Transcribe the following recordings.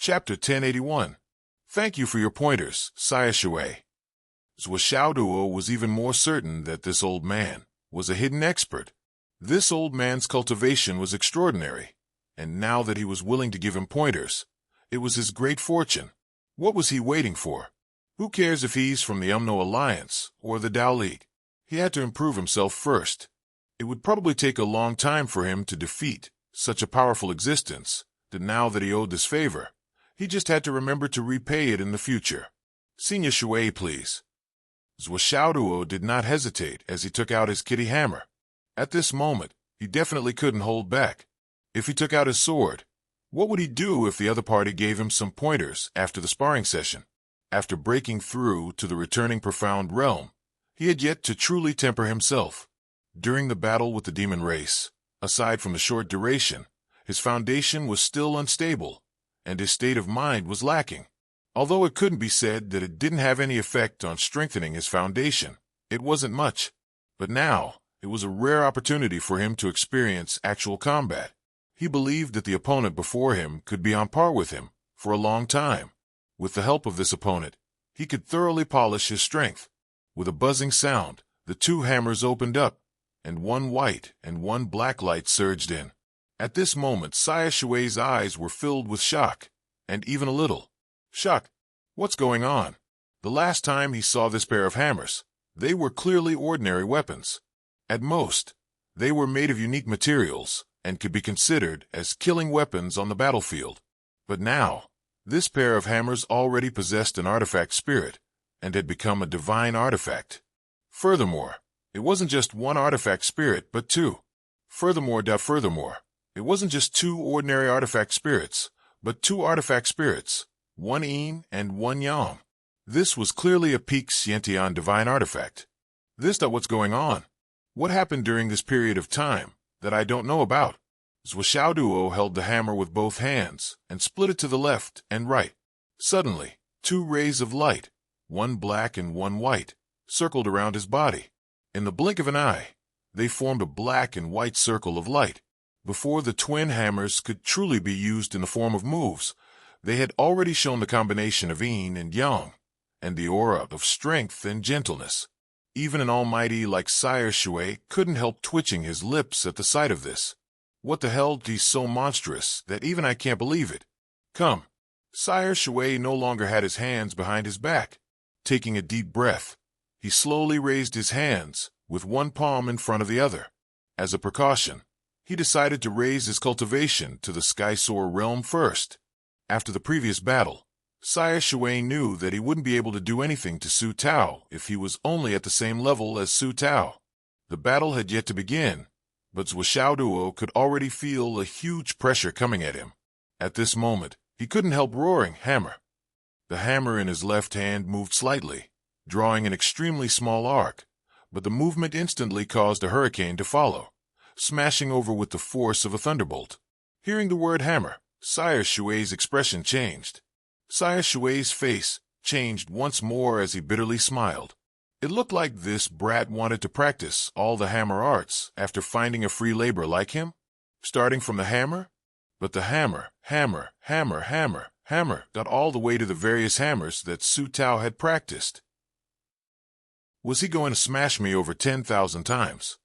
Chapter 1081. Thank you for your pointers, Sire Shui. Zhuo was even more certain that this old man was a hidden expert. This old man's cultivation was extraordinary, and now that he was willing to give him pointers, it was his great fortune. What was he waiting for? Who cares if he's from the Umno Alliance or the Tao League? He had to improve himself first. It would probably take a long time for him to defeat such a powerful existence, that now that he owed this favor, he just had to remember to repay it in the future. Senior Shui, please. Zhuo did not hesitate as he took out his kitty hammer. At this moment, he definitely couldn't hold back. If he took out his sword, what would he do if the other party gave him some pointers after the sparring session? After breaking through to the returning profound realm, he had yet to truly temper himself. During the battle with the demon race, aside from the short duration, his foundation was still unstable, and his state of mind was lacking. Although it couldn't be said that it didn't have any effect on strengthening his foundation, it wasn't much. But now, it was a rare opportunity for him to experience actual combat. He believed that the opponent before him could be on par with him for a long time. With the help of this opponent, he could thoroughly polish his strength. With a buzzing sound, the two hammers opened up, and one white and one black light surged in. At this moment, Sire Shui's eyes were filled with shock, and even a little shock. What's going on? The last time he saw this pair of hammers, they were clearly ordinary weapons. At most, they were made of unique materials and could be considered as killing weapons on the battlefield. But now, this pair of hammers already possessed an artifact spirit and had become a divine artifact. Furthermore, it wasn't just one artifact spirit, but two. Furthermore, it wasn't just two ordinary artifact spirits, but two artifact spirits, one yin and one yang. This was clearly a peak Xiantian divine artifact. What's going on? What happened during this period of time that I don't know about? Zhuo held the hammer with both hands and split it to the left and right. Suddenly, two rays of light, one black and one white, circled around his body. In the blink of an eye, they formed a black and white circle of light. Before the twin hammers could truly be used in the form of moves, they had already shown the combination of yin and yang, and the aura of strength and gentleness. Even an almighty like Sire Shui couldn't help twitching his lips at the sight of this. What the hell? He's so monstrous that even I can't believe it. Come. Sire Shui no longer had his hands behind his back. Taking a deep breath, he slowly raised his hands, with one palm in front of the other. As a precaution, he decided to raise his cultivation to the Sky Soar realm first. After the previous battle, Sire Shui knew that he wouldn't be able to do anything to Su Tao if he was only at the same level as Su Tao. The battle had yet to begin, but Zhuo could already feel a huge pressure coming at him. At this moment, he couldn't help roaring, "Hammer!" The hammer in his left hand moved slightly, drawing an extremely small arc, but the movement instantly caused a hurricane to follow, smashing over with the force of a thunderbolt. Hearing the word hammer, Sire Shui's expression changed. Sire Shui's face changed once more as he bitterly smiled. It looked like this brat wanted to practice all the hammer arts after finding a free labor like him, starting from the hammer. But the hammer, got all the way to the various hammers that Su Tao had practiced. Was he going to smash me over 10,000 times?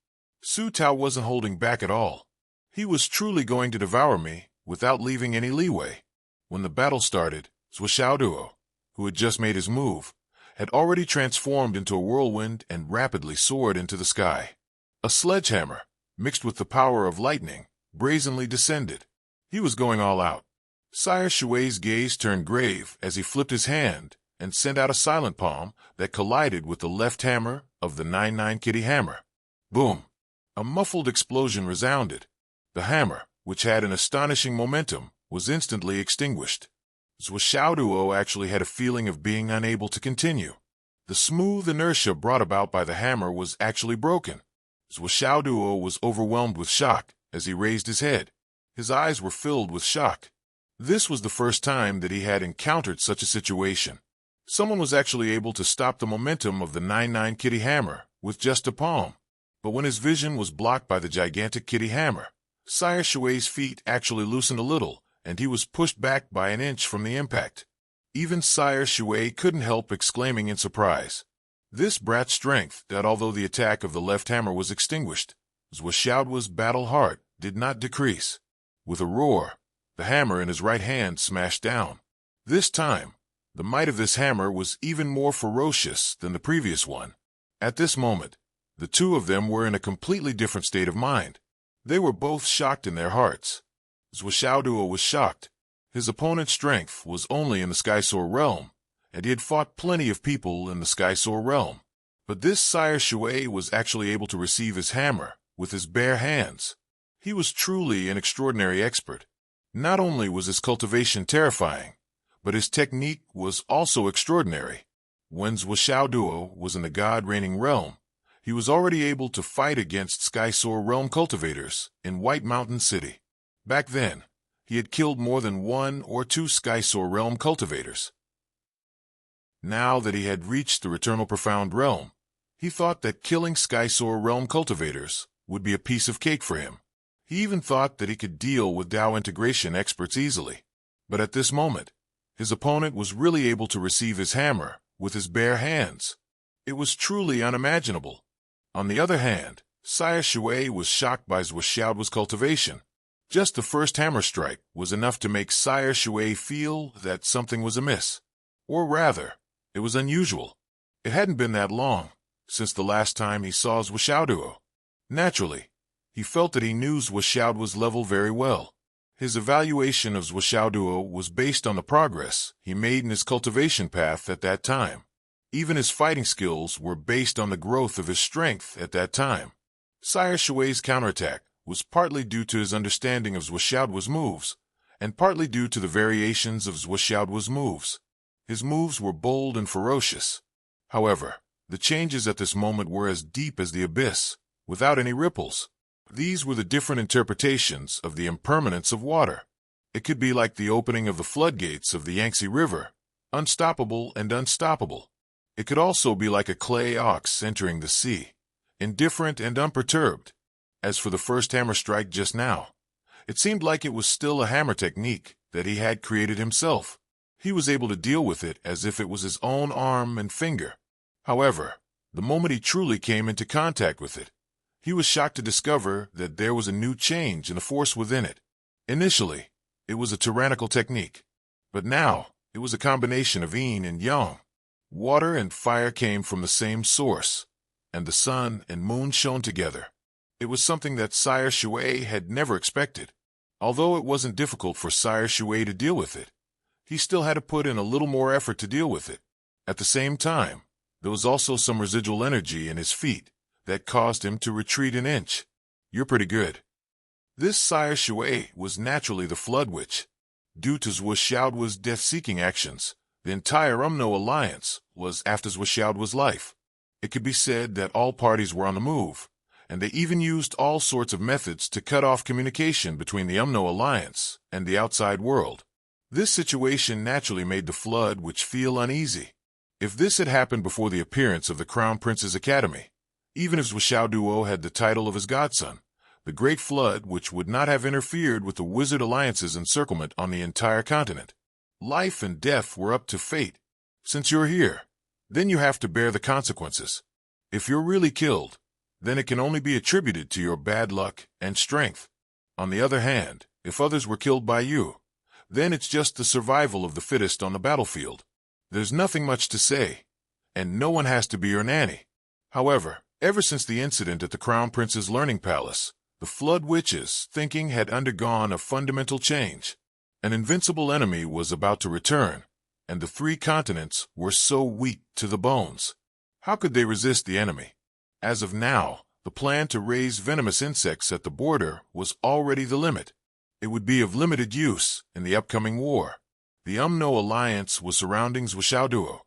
Su Tao wasn't holding back at all. He was truly going to devour me without leaving any leeway. When the battle started, Zhuo, who had just made his move, had already transformed into a whirlwind and rapidly soared into the sky. A sledgehammer, mixed with the power of lightning, brazenly descended. He was going all out. Sire Shui's gaze turned grave as he flipped his hand and sent out a silent palm that collided with the left hammer of the 9-9 kitty hammer. Boom! A muffled explosion resounded. The hammer, which had an astonishing momentum, was instantly extinguished. Zhuo actually had a feeling of being unable to continue. The smooth inertia brought about by the hammer was actually broken. Zhuo was overwhelmed with shock as he raised his head. His eyes were filled with shock. This was the first time that he had encountered such a situation. Someone was actually able to stop the momentum of the 9-9 kitty hammer with just a palm. But when his vision was blocked by the gigantic kitty hammer, Sire Shui's feet actually loosened a little and he was pushed back by an inch from the impact. Even Sire Shui couldn't help exclaiming in surprise. This brat's strength, that although the attack of the left hammer was extinguished, Zhuoxiaoduo's battle heart did not decrease. With a roar, the hammer in his right hand smashed down. This time, the might of this hammer was even more ferocious than the previous one. At this moment, the two of them were in a completely different state of mind. They were both shocked in their hearts. Zhuoxiaoduo was shocked. His opponent's strength was only in the Skysoar realm, and he had fought plenty of people in the Skysoar realm. But this Sire Shui was actually able to receive his hammer with his bare hands. He was truly an extraordinary expert. Not only was his cultivation terrifying, but his technique was also extraordinary. When Zhuoxiaoduo was in the God-reigning realm, he was already able to fight against Skysoar realm cultivators in White Mountain City. Back then, he had killed more than 1 or 2 Skysoar realm cultivators. Now that he had reached the Returnal Profound realm, he thought that killing Skysoar realm cultivators would be a piece of cake for him. He even thought that he could deal with Dao integration experts easily. But at this moment, his opponent was really able to receive his hammer with his bare hands. It was truly unimaginable. On the other hand, Sire Shui was shocked by Zhuoxiaoduo's cultivation. Just the first hammer strike was enough to make Sire Shui feel that something was amiss. Or rather, it was unusual. It hadn't been that long since the last time he saw Zhuoxiaoduo. Naturally, he felt that he knew Zhuoxiaoduo's level very well. His evaluation of Zhuoxiaoduo was based on the progress he made in his cultivation path at that time. Even his fighting skills were based on the growth of his strength at that time. Sire Shui's counterattack was partly due to his understanding of Zhuoxiaoduo's moves, and partly due to the variations of Zhuoxiaoduo's moves. His moves were bold and ferocious. However, the changes at this moment were as deep as the abyss, without any ripples. These were the different interpretations of the impermanence of water. It could be like the opening of the floodgates of the Yangtze River, unstoppable and unstoppable. It could also be like a clay ox entering the sea, indifferent and unperturbed. As for the first hammer strike just now, it seemed like it was still a hammer technique that he had created himself. He was able to deal with it as if it was his own arm and finger. However, the moment he truly came into contact with it, he was shocked to discover that there was a new change in the force within it. Initially, it was a tyrannical technique, but now it was a combination of yin and yang. Water and fire came from the same source, and the sun and moon shone together. It was something that Sire Shui had never expected. Although it wasn't difficult for Sire Shui to deal with it, he still had to put in a little more effort to deal with it. At the same time, there was also some residual energy in his feet that caused him to retreat an inch. You're pretty good. This Sire Shui was naturally the Flood Witch. Due to Zhuoxiaoduo's death-seeking actions, the entire Umno alliance was after Zhuoxiaoduo's life. It could be said that all parties were on the move, and they even used all sorts of methods to cut off communication between the Umno alliance and the outside world. This situation naturally made the Flood Witch feel uneasy. If this had happened before the appearance of the Crown Prince's Academy, even if Zhuoxiaoduo had the title of his godson, the Great Flood Witch would not have interfered with the Wizard Alliance's encirclement on the entire continent. Life and death were up to fate. Since you're here, then you have to bear the consequences. If you're really killed, then it can only be attributed to your bad luck and strength. On the other hand, if others were killed by you, then it's just the survival of the fittest on the battlefield. There's nothing much to say, and no one has to be your nanny. However, ever since the incident at the Crown Prince's Learning Palace, the Flood Witch's thinking had undergone a fundamental change. An invincible enemy was about to return, and the 3 continents were so weak to the bones. How could they resist the enemy? As of now, the plan to raise venomous insects at the border was already the limit. It would be of limited use in the upcoming war. The Umno alliance was surrounding Zhuoxiaoduo,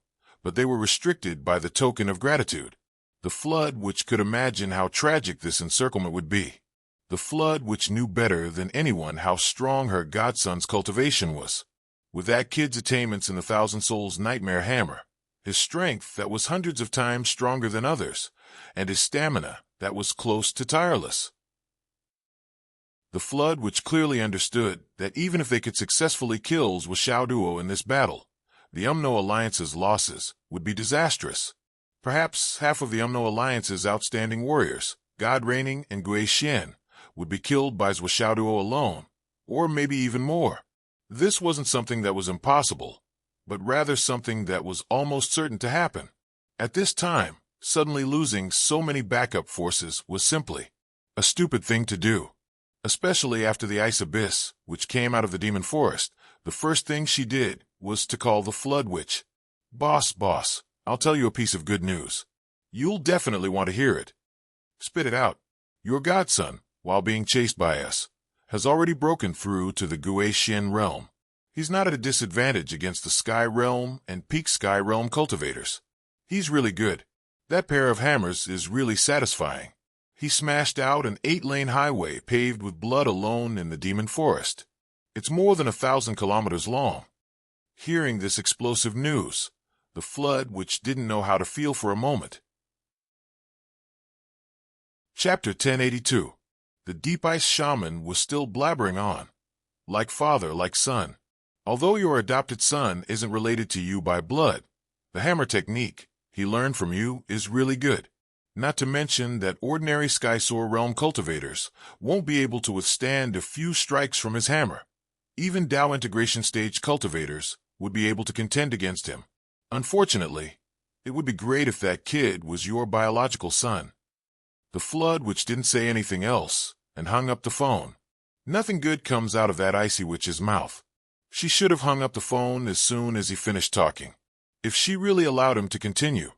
but they were restricted by the token of gratitude. The Flood Witch could imagine how tragic this encirclement would be. The Flood Witch knew better than anyone how strong her godson's cultivation was. With that kid's attainments in the Thousand Souls Nightmare Hammer, his strength that was hundreds of times stronger than others, and his stamina that was close to tireless. The Flood, which clearly understood that even if they could successfully kill Duo in this battle, the Umno Alliance's losses would be disastrous. Perhaps half of the Umno Alliance's outstanding warriors, God Reigning and Gui Xian, would be killed by Duo alone, or maybe even more. This wasn't something that was impossible, but rather something that was almost certain to happen. At this time, suddenly losing so many backup forces was simply a stupid thing to do. Especially after the ice abyss, which came out of the demon forest, the first thing she did was to call the Flood Witch. Boss, I'll tell you a piece of good news. You'll definitely want to hear it. Spit it out. Your godson, while being chased by us, has already broken through to the Gui Xian realm. He's not at a disadvantage against the Sky Realm and Peak Sky Realm cultivators. He's really good. That pair of hammers is really satisfying. He smashed out an 8-lane highway paved with blood alone in the demon forest. It's more than 1,000 kilometers long. Hearing this explosive news, the Flood, which didn't know how to feel for a moment. Chapter 1082. The Deep Ice Shaman was still blabbering on. Like father, like son. Although your adopted son isn't related to you by blood, the hammer technique he learned from you is really good. Not to mention that ordinary Skysoar Realm cultivators won't be able to withstand a few strikes from his hammer. Even Dao Integration Stage cultivators would be able to contend against him. Unfortunately, it would be great if that kid was your biological son. The Flood, which didn't say anything else, and hung up the phone. Nothing good comes out of that icy witch's mouth. She should have hung up the phone as soon as he finished talking. If she really allowed him to continue,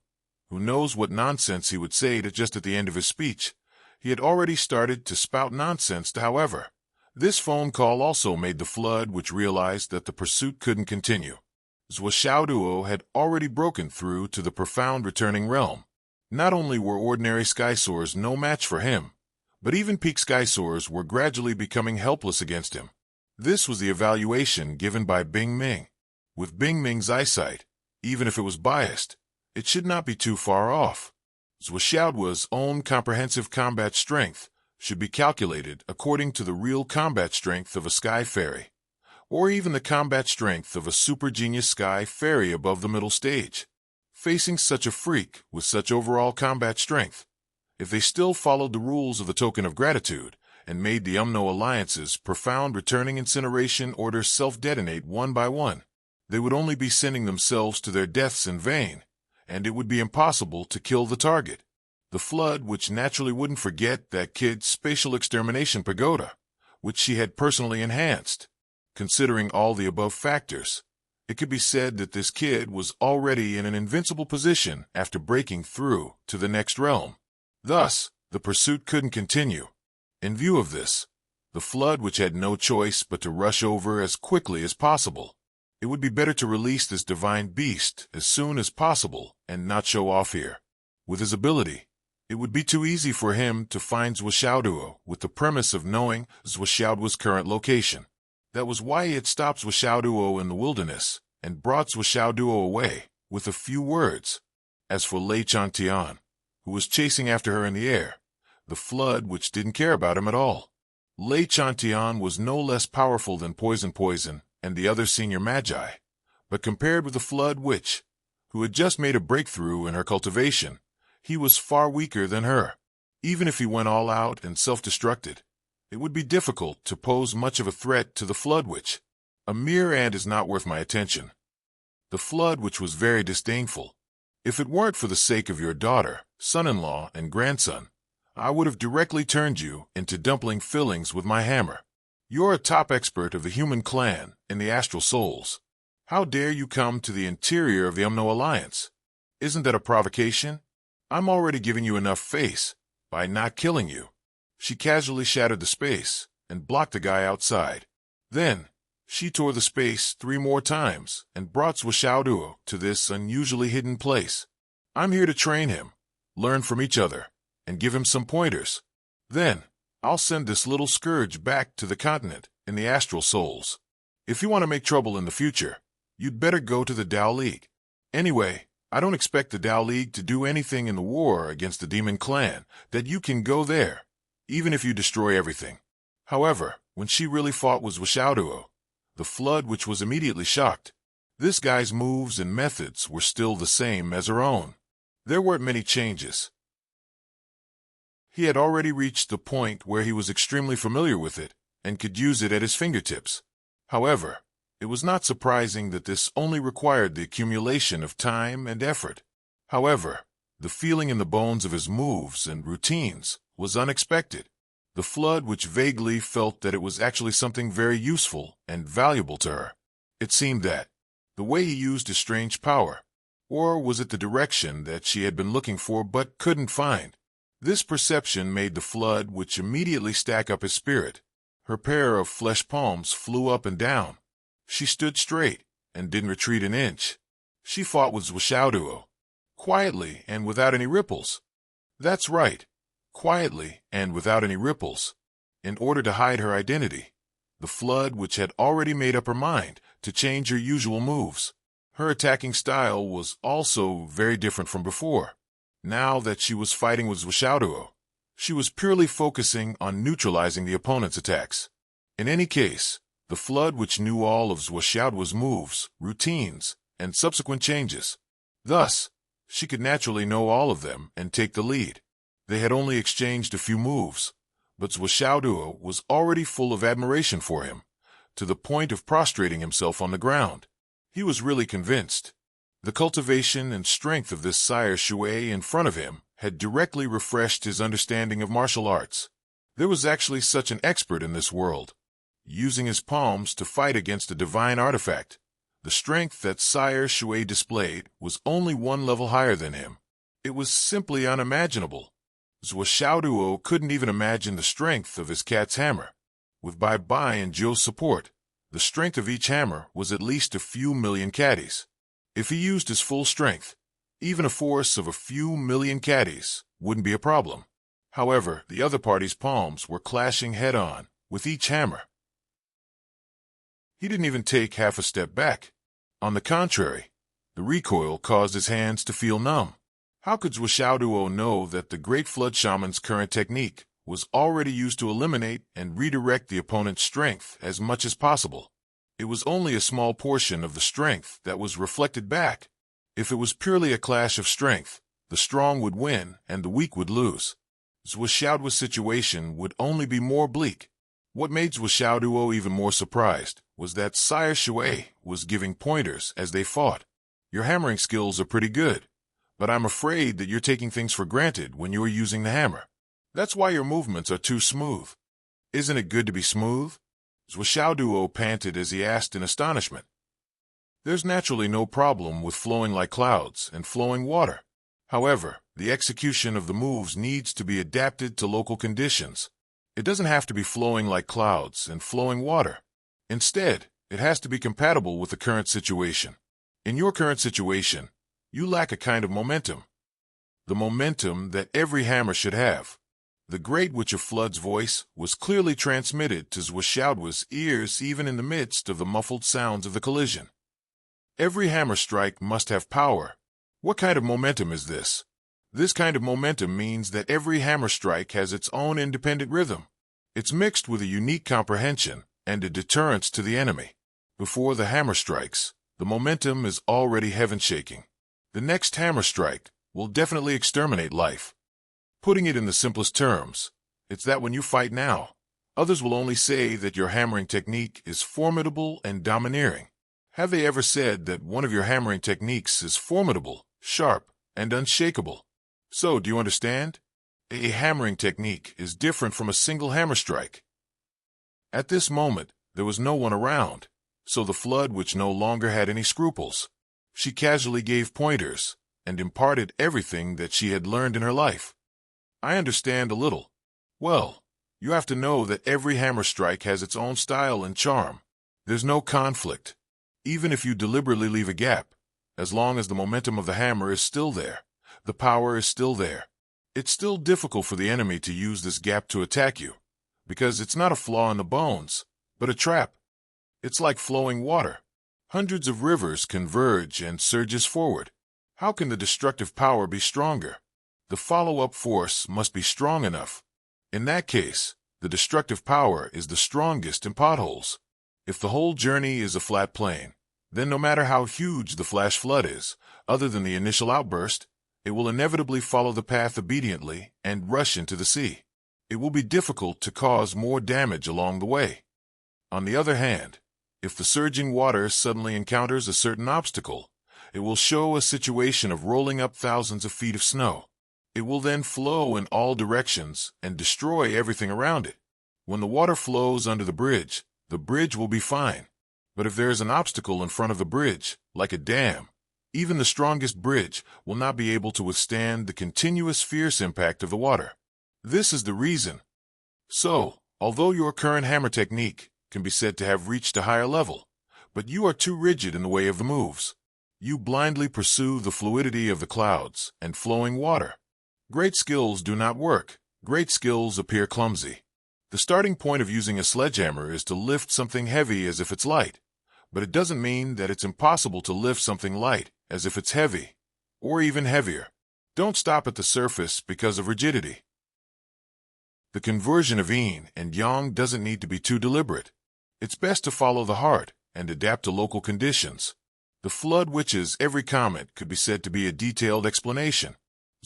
who knows what nonsense he would say just at the end of his speech. He had already started to spout nonsense, however. This phone call also made the Flood, which realized that the pursuit couldn't continue. Duo had already broken through to the profound returning realm. Not only were ordinary Skysoars no match for him, but even peak Skysoars were gradually becoming helpless against him. This was the evaluation given by Bing Ming. With Bing Ming's eyesight, even if it was biased, it should not be too far off. Duo's own comprehensive combat strength should be calculated according to the real combat strength of a Sky Fairy, or even the combat strength of a super genius Sky Fairy above the middle stage. Facing such a freak with such overall combat strength, if they still followed the rules of the Token of Gratitude and made the Umno Alliance's profound returning incineration orders self-detonate one by one, they would only be sending themselves to their deaths in vain, and it would be impossible to kill the target. The Flood, which naturally wouldn't forget that kid's spatial extermination pagoda, which she had personally enhanced. Considering all the above factors, it could be said that this kid was already in an invincible position after breaking through to the next realm. Thus, the pursuit couldn't continue. In view of this, the Flood, which had no choice but to rush over as quickly as possible. It would be better to release this divine beast as soon as possible and not show off here. With his ability, it would be too easy for him to find Duo with the premise of knowing Duo's current location. That was why he had stopped Duo in the wilderness and brought Duo away with a few words. As for Lei Chantian, who was chasing after her in the air, the Flood, which didn't care about him at all. Lei Chantian was no less powerful than Poison and the other senior magi, but compared with the Flood Witch, who had just made a breakthrough in her cultivation, he was far weaker than her. Even if he went all out and self-destructed, it would be difficult to pose much of a threat to the Flood Witch. A mere ant is not worth my attention. The Flood Witch was very disdainful. If it weren't for the sake of your daughter, son-in-law, and grandson, I would have directly turned you into dumpling fillings with my hammer. You're a top expert of the human clan in the astral souls. How dare you come to the interior of the Umno Alliance? Isn't that a provocation? I'm already giving you enough face by not killing you. She casually shattered the space and blocked the guy outside. Then, she tore the space 3 more times and brought Duo to this unusually hidden place. I'm here to train him, learn from each other, and give him some pointers. Then, I'll send this little scourge back to the continent in the astral souls. If you want to make trouble in the future, you'd better go to the Dao League. Anyway, I don't expect the Dao League to do anything in the war against the Demon Clan that you can go there, even if you destroy everything. However, when she really fought with Xiaoduo, the flood which was immediately shocked, this guy's moves and methods were still the same as her own. There weren't many changes. He had already reached the point where he was extremely familiar with it and could use it at his fingertips. However, it was not surprising that this only required the accumulation of time and effort. However, the feeling in the bones of his moves and routines was unexpected. The flood which vaguely felt that it was actually something very useful and valuable to her. It seemed that the way he used his strange power, or was it the direction that she had been looking for but couldn't find? This perception made the flood which immediately stack up his spirit. Her pair of flesh palms flew up and down. She stood straight and didn't retreat an inch. She fought with Xiaoduo, quietly and without any ripples. That's right, quietly and without any ripples. In order to hide her identity, the flood which had already made up her mind to change her usual moves. Her attacking style was also very different from before. Now that she was fighting with Xiaoduo, she was purely focusing on neutralizing the opponent's attacks. In any case, the flood which knew all of Xiaoduo's moves, routines, and subsequent changes. Thus, she could naturally know all of them and take the lead. They had only exchanged a few moves, but Xiaoduo was already full of admiration for him, to the point of prostrating himself on the ground. He was really convinced. The cultivation and strength of this Sire Shui in front of him had directly refreshed his understanding of martial arts. There was actually such an expert in this world, using his palms to fight against a divine artifact. The strength that Sire Shui displayed was only one level higher than him. It was simply unimaginable. Xiaoduo couldn't even imagine the strength of his cat's hammer. With Bai Bai and Zhou's support, the strength of each hammer was at least a few million caddies. If he used his full strength, even a force of a few million caddies wouldn't be a problem. However, the other party's palms were clashing head-on with each hammer. He didn't even take half a step back. On the contrary, the recoil caused his hands to feel numb. How could Xiaoduo know that the Great Flood Shaman's current technique was already used to eliminate and redirect the opponent's strength as much as possible? It was only a small portion of the strength that was reflected back. If it was purely a clash of strength, the strong would win and the weak would lose. Xiaoduo's situation would only be more bleak. What made Xiaoduo even more surprised was that Sire Shui was giving pointers as they fought. Your hammering skills are pretty good, but I'm afraid that you're taking things for granted when you're using the hammer. That's why your movements are too smooth. Isn't it good to be smooth? Xiaoduo panted as he asked in astonishment. There's naturally no problem with flowing like clouds and flowing water. However, the execution of the moves needs to be adapted to local conditions. It doesn't have to be flowing like clouds and flowing water. Instead, it has to be compatible with the current situation. In your current situation, you lack a kind of momentum. The momentum that every hammer should have. The Great Witch of Flood's voice was clearly transmitted to Xiaoduo's ears even in the midst of the muffled sounds of the collision. Every hammer strike must have power. What kind of momentum is this? This kind of momentum means that every hammer strike has its own independent rhythm. It's mixed with a unique comprehension and a deterrence to the enemy. Before the hammer strikes, the momentum is already heaven-shaking. The next hammer strike will definitely exterminate life. Putting it in the simplest terms, it's that when you fight now, others will only say that your hammering technique is formidable and domineering. Have they ever said that one of your hammering techniques is formidable, sharp, and unshakable? So, do you understand? A hammering technique is different from a single hammer strike. At this moment, there was no one around, so the flood which no longer had any scruples. She casually gave pointers and imparted everything that she had learned in her life. I understand a little. Well, you have to know that every hammer strike has its own style and charm. There's no conflict. Even if you deliberately leave a gap, as long as the momentum of the hammer is still there, the power is still there. It's still difficult for the enemy to use this gap to attack you, because it's not a flaw in the bones, but a trap. It's like flowing water. Hundreds of rivers converge and surges forward. How can the destructive power be stronger? The follow-up force must be strong enough. In that case, The destructive power is the strongest in potholes. If the whole journey is a flat plain, then no matter how huge the flash flood is, other than the initial outburst, it will inevitably follow the path obediently and rush into the sea. It will be difficult to cause more damage along the way. On the other hand, if the surging water suddenly encounters a certain obstacle, it will show a situation of rolling up thousands of feet of snow. It will then flow in all directions and destroy everything around it. When the water flows under the bridge will be fine. But if there is an obstacle in front of the bridge, like a dam, even the strongest bridge will not be able to withstand the continuous fierce impact of the water. This is the reason. So, although your current hammer technique can be said to have reached a higher level, but you are too rigid in the way of the moves. You blindly pursue the fluidity of the clouds and flowing water. Great skills do not work. Great skills appear clumsy. The starting point of using a sledgehammer is to lift something heavy as if it's light, but it doesn't mean that it's impossible to lift something light as if it's heavy, or even heavier. Don't stop at the surface because of rigidity. The conversion of yin and yang doesn't need to be too deliberate. It's best to follow the heart and adapt to local conditions. The flood witch's every comment could be said to be a detailed explanation.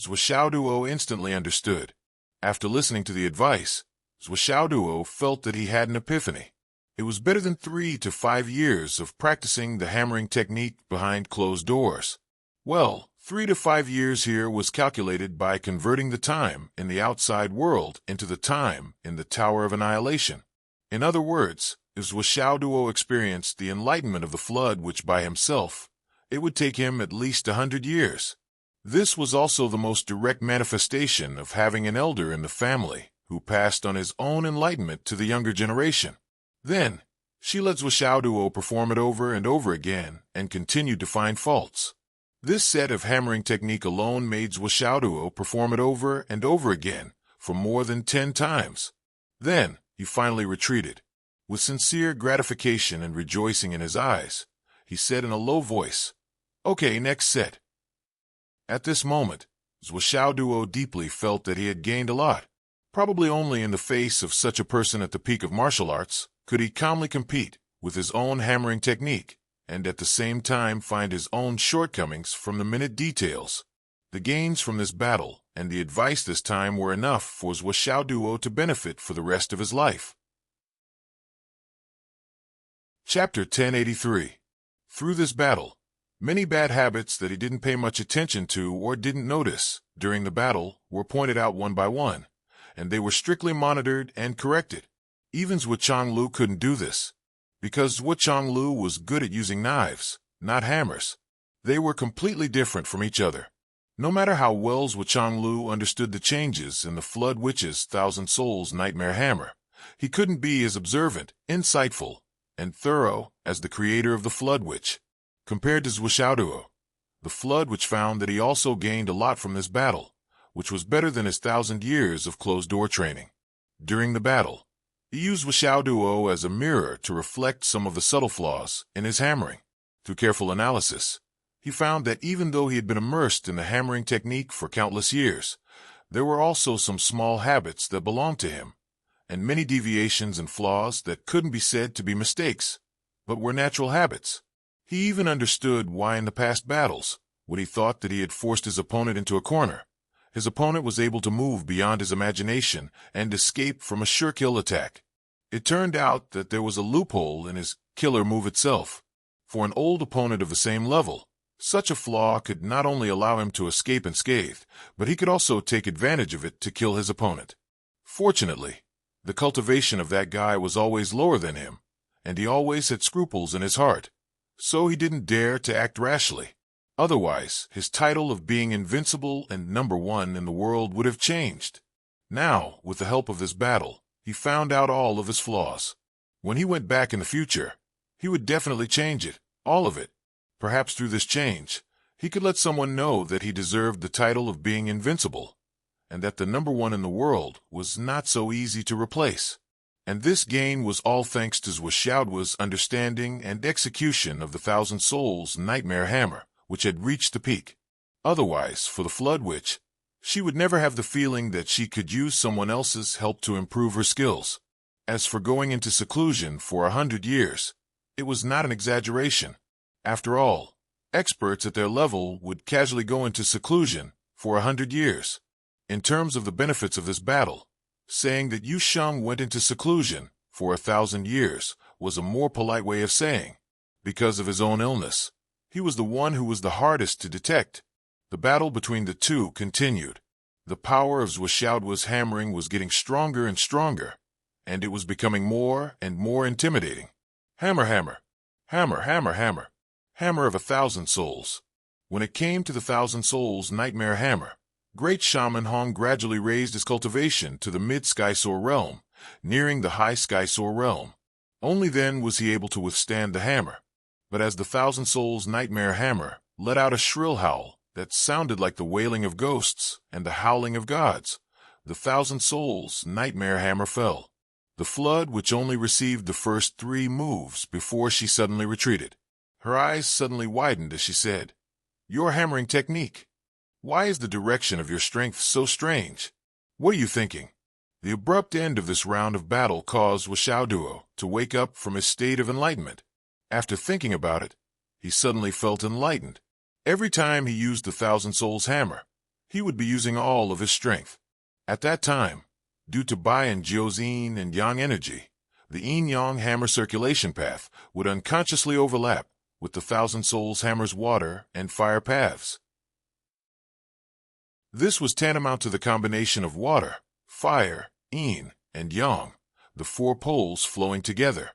Zhuo instantly understood. After listening to the advice, Zhuo felt that he had an epiphany. It was better than 3 to 5 years of practicing the hammering technique behind closed doors. Well, 3 to 5 years here was calculated by converting the time in the outside world into the time in the Tower of Annihilation. In other words, if Zhuo experienced the enlightenment of the flood which by himself, it would take him at least 100 years. This was also the most direct manifestation of having an elder in the family who passed on his own enlightenment to the younger generation. Then, she let Zhuo perform it over and over again and continued to find faults. This set of hammering technique alone made Zhuo perform it over and over again for more than 10 times. Then, he finally retreated. With sincere gratification and rejoicing in his eyes, he said in a low voice, "Okay, next set." At this moment, Zhuo deeply felt that he had gained a lot. Probably only in the face of such a person at the peak of martial arts could he calmly compete with his own hammering technique and at the same time find his own shortcomings from the minute details. The gains from this battle and the advice this time were enough for Zhuo to benefit for the rest of his life. Chapter 1083. Through this battle, many bad habits that he didn't pay much attention to or didn't notice during the battle were pointed out one by one, and they were strictly monitored and corrected. Even Zhuo Changlu couldn't do this, because Zhuo Changlu was good at using knives, not hammers. They were completely different from each other. No matter how well Zhuo Changlu understood the changes in the Flood Witch's Thousand Souls Nightmare Hammer, he couldn't be as observant, insightful, and thorough as the creator of the Flood Witch. Compared to Zhuo, the Flood Witch found that he also gained a lot from this battle, which was better than his 1,000 years of closed-door training. During the battle, he used Zhuo as a mirror to reflect some of the subtle flaws in his hammering. Through careful analysis, he found that even though he had been immersed in the hammering technique for countless years, there were also some small habits that belonged to him, and many deviations and flaws that couldn't be said to be mistakes, but were natural habits. He even understood why in the past battles, when he thought that he had forced his opponent into a corner, his opponent was able to move beyond his imagination and escape from a sure-kill attack. It turned out that there was a loophole in his killer move itself. For an old opponent of the same level, such a flaw could not only allow him to escape unscathed, but he could also take advantage of it to kill his opponent. Fortunately, the cultivation of that guy was always lower than him, and he always had scruples in his heart, so he didn't dare to act rashly. Otherwise, his title of being invincible and number one in the world would have changed. Now, with the help of this battle, he found out all of his flaws. When he went back in the future, he would definitely change it, all of it. Perhaps through this change, he could let someone know that he deserved the title of being invincible, and that the number one in the world was not so easy to replace. And this gain was all thanks to Zhuo's understanding and execution of the Thousand Souls Nightmare Hammer, which had reached the peak. Otherwise, for the Flood Witch, She would never have the feeling that she could use someone else's help to improve her skills. As for going into seclusion for 100 years, it was not an exaggeration. After all, experts at their level would casually go into seclusion for 100 years. In terms of the benefits of this battle, saying that Yu Sheng went into seclusion for 1,000 years was a more polite way of saying, because of his own illness, he was the one who was the hardest to detect. The battle between the two continued. The power of Zhuoxiaoduo's hammering was getting stronger and stronger, and it was becoming more and more intimidating. Hammer, hammer, hammer, hammer, hammer, hammer of 1,000 souls. When it came to the 1,000 souls nightmare hammer, Great Shaman Hong gradually raised his cultivation to the mid-Skysoar realm, nearing the high Skysoar realm. Only then was he able to withstand the hammer. But as the 1,000 souls nightmare hammer let out a shrill howl that sounded like the wailing of ghosts and the howling of gods, the 1,000 souls nightmare hammer fell. The flood which only received the first 3 moves before she suddenly retreated. Her eyes suddenly widened as she said, "Your hammering technique. Why is the direction of your strength so strange? What are you thinking?" The abrupt end of this round of battle caused Zhuoxiaoduo to wake up from his state of enlightenment. After thinking about it, he suddenly felt enlightened. Every time he used the 1,000 souls hammer, he would be using all of his strength. At that time, due to Bai and Jiu's yin and yang energy, the yin-yang hammer circulation path would unconsciously overlap with the 1,000 souls hammer's water and fire paths. This was tantamount to the combination of water, fire, yin, and yang, the 4 poles flowing together.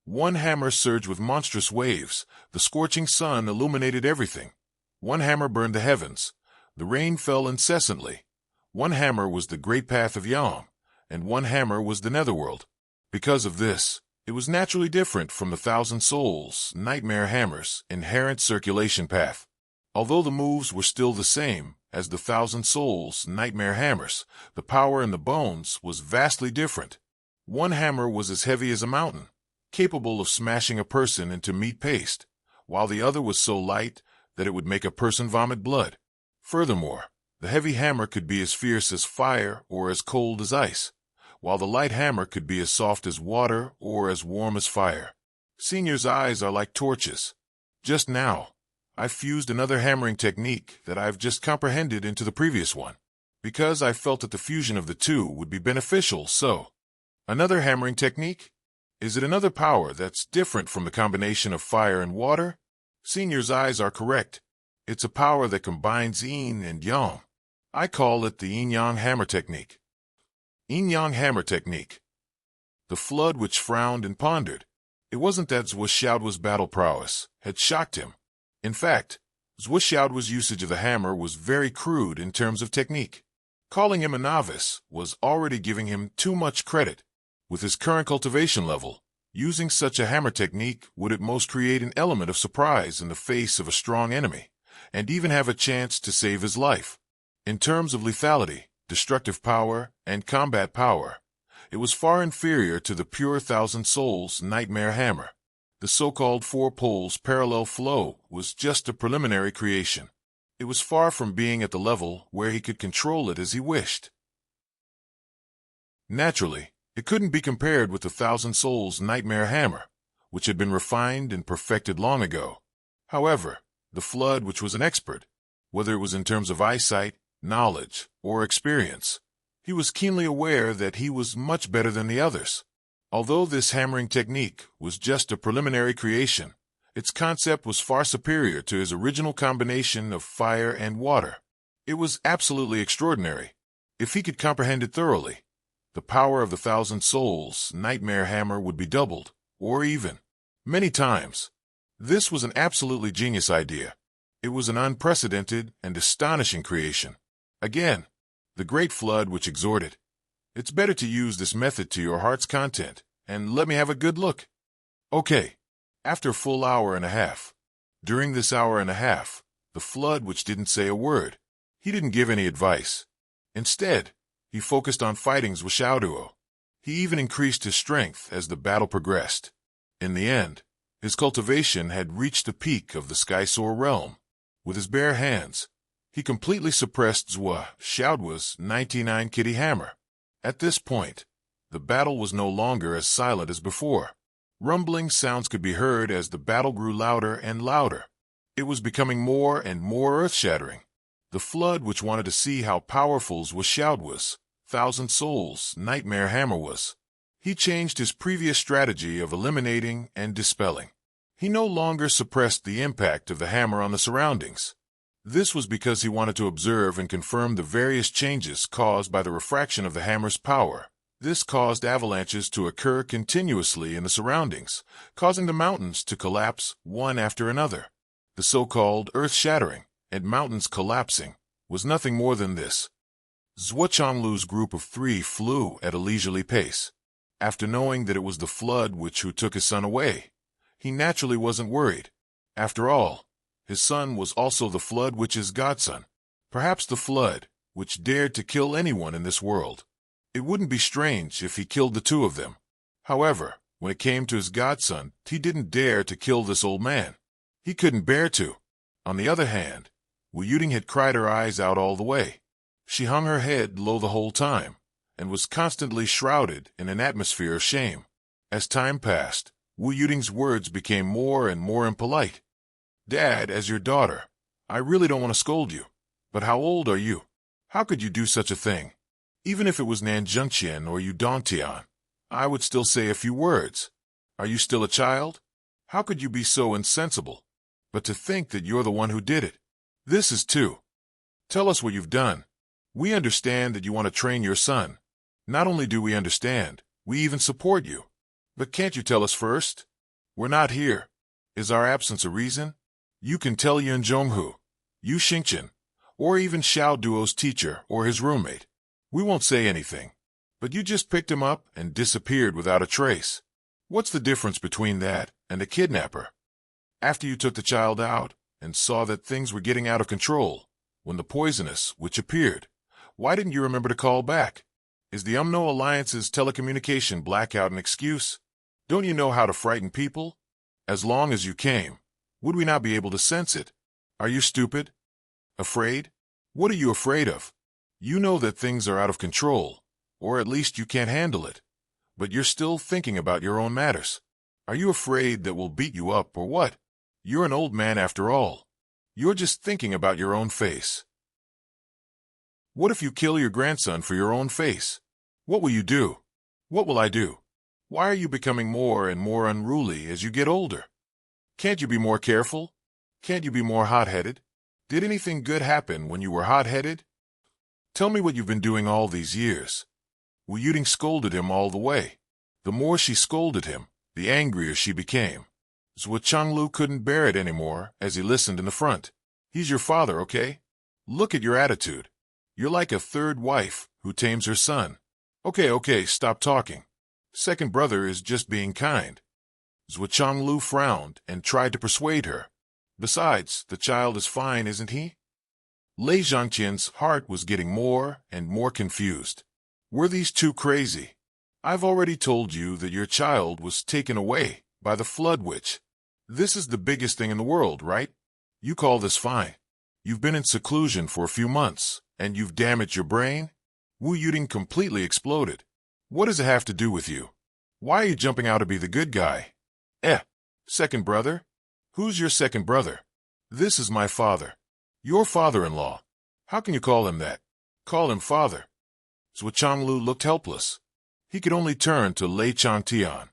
One hammer surged with monstrous waves, the scorching sun illuminated everything. One hammer burned the heavens, the rain fell incessantly. One hammer was the great path of yang, and one hammer was the netherworld. Because of this, it was naturally different from the 1,000 souls nightmare hammer's inherent circulation path. Although the moves were still the same as the 1,000 souls nightmare hammers, the power in the bones was vastly different. One hammer was as heavy as a mountain, capable of smashing a person into meat paste, while the other was so light that it would make a person vomit blood. Furthermore, the heavy hammer could be as fierce as fire or as cold as ice, while the light hammer could be as soft as water or as warm as fire. Senior's eyes are like torches. Just now, I fused another hammering technique that I've just comprehended into the previous one, because I felt that the fusion of the two would be beneficial. So, another hammering technique? Is it another power that's different from the combination of fire and water? Senior's eyes are correct. It's a power that combines yin and yang. I call it the yin-yang hammer technique. Yin-yang hammer technique. The flood which frowned and pondered. It wasn't that Zhuoxiaoduo's battle prowess had shocked him. In fact, Zhuoxiaoduo's usage of the hammer was very crude in terms of technique. Calling him a novice was already giving him too much credit. With his current cultivation level, using such a hammer technique would at most create an element of surprise in the face of a strong enemy, and even have a chance to save his life. In terms of lethality, destructive power, and combat power, it was far inferior to the pure 1,000 souls nightmare hammer. The so-called 4 poles parallel flow was just a preliminary creation. It was far from being at the level where he could control it as he wished. Naturally, it couldn't be compared with the 1,000 souls nightmare hammer, which had been refined and perfected long ago. However, the flood which was an expert, whether it was in terms of eyesight, knowledge, or experience, he was keenly aware that he was much better than the others. Although this hammering technique was just a preliminary creation, its concept was far superior to his original combination of fire and water. It was absolutely extraordinary. If he could comprehend it thoroughly, the power of the 1,000 souls nightmare hammer would be doubled, or even many times. This was an absolutely genius idea. It was an unprecedented and astonishing creation. Again, the great flood which exhorted, "It's better to use this method to your heart's content, and let me have a good look." Okay. After a full hour and a half. During this hour and a half, the flood which didn't say a word. He didn't give any advice. Instead, he focused on fighting Zhuoxiaoduo. He even increased his strength as the battle progressed. In the end, his cultivation had reached the peak of the Skysoar realm. With his bare hands, He completely suppressed Xiaoduo's 99 kitty hammer. At this point, the battle was no longer as silent as before. Rumbling sounds could be heard as the battle grew louder and louder. It was becoming more and more earth-shattering. The flood which wanted to see how powerful Xiaoduo's thousand souls nightmare hammer was. He changed his previous strategy of eliminating and dispelling. He no longer suppressed the impact of the hammer on the surroundings. This was because he wanted to observe and confirm the various changes caused by the refraction of the hammer's power. This caused avalanches to occur continuously in the surroundings, causing the mountains to collapse one after another. The so-called earth-shattering and mountains collapsing was nothing more than this. Zhuo Chonglu's group of 3 flew at a leisurely pace. After knowing that it was the flood who took his son away, he naturally wasn't worried. After all, his son was also the flood witch's godson, perhaps the flood which dared to kill anyone in this world. It wouldn't be strange if he killed the 2 of them. However, when it came to his godson, he didn't dare to kill this old man. He couldn't bear to. On the other hand, Wu Yuding had cried her eyes out all the way. She hung her head low the whole time, and was constantly shrouded in an atmosphere of shame. As time passed, Wu Yuding's words became more and more impolite. "Dad, as your daughter, I really don't want to scold you, but how old are you? How could you do such a thing? Even if it was Nanjungqian or Yudongtian, I would still say a few words. Are you still a child? How could you be so insensible? But to think that you're the one who did it. This is too. Tell us what you've done. We understand that you want to train your son. Not only do we understand, we even support you. But can't you tell us first? We're not here. Is our absence a reason? You can tell Yun Zhonghu, Yu Xingqian, or even Xiao Duo's teacher or his roommate. We won't say anything. But you just picked him up and disappeared without a trace. What's the difference between that and a kidnapper? After you took the child out and saw that things were getting out of control, when the poisonous witch appeared, why didn't you remember to call back? Is the Umno Alliance's telecommunication blackout an excuse? Don't you know how to frighten people? As long as you came, would we not be able to sense it? Are you stupid? Afraid? What are you afraid of? You know that things are out of control, or at least you can't handle it. But you're still thinking about your own matters. Are you afraid that we'll beat you up or what? You're an old man after all. You're just thinking about your own face. What if you kill your grandson for your own face? What will you do? What will I do? Why are you becoming more and more unruly as you get older? Can't you be more careful? Can't you be more hot-headed? Did anything good happen when you were hot-headed? Tell me what you've been doing all these years. Wu Yuding scolded him all the way. The more she scolded him, the angrier she became. Zhuo Chonglu couldn't bear it anymore as he listened in the front. He's your father, okay? Look at your attitude. You're like a third wife who tames her son. Okay, stop talking. Second brother is just being kind. Zhuo Chonglu frowned and tried to persuade her. Besides, the child is fine, isn't he? Lei Zhangqian's heart was getting more and more confused. Were these 2 crazy? I've already told you that your child was taken away by the flood witch. This is the biggest thing in the world, right? You call this fine. You've been in seclusion for a few months, and you've damaged your brain? Wu Yuding completely exploded. What does it have to do with you? Why are you jumping out to be the good guy? Second brother? Who's your second brother? This is my father. Your father-in-law. How can you call him that? Call him father. Zhuo Chonglu looked helpless. He could only turn to Lei Changtian.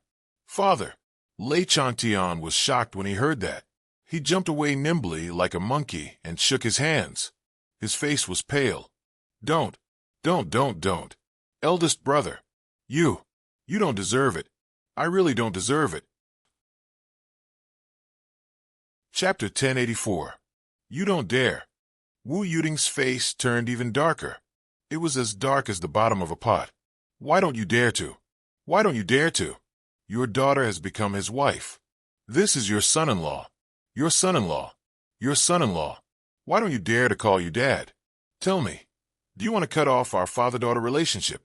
Father. Lei Changtian was shocked when he heard that. He jumped away nimbly like a monkey and shook his hands. His face was pale. Don't. Eldest brother. You don't deserve it. I really don't deserve it. Chapter 1084. You don't dare. Wu Yuding's face turned even darker. It was as dark as the bottom of a pot. Why don't you dare to? Why don't you dare to? Your daughter has become his wife. This is your son-in-law. Your son-in-law. Your son-in-law. Why don't you dare to call you dad? Tell me, do you want to cut off our father-daughter relationship?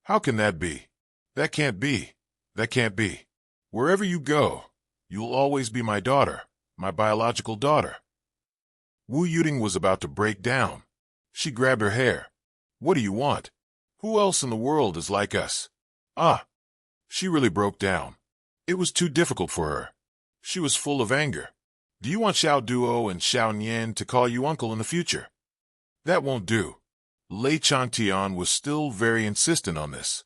How can that be? That can't be. That can't be. Wherever you go, you'll always be my daughter, my biological daughter. Wu Yuting was about to break down. She grabbed her hair. What do you want? Who else in the world is like us? Ah! She really broke down. It was too difficult for her. She was full of anger. Do you want Xiao Duo and Xiao Nian to call you uncle in the future? That won't do. Lei Chantian was still very insistent on this.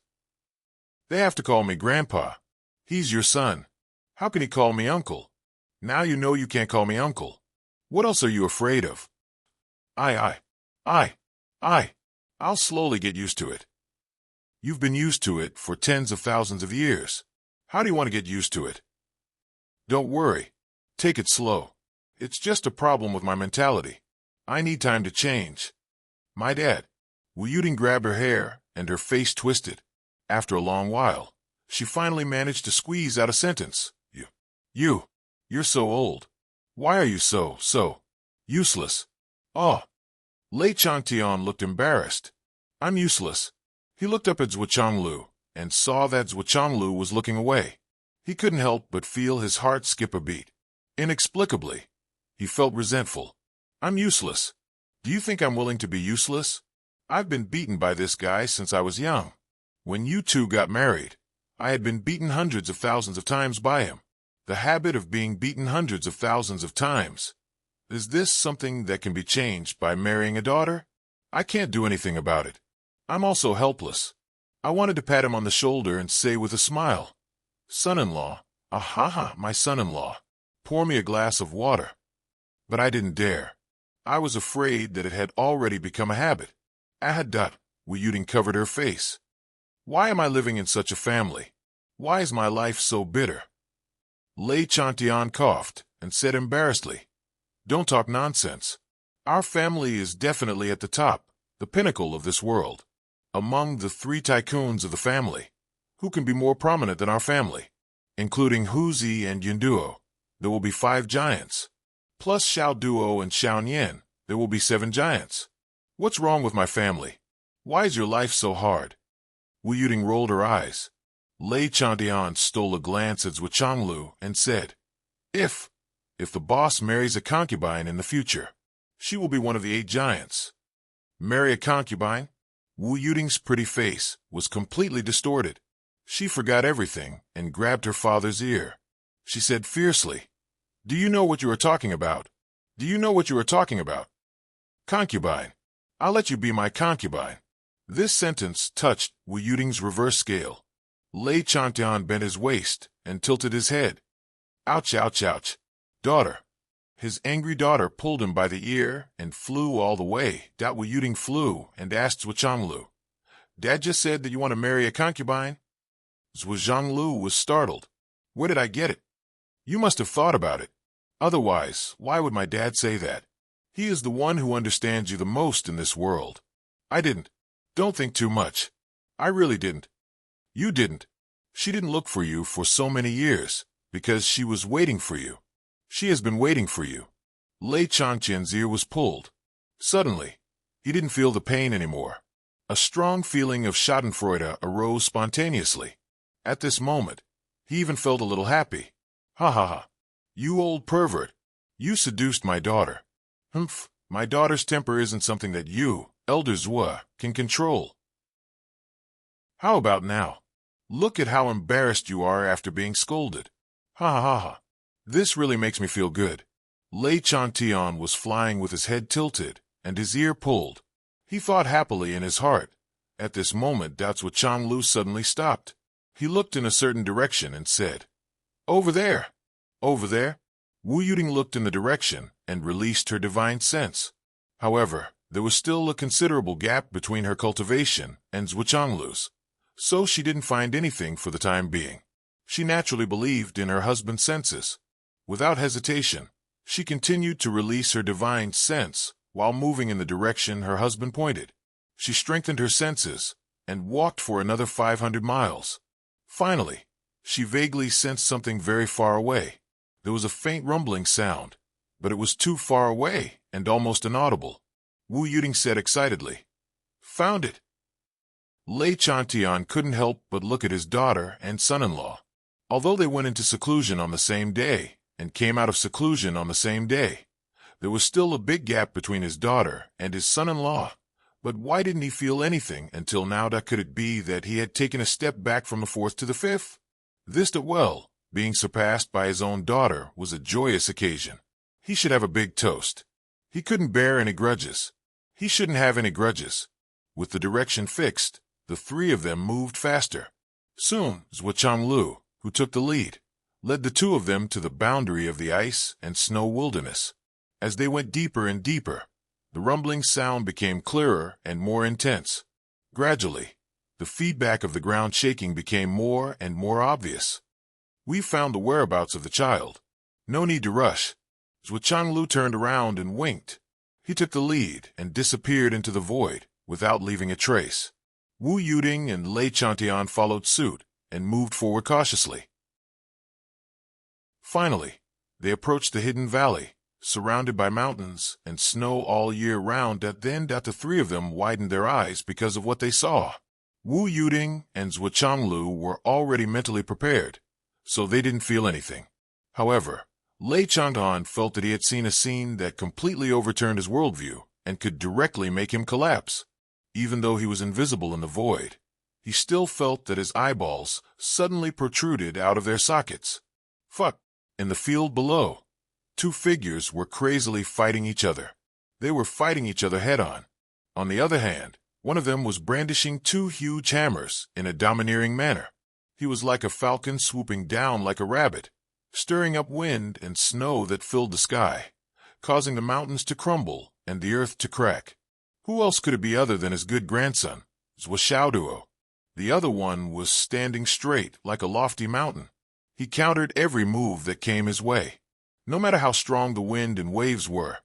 They have to call me grandpa. He's your son. How can he call me uncle? Now you know you can't call me uncle. What else are you afraid of? I'll slowly get used to it. You've been used to it for tens of thousands of years. How do you want to get used to it? Don't worry. Take it slow. It's just a problem with my mentality. I need time to change. My dad. Wu Yuting grabbed her hair, and her face twisted. After a long while, she finally managed to squeeze out a sentence. You're so old. Why are you so useless? Oh. Lei Changtian looked embarrassed. I'm useless. He looked up at Zhuchanglu and saw that Zhuchanglu was looking away. He couldn't help but feel his heart skip a beat. Inexplicably, he felt resentful. I'm useless. Do you think I'm willing to be useless? I've been beaten by this guy since I was young. When you two got married, I had been beaten hundreds of thousands of times by him. The habit of being beaten hundreds of thousands of times. Is this something that can be changed by marrying a daughter? I can't do anything about it. I'm also helpless. I wanted to pat him on the shoulder and say with a smile, Son-in-law, my son-in-law, pour me a glass of water. But I didn't dare. I was afraid that it had already become a habit. Wu Yuting covered her face. Why am I living in such a family? Why is my life so bitter? Lei Chantian coughed and said embarrassedly, Don't talk nonsense. Our family is definitely at the top, the pinnacle of this world. Among the 3 tycoons of the family, who can be more prominent than our family? Including Huzi and Yunduo, there will be 5 giants. Plus Xiao Duo and Xiao Nian, there will be 7 giants. What's wrong with my family? Why is your life so hard? Wu Yuting rolled her eyes. Lei Chantian stole a glance at Zhuchanglu and said, If the boss marries a concubine in the future, she will be one of the 8 giants. Marry a concubine? Wu Yuting's pretty face was completely distorted. She forgot everything and grabbed her father's ear. She said fiercely, Do you know what you are talking about? Do you know what you are talking about? Concubine. I'll let you be my concubine. This sentence touched Wu Yuting's reverse scale. Lei Chantian bent his waist and tilted his head. Ouch, ouch, ouch. Daughter. His angry daughter pulled him by the ear and flew all the way. Wu Yuting flew and asked Zhuchanglu, Dad just said that you want to marry a concubine? Zhuchanglu was startled. Where did I get it? You must have thought about it. Otherwise, why would my dad say that? He is the one who understands you the most in this world. I didn't. Don't think too much. I really didn't. You didn't. She didn't look for you for so many years, because she was waiting for you. She has been waiting for you. Lei Changtian's ear was pulled. Suddenly, he didn't feel the pain anymore. A strong feeling of schadenfreude arose spontaneously. At this moment, he even felt a little happy. Ha ha ha. You old pervert. You seduced my daughter. Humph, my daughter's temper isn't something that you, Elder Zhua, can control. How about now? Look at how embarrassed you are after being scolded. Ha ha ha ha. This really makes me feel good. Lei Chantian was flying with his head tilted and his ear pulled. He thought happily in his heart. At this moment, Zhuchanglu suddenly stopped. He looked in a certain direction and said, Over there. Over there? Wu Yuting looked in the direction and released her divine sense. However, there was still a considerable gap between her cultivation and Zhuchanglu's, so she didn't find anything for the time being. She naturally believed in her husband's senses. Without hesitation, she continued to release her divine sense while moving in the direction her husband pointed. She strengthened her senses and walked for another 500 miles. Finally, she vaguely sensed something very far away. There was a faint rumbling sound, but it was too far away and almost inaudible. Wu Yuting said excitedly, Found it! Lei Chantian couldn't help but look at his daughter and son-in-law. Although they went into seclusion on the same day and came out of seclusion on the same day, There was still a big gap between his daughter and his son-in-law. But why didn't he feel anything until now? That could it be that he had taken a step back from the fourth to the fifth? This that well, being surpassed by his own daughter was a joyous occasion. He should have a big toast. He couldn't bear any grudges. He shouldn't have any grudges. With the direction fixed, the three of them moved faster. Soon, Zhuo, who took the lead, led the two of them to the boundary of the ice and snow wilderness. As they went deeper and deeper, the rumbling sound became clearer and more intense. Gradually, the feedback of the ground shaking became more and more obvious. "We've found the whereabouts of the child. No need to rush." Zhuo turned around and winked. He took the lead and disappeared into the void without leaving a trace. Wu Yuding and Lei Chantian followed suit and moved forward cautiously. Finally, they approached the hidden valley, surrounded by mountains and snow all year round. Then the three of them widened their eyes because of what they saw. Wu Yuding and Zhuo were already mentally prepared, so they didn't feel anything. However, Lei Chantian felt that he had seen a scene that completely overturned his worldview and could directly make him collapse. Even though he was invisible in the void, he still felt that his eyeballs suddenly protruded out of their sockets. Fuck! In the field below, two figures were crazily fighting each other. They were fighting each other head-on. On the other hand, one of them was brandishing two huge hammers in a domineering manner. He was like a falcon swooping down like a rabbit, stirring up wind and snow that filled the sky, causing the mountains to crumble and the earth to crack. Who else could it be other than his good grandson, Zhuo? The other one was standing straight like a lofty mountain. He countered every move that came his way. No matter how strong the wind and waves were,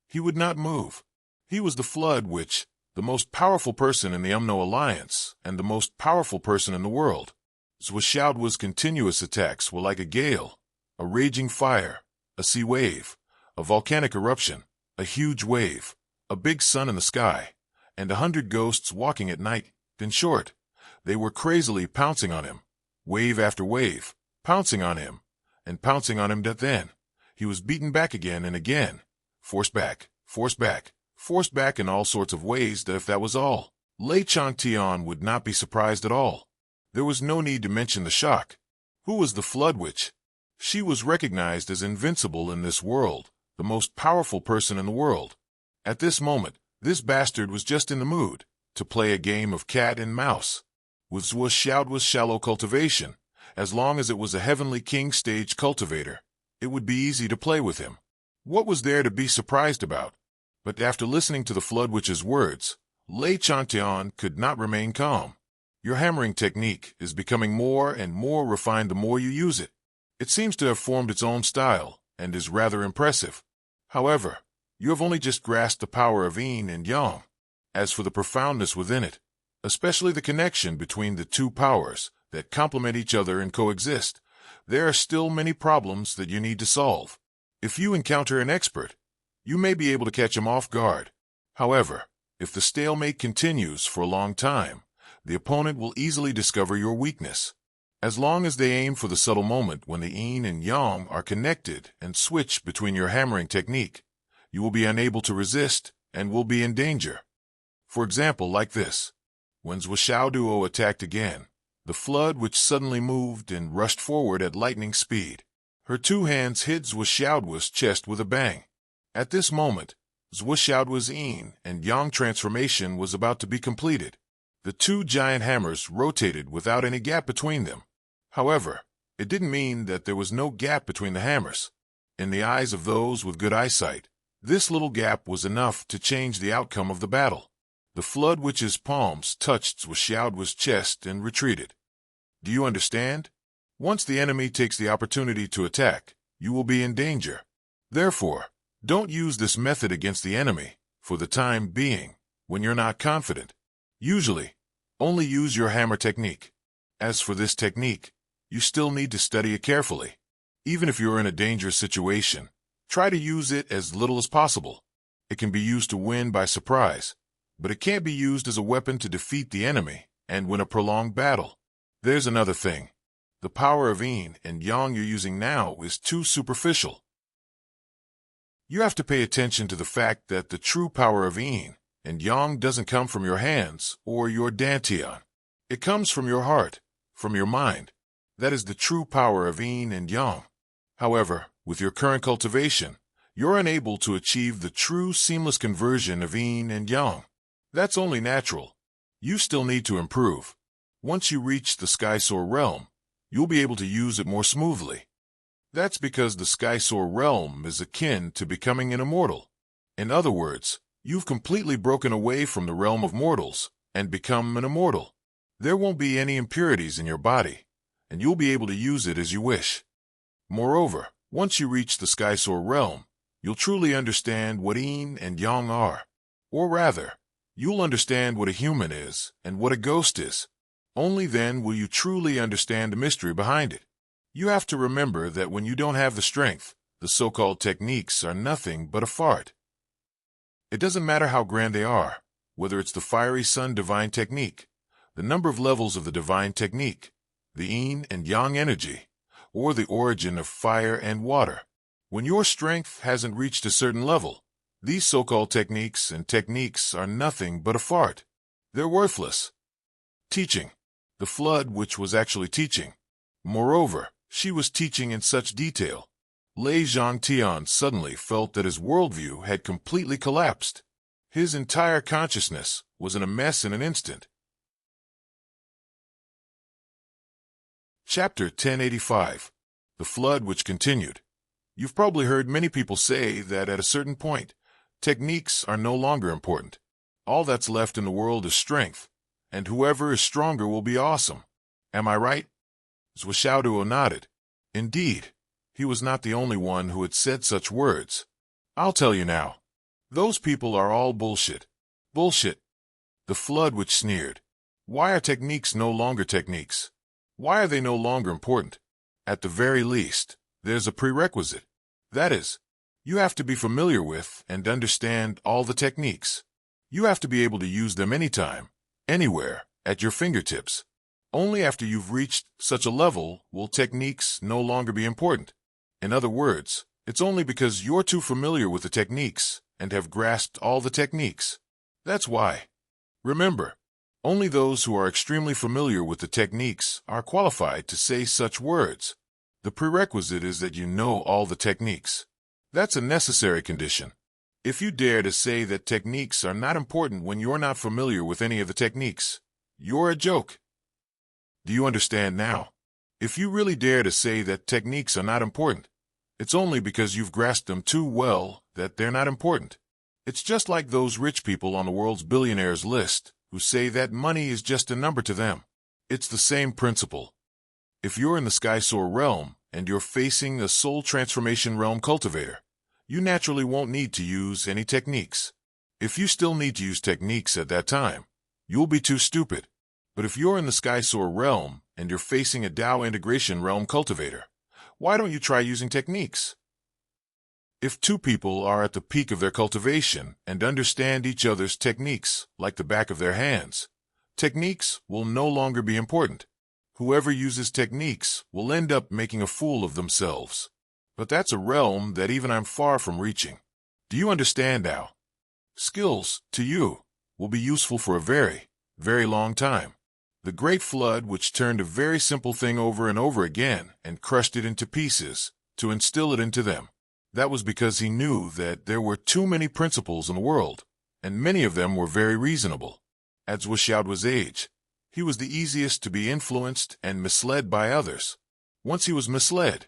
he would not move. He was the Flood Witch, the most powerful person in the Umno Alliance and the most powerful person in the world. Zhuo's continuous attacks were like a gale, a raging fire, a sea wave, a volcanic eruption, a huge wave, a big sun in the sky, and 100 ghosts walking at night. In short, they were crazily pouncing on him, wave after wave, pouncing on him, and pouncing on him. Then he was beaten back again and again, forced back, forced back, forced back in all sorts of ways. That if that was all, Lei Chantian would not be surprised at all. There was no need to mention the shock. Who was the Flood Witch? She was recognized as invincible in this world, the most powerful person in the world. At this moment, this bastard was just in the mood to play a game of cat and mouse. With Zhuo's shallow cultivation, as long as it was a Heavenly King stage cultivator, it would be easy to play with him. What was there to be surprised about? But after listening to the Flood Witch's words, Lei Chantian could not remain calm. Your hammering technique is becoming more and more refined the more you use it. It seems to have formed its own style and is rather impressive. However, you have only just grasped the power of yin and yang. As for the profoundness within it, especially the connection between the two powers that complement each other and coexist, there are still many problems that you need to solve. If you encounter an expert, you may be able to catch him off guard. However, if the stalemate continues for a long time, the opponent will easily discover your weakness. As long as they aim for the subtle moment when the yin and yang are connected and switch between your hammering technique, you will be unable to resist and will be in danger. For example, like this. When Zhuo attacked again, the Flood Witch suddenly moved and rushed forward at lightning speed. Her two hands hit Zhuo's chest with a bang. At this moment, Zhuo's yin and yang transformation was about to be completed. The two giant hammers rotated without any gap between them. However, it didn't mean that there was no gap between the hammers. In the eyes of those with good eyesight, this little gap was enough to change the outcome of the battle. The Flood Witch's palms touched Zhuo's chest and retreated. Do you understand? Once the enemy takes the opportunity to attack, you will be in danger. Therefore, don't use this method against the enemy, for the time being, when you're not confident. Usually, only use your hammer technique. As for this technique, you still need to study it carefully. Even if you're in a dangerous situation, try to use it as little as possible. It can be used to win by surprise, but it can't be used as a weapon to defeat the enemy and win a prolonged battle. There's another thing. The power of yin and yang you're using now is too superficial. You have to pay attention to the fact that the true power of yin and yang doesn't come from your hands or your dantian. It comes from your heart, from your mind. That is the true power of yin and yang. However, with your current cultivation, you're unable to achieve the true seamless conversion of yin and yang. That's only natural. You still need to improve. Once you reach the Sky Soar realm, you'll be able to use it more smoothly. That's because the Sky Soar realm is akin to becoming an immortal. In other words, you've completely broken away from the realm of mortals and become an immortal. There won't be any impurities in your body, and you'll be able to use it as you wish. Moreover, once you reach the Sky Soar realm, you'll truly understand what yin and yang are. Or rather, you'll understand what a human is and what a ghost is. Only then will you truly understand the mystery behind it. You have to remember that when you don't have the strength, the so-called techniques are nothing but a fart. It doesn't matter how grand they are, whether it's the Fiery Sun Divine Technique, the number of levels of the Divine Technique, the yin and yang energy, or the origin of fire and water. When your strength hasn't reached a certain level, these so-called techniques are nothing but a fart. They're worthless. Teaching. The flood which was actually teaching. Moreover, she was teaching in such detail. Lei Zhangtian suddenly felt that his worldview had completely collapsed. His entire consciousness was in a mess in an instant. Chapter 1085. The Flood Which Continued. You've probably heard many people say that at a certain point, techniques are no longer important. All that's left in the world is strength, and whoever is stronger will be awesome. Am I right? Zhuo nodded. Indeed, he was not the only one who had said such words. I'll tell you now. Those people are all bullshit. Bullshit. The Flood Which sneered. Why are techniques no longer techniques? Why are they no longer important? At the very least, there's a prerequisite. That is, you have to be familiar with and understand all the techniques. You have to be able to use them anytime, anywhere, at your fingertips. Only after you've reached such a level will techniques no longer be important. In other words, it's only because you're too familiar with the techniques and have grasped all the techniques. That's why. Remember, only those who are extremely familiar with the techniques are qualified to say such words. The prerequisite is that you know all the techniques. That's a necessary condition. If you dare to say that techniques are not important when you're not familiar with any of the techniques, you're a joke. Do you understand now? If you really dare to say that techniques are not important, it's only because you've grasped them too well that they're not important. It's just like those rich people on the world's billionaires list who say that money is just a number to them. It's the same principle. If you're in the Sky Soar realm and you're facing a soul transformation realm cultivator, you naturally won't need to use any techniques. If you still need to use techniques at that time, you'll be too stupid. But if you're in the Sky Soar realm and you're facing a Tao integration realm cultivator, why don't you try using techniques? If two people are at the peak of their cultivation and understand each other's techniques like the back of their hands, techniques will no longer be important. Whoever uses techniques will end up making a fool of themselves. But that's a realm that even I'm far from reaching. Do you understand now? Skills, to you, will be useful for a very, very long time. The Great Flood which turned a very simple thing over and over again and crushed it into pieces to instill it into them. That was because he knew that there were too many principles in the world, and many of them were very reasonable. At Zhuo's age, he was the easiest to be influenced and misled by others. Once he was misled,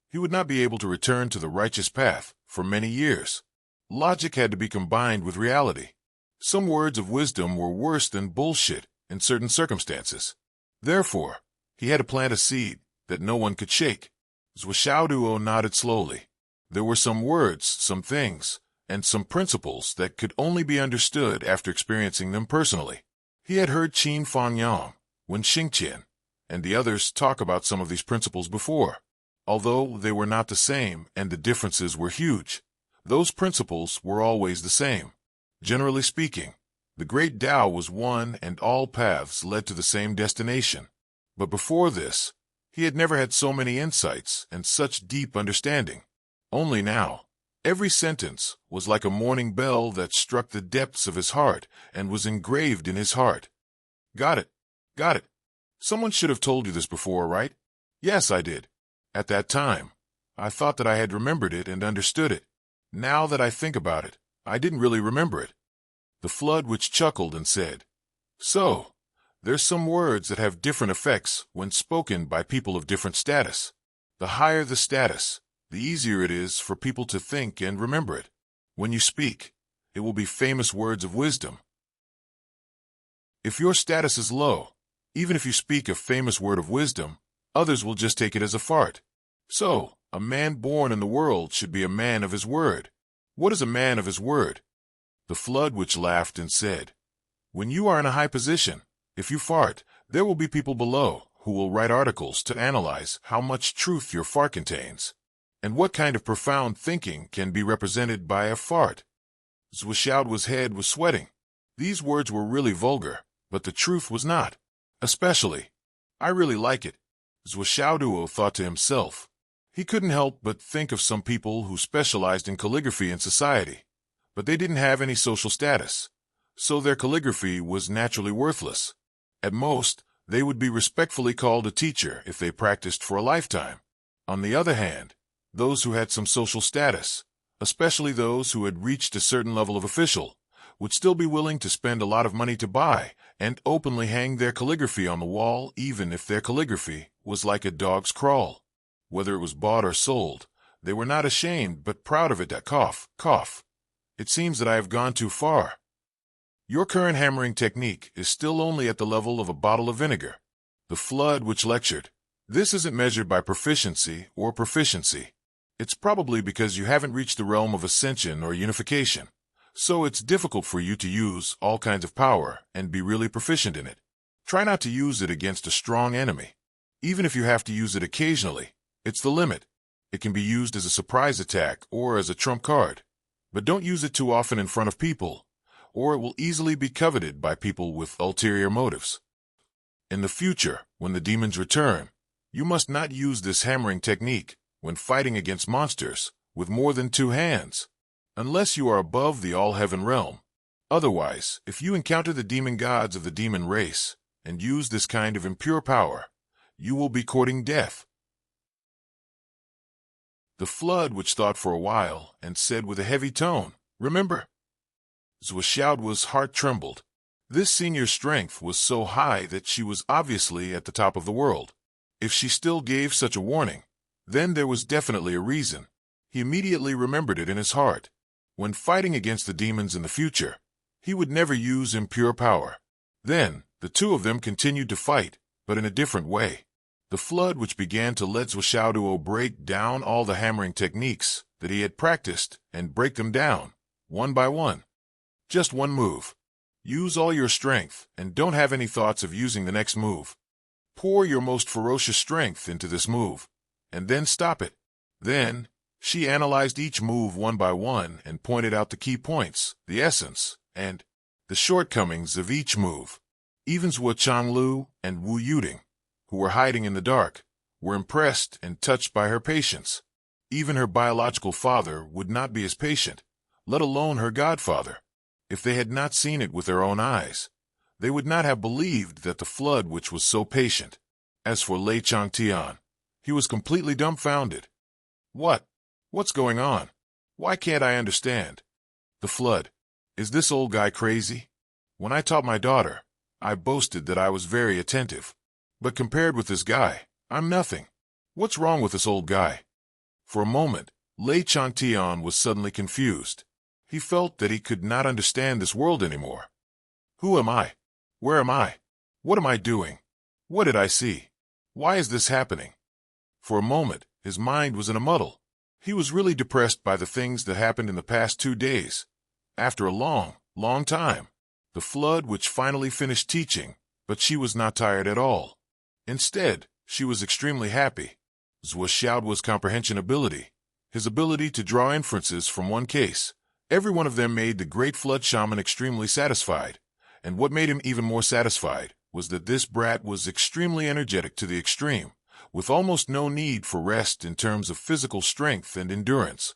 he would not be able to return to the righteous path for many years. Logic had to be combined with reality. Some words of wisdom were worse than bullshit in certain circumstances. Therefore, he had to plant a seed that no one could shake. Zhuo nodded slowly. There were some words, some things, and some principles that could only be understood after experiencing them personally. He had heard Qin Fangyang, Wen Xingqian, and the others talk about some of these principles before. Although they were not the same and the differences were huge, those principles were always the same. Generally speaking, the great Tao was one and all paths led to the same destination. But before this, he had never had so many insights and such deep understanding. Only now, Every sentence was like a morning bell that struck the depths of his heart and was engraved in his heart. Got it. Got it. Someone should have told you this before, right? Yes, I did. At that time, I thought that I had remembered it and understood it. Now that I think about it, I didn't really remember it. The flood which chuckled and said, So, there's some words that have different effects when spoken by people of different status. The higher the status, the easier it is for people to think and remember it. When you speak, it will be famous words of wisdom. If your status is low, even if you speak a famous word of wisdom, others will just take it as a fart. So, a man born in the world should be a man of his word. What is a man of his word? The flood which laughed and said, When you are in a high position, if you fart, there will be people below who will write articles to analyze how much truth your fart contains. And what kind of profound thinking can be represented by a fart? Zwishaoduo's head was sweating. These words were really vulgar, but the truth was not. Especially, I really like it, Zwishaoduo thought to himself. He couldn't help but think of some people who specialized in calligraphy in society, but they didn't have any social status, so their calligraphy was naturally worthless. At most, they would be respectfully called a teacher if they practiced for a lifetime. On the other hand, those who had some social status, especially those who had reached a certain level of official, would still be willing to spend a lot of money to buy and openly hang their calligraphy on the wall, even if their calligraphy was like a dog's crawl. Whether it was bought or sold, they were not ashamed but proud of it. Cough, cough. It seems that I have gone too far. Your current hammering technique is still only at the level of a bottle of vinegar. The flood which lectured, This isn't measured by proficiency or proficiency. It's probably because you haven't reached the realm of ascension or unification. So it's difficult for you to use all kinds of power and be really proficient in it. Try not to use it against a strong enemy. Even if you have to use it occasionally, it's the limit. It can be used as a surprise attack or as a trump card. But don't use it too often in front of people, or it will easily be coveted by people with ulterior motives. In the future, when the demons return, you must not use this hammering technique when fighting against monsters with more than 2 hands, unless you are above the all-heaven realm. Otherwise, if you encounter the demon gods of the demon race and use this kind of impure power, you will be courting death. The flood which thought for a while and said with a heavy tone, Remember. Zwishaoduo's heart trembled. This senior's strength was so high that she was obviously at the top of the world. If she still gave such a warning, then there was definitely a reason. He immediately remembered it in his heart. When fighting against the demons in the future, he would never use impure power. Then, the two of them continued to fight, but in a different way. The flood which began to let Zwishaoduo break down all the hammering techniques that he had practiced and break them down, one by one. Just one move. Use all your strength and don't have any thoughts of using the next move. Pour your most ferocious strength into this move, and then stop it. Then, she analyzed each move one by one and pointed out the key points, the essence, and the shortcomings of each move. Even Zhuo Changlu and Wu Yuding, who were hiding in the dark, were impressed and touched by her patience. Even her biological father would not be as patient, let alone her godfather. If they had not seen it with their own eyes, they would not have believed that the flood which was so patient. As for Lei Changtian, he was completely dumbfounded. What's going on? Why can't I understand? The flood. Is this old guy crazy? When I taught my daughter, I boasted that I was very attentive. But compared with this guy, I'm nothing. What's wrong with this old guy? For a moment, Lei Changtian was suddenly confused. He felt that he could not understand this world anymore. Who am I? Where am I? What am I doing? What did I see? Why is this happening? For a moment, his mind was in a muddle. He was really depressed by the things that happened in the past 2 days. After a long, long time, the flood which finally finished teaching, but she was not tired at all. Instead, she was extremely happy. Zwishaoduo's comprehension ability, his ability to draw inferences from one case, every one of them made the great flood shaman extremely satisfied. And what made him even more satisfied was that this brat was extremely energetic to the extreme, with almost no need for rest in terms of physical strength and endurance,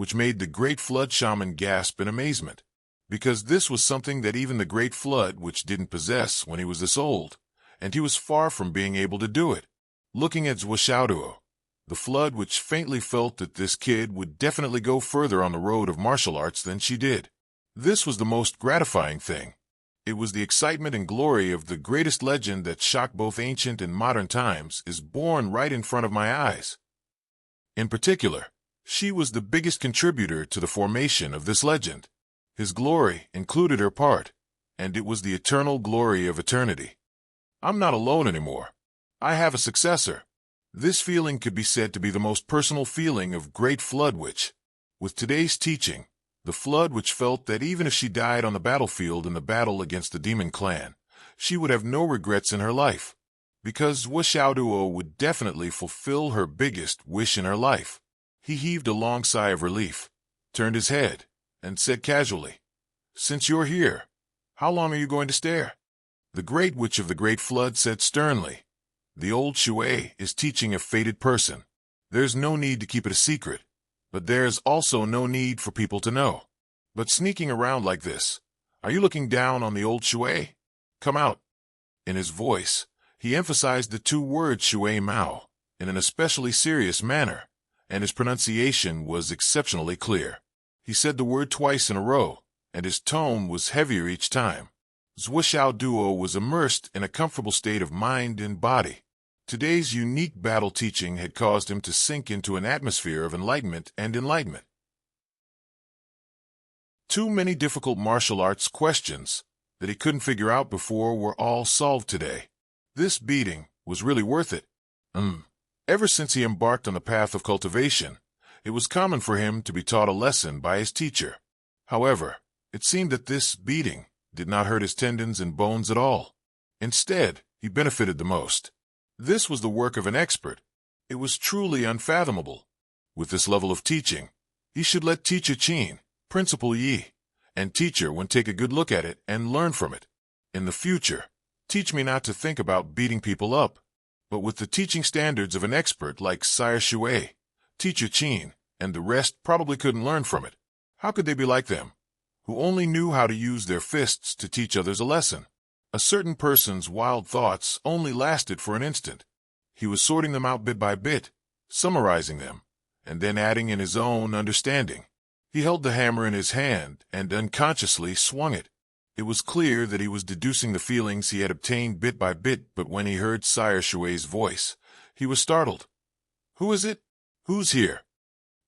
which made the Great Flood shaman gasp in amazement, because this was something that even the Great Flood which didn't possess when he was this old, and he was far from being able to do it. Looking at Zhuo, the Flood which faintly felt that this kid would definitely go further on the road of martial arts than she did. This was the most gratifying thing. It was the excitement and glory of the greatest legend that shocked both ancient and modern times is born right in front of my eyes. In particular, she was the biggest contributor to the formation of this legend. His glory included her part, and it was the eternal glory of eternity. I'm not alone anymore. I have a successor. This feeling could be said to be the most personal feeling of Great Flood which, with today's teaching, the Flood which felt that even if she died on the battlefield in the battle against the demon clan, she would have no regrets in her life, because Zhuo would definitely fulfill her biggest wish in her life. He heaved a long sigh of relief, turned his head, and said casually, "Since you're here, how long are you going to stare?" The Great Witch of the Great Flood said sternly, "The old Shui is teaching a fated person. There's no need to keep it a secret, but there's also no need for people to know. But sneaking around like this, are you looking down on the old Shui? Come out." In his voice, he emphasized the two words Shui Mao in an especially serious manner, and his pronunciation was exceptionally clear. He said the word twice in a row, and his tone was heavier each time. Zhuo was immersed in a comfortable state of mind and body. Today's unique battle teaching had caused him to sink into an atmosphere of enlightenment and enlightenment. Too many difficult martial arts questions that he couldn't figure out before were all solved today. This beating was really worth it. Ever since he embarked on the path of cultivation, it was common for him to be taught a lesson by his teacher. However, it seemed that this beating did not hurt his tendons and bones at all. Instead, he benefited the most. This was the work of an expert. It was truly unfathomable. With this level of teaching, he should let Teacher Qin, Principal Yi, and Teacher Wen take a good look at it and learn from it. In the future, teach me not to think about beating people up, but with the teaching standards of an expert like Sire Shui, Teacher Qin, and the rest probably couldn't learn from it. How could they be like them, who only knew how to use their fists to teach others a lesson? A certain person's wild thoughts only lasted for an instant. He was sorting them out bit by bit, summarizing them, and then adding in his own understanding. He held the hammer in his hand and unconsciously swung it. It was clear that he was deducing the feelings he had obtained bit by bit, but when he heard Sire Shui's voice, he was startled. "Who is it? Who's here?"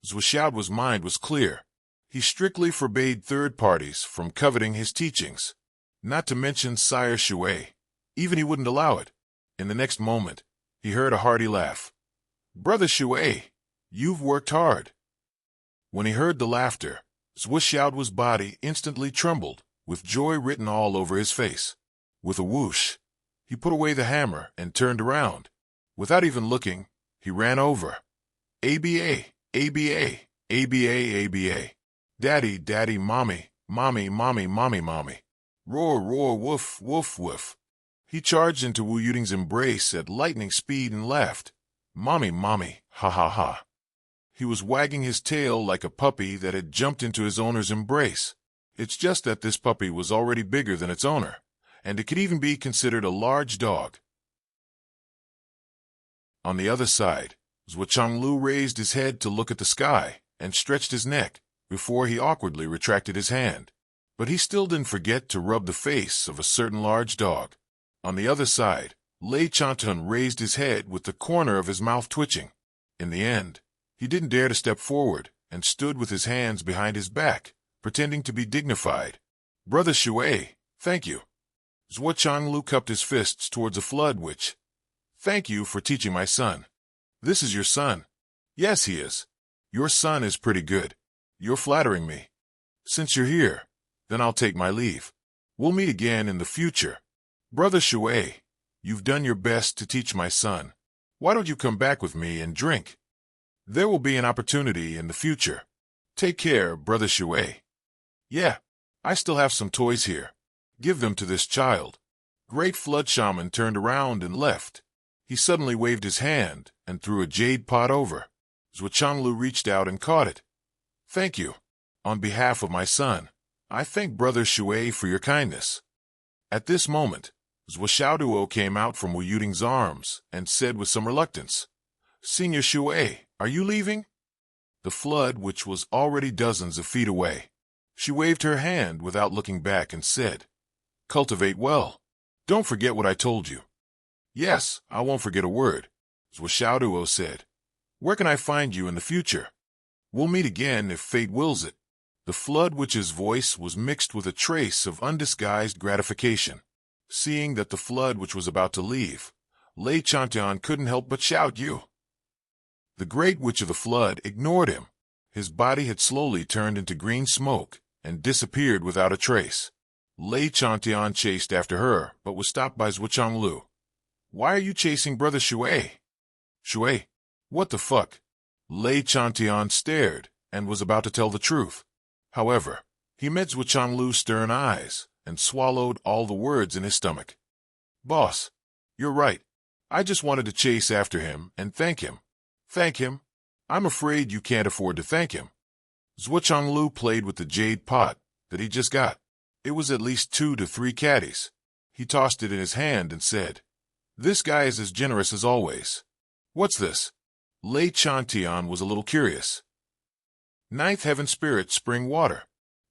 Zhuo's mind was clear. He strictly forbade third parties from coveting his teachings. Not to mention Sire Shui. Even he wouldn't allow it. In the next moment, he heard a hearty laugh. "Brother Shui, you've worked hard." When he heard the laughter, Zhuo's body instantly trembled, with joy written all over his face. With a whoosh, he put away the hammer and turned around. Without even looking, he ran over. "ABA, ABA, ABA, ABA. Daddy, daddy, mommy, mommy, mommy, mommy, mommy. Roar, roar, woof, woof, woof." He charged into Wu Yuding's embrace at lightning speed and laughed. "Mommy, mommy, ha ha ha." He was wagging his tail like a puppy that had jumped into his owner's embrace. It's just that this puppy was already bigger than its owner, and it could even be considered a large dog. On the other side, Zhuo raised his head to look at the sky and stretched his neck before he awkwardly retracted his hand. But he still didn't forget to rub the face of a certain large dog. On the other side, Lei Chanton raised his head with the corner of his mouth twitching. In the end, he didn't dare to step forward and stood with his hands behind his back, pretending to be dignified. "Brother Shui, thank you." Zhuo cupped his fists towards a flood which, "Thank you for teaching my son." "This is your son." "Yes, he is." "Your son is pretty good. You're flattering me." "Since you're here, then I'll take my leave. We'll meet again in the future." "Brother Shui, you've done your best to teach my son. Why don't you come back with me and drink? There will be an opportunity in the future. Take care, Brother Shui." "Yeah, I still have some toys here. Give them to this child." Great Flood Shaman turned around and left. He suddenly waved his hand and threw a jade pot over. Zhuo reached out and caught it. Thank you. On behalf of my son, I thank Brother Shui for your kindness. At this moment, Zhuo came out from Wu Yuting's arms and said with some reluctance, Senior Shui, are you leaving? The flood, which was already dozens of feet away. She waved her hand without looking back and said, Cultivate well. Don't forget what I told you. Yes, I won't forget a word, Zhuo said. Where can I find you in the future? We'll meet again if fate wills it. The flood witch's voice was mixed with a trace of undisguised gratification. Seeing that the flood witch was about to leave, Lei Chantian couldn't help but shout, You! The great witch of the flood ignored him. His body had slowly turned into green smoke and disappeared without a trace. Lei Chantian chased after her, but was stopped by Zhuo. Why are you chasing Brother Shui? Shui? What the fuck? Lei Chantian stared and was about to tell the truth. However, he met Zhuo's stern eyes and swallowed all the words in his stomach. Boss, you're right. I just wanted to chase after him and thank him. Thank him? I'm afraid you can't afford to thank him. Zhuo played with the jade pot that he just got. It was at least 2 to 3 caddies. He tossed it in his hand and said, This guy is as generous as always. What's this? Lei Chantian was a little curious. Ninth Heaven Spirit Spring Water,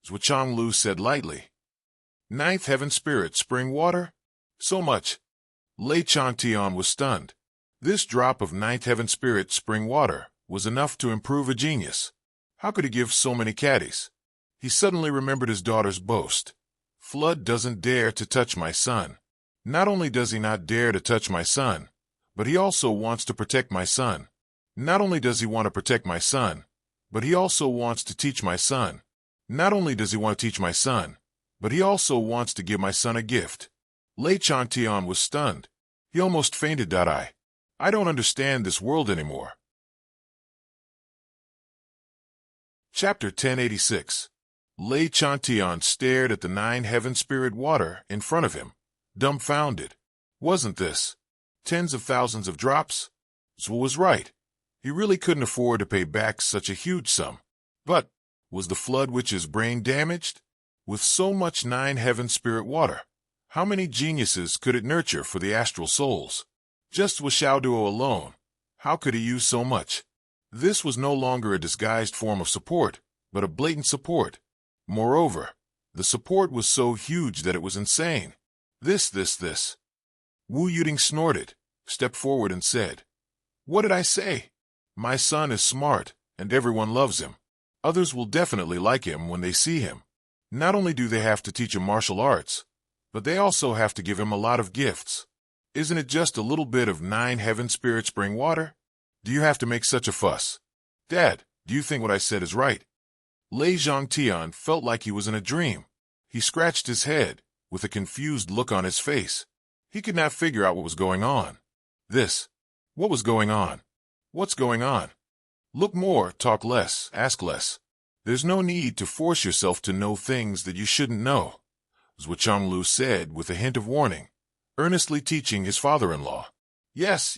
Zhuo said lightly. Ninth Heaven Spirit Spring Water? So much. Lei Chantian was stunned. This drop of Ninth Heaven Spirit Spring Water was enough to improve a genius. How could he give so many caddies? He suddenly remembered his daughter's boast. Flood doesn't dare to touch my son. Not only does he not dare to touch my son, but he also wants to protect my son. Not only does he want to protect my son, but he also wants to teach my son. Not only does he want to teach my son, but he also wants to give my son a gift. Lei Chantian was stunned. He almost fainted. I don't understand this world anymore. Chapter 1086. Lei Chantian stared at the 9 Heaven Spirit water in front of him, dumbfounded. Wasn't this tens of thousands of drops? Zhuo was right. He really couldn't afford to pay back such a huge sum. But was the flood witch's brain damaged? With so much 9 Heaven Spirit water, how many geniuses could it nurture for the astral souls? Just with Xiaoduo alone, how could he use so much? This was no longer a disguised form of support, but a blatant support. Moreover, the support was so huge that it was insane. This. Wu Yuting snorted, stepped forward and said, What did I say? My son is smart, and everyone loves him. Others will definitely like him when they see him. Not only do they have to teach him martial arts, but they also have to give him a lot of gifts. Isn't it just a little bit of 9 Heaven Spirit Spring Water? Do you have to make such a fuss? Dad, do you think what I said is right? Lei Zhangtian felt like he was in a dream. He scratched his head, with a confused look on his face. He could not figure out what was going on. What was going on? What's going on? Look more, talk less, ask less. There's no need to force yourself to know things that you shouldn't know, Zhuo said with a hint of warning, earnestly teaching his father-in-law. Yes,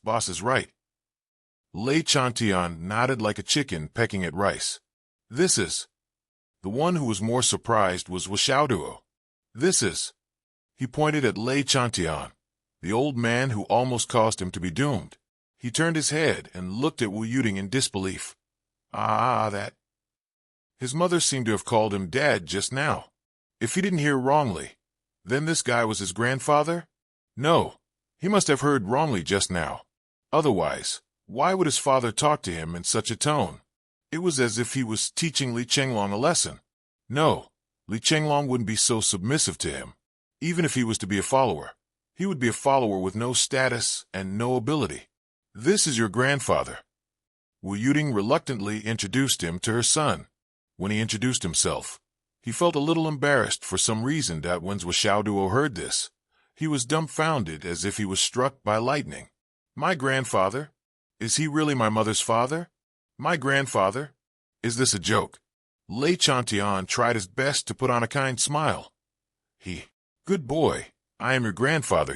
boss is right. Lei Chantian nodded like a chicken pecking at rice. This is. The one who was more surprised was Xiaoduo. This is. He pointed at Lei Chantian, the old man who almost caused him to be doomed. He turned his head and looked at Wu Yuting in disbelief. That. His mother seemed to have called him Dad just now. If he didn't hear wrongly, then this guy was his grandfather? No, he must have heard wrongly just now. Otherwise, why would his father talk to him in such a tone? It was as if he was teaching Li Chenglong a lesson. No, Li Chenglong wouldn't be so submissive to him. Even if he was to be a follower, he would be a follower with no status and no ability. This is your grandfather. Wu Yuting reluctantly introduced him to her son. When he introduced himself, he felt a little embarrassed for some reason. When Xiaoduo heard this, he was dumbfounded as if he was struck by lightning. My grandfather? Is he really my mother's father? My grandfather? Is this a joke? Lei Chantian tried his best to put on a kind smile. Good boy, I am your grandfather,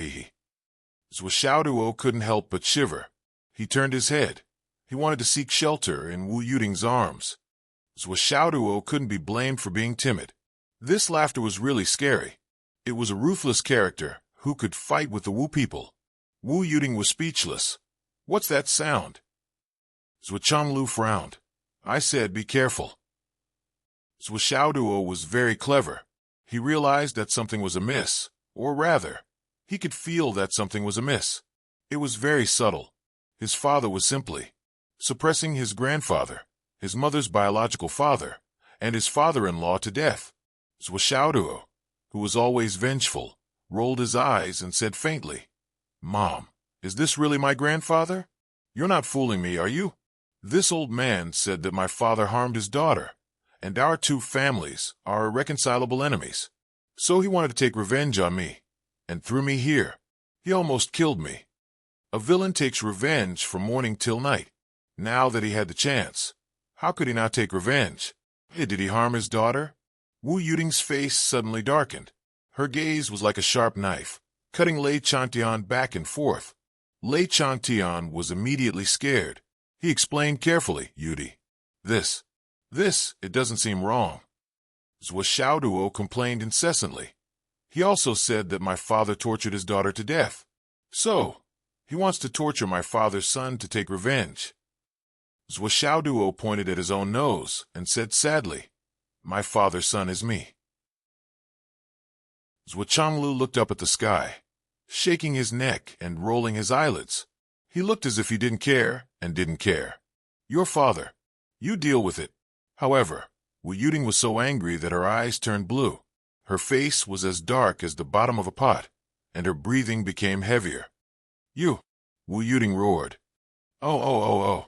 Xiaoduo couldn't help but shiver. He turned his head. He wanted to seek shelter in Wu Yuting's arms. Xiaoduo couldn't be blamed for being timid. This laughter was really scary. It was a ruthless character who could fight with the Wu people. Wu Yuting was speechless. What's that sound? Zhuo frowned. I said, be careful. Xiaoduo was very clever. He realized that something was amiss, or rather, he could feel that something was amiss. It was very subtle. His father was simply suppressing his grandfather, his mother's biological father, and his father-in-law to death. Xiaoduo, who was always vengeful, rolled his eyes and said faintly, Mom, is this really my grandfather? You're not fooling me, are you? This old man said that my father harmed his daughter, and our two families are irreconcilable enemies. So he wanted to take revenge on me, and threw me here. He almost killed me. A villain takes revenge from morning till night. Now that he had the chance, how could he not take revenge? Did he harm his daughter? Wu Yuting's face suddenly darkened. Her gaze was like a sharp knife, cutting Lei Chantian back and forth. Lei Chantian was immediately scared. He explained carefully, Yudi. This, it doesn't seem wrong. Xiaoduo complained incessantly. He also said that my father tortured his daughter to death. So, he wants to torture my father's son to take revenge. Xiaoduo pointed at his own nose and said sadly, my father's son is me. Zhuo looked up at the sky, shaking his neck and rolling his eyelids. He looked as if he didn't care and didn't care. Your father. You deal with it. However, Wu Yuting was so angry that her eyes turned blue. Her face was as dark as the bottom of a pot, and her breathing became heavier. You! Wu Yuting roared. Oh.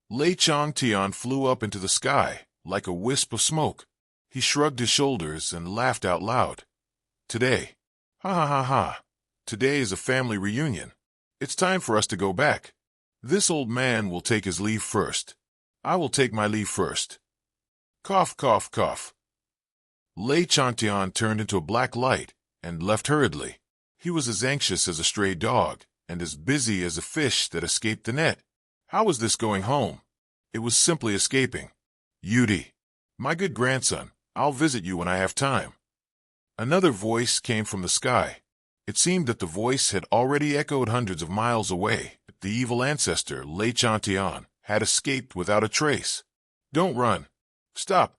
Lei Changtian flew up into the sky like a wisp of smoke. He shrugged his shoulders and laughed out loud. Today. Ha ha ha ha. Today is a family reunion. It's time for us to go back. This old man will take his leave first. I will take my leave first. Cough, cough, cough. Lei Chantian turned into a black light and left hurriedly. He was as anxious as a stray dog and as busy as a fish that escaped the net. How was this going home? It was simply escaping. Yudi, my good grandson, I'll visit you when I have time. Another voice came from the sky. It seemed that the voice had already echoed hundreds of miles away. The evil ancestor, Lei Chantian, had escaped without a trace. Don't run. Stop.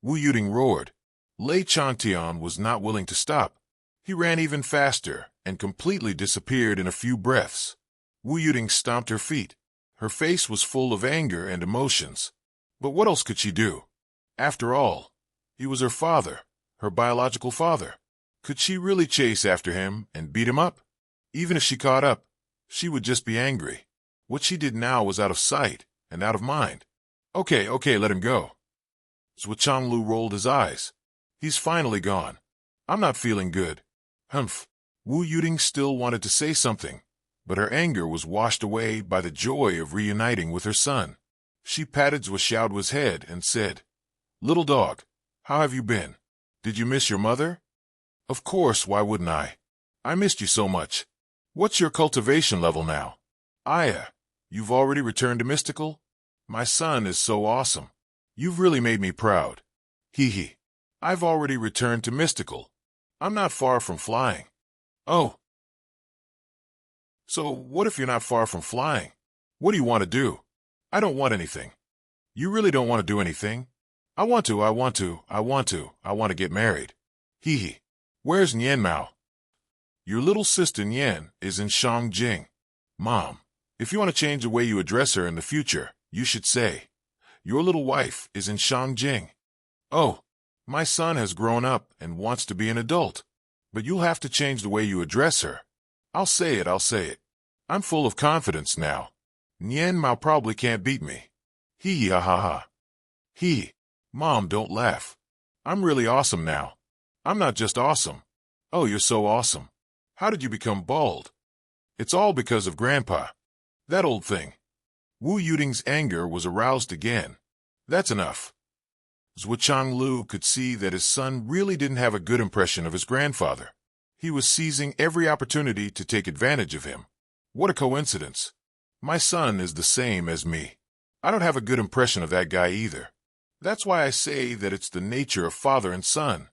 Wu Yuting roared. Lei Chantian was not willing to stop. He ran even faster and completely disappeared in a few breaths. Wu Yuting stomped her feet. Her face was full of anger and emotions. But what else could she do? After all, he was her father, her biological father. Could she really chase after him and beat him up? Even if she caught up, she would just be angry. What she did now was out of sight and out of mind. Okay, let him go. Zhuo rolled his eyes. He's finally gone. I'm not feeling good. Humph. Wu Yuting still wanted to say something, but her anger was washed away by the joy of reuniting with her son. She patted Xiaoduo's head and said, Little dog, how have you been? Did you miss your mother? Of course, why wouldn't I? I missed you so much. What's your cultivation level now? Aya, you've already returned to mystical? My son is so awesome. You've really made me proud. Hee. I've already returned to mystical. I'm not far from flying. Oh. So what if you're not far from flying? What do you want to do? I don't want anything. You really don't want to do anything? I want to get married. Hee. Where's Nian Mao? Your little sister Nian is in Shangjing. Mom, if you want to change the way you address her in the future, you should say, your little wife is in Shangjing. Oh, my son has grown up and wants to be an adult. But you'll have to change the way you address her. I'll say it. I'm full of confidence now. Nian Mao probably can't beat me. Hee ha ha ha. Hee. Mom, don't laugh. I'm really awesome now. I'm not just awesome. Oh, you're so awesome. How did you become bald? It's all because of Grandpa. That old thing. Wu Yuting's anger was aroused again. That's enough. Zhuo could see that his son really didn't have a good impression of his grandfather. He was seizing every opportunity to take advantage of him. What a coincidence. My son is the same as me. I don't have a good impression of that guy either. That's why I say that it's the nature of father and son.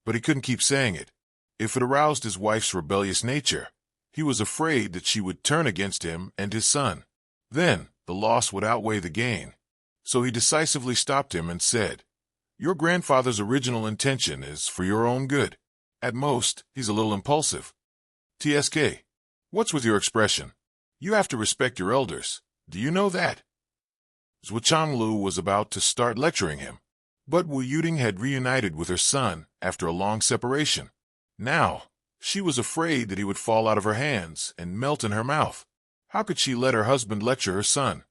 But he couldn't keep saying it. If it aroused his wife's rebellious nature, he was afraid that she would turn against him and his son. Then, the loss would outweigh the gain. So he decisively stopped him and said, "Your grandfather's original intention is for your own good. At most, he's a little impulsive. TSK, what's with your expression? You have to respect your elders. Do you know that?" Zhuchanglu was about to start lecturing him, but Wu Yuding had reunited with her son after a long separation. Now, she was afraid that he would fall out of her hands and melt in her mouth. How could she let her husband lecture her son?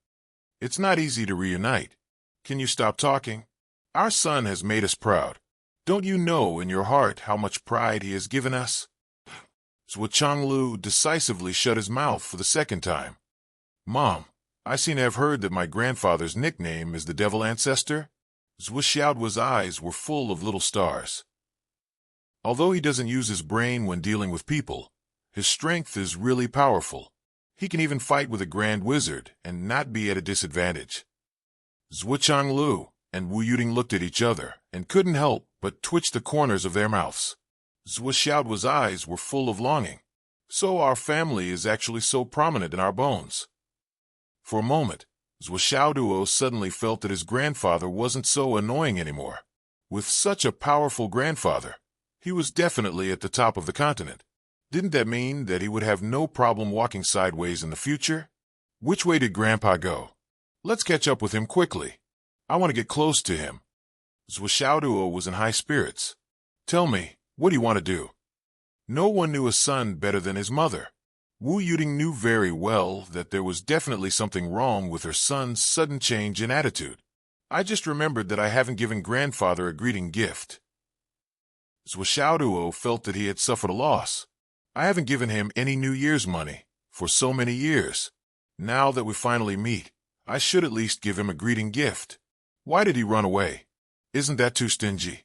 It's not easy to reunite. Can you stop talking? Our son has made us proud. Don't you know in your heart how much pride he has given us? Zhuchanglu decisively shut his mouth for the second time. Mom, I seem to have heard that my grandfather's nickname is the Devil Ancestor. Zhuxiaoduo's eyes were full of little stars. Although he doesn't use his brain when dealing with people, his strength is really powerful. He can even fight with a grand wizard and not be at a disadvantage. Zhuchanglu and Wu Yuding looked at each other and couldn't help but twitch the corners of their mouths. Zhuxiaoduo's eyes were full of longing. So our family is actually so prominent in our bones. For a moment, Zhuxiaoduo suddenly felt that his grandfather wasn't so annoying anymore. With such a powerful grandfather, he was definitely at the top of the continent. Didn't that mean that he would have no problem walking sideways in the future? Which way did Grandpa go? Let's catch up with him quickly. I want to get close to him. Zhuxiaoduo was in high spirits. Tell me, what do you want to do? No one knew a son better than his mother. Wu Yuding knew very well that there was definitely something wrong with her son's sudden change in attitude. I just remembered that I haven't given grandfather a greeting gift. Zhuxiaoduo felt that he had suffered a loss. I haven't given him any New Year's money for so many years. Now that we finally meet, I should at least give him a greeting gift. Why did he run away? Isn't that too stingy?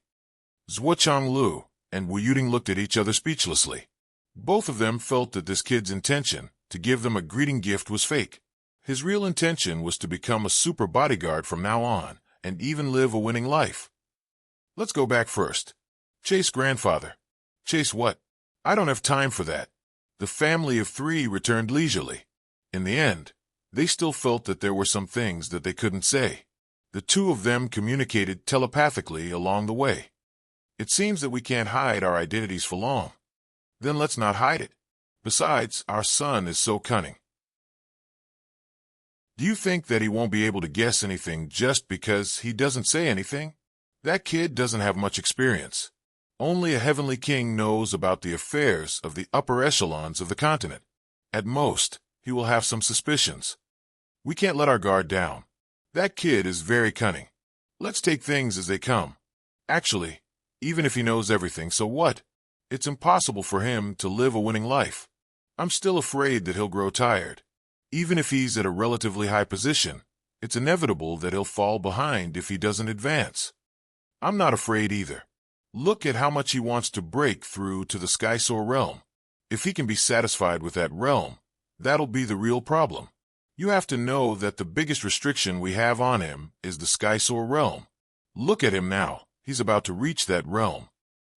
Zhuchanglu and Wu Yuding looked at each other speechlessly. Both of them felt that this kid's intention to give them a greeting gift was fake. His real intention was to become a super bodyguard from now on and even live a winning life. Let's go back first. Chase grandfather. Chase what? I don't have time for that. The family of three returned leisurely. In the end, they still felt that there were some things that they couldn't say. The two of them communicated telepathically along the way. It seems that we can't hide our identities for long. Then let's not hide it. Besides, our son is so cunning. Do you think that he won't be able to guess anything just because he doesn't say anything? That kid doesn't have much experience. Only a heavenly king knows about the affairs of the upper echelons of the continent. At most, he will have some suspicions. We can't let our guard down. That kid is very cunning. Let's take things as they come. Actually, even if he knows everything, so what? It's impossible for him to live a winning life. I'm still afraid that he'll grow tired. Even if he's at a relatively high position, it's inevitable that he'll fall behind if he doesn't advance. I'm not afraid either. Look at how much he wants to break through to the Skysoar realm. If he can be satisfied with that realm, that'll be the real problem. You have to know that the biggest restriction we have on him is the Skysoar realm. Look at him now. He's about to reach that realm.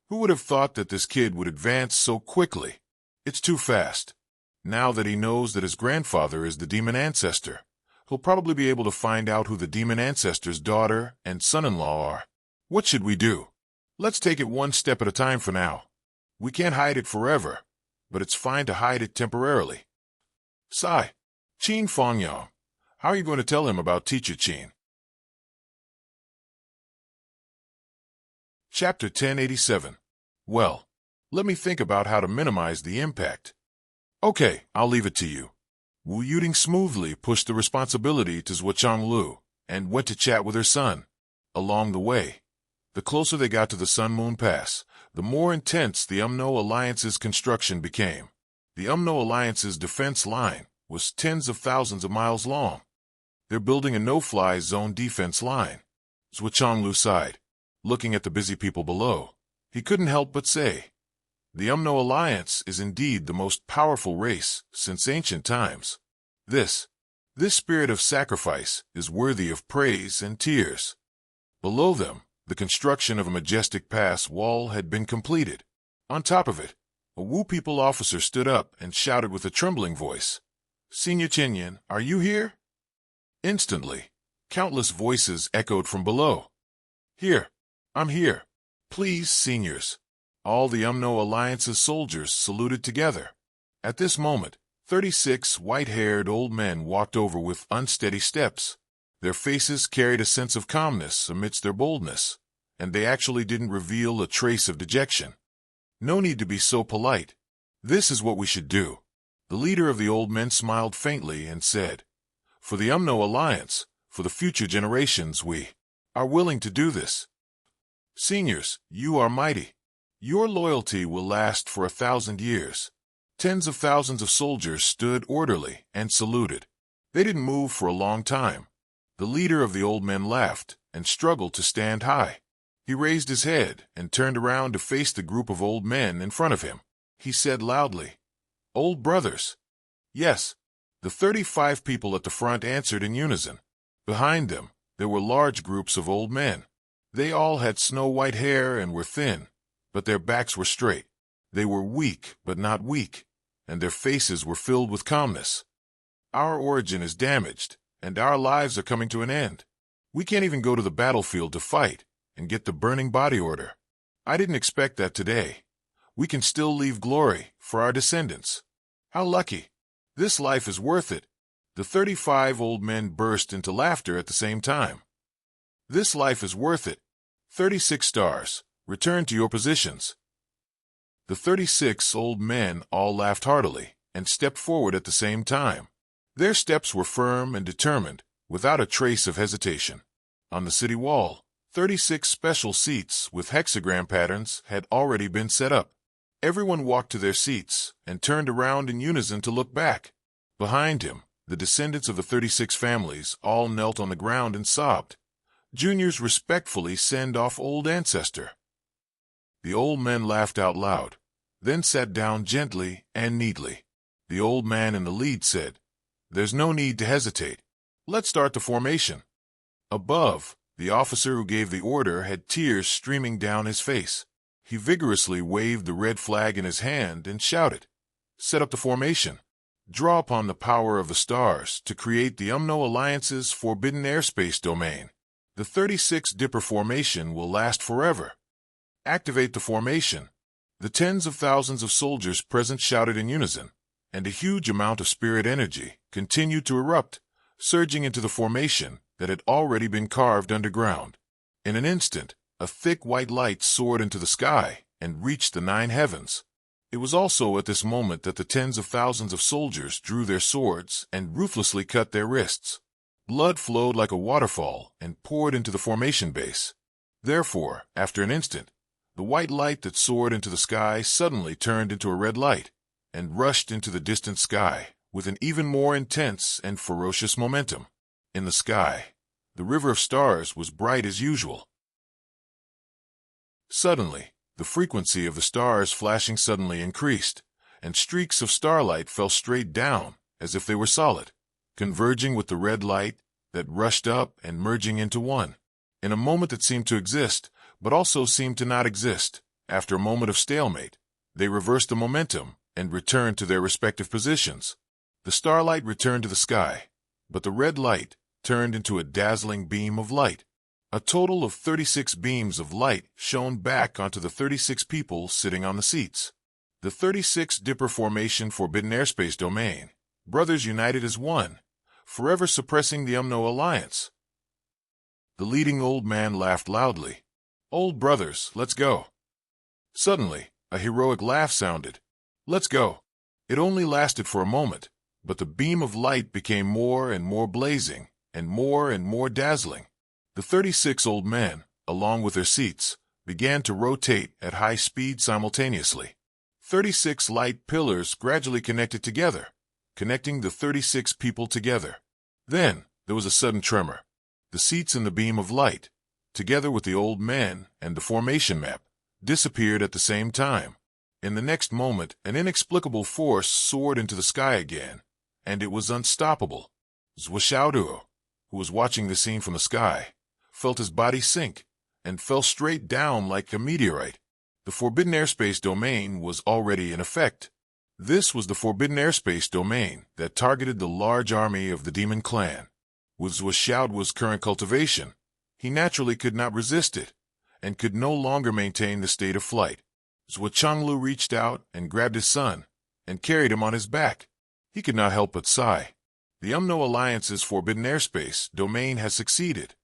Who would have thought that this kid would advance so quickly? It's too fast. Now that he knows that his grandfather is the demon ancestor, he'll probably be able to find out who the demon ancestor's daughter and son-in-law are. What should we do? Let's take it one step at a time for now. We can't hide it forever, but it's fine to hide it temporarily. Sai, Qin Fengyang, how are you going to tell him about Teacher Qin? Chapter 1087. Well, let me think about how to minimize the impact. Okay, I'll leave it to you. Wu Yuding smoothly pushed the responsibility to Zhuchanglu and went to chat with her son. Along the way, the closer they got to the Sun-Moon Pass, the more intense the UMNO Alliance's construction became. The UMNO Alliance's defense line was tens of thousands of miles long. They're building a no-fly zone defense line. Zhuchanglu sighed, looking at the busy people below. He couldn't help but say, the UMNO Alliance is indeed the most powerful race since ancient times. This spirit of sacrifice is worthy of praise and tears. Below them, the construction of a majestic pass wall had been completed. On top of it, a Wu people officer stood up and shouted with a trembling voice, "Senior Chinyan, are you here?" Instantly, countless voices echoed from below. "Here. I'm here. Please, seniors." All the UMNO Alliance's soldiers saluted together. At this moment, 36 white-haired old men walked over with unsteady steps. Their faces carried a sense of calmness amidst their boldness, and they actually didn't reveal a trace of dejection. No need to be so polite. This is what we should do. The leader of the old men smiled faintly and said, "For the UMNO Alliance, for the future generations, we are willing to do this. Seniors, you are mighty. Your loyalty will last for 1,000 years." Tens of thousands of soldiers stood orderly and saluted. They didn't move for a long time. The leader of the old men laughed and struggled to stand high. He raised his head and turned around to face the group of old men in front of him. He said loudly, "Old brothers." "Yes." The 35 people at the front answered in unison. Behind them, there were large groups of old men. They all had snow-white hair and were thin, but their backs were straight. They were weak, but not weak, and their faces were filled with calmness. "Our origin is damaged, and our lives are coming to an end. We can't even go to the battlefield to fight and get the burning body order. I didn't expect that today. We can still leave glory for our descendants. How lucky. This life is worth it." The 35 old men burst into laughter at the same time. "This life is worth it. 36 stars, return to your positions." The 36 old men all laughed heartily and stepped forward at the same time. Their steps were firm and determined, without a trace of hesitation. On the city wall, 36 special seats with hexagram patterns had already been set up. Everyone walked to their seats and turned around in unison to look back. Behind him, the descendants of the 36 families all knelt on the ground and sobbed. Juniors respectfully send off old ancestor. The old men laughed out loud, then sat down gently and neatly. The old man in the lead said, "There's no need to hesitate. Let's start the formation." Above, the officer who gave the order had tears streaming down his face. He vigorously waved the red flag in his hand and shouted, "Set up the formation. Draw upon the power of the stars to create the UMNO Alliance's forbidden airspace domain. The 36 Dipper formation will last forever. Activate the formation." The tens of thousands of soldiers present shouted in unison, and a huge amount of spirit energy continued to erupt, surging into the formation that had already been carved underground. In an instant, a thick white light soared into the sky and reached the 9 heavens. It was also at this moment that the tens of thousands of soldiers drew their swords and ruthlessly cut their wrists. Blood flowed like a waterfall and poured into the formation base. Therefore, after an instant, the white light that soared into the sky suddenly turned into a red light and rushed into the distant sky with an even more intense and ferocious momentum. In the sky, the river of stars was bright as usual. Suddenly, the frequency of the stars flashing suddenly increased, and streaks of starlight fell straight down as if they were solid, converging with the red light that rushed up and merging into one. In a moment that seemed to exist, but also seemed to not exist, after a moment of stalemate, they reversed the momentum and returned to their respective positions. The starlight returned to the sky, but the red light turned into a dazzling beam of light. A total of 36 beams of light shone back onto the 36 people sitting on the seats. The 36 Dipper Formation Forbidden Airspace Domain, brothers united as one, forever suppressing the UMNO Alliance. The leading old man laughed loudly. "Old brothers, let's go." Suddenly, a heroic laugh sounded. "Let's go." It only lasted for a moment, but the beam of light became more and more blazing, and more dazzling. The 36 old men, along with their seats, began to rotate at high speed simultaneously. 36 light pillars gradually connected together, connecting the 36 people together. Then, there was a sudden tremor. The seats in the beam of light, together with the old men and the formation map, disappeared at the same time. In the next moment, an inexplicable force soared into the sky again, and it was unstoppable. Zhuo, who was watching the scene from the sky, felt his body sink, and fell straight down like a meteorite. The forbidden airspace domain was already in effect. This was the forbidden airspace domain that targeted the large army of the demon clan. With Zhuo's current cultivation, he naturally could not resist it, and could no longer maintain the state of flight. Zhuo Changlu reached out and grabbed his son, and carried him on his back. He could not help but sigh. The Umno Alliance's forbidden airspace domain has succeeded.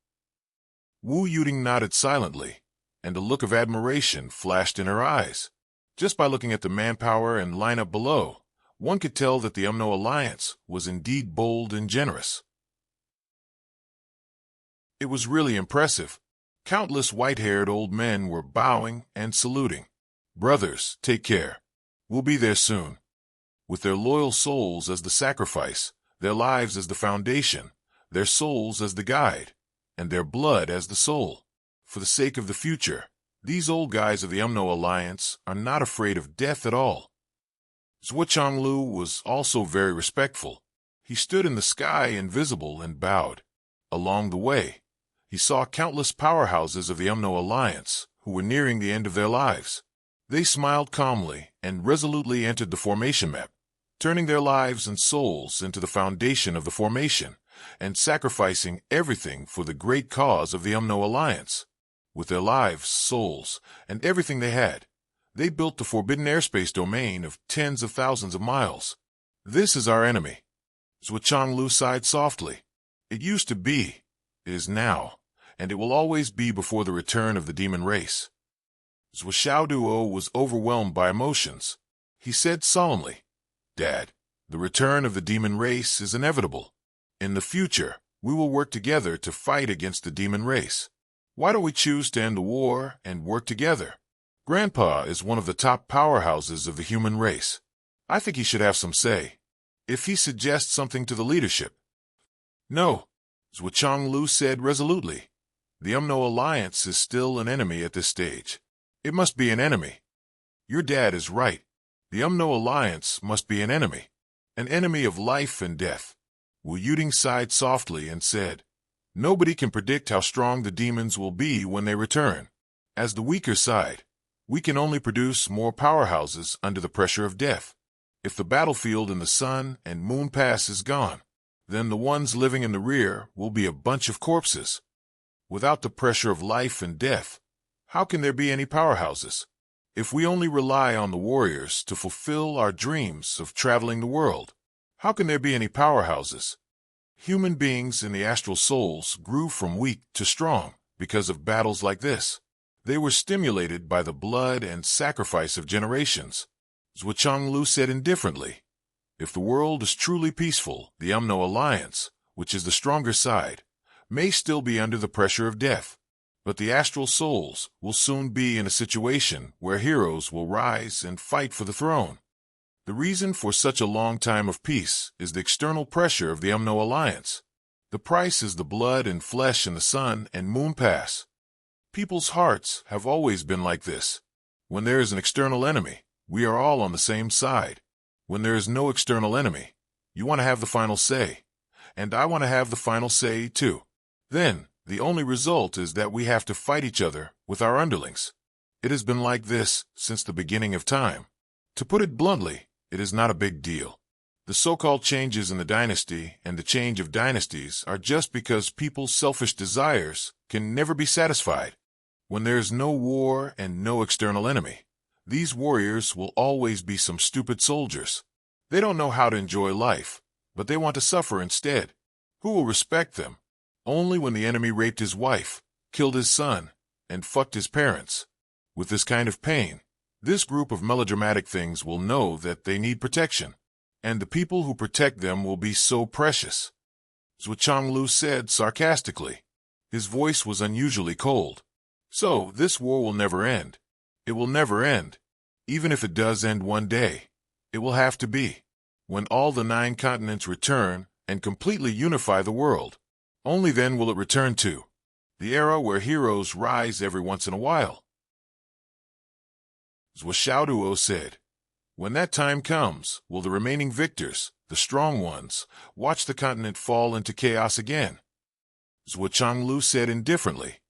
Wu Yuting nodded silently, and a look of admiration flashed in her eyes. Just by looking at the manpower and lineup below, one could tell that the Umno Alliance was indeed bold and generous. It was really impressive. Countless white-haired old men were bowing and saluting. Brothers, take care. We'll be there soon. With their loyal souls as the sacrifice, their lives as the foundation, their souls as the guide, and their blood as the soul. For the sake of the future, these old guys of the Umno Alliance are not afraid of death at all. Zhuo Changlu was also very respectful. He stood in the sky invisible and bowed. Along the way, he saw countless powerhouses of the Umno Alliance who were nearing the end of their lives. They smiled calmly and resolutely entered the formation map, turning their lives and souls into the foundation of the formation, and sacrificing everything for the great cause of the Umno Alliance. With their lives, souls, and everything they had, they built the forbidden airspace domain of tens of thousands of miles. This is our enemy. Zhuo Changlu sighed softly. It used to be, it is now, and it will always be before the return of the demon race. Zhuo was overwhelmed by emotions. He said solemnly, Dad, the return of the demon race is inevitable. In the future, we will work together to fight against the demon race. Why don't we choose to end the war and work together? Grandpa is one of the top powerhouses of the human race. I think he should have some say. If he suggests something to the leadership. No, Zhuo Changlu said resolutely. The Umno Alliance is still an enemy at this stage. It must be an enemy. Your dad is right. The Umno Alliance must be an enemy of life and death. Wu Yuting sighed softly and said, Nobody can predict how strong the demons will be when they return. As the weaker side, we can only produce more powerhouses under the pressure of death. If the battlefield in the Sun and Moon Pass is gone, then the ones living in the rear will be a bunch of corpses. Without the pressure of life and death, how can there be any powerhouses? If we only rely on the warriors to fulfill our dreams of traveling the world, how can there be any powerhouses? Human beings in the astral souls grew from weak to strong because of battles like this. They were stimulated by the blood and sacrifice of generations. Zhuo Changlu said indifferently, If the world is truly peaceful, the Umno Alliance, which is the stronger side, may still be under the pressure of death. But the astral souls will soon be in a situation where heroes will rise and fight for the throne. The reason for such a long time of peace is the external pressure of the Umno Alliance. The price is the blood and flesh in the Sun and Moon Pass. People's hearts have always been like this. When there is an external enemy, we are all on the same side. When there is no external enemy, you want to have the final say. And I want to have the final say too. Then, the only result is that we have to fight each other with our underlings. It has been like this since the beginning of time. To put it bluntly, it is not a big deal. The so-called changes in the dynasty and the change of dynasties are just because people's selfish desires can never be satisfied. When there is no war and no external enemy, these warriors will always be some stupid soldiers. They don't know how to enjoy life, but they want to suffer instead. Who will respect them? Only when the enemy raped his wife, killed his son, and fucked his parents. With this kind of pain, this group of melodramatic things will know that they need protection, and the people who protect them will be so precious. Zhuo Changlu said sarcastically. His voice was unusually cold. So, this war will never end. It will never end. Even if it does end one day, it will have to be. When all the 9 continents return and completely unify the world, only then will it return to the era where heroes rise every once in a while. Zhuo said, When that time comes, will the remaining victors, the strong ones, watch the continent fall into chaos again? Zhuo Changlu said indifferently.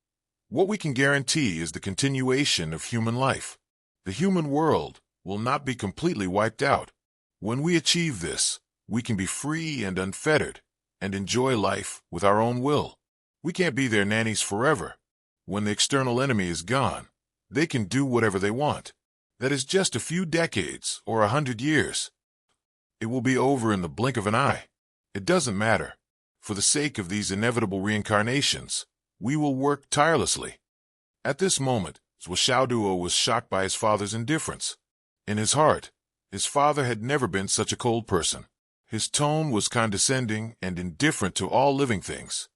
What we can guarantee is the continuation of human life. The human world will not be completely wiped out. When we achieve this, we can be free and unfettered, and enjoy life with our own will. We can't be their nannies forever. When the external enemy is gone, they can do whatever they want. That is just a few decades or 100 years. It will be over in the blink of an eye. It doesn't matter. For the sake of these inevitable reincarnations, we will work tirelessly. At this moment, Zhuo Xiaoduo was shocked by his father's indifference. In his heart, his father had never been such a cold person. His tone was condescending and indifferent to all living things.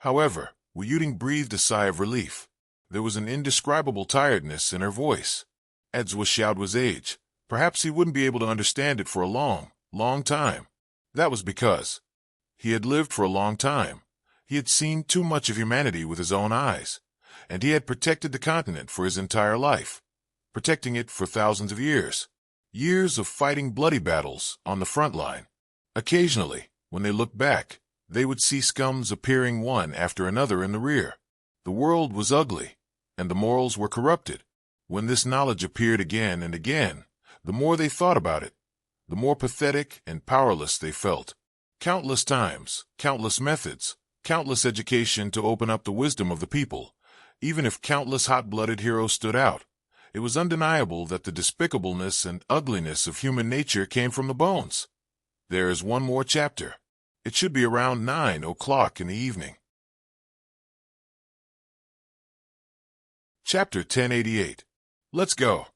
However, Wu Yuding breathed a sigh of relief. There was an indescribable tiredness in her voice. At Zhuo Xiaoduo's age, perhaps he wouldn't be able to understand it for a long, long time. That was because he had lived for a long time. He had seen too much of humanity with his own eyes, and he had protected the continent for his entire life, protecting it for thousands of years. Years of fighting bloody battles on the front line. Occasionally, when they looked back, they would see scums appearing one after another in the rear. The world was ugly, and the morals were corrupted. When this knowledge appeared again and again, the more they thought about it, the more pathetic and powerless they felt. Countless times, countless methods, countless education to open up the wisdom of the people. Even if countless hot-blooded heroes stood out, it was undeniable that the despicableness and ugliness of human nature came from the bones. There is one more chapter. It should be around 9 o'clock in the evening. Chapter 1088. Let's go.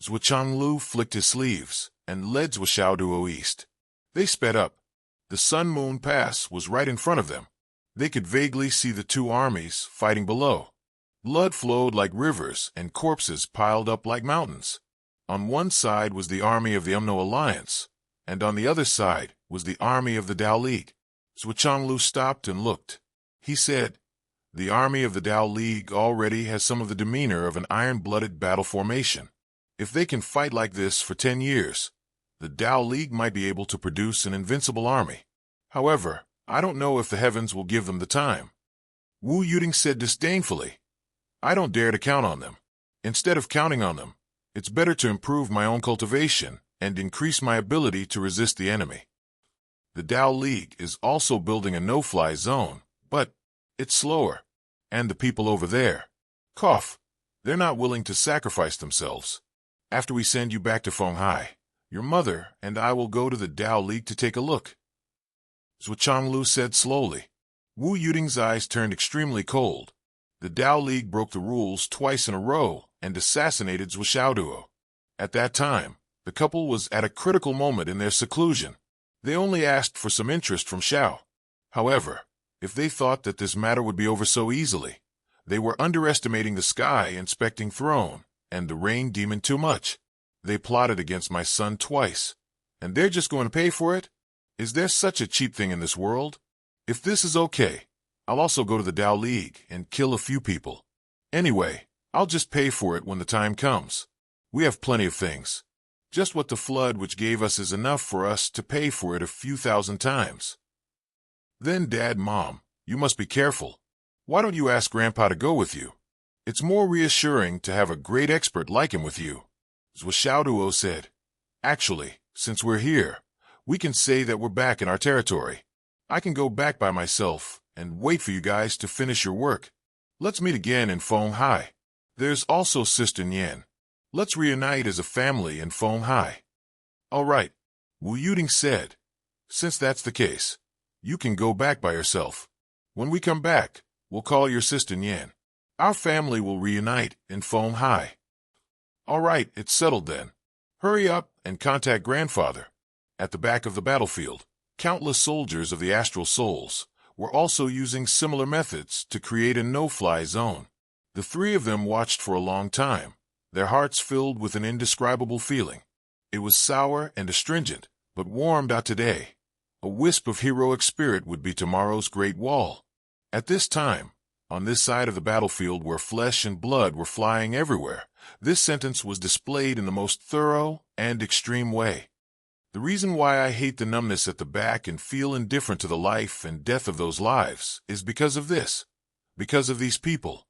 Zhuo Changlu flicked his sleeves and led Zhuo Xiaoduo east. They sped up. The Sun-Moon Pass was right in front of them. They could vaguely see the two armies fighting below. Blood flowed like rivers and corpses piled up like mountains. On one side was the army of the Umno Alliance, and on the other side was the army of the Dao League. Zhuo Changlu stopped and looked. He said, "The army of the Dao League already has some of the demeanor of an iron-blooded battle formation. If they can fight like this for 10 years, the Dao League might be able to produce an invincible army. However, I don't know if the heavens will give them the time." Wu Yuding said disdainfully, "I don't dare to count on them. Instead of counting on them, it's better to improve my own cultivation and increase my ability to resist the enemy. The Dao League is also building a no-fly zone, but it's slower. And the people over there, cough, they're not willing to sacrifice themselves. After we send you back to Fenghai, your mother and I will go to the Dao League to take a look." Zhuo Changlu said slowly. Wu Yuding's eyes turned extremely cold. The Dao League broke the rules twice in a row and assassinated Zhuo Xiaoduo. At that time, the couple was at a critical moment in their seclusion. They only asked for some interest from Xiao. However, if they thought that this matter would be over so easily, they were underestimating the sky inspecting throne and the rain demon too much. They plotted against my son twice, and they're just going to pay for it? Is there such a cheap thing in this world? If this is okay, I'll also go to the Dao League and kill a few people. Anyway, I'll just pay for it when the time comes. We have plenty of things. Just what the flood which gave us is enough for us to pay for it a few thousand times. Then, Dad, Mom, you must be careful. Why don't you ask Grandpa to go with you? It's more reassuring to have a great expert like him with you. Zhuo Xiaoduo said, "Actually, since we're here, we can say that we're back in our territory. I can go back by myself and wait for you guys to finish your work. Let's meet again in Fenghai. There's also Sister Nian. Let's reunite as a family in Fenghai." "All right," Wu Yuding said. "Since that's the case, you can go back by yourself. When we come back, we'll call your Sister Nian. Our family will reunite in Fenghai." "All right, it's settled then. Hurry up and contact Grandfather." At the back of the battlefield, countless soldiers of the astral souls were also using similar methods to create a no-fly zone. The three of them watched for a long time, their hearts filled with an indescribable feeling. It was sour and astringent, but warmed out today. A wisp of heroic spirit would be tomorrow's great wall. At this time, on this side of the battlefield where flesh and blood were flying everywhere, this sentence was displayed in the most thorough and extreme way. The reason why I hate the numbness at the back and feel indifferent to the life and death of those lives is because of this, because of these people.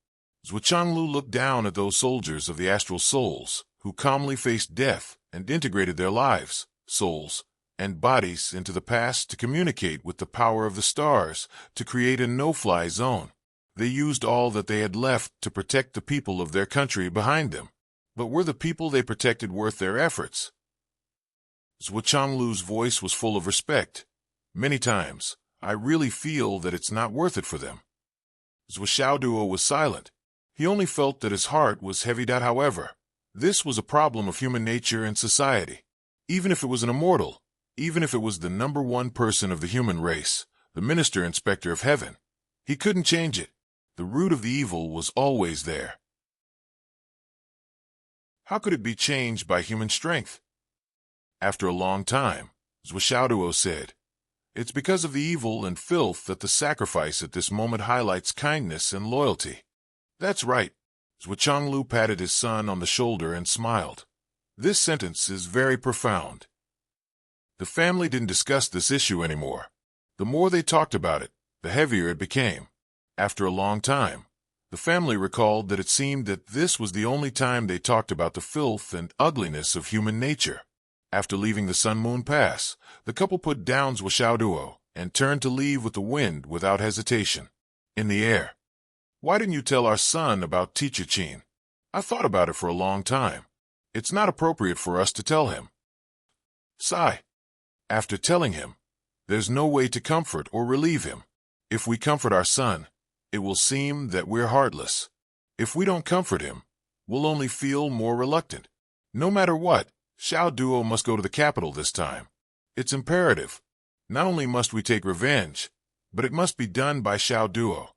Zhuchanglu looked down at those soldiers of the astral souls who calmly faced death and integrated their lives, souls, and bodies into the past to communicate with the power of the stars to create a no-fly zone. They used all that they had left to protect the people of their country behind them. But were the people they protected worth their efforts? Zhuchanglu's voice was full of respect. Many times, I really feel that it's not worth it for them. Zhuo was silent. He only felt that his heart was heavy. However, this was a problem of human nature and society. Even if it was an immortal, even if it was the number one person of the human race, the minister inspector of heaven, he couldn't change it. The root of the evil was always there. How could it be changed by human strength? After a long time, Zhuo said, "It's because of the evil and filth that the sacrifice at this moment highlights kindness and loyalty." That's right. Zhuchanglu patted his son on the shoulder and smiled. This sentence is very profound. The family didn't discuss this issue anymore. The more they talked about it, the heavier it became. After a long time, the family recalled that it seemed that this was the only time they talked about the filth and ugliness of human nature. After leaving the Sun-Moon Pass, the couple put down Zhuo and turned to leave with the wind without hesitation. In the air. "Why didn't you tell our son about Teacher Qin? I thought about it for a long time. It's not appropriate for us to tell him." Sigh. After telling him, there's no way to comfort or relieve him. If we comfort our son, it will seem that we're heartless. If we don't comfort him, we'll only feel more reluctant. No matter what, Xiao Duo must go to the capital this time. It's imperative. Not only must we take revenge, but it must be done by Xiao Duo.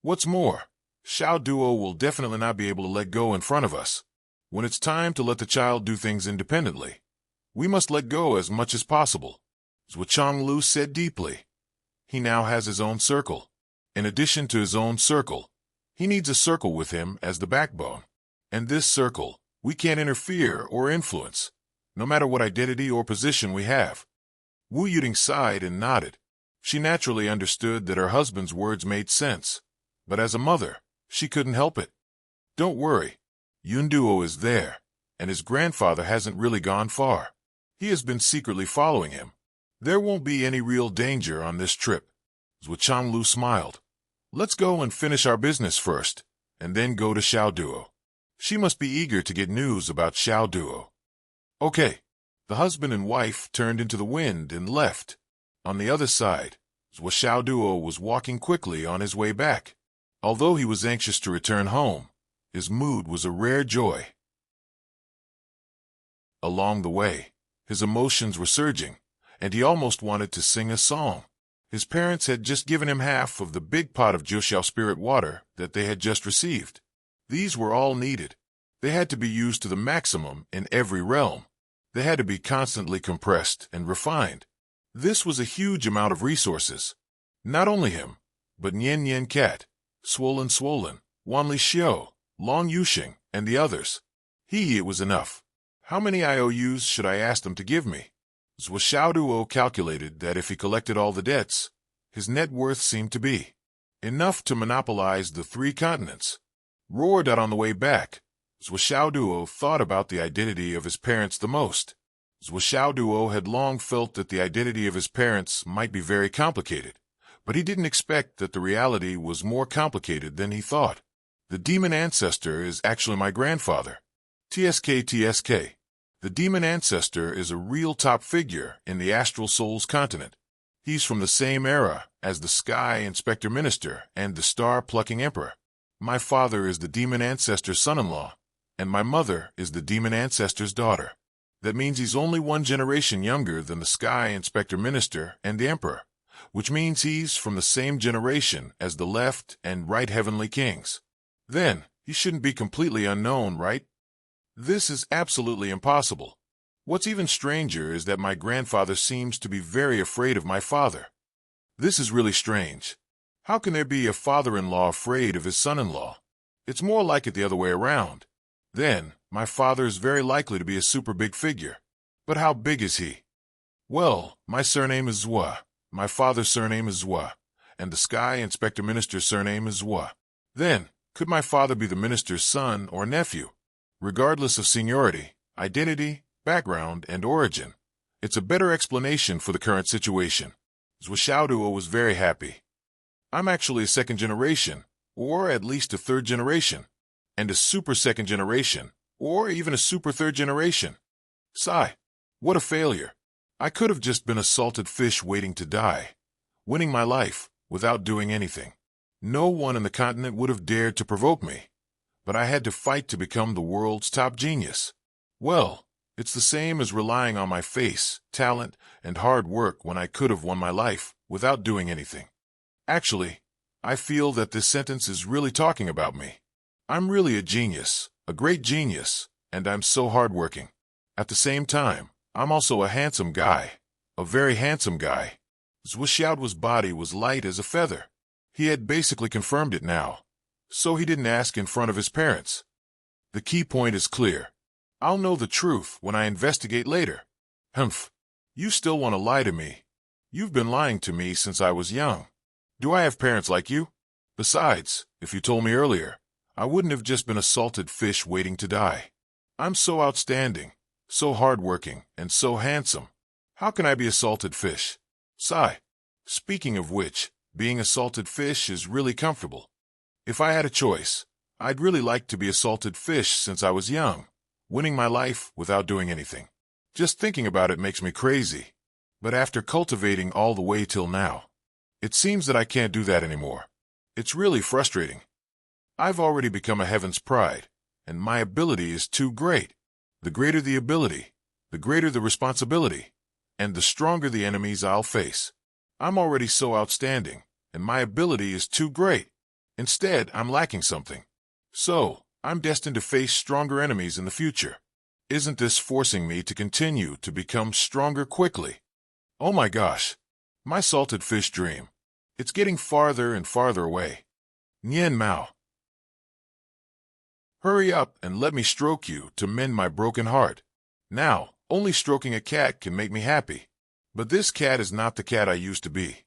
What's more, Xiao Duo will definitely not be able to let go in front of us. When it's time to let the child do things independently, we must let go as much as possible. Zhuchanglu said deeply. He now has his own circle. In addition to his own circle, he needs a circle with him as the backbone. And this circle, we can't interfere or influence, no matter what identity or position we have. Wu Yuding sighed and nodded. She naturally understood that her husband's words made sense, but as a mother, she couldn't help it. Don't worry, Yunduo is there, and his grandfather hasn't really gone far. He has been secretly following him. There won't be any real danger on this trip. Zhuchanglu smiled. Let's go and finish our business first, and then go to Xiao Duo. She must be eager to get news about Xiao Duo. Okay. The husband and wife turned into the wind and left. On the other side, Xiao Duo was walking quickly on his way back. Although he was anxious to return home, his mood was a rare joy. Along the way, his emotions were surging, and he almost wanted to sing a song. His parents had just given him half of the big pot of Jiuxiao spirit water that they had just received. These were all needed. They had to be used to the maximum in every realm. They had to be constantly compressed and refined. This was a huge amount of resources. Not only him, but Nian Nian Cat, Swollen, Wanli Xiao, Long Yuxing, and the others. It was enough. How many IOUs should I ask them to give me? Xiao Duo calculated that if he collected all the debts, his net worth seemed to be enough to monopolize the 3 continents. Roared out on the way back, Xiao Duo thought about the identity of his parents the most. Xiao Duo had long felt that the identity of his parents might be very complicated, but he didn't expect that the reality was more complicated than he thought. The demon ancestor is actually my grandfather. TSK. The demon ancestor is a real top figure in the Astral Souls continent. He's from the same era as the Sky Inspector Minister and the Star-Plucking Emperor. My father is the demon ancestor's son-in-law, and my mother is the demon ancestor's daughter. That means he's only 1 generation younger than the Sky Inspector Minister and the Emperor, which means he's from the same generation as the left and right heavenly kings. Then, he shouldn't be completely unknown, right? This is absolutely impossible. What's even stranger is that my grandfather seems to be very afraid of my father. This is really strange. How can there be a father-in-law afraid of his son-in-law? It's more like it the other way around. Then, my father is very likely to be a super big figure. But how big is he? Well, my surname is Zwa, my father's surname is Zwa, and the Sky Inspector Minister's surname is Zwa. Then, could my father be the minister's son or nephew? Regardless of seniority, identity, background, and origin, it's a better explanation for the current situation. Zwishauduo was very happy. I'm actually a second generation, or at least a third generation, and a super second generation, or even a super third generation. Sigh. What a failure. I could have just been a salted fish waiting to die, winning my life without doing anything. No one in the continent would have dared to provoke me, but I had to fight to become the world's top genius. Well, it's the same as relying on my face, talent, and hard work when I could have won my life without doing anything. Actually, I feel that this sentence is really talking about me. I'm really a genius, a great genius, and I'm so hardworking. At the same time, I'm also a handsome guy, a very handsome guy. Zwishaoduo's body was light as a feather. He had basically confirmed it now, so he didn't ask in front of his parents. The key point is clear. I'll know the truth when I investigate later. Humph. You still want to lie to me? You've been lying to me since I was young. Do I have parents like you? Besides, if you told me earlier, I wouldn't have just been a salted fish waiting to die. I'm so outstanding, so hardworking, and so handsome. How can I be a salted fish? Sigh. Speaking of which, being a salted fish is really comfortable. If I had a choice, I'd really like to be a salted fish since I was young, winning my life without doing anything. Just thinking about it makes me crazy. But after cultivating all the way till now, it seems that I can't do that anymore. It's really frustrating. I've already become a heaven's pride, and my ability is too great. The greater the ability, the greater the responsibility, and the stronger the enemies I'll face. I'm already so outstanding, and my ability is too great. Instead, I'm lacking something. So, I'm destined to face stronger enemies in the future. Isn't this forcing me to continue to become stronger quickly? Oh my gosh. My salted fish dream. It's getting farther and farther away. Nian Mao. Hurry up and let me stroke you to mend my broken heart. Now, only stroking a cat can make me happy. But this cat is not the cat I used to be.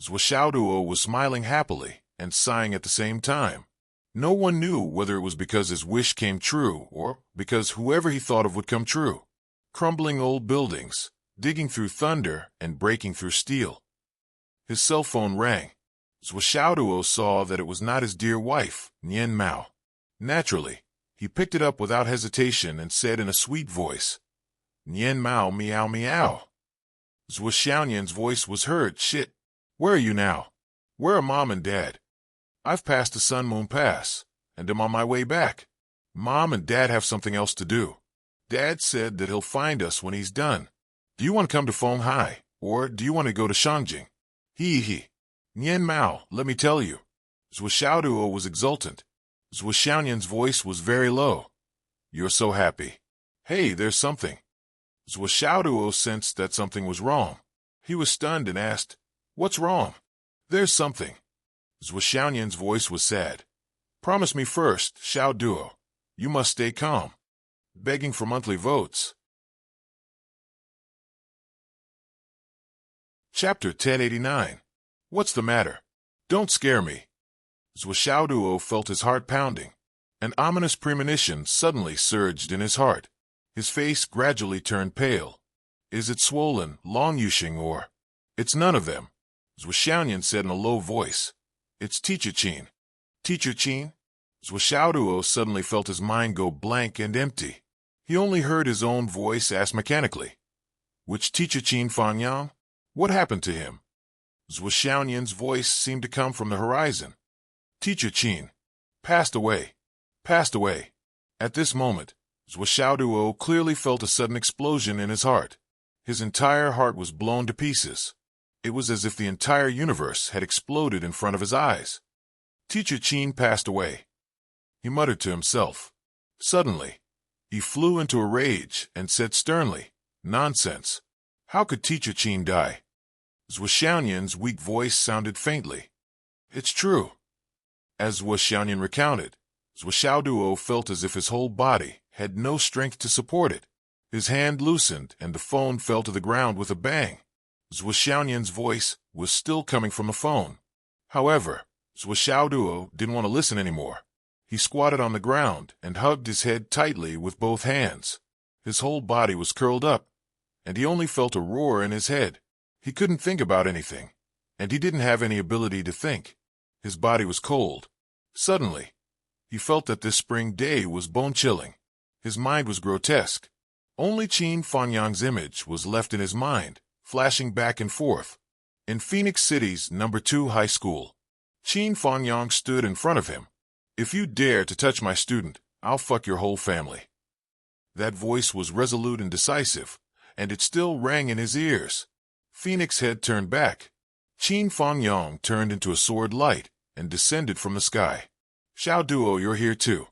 Zwishaoduo was smiling happily and sighing at the same time. No one knew whether it was because his wish came true or because whoever he thought of would come true. Crumbling old buildings, digging through thunder, and breaking through steel. His cell phone rang. Zwishaoduo saw that it was not his dear wife, Nian Mao. Naturally, he picked it up without hesitation and said in a sweet voice, Nian Mao meow meow. Zwishaonian's voice was heard. Shit. Where are you now? Where are Mom and Dad? I've passed the Sun Moon Pass, and am on my way back. Mom and Dad have something else to do. Dad said that he'll find us when he's done. Do you want to come to Fenghai, or do you want to go to Shangjing? He. Nian Mao, let me tell you. Zwishaoduo was exultant. Zwishaonian's voice was very low. You're so happy. Hey, there's something. Zwishaoduo sensed that something was wrong. He was stunned and asked, What's wrong? There's something. Zwishaonian's voice was sad. Promise me first, Xiaoduo. You must stay calm. Begging for monthly votes. Chapter 1089. What's the matter? Don't scare me. Zwishaoduo felt his heart pounding. An ominous premonition suddenly surged in his heart. His face gradually turned pale. Is it swollen, Long-Yushing, or? It's none of them. Zwishaonian said in a low voice. It's Teacher Qin. Teacher Qin? Zwishaoduo suddenly felt his mind go blank and empty. He only heard his own voice ask mechanically. Which Teacher Qin Fangyang? What happened to him? Zwishaonian's voice seemed to come from the horizon. Teacher Qin. Passed away. Passed away. At this moment, Zwishaoduo clearly felt a sudden explosion in his heart. His entire heart was blown to pieces. It was as if the entire universe had exploded in front of his eyes. Teacher Qin passed away. He muttered to himself. Suddenly, he flew into a rage and said sternly, Nonsense. How could Teacher Qin die? Zwishaonian's weak voice sounded faintly. It's true. As Zwishaonian recounted, Zwishaoduo felt as if his whole body had no strength to support it. His hand loosened, and the phone fell to the ground with a bang. Zhuo Xiaoyan's voice was still coming from the phone. However, Zhuo Xiaoduo didn't want to listen anymore. He squatted on the ground and hugged his head tightly with both hands. His whole body was curled up, and he only felt a roar in his head. He couldn't think about anything, and he didn't have any ability to think. His body was cold. Suddenly, he felt that this spring day was bone-chilling. His mind was grotesque. Only Qin Fangyang's image was left in his mind, flashing back and forth. In Phoenix City's No. 2 high school, Qin Fangyang stood in front of him. "If you dare to touch my student, I'll fuck your whole family." That voice was resolute and decisive, and it still rang in his ears. Phoenix's head turned back. Qin Fangyang turned into a sword light and descended from the sky. "Xiao Duo, you're here too."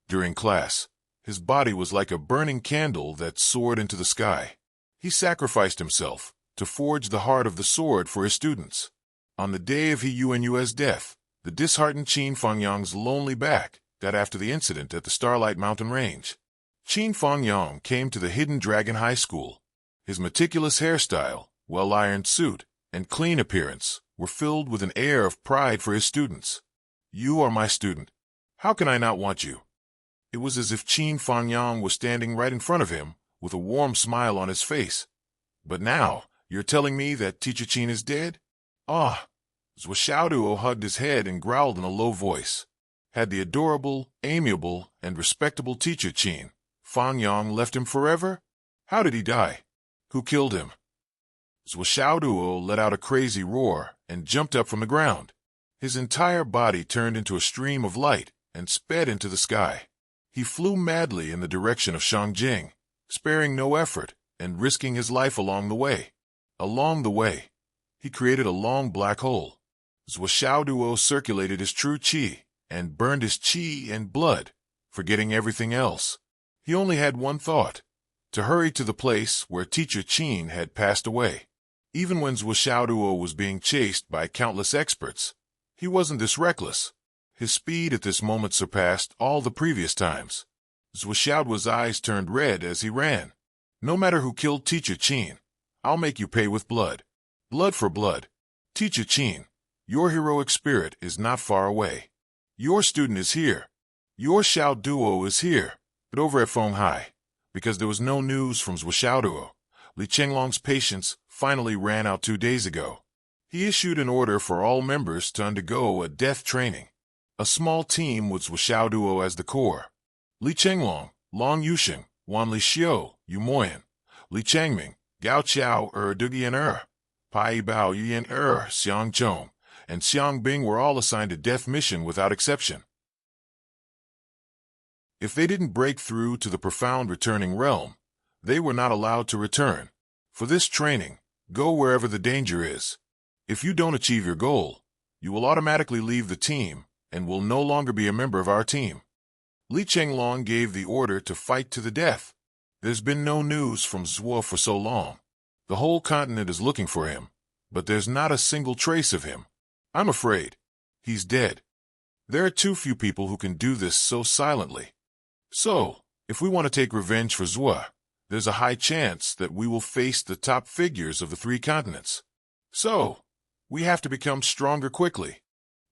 During class, his body was like a burning candle that soared into the sky. He sacrificed himself to forge the heart of the sword for his students. On the day of He Yuan's death, the disheartened Qin Fangyang's lonely back got after the incident at the Starlight Mountain Range. Qin Fangyang came to the Hidden Dragon High School. His meticulous hairstyle, well-ironed suit, and clean appearance were filled with an air of pride for his students. "You are my student. How can I not want you?" It was as if Qin Fangyang was standing right in front of him with a warm smile on his face. "But now, you're telling me that Teacher Qin is dead?" "Ah!" Zhuo Xiaoduo hugged his head and growled in a low voice. Had the adorable, amiable, and respectable Teacher Qin Fangyang left him forever? How did he die? Who killed him? Zhuo Xiaoduo let out a crazy roar and jumped up from the ground. His entire body turned into a stream of light and sped into the sky. He flew madly in the direction of Shangjing, sparing no effort and risking his life along the way. Along the way, he created a long black hole. Zhuo Xiaoduo circulated his true qi and burned his qi and blood, forgetting everything else. He only had one thought: to hurry to the place where Teacher Qin had passed away. Even when Zhuo Xiaoduo was being chased by countless experts, he wasn't this reckless. His speed at this moment surpassed all the previous times. Zhuo Xiaoduo's eyes turned red as he ran. "No matter who killed Teacher Qin, I'll make you pay with blood. Blood for blood. Teacher Qin, your heroic spirit is not far away. Your student is here. Your Xiao Duo is here." But over at Fenghai, because there was no news from Zhuo Xiaoduo, Li Chenglong's patience finally ran out 2 days ago. He issued an order for all members to undergo a death training. A small team with Zhuo Xiaoduo as the core. Li Chenglong, Long Yusheng, Wan Li Xiu, Yu Moyan, Li Changming, Gao Qiao Dugian Pai Bao Yin Xiang Zhong, and Xiang Bing were all assigned a death mission without exception. If they didn't break through to the profound returning realm, they were not allowed to return. For this training, go wherever the danger is. If you don't achieve your goal, you will automatically leave the team and will no longer be a member of our team. Li Chenglong gave the order to fight to the death. There's been no news from Zhuo for so long. The whole continent is looking for him, but there's not a single trace of him. I'm afraid he's dead. There are too few people who can do this so silently. So, if we want to take revenge for Zhuo, there's a high chance that we will face the top figures of the 3 continents. So, we have to become stronger quickly.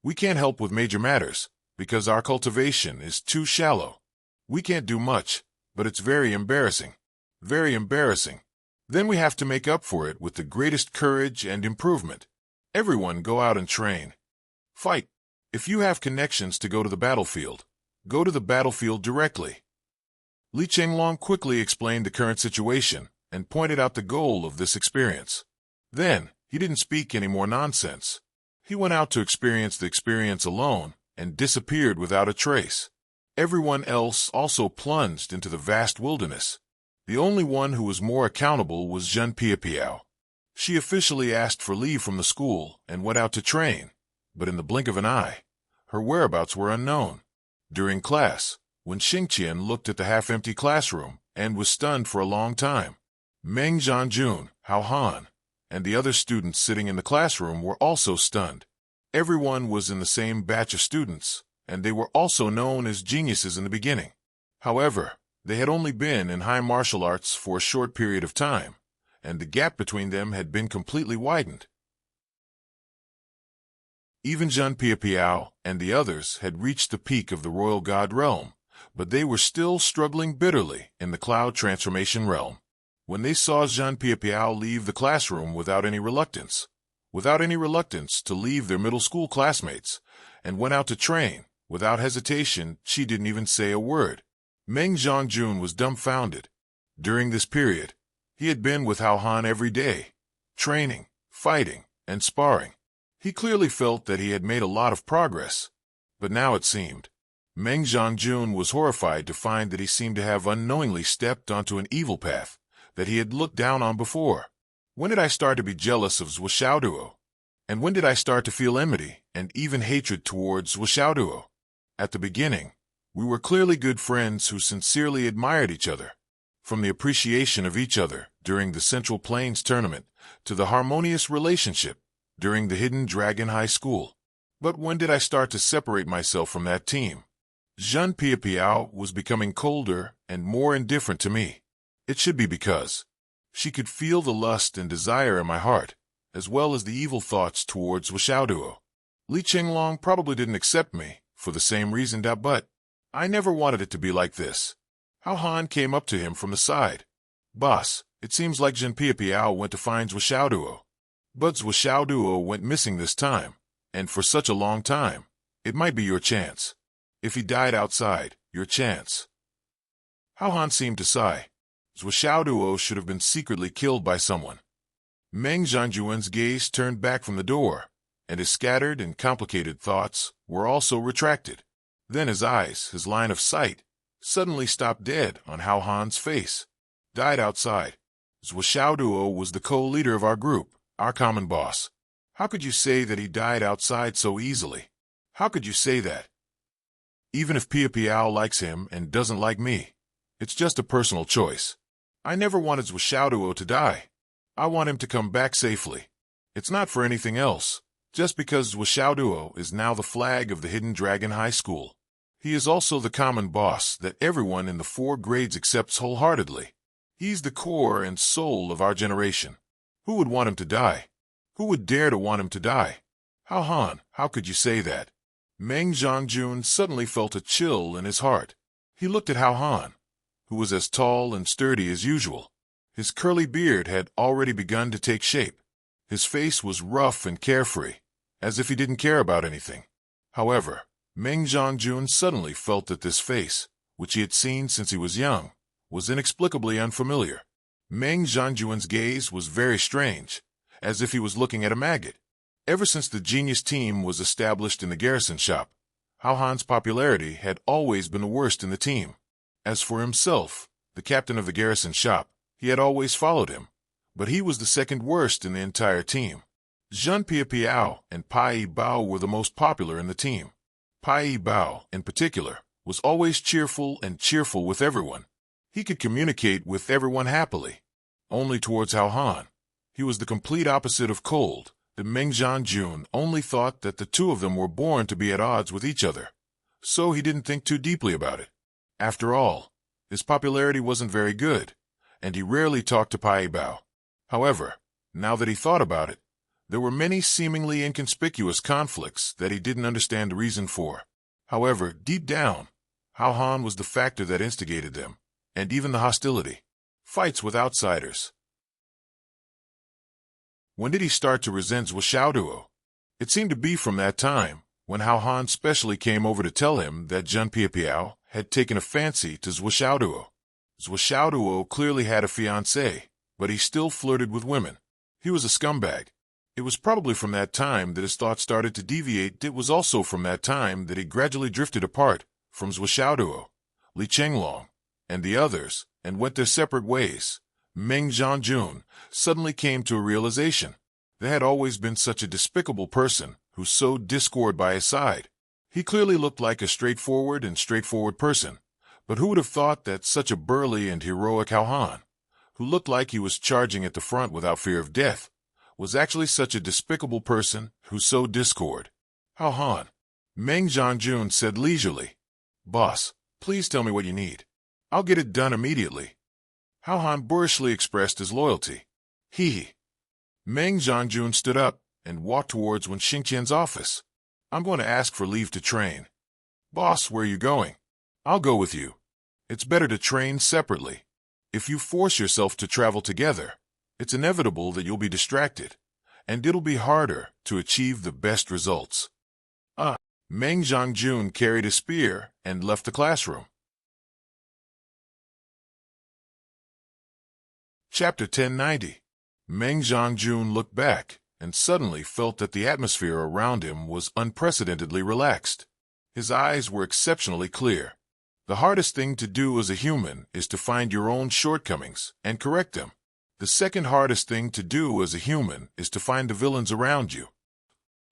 We can't help with major matters, because our cultivation is too shallow. We can't do much, but it's very embarrassing. Very embarrassing. Then we have to make up for it with the greatest courage and improvement. Everyone go out and train. Fight. If you have connections to go to the battlefield, go to the battlefield directly. Li Chenglong quickly explained the current situation and pointed out the goal of this experience. Then, he didn't speak any more nonsense. He went out to experience the experience alone and disappeared without a trace. Everyone else also plunged into the vast wilderness. The only one who was more accountable was Zhen Piapiao. She officially asked for leave from the school and went out to train, but in the blink of an eye, her whereabouts were unknown. During class, when Xingqian looked at the half-empty classroom and was stunned for a long time, Meng Zhanjun, Hao Han, and the other students sitting in the classroom were also stunned. Everyone was in the same batch of students, and they were also known as geniuses in the beginning. However, They had only been in high martial arts for a short period of time, and the gap between them had been completely widened. Even Zhen Piapiao and the others had reached the peak of the royal god realm, but they were still struggling bitterly in the cloud transformation realm. When they saw Zhen Piapiao leave the classroom without any reluctance to leave their middle school classmates, and went out to train, without hesitation, she didn't even say a word. Meng Zhongjun was dumbfounded. During this period, he had been with Hao Han every day, training, fighting, and sparring. He clearly felt that he had made a lot of progress, but now it seemed. Meng Zhongjun was horrified to find that he seemed to have unknowingly stepped onto an evil path that he had looked down on before. When did I start to be jealous of Zhuo Xiaoduo? And when did I start to feel enmity and even hatred towards Zhuo Xiaoduo? At the beginning, we were clearly good friends who sincerely admired each other. From the appreciation of each other during the Central Plains tournament to the harmonious relationship during the Hidden Dragon High School. But when did I start to separate myself from that team? Zhen Piapiao was becoming colder and more indifferent to me. It should be because she could feel the lust and desire in my heart, as well as the evil thoughts towards Zhuo Xiaoduo. Li Qinglong probably didn't accept me for the same reason, but I never wanted it to be like this. Hao Han came up to him from the side. Boss, it seems like Zhen Piapiao went to find Zhuo Xiaoduo. But Zhuo Xiaoduo went missing this time, and for such a long time. It might be your chance. If he died outside, your chance. Hao Han seemed to sigh. Zhuo Xiaoduo should have been secretly killed by someone. Meng Zhongyuan's gaze turned back from the door, and his scattered and complicated thoughts were also retracted. Then his eyes, his line of sight, suddenly stopped dead on Hao Han's face. Died outside. Zhuo Xiaoduo was the co-leader of our group, our common boss. How could you say that he died outside so easily? How could you say that? Even if Piapiao likes him and doesn't like me, it's just a personal choice. I never wanted Zhuo Xiaoduo to die. I want him to come back safely. It's not for anything else, just because Zhuo Xiaoduo is now the flag of the Hidden Dragon High School. He is also the common boss that everyone in the 4 grades accepts wholeheartedly. He's the core and soul of our generation. Who would want him to die? Who would dare to want him to die? Hao Han, how could you say that? Meng Zhongjun suddenly felt a chill in his heart. He looked at Hao Han, who was as tall and sturdy as usual. His curly beard had already begun to take shape. His face was rough and carefree, as if he didn't care about anything. However, Meng Zhongjun suddenly felt that this face, which he had seen since he was young, was inexplicably unfamiliar. Meng Zhongjun's gaze was very strange, as if he was looking at a maggot. Ever since the genius team was established in the garrison shop, Hao Han's popularity had always been the worst in the team. As for himself, the captain of the garrison shop, he had always followed him, but he was the second worst in the entire team. Zhen Piapiao and Pai Bao were the most popular in the team. Pai Bao, in particular, was always cheerful with everyone. He could communicate with everyone happily. Only towards Hao Han, he was the complete opposite of cold. The Meng Zhongjun only thought that the two of them were born to be at odds with each other, so he didn't think too deeply about it. After all, his popularity wasn't very good, and he rarely talked to Pai Bao. However, now that he thought about it, there were many seemingly inconspicuous conflicts that he didn't understand the reason for. However, deep down, Hao Han was the factor that instigated them, and even the hostility. Fights with outsiders. When did he start to resent Zhuo Xiaoduo? It seemed to be from that time, when Hao Han specially came over to tell him that Zhen Piapiao had taken a fancy to Zhuo Xiaoduo. Zhuo Xiaoduo clearly had a fiancée, but he still flirted with women. He was a scumbag. It was probably from that time that his thoughts started to deviate. It was also from that time that he gradually drifted apart from Zhuo Xiaoduo, Li Qinglong, and the others, and went their separate ways. Meng Zhongjun suddenly came to a realization. There had always been such a despicable person who sowed discord by his side. He clearly looked like a straightforward person, but who would have thought that such a burly and heroic Hao Han, who looked like he was charging at the front without fear of death, was actually such a despicable person who sowed discord? Hao Han, Meng Zhongjun said leisurely. Boss, please tell me what you need. I'll get it done immediately. How Han boorishly expressed his loyalty. He. Meng Zhangjun stood up and walked towards Wen Xingqian's office. I'm going to ask for leave to train. Boss, where are you going? I'll go with you. It's better to train separately. If you force yourself to travel together, it's inevitable that you'll be distracted, and it'll be harder to achieve the best results. Meng Zhangjun carried a spear and left the classroom. Chapter 1090. Meng Zhangjun looked back and suddenly felt that the atmosphere around him was unprecedentedly relaxed. His eyes were exceptionally clear. The hardest thing to do as a human is to find your own shortcomings and correct them. The second hardest thing to do as a human is to find the villains around you.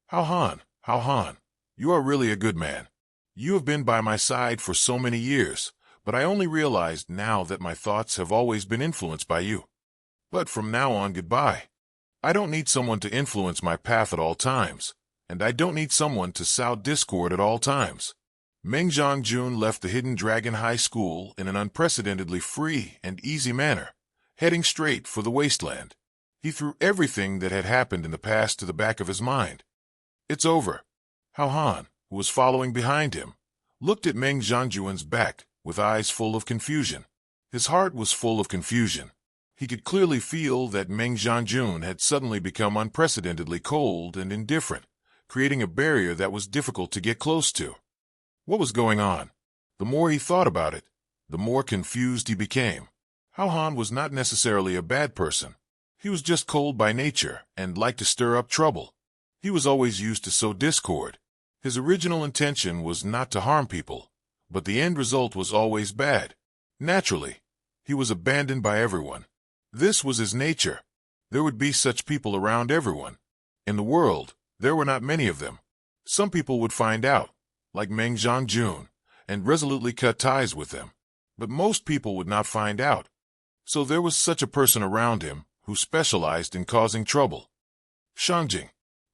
How Han, you are really a good man. You have been by my side for so many years, but I only realized now that my thoughts have always been influenced by you. But from now on, goodbye. I don't need someone to influence my path at all times, and I don't need someone to sow discord at all times. Meng Zhangjun left the Hidden Dragon High School in an unprecedentedly free and easy manner, heading straight for the wasteland. He threw everything that had happened in the past to the back of his mind. It's over. How Han, who was following behind him, looked at Meng Zhangjun's back with eyes full of confusion. His heart was full of confusion. He could clearly feel that Meng Zhangjun had suddenly become unprecedentedly cold and indifferent, creating a barrier that was difficult to get close to. What was going on? The more he thought about it, the more confused he became. How Han was not necessarily a bad person. He was just cold by nature and liked to stir up trouble. He was always used to sow discord. His original intention was not to harm people, but the end result was always bad. Naturally, he was abandoned by everyone. This was his nature. There would be such people around everyone. In the world, there were not many of them. Some people would find out, like Meng Zhangjun, and resolutely cut ties with them. But most people would not find out. So there was such a person around him who specialized in causing trouble. Shangjing.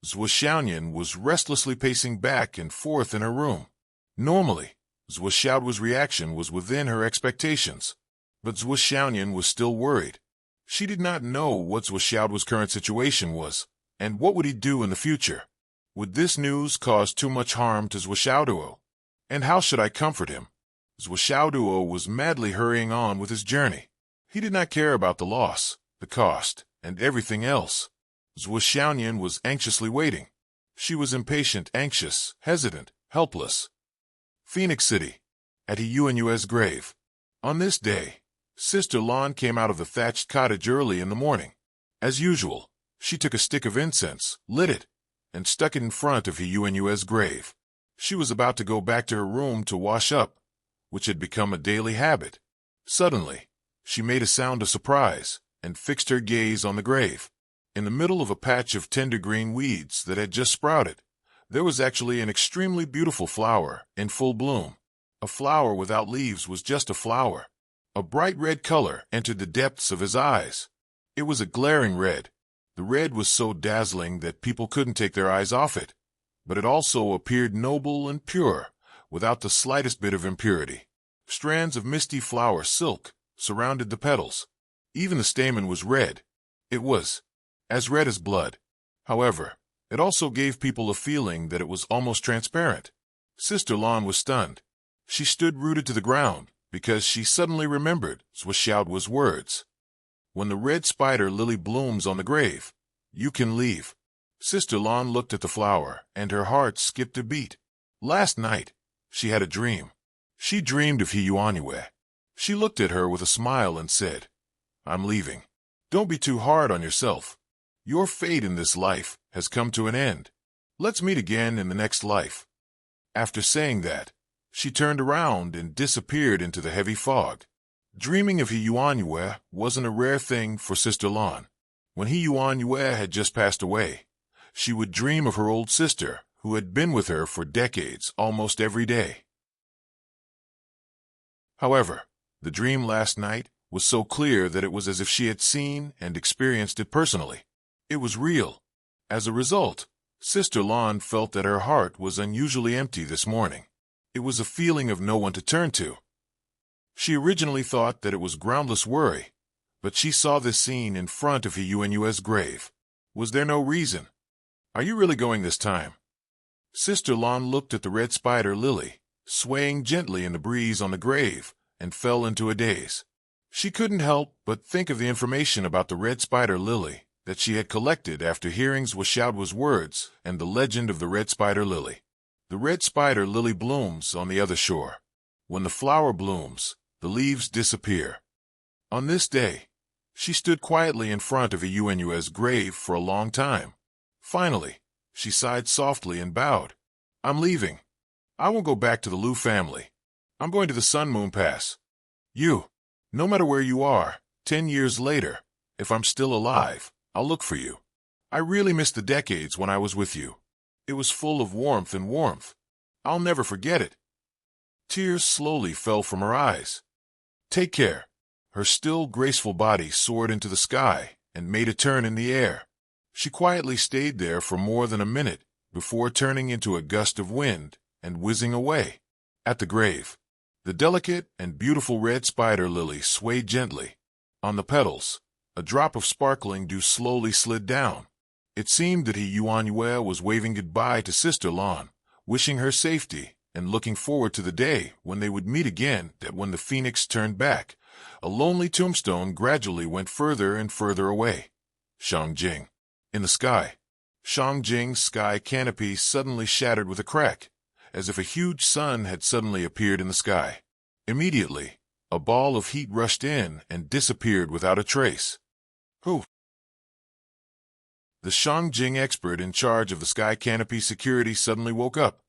Zhuo Xiaoyan was restlessly pacing back and forth in her room. Normally, Zhuo Xiaoduo's reaction was within her expectations, but Zhuo Xiaoyan was still worried. She did not know what Zhuo Xiaoduo's current situation was, and what would he do in the future. Would this news cause too much harm to Zhuo Xiaoduo? And how should I comfort him? Zhuo Xiaoduo was madly hurrying on with his journey. He did not care about the loss, the cost, and everything else. Zhuo Xiaoyan was anxiously waiting. She was impatient, anxious, hesitant, helpless. Phoenix City, at He Yuanyue's grave. On this day, Sister Lan came out of the thatched cottage early in the morning. As usual, she took a stick of incense, lit it, and stuck it in front of He Yuanyue's grave. She was about to go back to her room to wash up, which had become a daily habit. Suddenly, she made a sound of surprise and fixed her gaze on the grave. In the middle of a patch of tender green weeds that had just sprouted, there was actually an extremely beautiful flower in full bloom. A flower without leaves was just a flower. A bright red color entered the depths of his eyes. It was a glaring red. The red was so dazzling that people couldn't take their eyes off it, but it also appeared noble and pure, without the slightest bit of impurity. Strands of misty flower silk surrounded the petals. Even the stamen was red. It was as red as blood. However, it also gave people a feeling that it was almost transparent. Sister Lan was stunned. She stood rooted to the ground because she suddenly remembered Zhuo Xiaoduo's words. When the red spider lily blooms on the grave, you can leave. Sister Lan looked at the flower, and her heart skipped a beat. Last night, she had a dream. She dreamed of He Yuanyue. She looked at her with a smile and said, I'm leaving. Don't be too hard on yourself. Your fate in this life has come to an end. Let's meet again in the next life. After saying that, she turned around and disappeared into the heavy fog. Dreaming of He Yuanyue wasn't a rare thing for Sister Lan. When He Yuanyue had just passed away, she would dream of her old sister, who had been with her for decades almost every day. However, the dream last night was so clear that it was as if she had seen and experienced it personally. It was real. As a result, Sister Lan felt that her heart was unusually empty this morning. It was a feeling of no one to turn to. She originally thought that it was groundless worry, but she saw this scene in front of Yunu's grave. Was there no reason? Are you really going this time? Sister Lan looked at the red spider lily, swaying gently in the breeze on the grave, and fell into a daze. She couldn't help but think of the information about the red spider lily that she had collected after hearing Zhuoxiaoduo's words and the legend of the red spider lily. The red spider lily blooms on the other shore. When the flower blooms, the leaves disappear. On this day, she stood quietly in front of Yunu's grave for a long time. Finally, she sighed softly and bowed. I'm leaving. I won't go back to the Lu family. I'm going to the Sun Moon Pass. No matter where you are, 10 years later, if I'm still alive, I'll look for you. I really miss the decades when I was with you. It was full of warmth and warmth. I'll never forget it. Tears slowly fell from her eyes. Take care. Her still graceful body soared into the sky and made a turn in the air. She quietly stayed there for more than a minute before turning into a gust of wind and whizzing away. At the grave, the delicate and beautiful red spider lily swayed gently. On the petals, a drop of sparkling dew slowly slid down. It seemed that Yuan was waving goodbye to Sister Lan, wishing her safety and looking forward to the day when they would meet again. That when the phoenix turned back, a lonely tombstone gradually went further and further away. Shangjing. In the sky, Shangjing's sky canopy suddenly shattered with a crack, as if a huge sun had suddenly appeared in the sky. Immediately, a ball of heat rushed in and disappeared without a trace. Who? The Shangjing expert in charge of the sky canopy security suddenly woke up,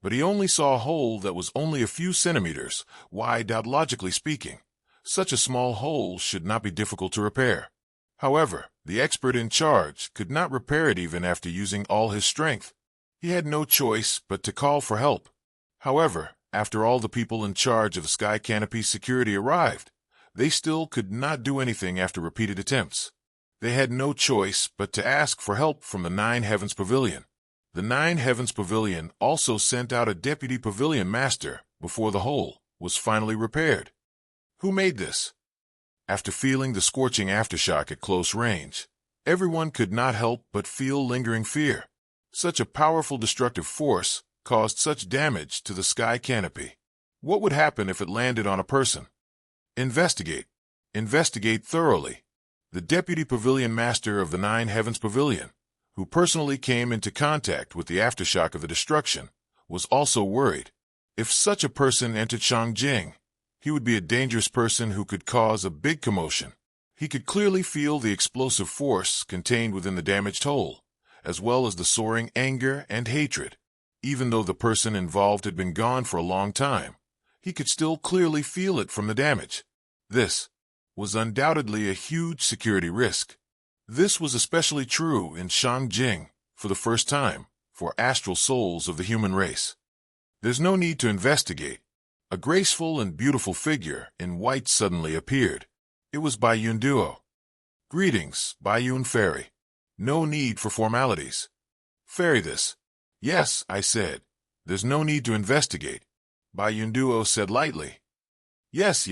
but he only saw a hole that was only a few centimeters wide. Logically speaking, such a small hole should not be difficult to repair. However, the expert in charge could not repair it even after using all his strength. He had no choice but to call for help. However, after all the people in charge of the sky canopy security arrived, they still could not do anything after repeated attempts. They had no choice but to ask for help from the Nine Heavens Pavilion. The Nine Heavens Pavilion also sent out a deputy pavilion master before the hole was finally repaired. Who made this? After feeling the scorching aftershock at close range, everyone could not help but feel lingering fear. Such a powerful destructive force caused such damage to the sky canopy. What would happen if it landed on a person? Investigate. Investigate thoroughly. The deputy pavilion master of the Nine Heavens Pavilion, who personally came into contact with the aftershock of the destruction, was also worried. If such a person entered Shangjing, he would be a dangerous person who could cause a big commotion. He could clearly feel the explosive force contained within the damaged hole, as well as the soaring anger and hatred. Even though the person involved had been gone for a long time, he could still clearly feel it from the damage. This was undoubtedly a huge security risk. This was especially true in Shangjing for the first time for astral souls of the human race. There's no need to investigate. A graceful and beautiful figure in white suddenly appeared. It was Baiyun Duo. Greetings, Baiyun Fairy. No need for formalities. Fairy this. Yes, I said. There's no need to investigate. Baiyun Duo said lightly. Yes.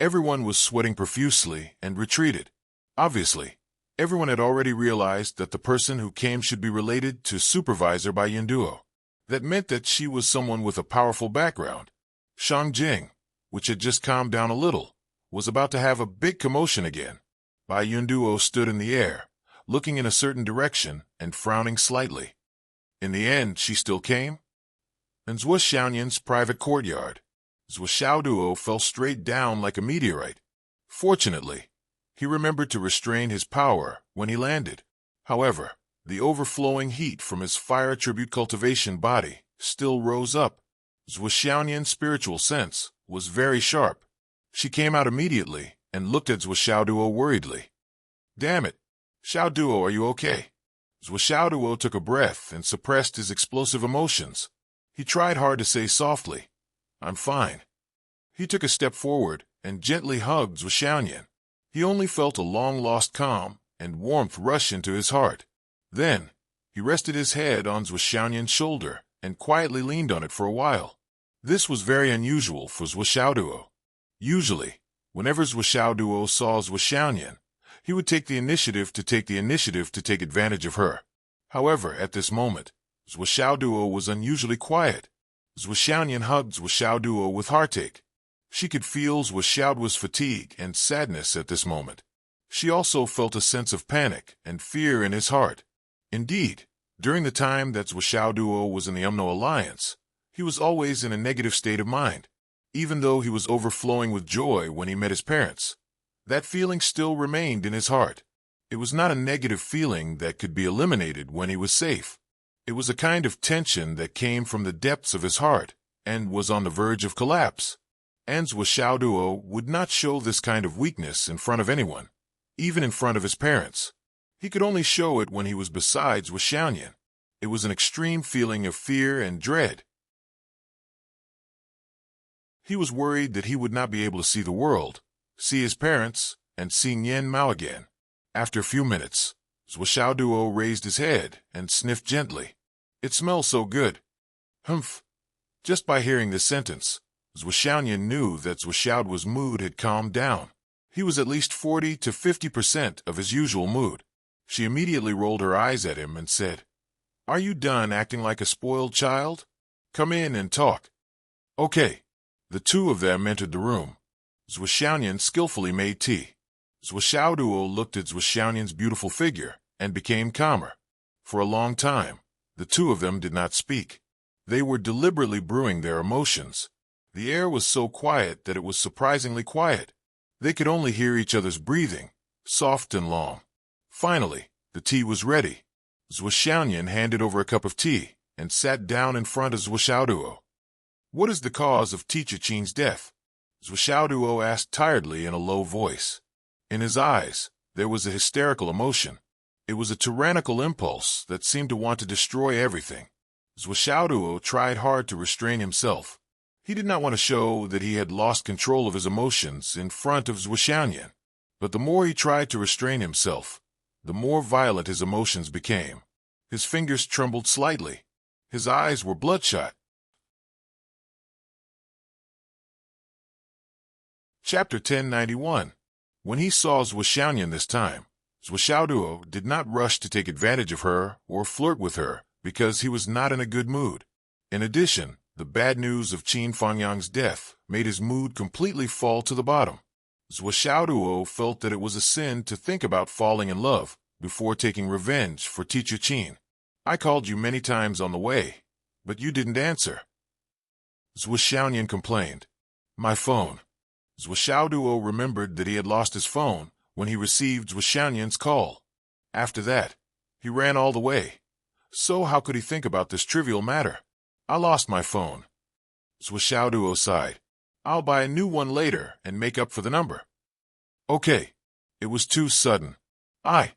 Everyone was sweating profusely and retreated. Obviously, everyone had already realized that the person who came should be related to Supervisor Baiyun Duo. That meant that she was someone with a powerful background. Shangjing, which had just calmed down a little, was about to have a big commotion again. Baiyun Duo stood in the air, looking in a certain direction and frowning slightly. In the end, she still came. In Zhuoxiaoduo's private courtyard, Zhuoxiaoduo fell straight down like a meteorite. Fortunately, he remembered to restrain his power when he landed. However, the overflowing heat from his fire attribute cultivation body still rose up. Zhuoxiaoduo's spiritual sense was very sharp. She came out immediately and looked at Zhuoxiaoduo worriedly. Damn it! Xiaoduo, are you okay? Zhuoxiaoduo took a breath and suppressed his explosive emotions. He tried hard to say softly, I'm fine. He took a step forward and gently hugged Zhuoxiaoduo. He only felt a long-lost calm and warmth rush into his heart. Then, he rested his head on Zhuoxiaoduo's shoulder and quietly leaned on it for a while. This was very unusual for Zhuoxiaoduo. Usually, whenever Zhuo saw Zhuo, he would take the initiative to take advantage of her. However, at this moment, Zhuo was unusually quiet. Zhuo hugged Zhuo with heartache. She could feel Zhuo's fatigue and sadness at this moment. She also felt a sense of panic and fear in his heart. Indeed, during the time that Zhuo was in the Umno Alliance, he was always in a negative state of mind. Even though he was overflowing with joy when he met his parents, that feeling still remained in his heart. It was not a negative feeling that could be eliminated when he was safe. It was a kind of tension that came from the depths of his heart and was on the verge of collapse. And Zhuo would not show this kind of weakness in front of anyone, even in front of his parents. He could only show it when he was beside Zhuo. It was an extreme feeling of fear and dread. He was worried that he would not be able to see the world, see his parents, and see Nian Mao again. After a few minutes, Zhuo raised his head and sniffed gently. It smells so good. Humph. Just by hearing this sentence, Zhuo knew that Zhuo's mood had calmed down. He was at least 40 to 50% of his usual mood. She immediately rolled her eyes at him and said, "Are you done acting like a spoiled child? Come in and talk." "Okay." The two of them entered the room. Zhuo skillfully made tea. Zhuo looked at Zhuo's beautiful figure and became calmer. For a long time, the two of them did not speak. They were deliberately brewing their emotions. The air was so quiet that it was surprisingly quiet. They could only hear each other's breathing, soft and long. Finally, the tea was ready. Zhuo handed over a cup of tea and sat down in front of Zhuo. "What is the cause of Teacher Qin's death?" Zhuo asked tiredly in a low voice. In his eyes, there was a hysterical emotion. It was a tyrannical impulse that seemed to want to destroy everything. Zhuo tried hard to restrain himself. He did not want to show that he had lost control of his emotions in front of Zhuo. But the more he tried to restrain himself, the more violent his emotions became. His fingers trembled slightly. His eyes were bloodshot. Chapter 1091. When he saw Zhuo this time, Zhuo did not rush to take advantage of her or flirt with her because he was not in a good mood. In addition, the bad news of Qin Fangyang's death made his mood completely fall to the bottom. Zhuo felt that it was a sin to think about falling in love before taking revenge for Teacher Qin. "I called you many times on the way, but you didn't answer," Zhuo complained. "My phone." Zhuo remembered that he had lost his phone when he received Zhuo's call. After that, he ran all the way. So how could he think about this trivial matter? "I lost my phone." Zhuo sighed. "I'll buy a new one later and make up for the number." "Okay." It was too sudden. I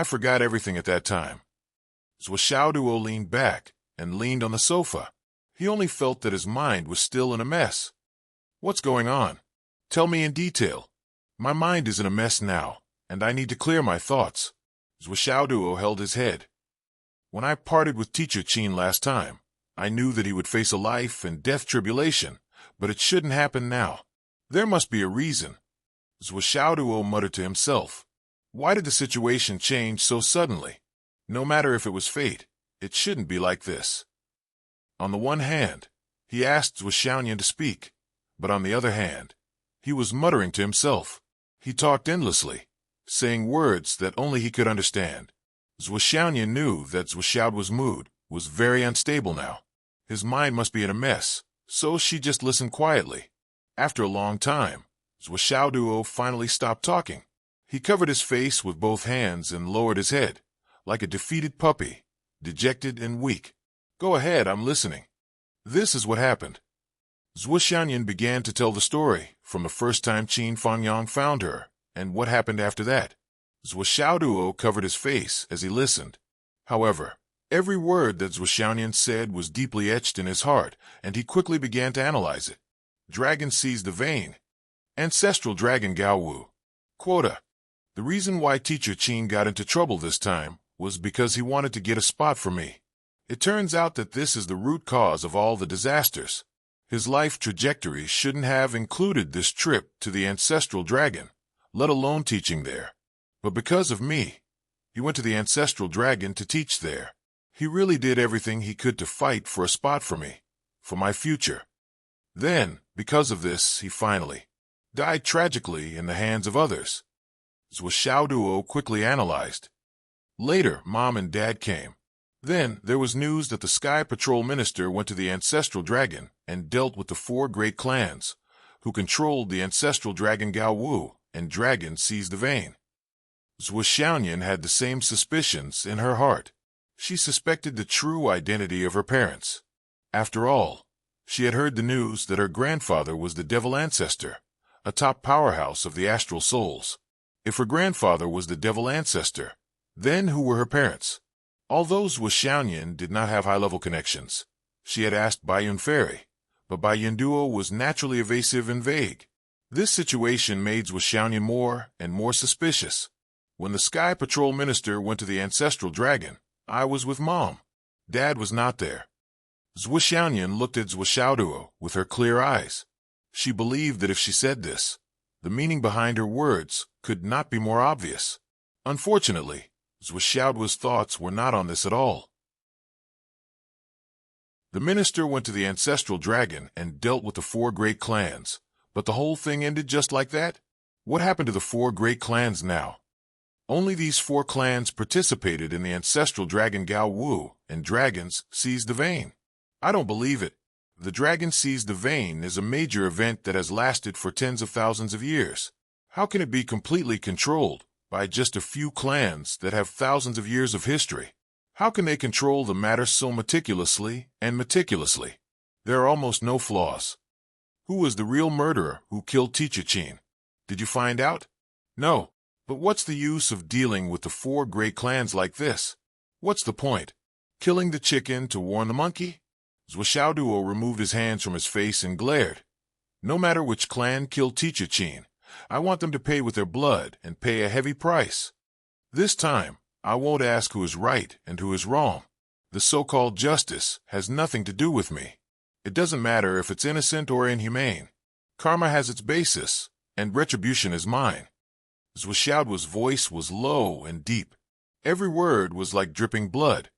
forgot everything at that time." Zhuo leaned back and leaned on the sofa. He only felt that his mind was still in a mess. "What's going on? Tell me in detail. My mind is in a mess now, and I need to clear my thoughts." Zhuo held his head. "When I parted with Teacher Qin last time, I knew that he would face a life and death tribulation, but it shouldn't happen now. There must be a reason." Zhuo muttered to himself. Why did the situation change so suddenly? No matter if it was fate, it shouldn't be like this. On the one hand, he asked Zhuo to speak, but on the other hand, he was muttering to himself. He talked endlessly, saying words that only he could understand. Zhuo knew that Zhuo's mood was very unstable now. His mind must be in a mess, so she just listened quietly. After a long time, Zhuo finally stopped talking. He covered his face with both hands and lowered his head, like a defeated puppy, dejected and weak. "Go ahead, I'm listening." This is what happened. Zhuo began to tell the story from the first time Qin Fangyang found her, and what happened after that. Zhuo covered his face as he listened. However, every word that Zhuo said was deeply etched in his heart, and he quickly began to analyze it. Dragon seized the vein. Ancestral dragon Gaowu. Quota. The reason why Teacher Qin got into trouble this time was because he wanted to get a spot for me. It turns out that this is the root cause of all the disasters. His life trajectory shouldn't have included this trip to the ancestral dragon, let alone teaching there. But because of me, he went to the ancestral dragon to teach there. He really did everything he could to fight for a spot for me, for my future. Then, because of this, he finally died tragically in the hands of others. Zhuo Xiaoduo quickly analyzed. Later, Mom and Dad came. Then, there was news that the Sky Patrol Minister went to the Ancestral Dragon and dealt with the 4 great clans, who controlled the Ancestral Dragon Gao Wu, and Dragon seized the vein. Zhuo Xiaoyan had the same suspicions in her heart. She suspected the true identity of her parents. After all, she had heard the news that her grandfather was the Devil Ancestor, a top powerhouse of the astral souls. If her grandfather was the Devil Ancestor, then who were her parents? Although Zhuo Xiaoyan did not have high-level connections, she had asked Baiyun Fairy, but Baiyun Duo was naturally evasive and vague. This situation made Zhuo Xiaoyan more and more suspicious. When the Sky Patrol Minister went to the Ancestral Dragon, I was with Mom. Dad was not there. Zhuo Xiaoyan looked at Zhuo Xiaoduo with her clear eyes. She believed that if she said this, the meaning behind her words could not be more obvious. Unfortunately, Zhuo Xiaoduo's thoughts were not on this at all. The minister went to the Ancestral Dragon and dealt with the 4 great clans, but the whole thing ended just like that? What happened to the 4 great clans now? Only these 4 clans participated in the Ancestral Dragon Gao Wu, and dragons seized the vein. I don't believe it. The dragon seized the vein is a major event that has lasted for tens of thousands of years. How can it be completely controlled by just a few clans that have thousands of years of history? How can they control the matter so meticulously and meticulously? There are almost no flaws. Who was the real murderer who killed Teacher Qin? Did you find out? No. But what's the use of dealing with the 4 great clans like this? What's the point? Killing the chicken to warn the monkey? Zhuo Xiaoduo removed his hands from his face and glared. No matter which clan killed Teacher Qin, I want them to pay with their blood and pay a heavy price. This time, I won't ask who is right and who is wrong. The so-called justice has nothing to do with me. It doesn't matter if it's innocent or inhumane. Karma has its basis, and retribution is mine. Zhuo Xiaoduo's voice was low and deep. Every word was like dripping blood.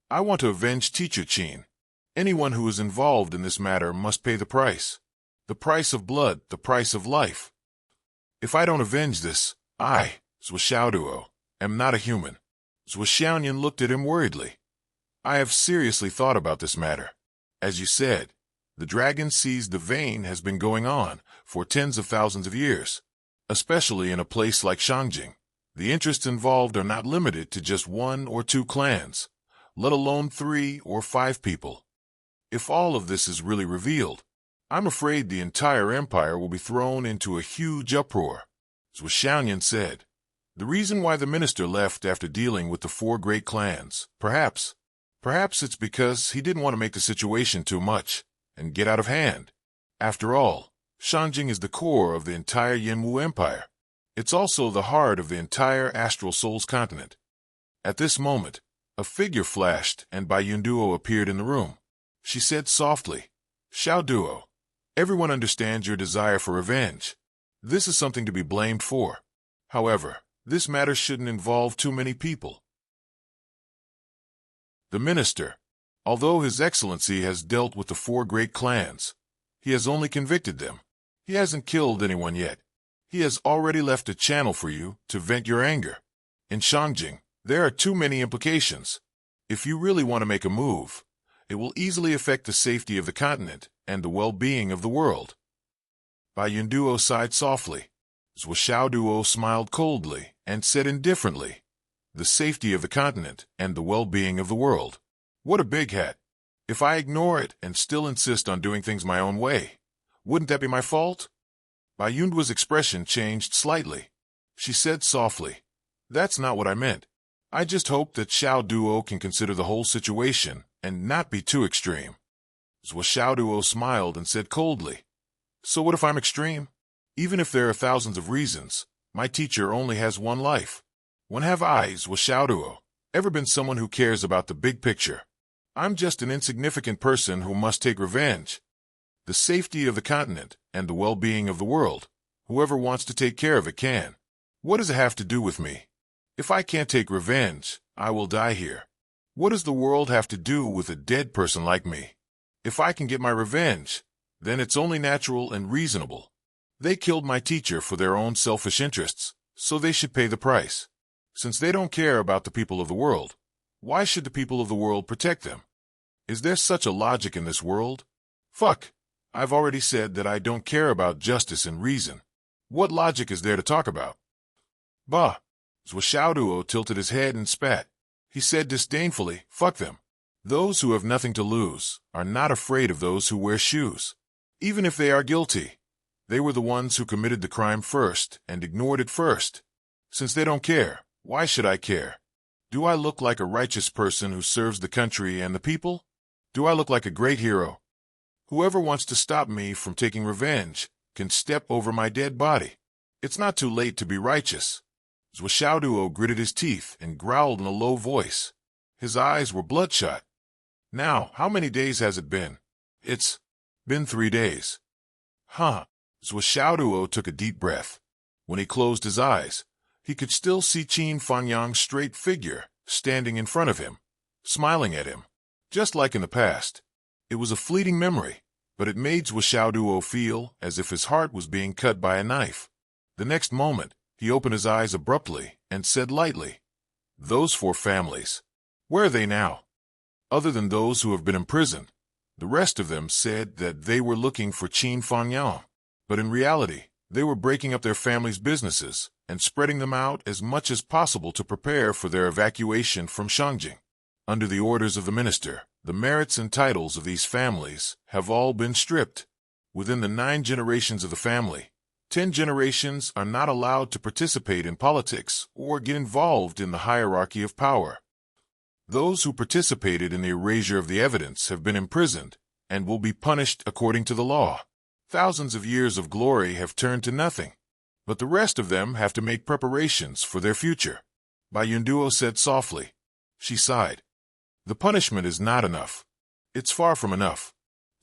I want to avenge Teacher Qin. Anyone who is involved in this matter must pay the price. The price of blood, the price of life. If I don't avenge this, I, Zhuo Xiaoduo, am not a human. Zhuo Xiaoyan looked at him worriedly. I have seriously thought about this matter. As you said, the dragon seized the vein has been going on for tens of thousands of years. Especially in a place like Shangjing, the interests involved are not limited to just 1 or 2 clans, let alone 3 or 5 people. If all of this is really revealed, I'm afraid the entire empire will be thrown into a huge uproar. Zhuo Xiaoyan said. The reason why the minister left after dealing with the 4 great clans, perhaps it's because he didn't want to make the situation too much and get out of hand. After all, Shangjing is the core of the entire Yanwu Empire. It's also the heart of the entire Astral Souls continent. At this moment, a figure flashed and Baiyun Duo appeared in the room. She said softly, Xiao Duo, everyone understands your desire for revenge. This is something to be blamed for. However, this matter shouldn't involve too many people. The minister, although His Excellency has dealt with the 4 great clans, he has only convicted them. He hasn't killed anyone yet. He has already left a channel for you to vent your anger. In Shangjing, there are too many implications. If you really want to make a move, it will easily affect the safety of the continent and the well-being of the world. Baiyun Duo sighed softly. Zhuo Xiaoduo smiled coldly and said indifferently, the safety of the continent and the well-being of the world. What a big hat. If I ignore it and still insist on doing things my own way, wouldn't that be my fault? Baiyun Duo's expression changed slightly. She said softly, that's not what I meant. I just hope that Xiao Duo can consider the whole situation and not be too extreme. Zhuo Xiaoduo smiled and said coldly, so what if I'm extreme? Even if there are thousands of reasons, my teacher only has 1 life. When have I, Zhuo Xiaoduo, ever been someone who cares about the big picture? I'm just an insignificant person who must take revenge. the safety of the continent, and the well-being of the world. Whoever wants to take care of it can. What does it have to do with me? If I can't take revenge, I will die here. What does the world have to do with a dead person like me? If I can get my revenge, then it's only natural and reasonable. They killed my teacher for their own selfish interests, so they should pay the price. Since they don't care about the people of the world, why should the people of the world protect them? Is there such a logic in this world? Fuck. I've already said that I don't care about justice and reason. What logic is there to talk about? Bah. Zhuo tilted his head and spat. He said disdainfully, fuck them. Those who have nothing to lose are not afraid of those who wear shoes. Even if they are guilty, they were the ones who committed the crime first and ignored it first. Since they don't care, why should I care? Do I look like a righteous person who serves the country and the people? Do I look like a great hero? Whoever wants to stop me from taking revenge can step over my dead body. It's not too late to be righteous. Zhuo gritted his teeth and growled in a low voice. His eyes were bloodshot. Now, how many days has it been? It's been 3 days. Huh. Zhuo took a deep breath. When he closed his eyes, he could still see Qin Fangyang's straight figure standing in front of him, smiling at him, just like in the past. It was a fleeting memory, but it made Zhuo feel as if his heart was being cut by a knife. The next moment, he opened his eyes abruptly and said lightly, "Those 4 families. Where are they now?" Other than those who have been imprisoned, the rest of them said that they were looking for Qin Fangyang, but in reality, they were breaking up their families' businesses and spreading them out as much as possible to prepare for their evacuation from Shangjing. Under the orders of the minister, the merits and titles of these families have all been stripped. Within the 9 generations of the family, 10 generations are not allowed to participate in politics or get involved in the hierarchy of power. Those who participated in the erasure of the evidence have been imprisoned and will be punished according to the law. Thousands of years of glory have turned to nothing, but the rest of them have to make preparations for their future. Bai Yunduo said softly. She sighed. The punishment is not enough. It's far from enough.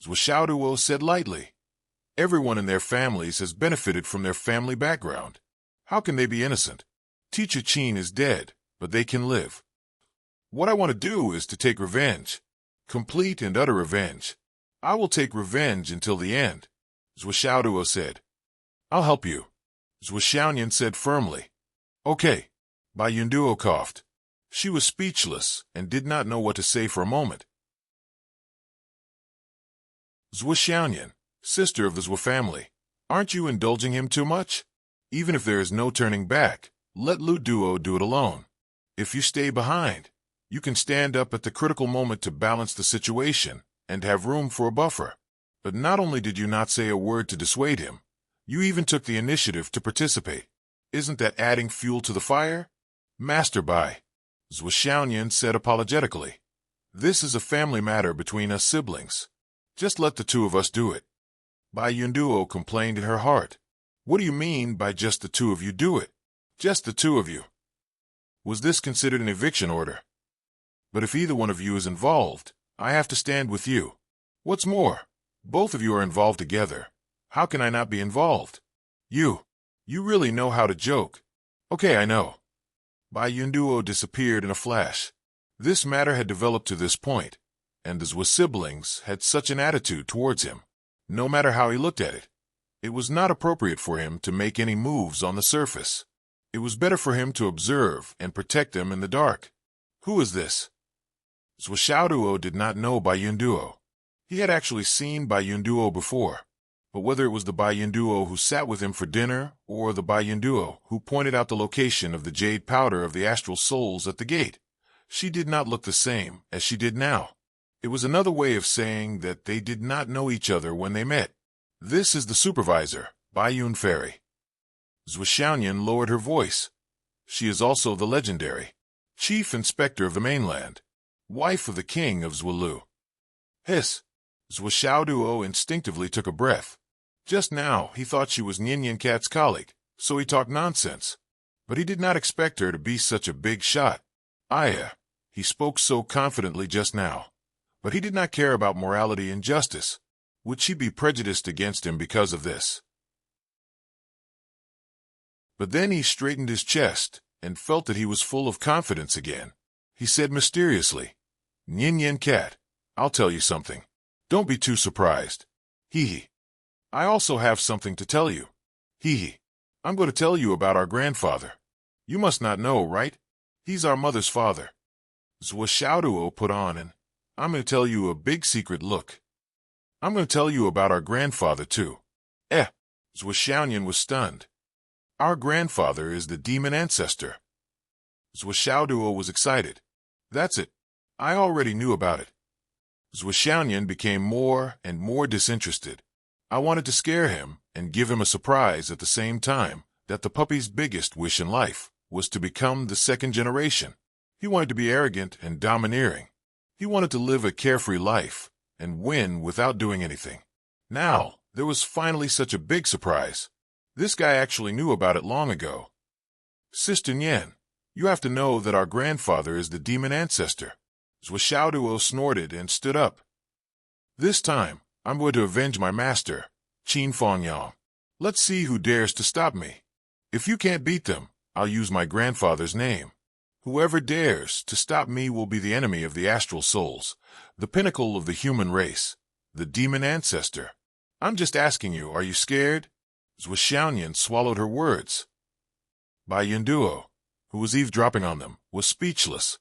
Zhuo said lightly. Everyone in their families has benefited from their family background. How can they be innocent? Teacher Qin is dead, but they can live. What I want to do is to take revenge. Complete and utter revenge. I will take revenge until the end, Zhuo said. I'll help you, Zhuo said firmly. Okay. Bai Yunduo coughed. She was speechless and did not know what to say for a moment. Zhuo, sister of the Zhuo family, aren't you indulging him too much? Even if there is no turning back, let Lu Duo do it alone. If you stay behind, you can stand up at the critical moment to balance the situation and have room for a buffer. But not only did you not say a word to dissuade him, you even took the initiative to participate. Isn't that adding fuel to the fire? Master Bai, Zhuo said apologetically. This is a family matter between us siblings. Just let the 2 of us do it. Bai Yunduo complained in her heart. What do you mean by just the 2 of you do it? Just the 2 of you. Was this considered an eviction order? But if either one of you is involved, I have to stand with you. What's more, both of you are involved together. How can I not be involved? You really know how to joke. Okay, I know. Bai Yunduo disappeared in a flash. This matter had developed to this point, and the Zhuo siblings had such an attitude towards him. No matter how he looked at it, it was not appropriate for him to make any moves on the surface. It was better for him to observe and protect them in the dark. Who is this? Zhuo did not know Bai Yunduo. He had actually seen Bai Yunduo before, but whether it was the Bai Yunduo who sat with him for dinner or the Bai Yunduo who pointed out the location of the jade powder of the astral souls at the gate, she did not look the same as she did now. It was another way of saying that they did not know each other when they met. This is the supervisor, Bai Yun Fairy. Zhuo lowered her voice. She is also the legendary chief inspector of the mainland, wife of the king of Zhuolu. Hiss. Zhuo instinctively took a breath. Just now he thought she was Nian Cat's colleague, so he talked nonsense. But he did not expect her to be such a big shot. He spoke so confidently just now. But he did not care about morality and justice. Would she be prejudiced against him because of this? But then he straightened his chest and felt that he was full of confidence again. He said mysteriously, "Nyin Yin Cat, I'll tell you something. Don't be too surprised. Hee hee. I also have something to tell you. Hee hee. I'm going to tell you about our grandfather. You must not know, right? He's our mother's father." Zhuo put on and, "I'm going to tell you a big secret. Look. I'm going to tell you about our grandfather, too." Zhuo was stunned. "Our grandfather is the demon ancestor." Zhuo was excited. "That's it. I already knew about it." Zhuo became more and more disinterested. I wanted to scare him and give him a surprise at the same time that the puppy's biggest wish in life was to become the second generation. He wanted to be arrogant and domineering. He wanted to live a carefree life and win without doing anything. Now, there was finally such a big surprise. This guy actually knew about it long ago. "Sister Nyan, you have to know that our grandfather is the demon ancestor." Zhuo snorted and stood up. "This time, I'm going to avenge my master, Qin Fongyang. Let's see who dares to stop me. If you can't beat them, I'll use my grandfather's name. Whoever dares to stop me will be the enemy of the astral souls, the pinnacle of the human race, the demon ancestor. I'm just asking you, are you scared?" Zhuo swallowed her words. Bai Yunduo, who was eavesdropping on them, was speechless.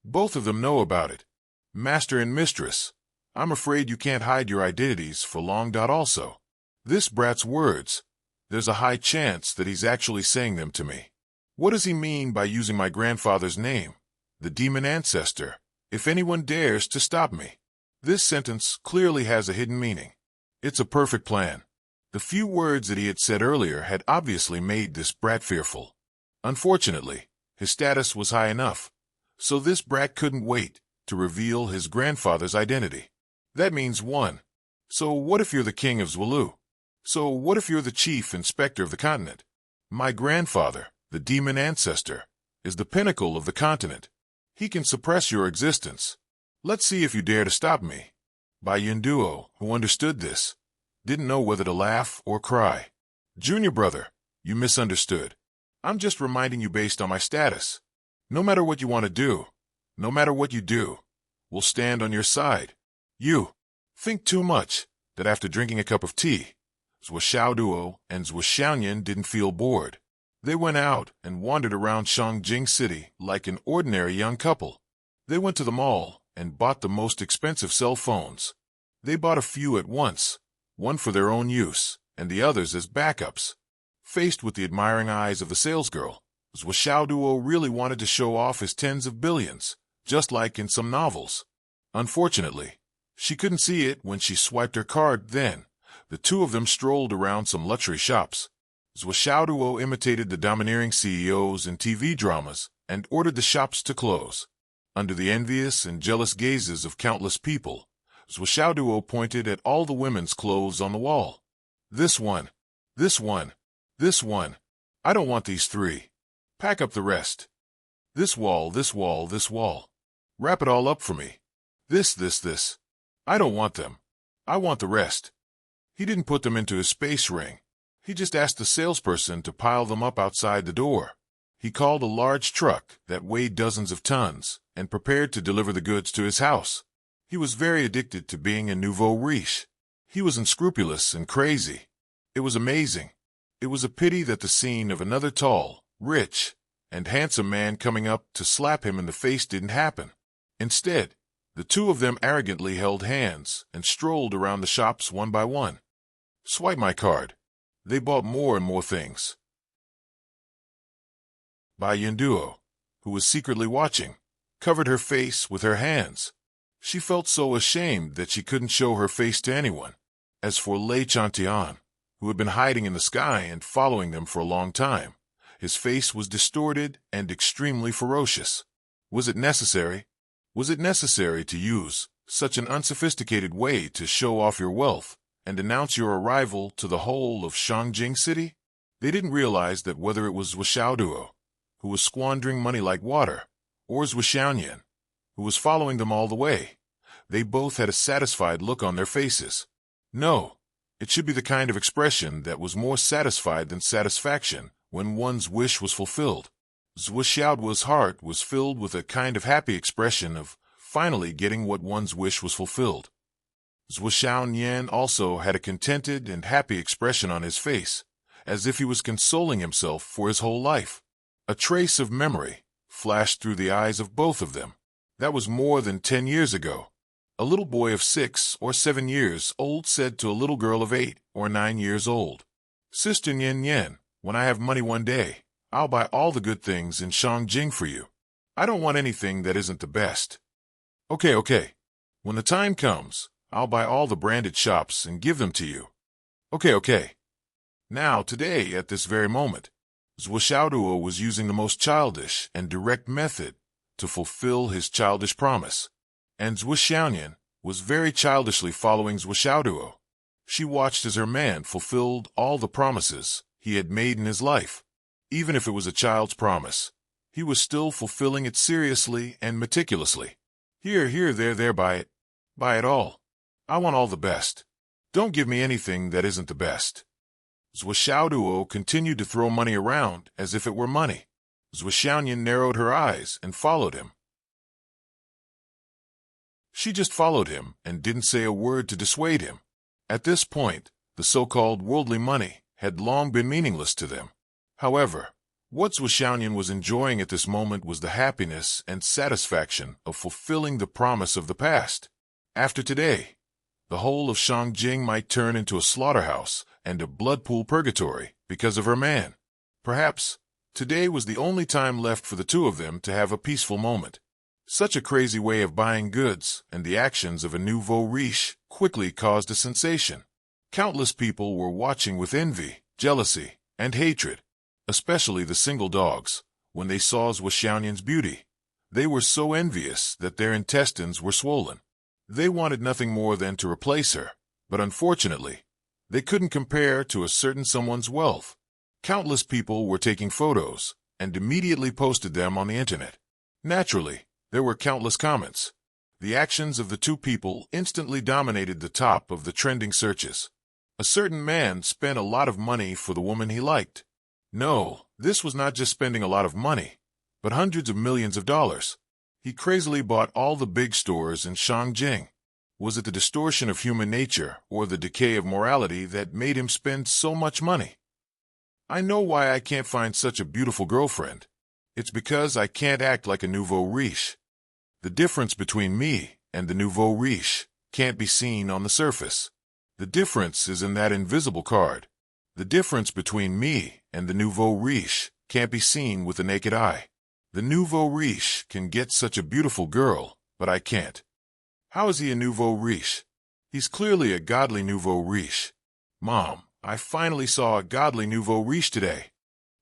Both of them know about it. Master and mistress, I'm afraid you can't hide your identities for long. Also, this brat's words, there's a high chance that he's actually saying them to me. What does he mean by using my grandfather's name, the demon ancestor, if anyone dares to stop me? This sentence clearly has a hidden meaning. It's a perfect plan. The few words that he had said earlier had obviously made this brat fearful. Unfortunately, his status was high enough, so this brat couldn't wait to reveal his grandfather's identity. That means one. So what if you're the king of Zulu? So what if you're the chief inspector of the continent? My grandfather, the demon ancestor, is the pinnacle of the continent. He can suppress your existence. Let's see if you dare to stop me. Bai Yunduo, who understood this, didn't know whether to laugh or cry. "Junior brother, you misunderstood. I'm just reminding you based on my status. No matter what you want to do, no matter what you do, we'll stand on your side. You think too much that after drinking a cup of tea, Zhuo and Zhuo didn't feel bored. They went out and wandered around Shangjing City like an ordinary young couple. They went to the mall and bought the most expensive cell phones. They bought a few at once, one for their own use and the others as backups. Faced with the admiring eyes of the salesgirl, Zhuo really wanted to show off his tens of billions, just like in some novels. Unfortunately, she couldn't see it when she swiped her card. Then, the two of them strolled around some luxury shops. Zhuo imitated the domineering CEOs in TV dramas and ordered the shops to close. Under the envious and jealous gazes of countless people, Zhuo pointed at all the women's clothes on the wall. "This one, this one, this one. I don't want these three. Pack up the rest. This wall, this wall, this wall. Wrap it all up for me. This. I don't want them. I want the rest." He didn't put them into his space ring. He just asked the salesperson to pile them up outside the door. He called a large truck that weighed dozens of tons and prepared to deliver the goods to his house. He was very addicted to being a nouveau riche. He was unscrupulous and crazy. It was amazing. It was a pity that the scene of another tall, rich, and handsome man coming up to slap him in the face didn't happen. Instead, the two of them arrogantly held hands and strolled around the shops one by one. "Swipe my card." They bought more and more things. Bai Yunduo, who was secretly watching, covered her face with her hands. She felt so ashamed that she couldn't show her face to anyone. As for Lei Chantian, who had been hiding in the sky and following them for a long time, his face was distorted and extremely ferocious. Was it necessary? Was it necessary to use such an unsophisticated way to show off your wealth and announce your arrival to the whole of Shangjing City? They didn't realize that whether it was Zhuo, who was squandering money like water, or Zhuo, who was following them all the way, they both had a satisfied look on their faces. No, it should be the kind of expression that was more satisfied than satisfaction when one's wish was fulfilled. Zhuo Xiaoduo's heart was filled with a kind of happy expression of finally getting what one's wish was fulfilled. Zhuo Xiaonian also had a contented and happy expression on his face, as if he was consoling himself for his whole life. A trace of memory flashed through the eyes of both of them. That was more than 10 years ago. A little boy of 6 or 7 years old said to a little girl of 8 or 9 years old, "Sister Nian Nian, when I have money one day, I'll buy all the good things in Shangjing for you. I don't want anything that isn't the best." Okay. When the time comes, I'll buy all the branded shops and give them to you. Okay. Now, today, at this very moment, Zhuo Xiaoduo was using the most childish and direct method to fulfill his childish promise. And Zhuo Xiaonian was very childishly following Zhuo Xiaoduo. She watched as her man fulfilled all the promises he had made in his life. Even if it was a child's promise, he was still fulfilling it seriously and meticulously. Here, there, buy it. Buy it all. I want all the best. Don't give me anything that isn't the best. Zhuo Xiaoduo continued to throw money around as if it were money. Zhuo Xiaonian narrowed her eyes and followed him. She just followed him and didn't say a word to dissuade him. At this point, the so-called worldly money had long been meaningless to them. However, what Zhuo Xiaonian was enjoying at this moment was the happiness and satisfaction of fulfilling the promise of the past. After today, the whole of Shangjing might turn into a slaughterhouse and a blood pool purgatory because of her man. Perhaps today was the only time left for the two of them to have a peaceful moment. Such a crazy way of buying goods and the actions of a nouveau riche quickly caused a sensation. Countless people were watching with envy, jealousy, and hatred, especially the single dogs, when they saw Zhuo Xiaonian's beauty. They were so envious that their intestines were swollen. They wanted nothing more than to replace her, but unfortunately, they couldn't compare to a certain someone's wealth. Countless people were taking photos and immediately posted them on the internet. Naturally, there were countless comments. The actions of the two people instantly dominated the top of the trending searches. A certain man spent a lot of money for the woman he liked. No, this was not just spending a lot of money, but hundreds of millions of dollars. He crazily bought all the big stores in Shangjing. Was it the distortion of human nature or the decay of morality that made him spend so much money? I know why I can't find such a beautiful girlfriend. It's because I can't act like a nouveau riche. The difference between me and the nouveau riche can't be seen on the surface. The difference is in that invisible card. The difference between me and the nouveau riche can't be seen with the naked eye. The nouveau riche can get such a beautiful girl, but I can't. How is he a nouveau riche? He's clearly a godly nouveau riche. Mom, I finally saw a godly nouveau riche today.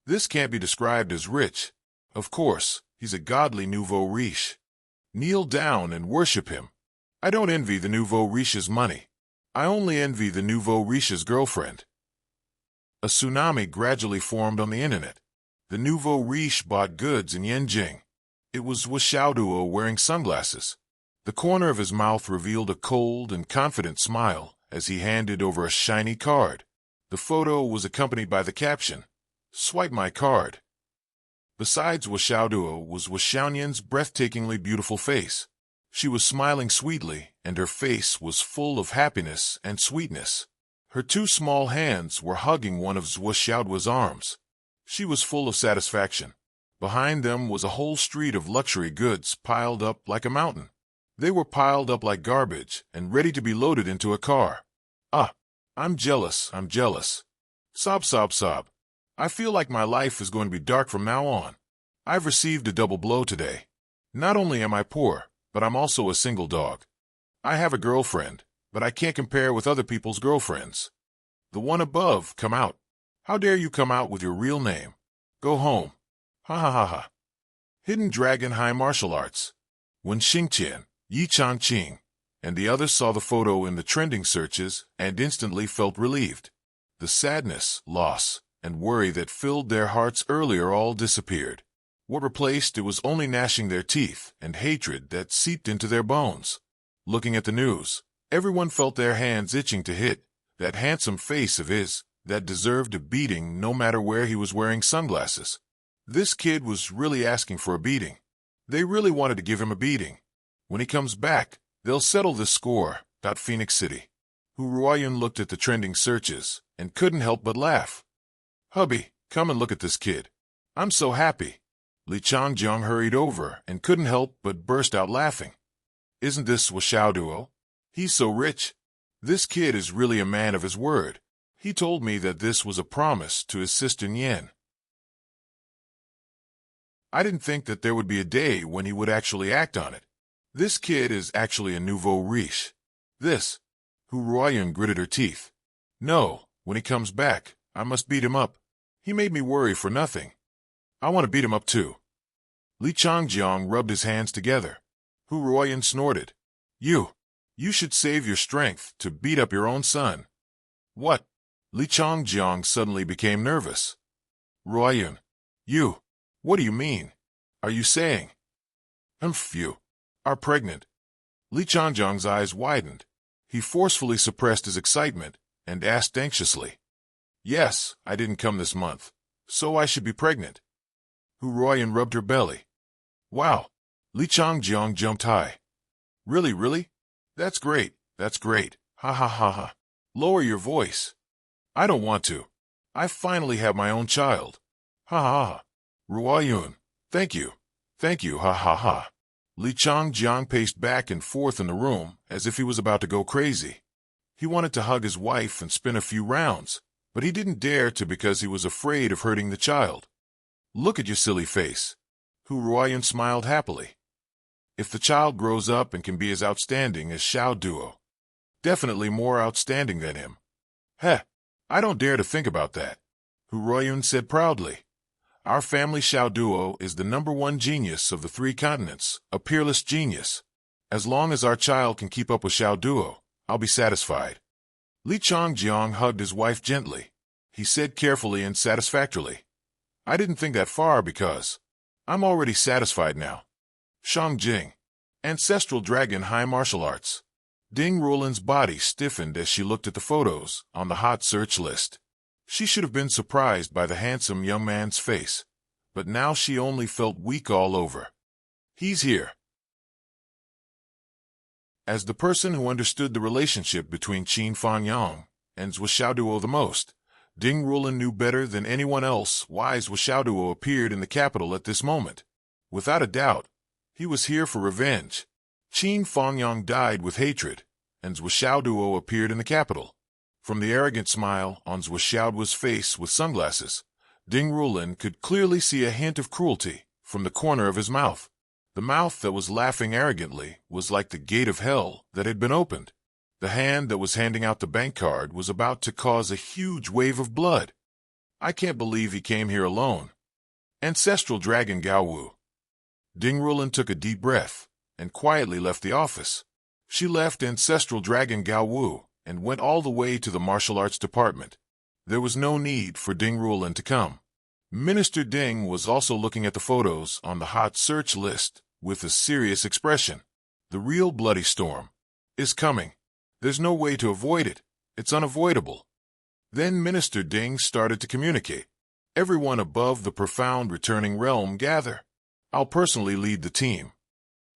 This can't be described as rich. Of course, he's a godly nouveau riche. Kneel down and worship him. I don't envy the nouveau riche's money. I only envy the nouveau riche's girlfriend. A tsunami gradually formed on the internet. The nouveau riche bought goods in Yanjing. It was Zhuo Xiaoduo wearing sunglasses. The corner of his mouth revealed a cold and confident smile as he handed over a shiny card. The photo was accompanied by the caption, "Swipe my card." Besides Zhuo Xiaoduo was Zhuo Xiaonian's breathtakingly beautiful face. She was smiling sweetly, and her face was full of happiness and sweetness. Her two small hands were hugging one of Zhuo Xiaoduo's arms. She was full of satisfaction. Behind them was a whole street of luxury goods piled up like a mountain. They were piled up like garbage and ready to be loaded into a car. I'm jealous. Sob, sob, sob. I feel like my life is going to be dark from now on. I've received a double blow today. Not only am I poor, but I'm also a single dog. I have a girlfriend, but I can't compare with other people's girlfriends. The one above, come out. How dare you come out with your real name? Go home. Ha ha ha ha. Hidden Dragon High Martial Arts. When Xingqian, Yi Changqing, and the others saw the photo in the trending searches and instantly felt relieved. The sadness, loss, and worry that filled their hearts earlier all disappeared. What replaced it was only gnashing their teeth and hatred that seeped into their bones. Looking at the news, Everyone felt their hands itching to hit that handsome face of his that deserved a beating no matter where he was wearing sunglasses. This kid was really asking for a beating. They really wanted to give him a beating. When he comes back, they'll settle this score. Phoenix City. Huruoyun looked at the trending searches and couldn't help but laugh. Hubby, come and look at this kid. I'm so happy. Li Changjiang hurried over and couldn't help but burst out laughing. Isn't this Xiaoduo? He's so rich. This kid is really a man of his word. He told me that this was a promise to his sister Nian. I didn't think that there would be a day when he would actually act on it. This kid is actually a nouveau riche. This. Huruoyun gritted her teeth. No, when he comes back, I must beat him up. He made me worry for nothing. I want to beat him up too. Li Changjiang rubbed his hands together. Huruoyun snorted. You should save your strength to beat up your own son. What? Li Changjiang suddenly became nervous. Ruoyun. What do you mean? Are you saying? You are pregnant. Li Changjiang's eyes widened. He forcefully suppressed his excitement and asked anxiously. Yes, I didn't come this month, so I should be pregnant. Huruoyun rubbed her belly. Wow. Li Changjiang jumped high. Really? That's great. Ha ha ha ha. Lower your voice. I don't want to. I finally have my own child. Ha ha ha. Ruoyun, thank you, ha ha ha. Li Changjiang paced back and forth in the room as if he was about to go crazy. He wanted to hug his wife and spin a few rounds, but he didn't dare to because he was afraid of hurting the child. Look at your silly face. Huruoyun smiled happily. If the child grows up and can be as outstanding as Xiaoduo, definitely more outstanding than him. Heh, I don't dare to think about that, Huruoyun said proudly. Our family Xiaoduo is the #1 genius of the 3 continents, a peerless genius. As long as our child can keep up with Xiaoduo, I'll be satisfied. Li Changjiang hugged his wife gently. He said carefully and satisfactorily. I didn't think that far because I'm already satisfied now. Shangjing. Ancestral Dragon High Martial Arts. Ding Ruolin's body stiffened as she looked at the photos on the hot search list. She should have been surprised by the handsome young man's face, but now she only felt weak all over. He's here. As the person who understood the relationship between Qin Fangyang and Zhou Xiaoduo the most, Ding Ruolin knew better than anyone else why Zhou Xiaoduo appeared in the capital at this moment. Without a doubt, he was here for revenge. Qin Fangyang died with hatred, and Zhou Xiaoduo appeared in the capital. From the arrogant smile on Zhou Xiaoduo's face with sunglasses, Ding Ruolin could clearly see a hint of cruelty from the corner of his mouth. The mouth that was laughing arrogantly was like the gate of hell that had been opened. The hand that was handing out the bank card was about to cause a huge wave of blood. I can't believe he came here alone. Ancestral Dragon Gao Wu. Ding Ruolin took a deep breath and quietly left the office. She left Ancestral Dragon Gao Wu and went all the way to the martial arts department. There was no need for Ding Ruolin to come. Minister Ding was also looking at the photos on the hot search list with a serious expression. The real bloody storm is coming. There's no way to avoid it. It's unavoidable. Then Minister Ding started to communicate. Everyone above the profound returning realm gather. I'll personally lead the team.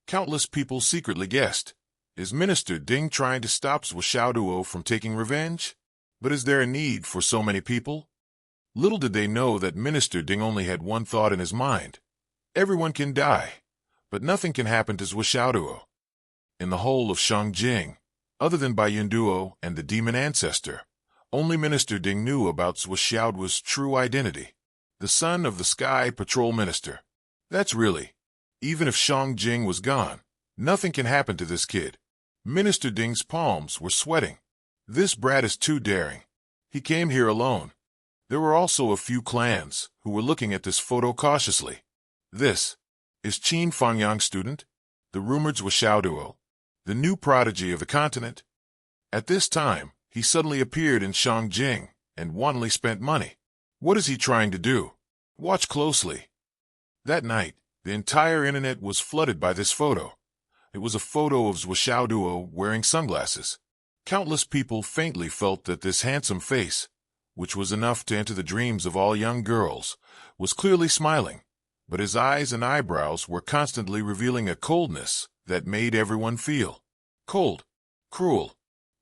Countless people secretly guessed. Is Minister Ding trying to stop Zhou Xiaoduo from taking revenge? But is there a need for so many people? Little did they know that Minister Ding only had one thought in his mind. Everyone can die, but nothing can happen to Zhou Xiaoduo. In the whole of Shangjing, other than Bai Yunduo and the demon ancestor, only Minister Ding knew about Zhou Xiaoduo's true identity. The son of the Sky Patrol Minister. That's really, even if Shangjing was gone, nothing can happen to this kid. Minister Ding's palms were sweating. This brat is too daring. He came here alone. There were also a few clans who were looking at this photo cautiously. This is Qin Fangyang's student, the rumored Zhou Xiaoduo, the new prodigy of the continent. At this time, he suddenly appeared in Shangjing and wantonly spent money. What is he trying to do? Watch closely. That night, the entire internet was flooded by this photo. It was a photo of Zhou Xiaoduo wearing sunglasses. Countless people faintly felt that this handsome face, which was enough to enter the dreams of all young girls, was clearly smiling, but his eyes and eyebrows were constantly revealing a coldness that made everyone feel cold, cruel.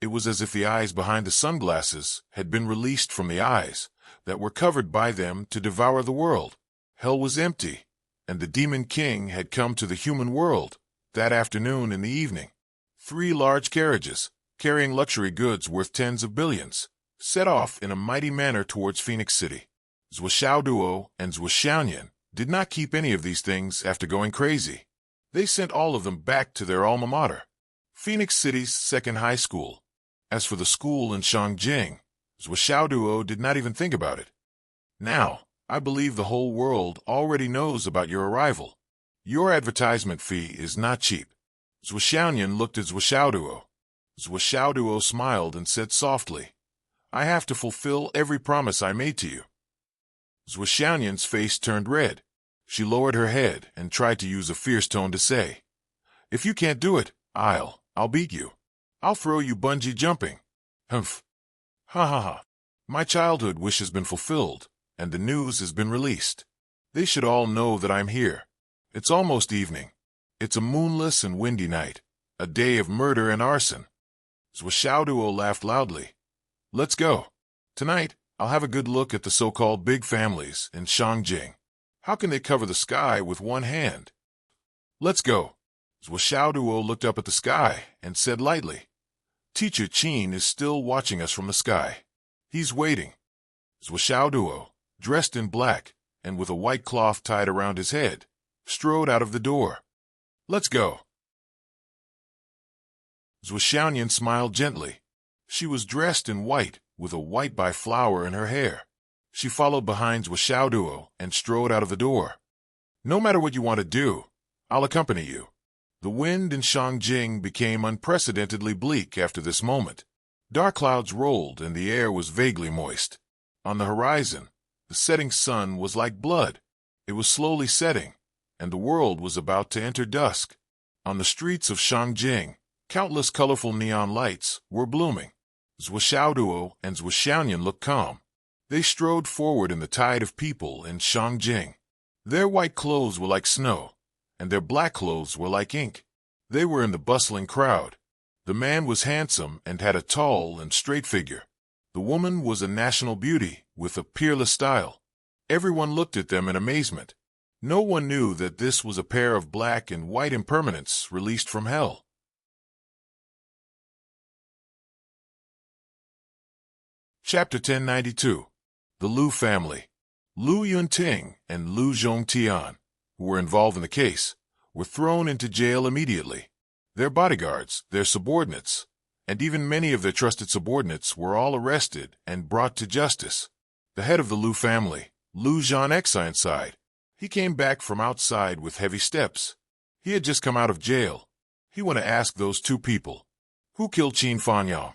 It was as if the eyes behind the sunglasses had been released from the eyes that were covered by them to devour the world. Hell was empty, and the Demon King had come to the human world that afternoon in the evening. 3 large carriages, carrying luxury goods worth tens of billions, set off in a mighty manner towards Phoenix City. Zhuo and Zhuo did not keep any of these things after going crazy. They sent all of them back to their alma mater, Phoenix City's second high school. As for the school in Shangjing, Zhuo did not even think about it. Now, I believe the whole world already knows about your arrival. Your advertisement fee is not cheap. Zhuo looked at Zhuo. Zhuo smiled and said softly, I have to fulfill every promise I made to you. Zhuo's face turned red. She lowered her head and tried to use a fierce tone to say, If you can't do it, I'll beat you. I'll throw you bungee jumping. Humph. Ha ha ha. My childhood wish has been fulfilled, and the news has been released. They should all know that I'm here. It's almost evening. It's a moonless and windy night, a day of murder and arson. Zhuo laughed loudly. Let's go. Tonight, I'll have a good look at the so-called big families in Shangjing. How can they cover the sky with one hand? Let's go. Zhuo looked up at the sky and said lightly, Teacher Qin is still watching us from the sky. He's waiting. Zhuo, dressed in black and with a white cloth tied around his head, strode out of the door. Let's go. Zhuo smiled gently. She was dressed in white with a white by flower in her hair. She followed behind Zhuo and strode out of the door. No matter what you want to do, I'll accompany you. The wind in Shangjing became unprecedentedly bleak after this moment. Dark clouds rolled and the air was vaguely moist. On the horizon, the setting sun was like blood. It was slowly setting, and the world was about to enter dusk. On the streets of Shangjing, countless colorful neon lights were blooming. Zhuo and Zhuo looked calm. They strode forward in the tide of people in Shangjing. Their white clothes were like snow, and their black clothes were like ink. They were in the bustling crowd. The man was handsome and had a tall and straight figure. The woman was a national beauty with a peerless style. Everyone looked at them in amazement. No one knew that this was a pair of black and white impermanents released from hell. Chapter 1092. The Lu Family. Lu Yunting and Lu Zhongtian, who were involved in the case, were thrown into jail immediately. Their bodyguards, their subordinates, and even many of their trusted subordinates were all arrested and brought to justice. The head of the Lu family, Lu Zhongxian, sighed. He came back from outside with heavy steps. He had just come out of jail. He wanted to ask those 2 people, who killed Qin Fangyang?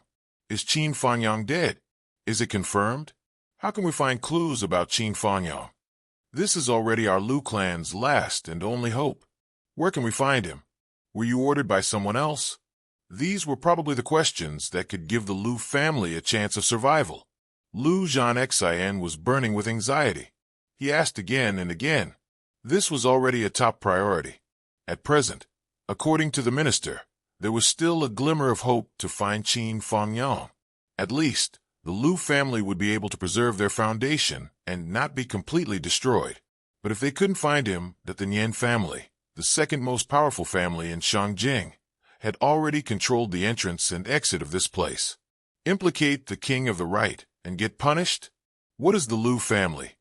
Is Qin Fangyang dead? Is it confirmed? How can we find clues about Qin Fangyang? This is already our Lu clan's last and only hope. Where can we find him? Were you ordered by someone else? These were probably the questions that could give the Lu family a chance of survival. Lu Zhongxian was burning with anxiety. He asked again and again. This was already a top priority. At present, according to the minister, there was still a glimmer of hope to find Qin Fangyang. At least, the Lu family would be able to preserve their foundation and not be completely destroyed. But if they couldn't find him, that the Nian family, the second most powerful family in Shangjing, had already controlled the entrance and exit of this place. Implicate the king of the right and get punished? What is the Lu family?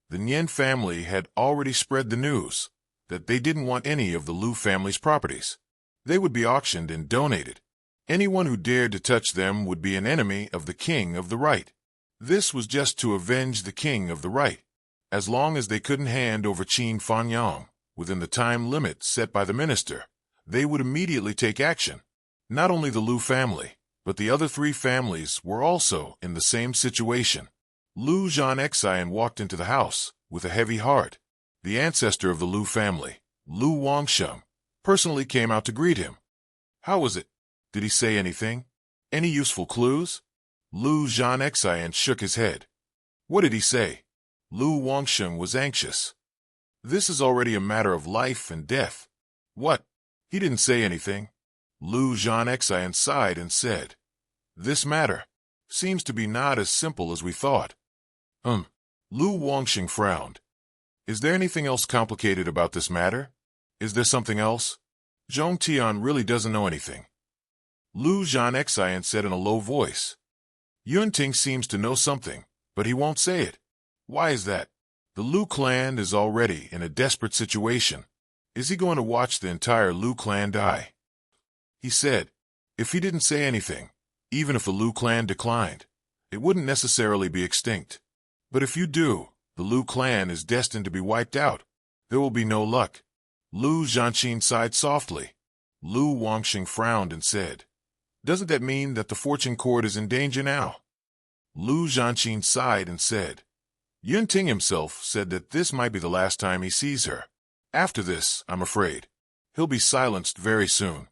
The Nian family had already spread the news that they didn't want any of the Lu family's properties. They would be auctioned and donated. Anyone who dared to touch them would be an enemy of the king of the right. This was just to avenge the king of the right. As long as they couldn't hand over Qin Fangyang within the time limit set by the minister, they would immediately take action. Not only the Lu family, but the other 3 families were also in the same situation. Lu Zhongxian walked into the house with a heavy heart. The ancestor of the Lu family, Lu Wangsheng, personally came out to greet him. How was it? Did he say anything? Any useful clues? Lu Zhanxian shook his head. What did he say? Lu Wangsheng was anxious. This is already a matter of life and death. What? He didn't say anything. Lu Zhanxian sighed and said, This matter seems to be not as simple as we thought. Lu Wangsheng frowned. Is there anything else complicated about this matter? Is there something else? Zhong Tian really doesn't know anything. Lu Zhanxian said in a low voice. Yunting seems to know something, but he won't say it. Why is that? The Lu clan is already in a desperate situation. Is he going to watch the entire Lu clan die? He said, if he didn't say anything, even if the Lu clan declined, it wouldn't necessarily be extinct. But if you do, the Lu clan is destined to be wiped out. There will be no luck. Lu Zhanqin sighed softly. Lu Wangsheng frowned and said, Doesn't that mean that the fortune court is in danger now? Lu Zhanqin sighed and said, Yunting himself said that this might be the last time he sees her. After this, I'm afraid, he'll be silenced very soon.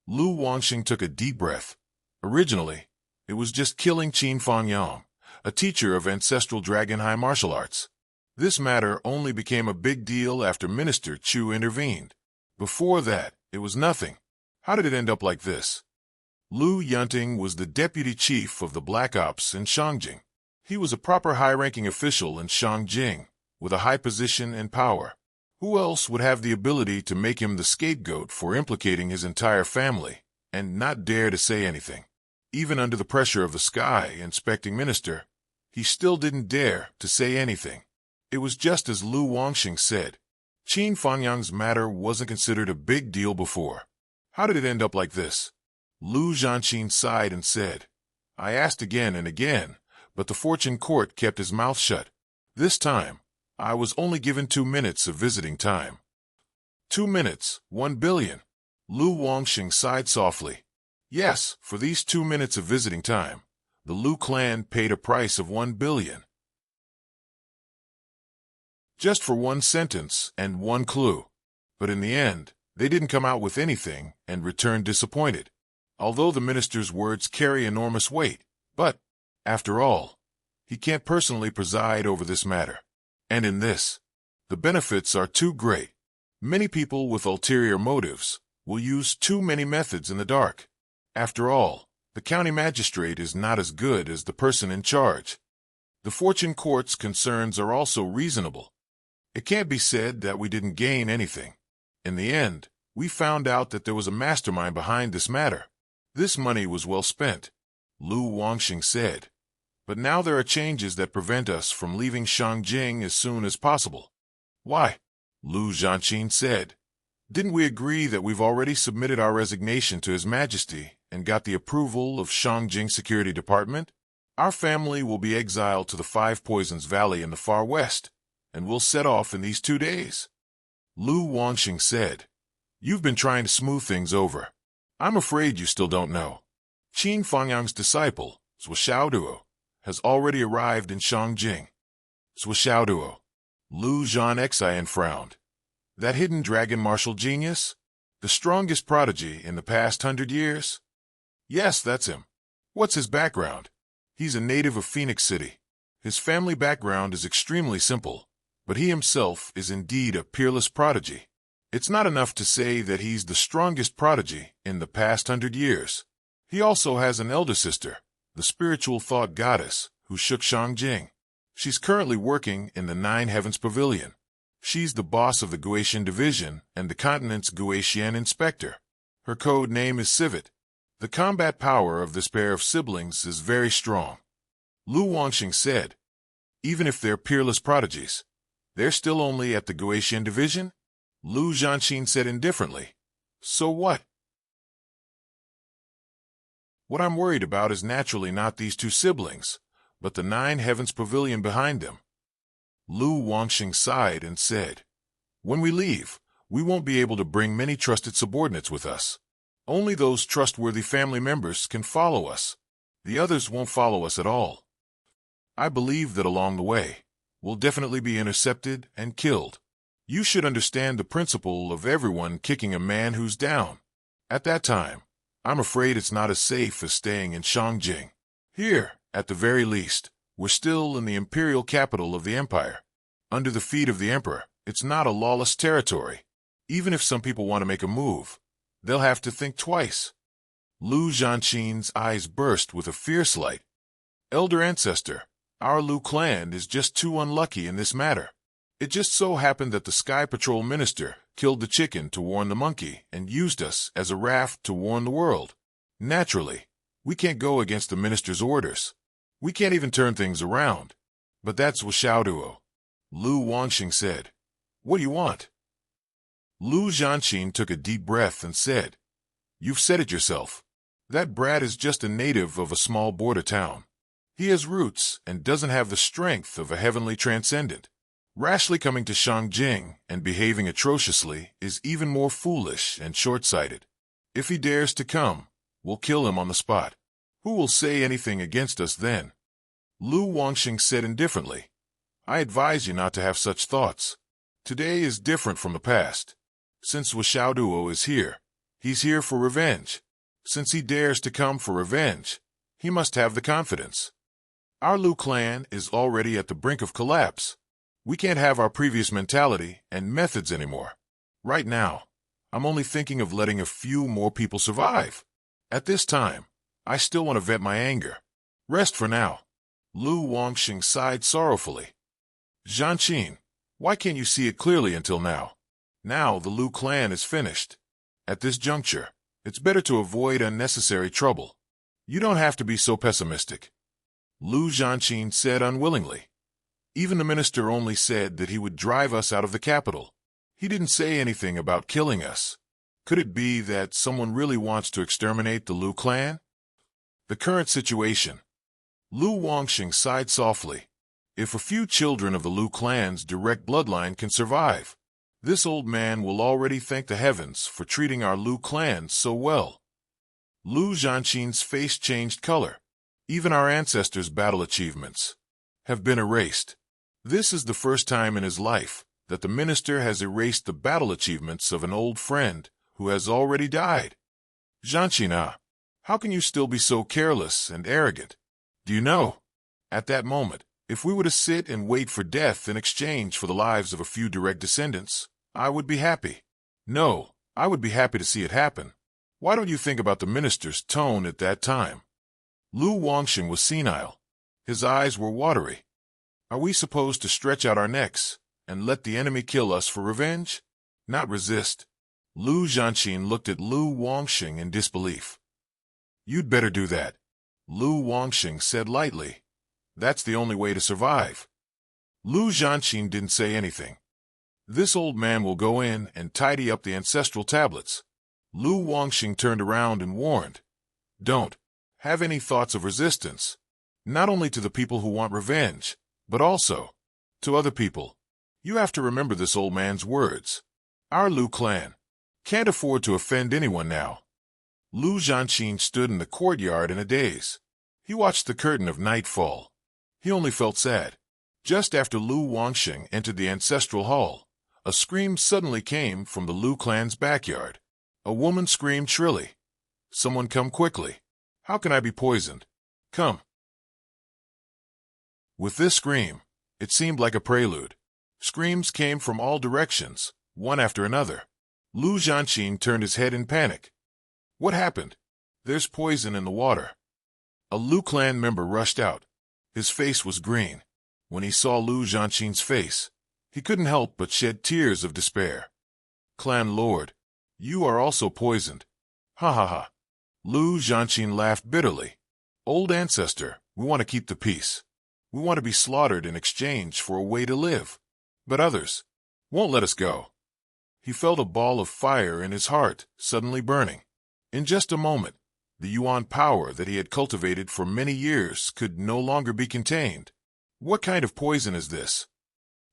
Lu Wangsheng took a deep breath. Originally, it was just killing Qin Fangyang, a teacher of ancestral Dragon High martial arts. This matter only became a big deal after Minister Chu intervened. Before that, it was nothing. How did it end up like this? Lu Yunting was the deputy chief of the Black Ops in Shangjing. He was a proper high-ranking official in Shangjing, with a high position and power. Who else would have the ability to make him the scapegoat for implicating his entire family, and not dare to say anything? Even under the pressure of the Sky Inspecting Minister, he still didn't dare to say anything. It was just as Lu Wangsheng said. Qin Fangyang's matter wasn't considered a big deal before. How did it end up like this? Lu Zhanqin sighed and said, I asked again and again, but the fortune court kept his mouth shut. This time, I was only given 2 minutes of visiting time. 2 minutes, 1 billion. Lu Wangsheng sighed softly. Yes, for these 2 minutes of visiting time, the Lu clan paid a price of 1 billion. Just for one sentence and one clue. But in the end, they didn't come out with anything and returned disappointed. Although the minister's words carry enormous weight, but, after all, he can't personally preside over this matter. And in this, the benefits are too great. Many people with ulterior motives will use too many methods in the dark. After all, the county magistrate is not as good as the person in charge. The fortune court's concerns are also reasonable. It can't be said that we didn't gain anything. In the end, we found out that there was a mastermind behind this matter. This money was well spent, Lu Wangsheng said. But now there are changes that prevent us from leaving Shangjing as soon as possible. Why? Lu Zhanqin said. Didn't we agree that we've already submitted our resignation to His Majesty and got the approval of Shangjing Security Department? Our family will be exiled to the Five Poisons Valley in the far west, and we'll set off in these 2 days. Lu Wangsheng said, You've been trying to smooth things over. I'm afraid you still don't know. Qin Fangyang's disciple, Zhou Xiaoduo, has already arrived in Shangjing. Zhou Xiaoduo. Lu Zhanxian frowned. That hidden dragon martial genius? The strongest prodigy in the past 100 years? Yes, that's him. What's his background? He's a native of Phoenix City. His family background is extremely simple, but he himself is indeed a peerless prodigy. It's not enough to say that he's the strongest prodigy in the past 100 years. He also has an elder sister, the spiritual thought goddess, who shook Shangjing. She's currently working in the Nine Heavens Pavilion. She's the boss of the Guotian Division and the continent's Guotian Inspector. Her code name is Civet. The combat power of this pair of siblings is very strong. Lu Wangsheng said, Even if they're peerless prodigies, they're still only at the Guotian Division? Lu Zhanqin said indifferently. So what? What I'm worried about is naturally not these 2 siblings, but the Nine Heavens Pavilion behind them. Lu Wangsheng sighed and said, When we leave, we won't be able to bring many trusted subordinates with us. Only those trustworthy family members can follow us. The others won't follow us at all. I believe that along the way, we'll definitely be intercepted and killed. You should understand the principle of everyone kicking a man who's down. At that time, I'm afraid it's not as safe as staying in Shangjing. Here, at the very least, we're still in the imperial capital of the empire. Under the feet of the emperor, it's not a lawless territory. Even if some people want to make a move, they'll have to think twice. Lu Zhanqin's eyes burst with a fierce light. Elder ancestor, our Lu clan is just too unlucky in this matter. It just so happened that the Sky Patrol minister killed the chicken to warn the monkey and used us as a raft to warn the world. Naturally, we can't go against the minister's orders. We can't even turn things around. But that's Xiaoduo. Lu Wangxing said. What do you want? Lu Zhanqin took a deep breath and said, You've said it yourself. That brat is just a native of a small border town. He has roots and doesn't have the strength of a heavenly transcendent. Rashly coming to Shangjing and behaving atrociously is even more foolish and short-sighted. If he dares to come, we'll kill him on the spot. Who will say anything against us then? Lu Wangxing said indifferently, I advise you not to have such thoughts. Today is different from the past. Since Xiaoduo is here, he's here for revenge. Since he dares to come for revenge, he must have the confidence. Our Lu clan is already at the brink of collapse. We can't have our previous mentality and methods anymore. Right now, I'm only thinking of letting a few more people survive. At this time, I still want to vent my anger. Rest for now. Lu Wangxing sighed sorrowfully. Zhanqin, why can't you see it clearly until now? Now the Lu clan is finished. At this juncture, it's better to avoid unnecessary trouble. You don't have to be so pessimistic. Lu Zhanqin said unwillingly. Even the minister only said that he would drive us out of the capital. He didn't say anything about killing us. Could it be that someone really wants to exterminate the Lu clan? The current situation. Lu Wangxing sighed softly. If a few children of the Lu clan's direct bloodline can survive, this old man will already thank the heavens for treating our Lu clan so well. Lu Zhanqin's face changed color. Even our ancestors' battle achievements have been erased. This is the first time in his life that the minister has erased the battle achievements of an old friend who has already died. Zhanqin, how can you still be so careless and arrogant? Do you know? At that moment, if we were to sit and wait for death in exchange for the lives of a few direct descendants, I would be happy. No, I would be happy to see it happen. Why don't you think about the minister's tone at that time? Lu Wangxing was senile. His eyes were watery. Are we supposed to stretch out our necks and let the enemy kill us for revenge? Not resist. Lu Zhanqin looked at Lu Wangxing in disbelief. You'd better do that. Lu Wangxing said lightly. That's the only way to survive. Lu Zhanqin didn't say anything. This old man will go in and tidy up the ancestral tablets. Lu Wangxing turned around and warned. Don't have any thoughts of resistance, not only to the people who want revenge, but also to other people. You have to remember this old man's words. Our Lu clan can't afford to offend anyone now. Lu Zhanqin stood in the courtyard in a daze. He watched the curtain of night fall. He only felt sad. Just after Lu Wangxing entered the ancestral hall, a scream suddenly came from the Lu clan's backyard. A woman screamed shrilly. Someone come quickly. How can I be poisoned? Come. With this scream, it seemed like a prelude. Screams came from all directions, one after another. Lu Zhanqin turned his head in panic. What happened? There's poison in the water. A Lu clan member rushed out. His face was green. When he saw Lu Zhanqin's face, he couldn't help but shed tears of despair. Clan Lord, you are also poisoned. Ha ha ha. Lu Zhanqin laughed bitterly. Old ancestor, we want to keep the peace. We want to be slaughtered in exchange for a way to live. But others won't let us go. He felt a ball of fire in his heart, suddenly burning. In just a moment, the Yuan power that he had cultivated for many years could no longer be contained. What kind of poison is this?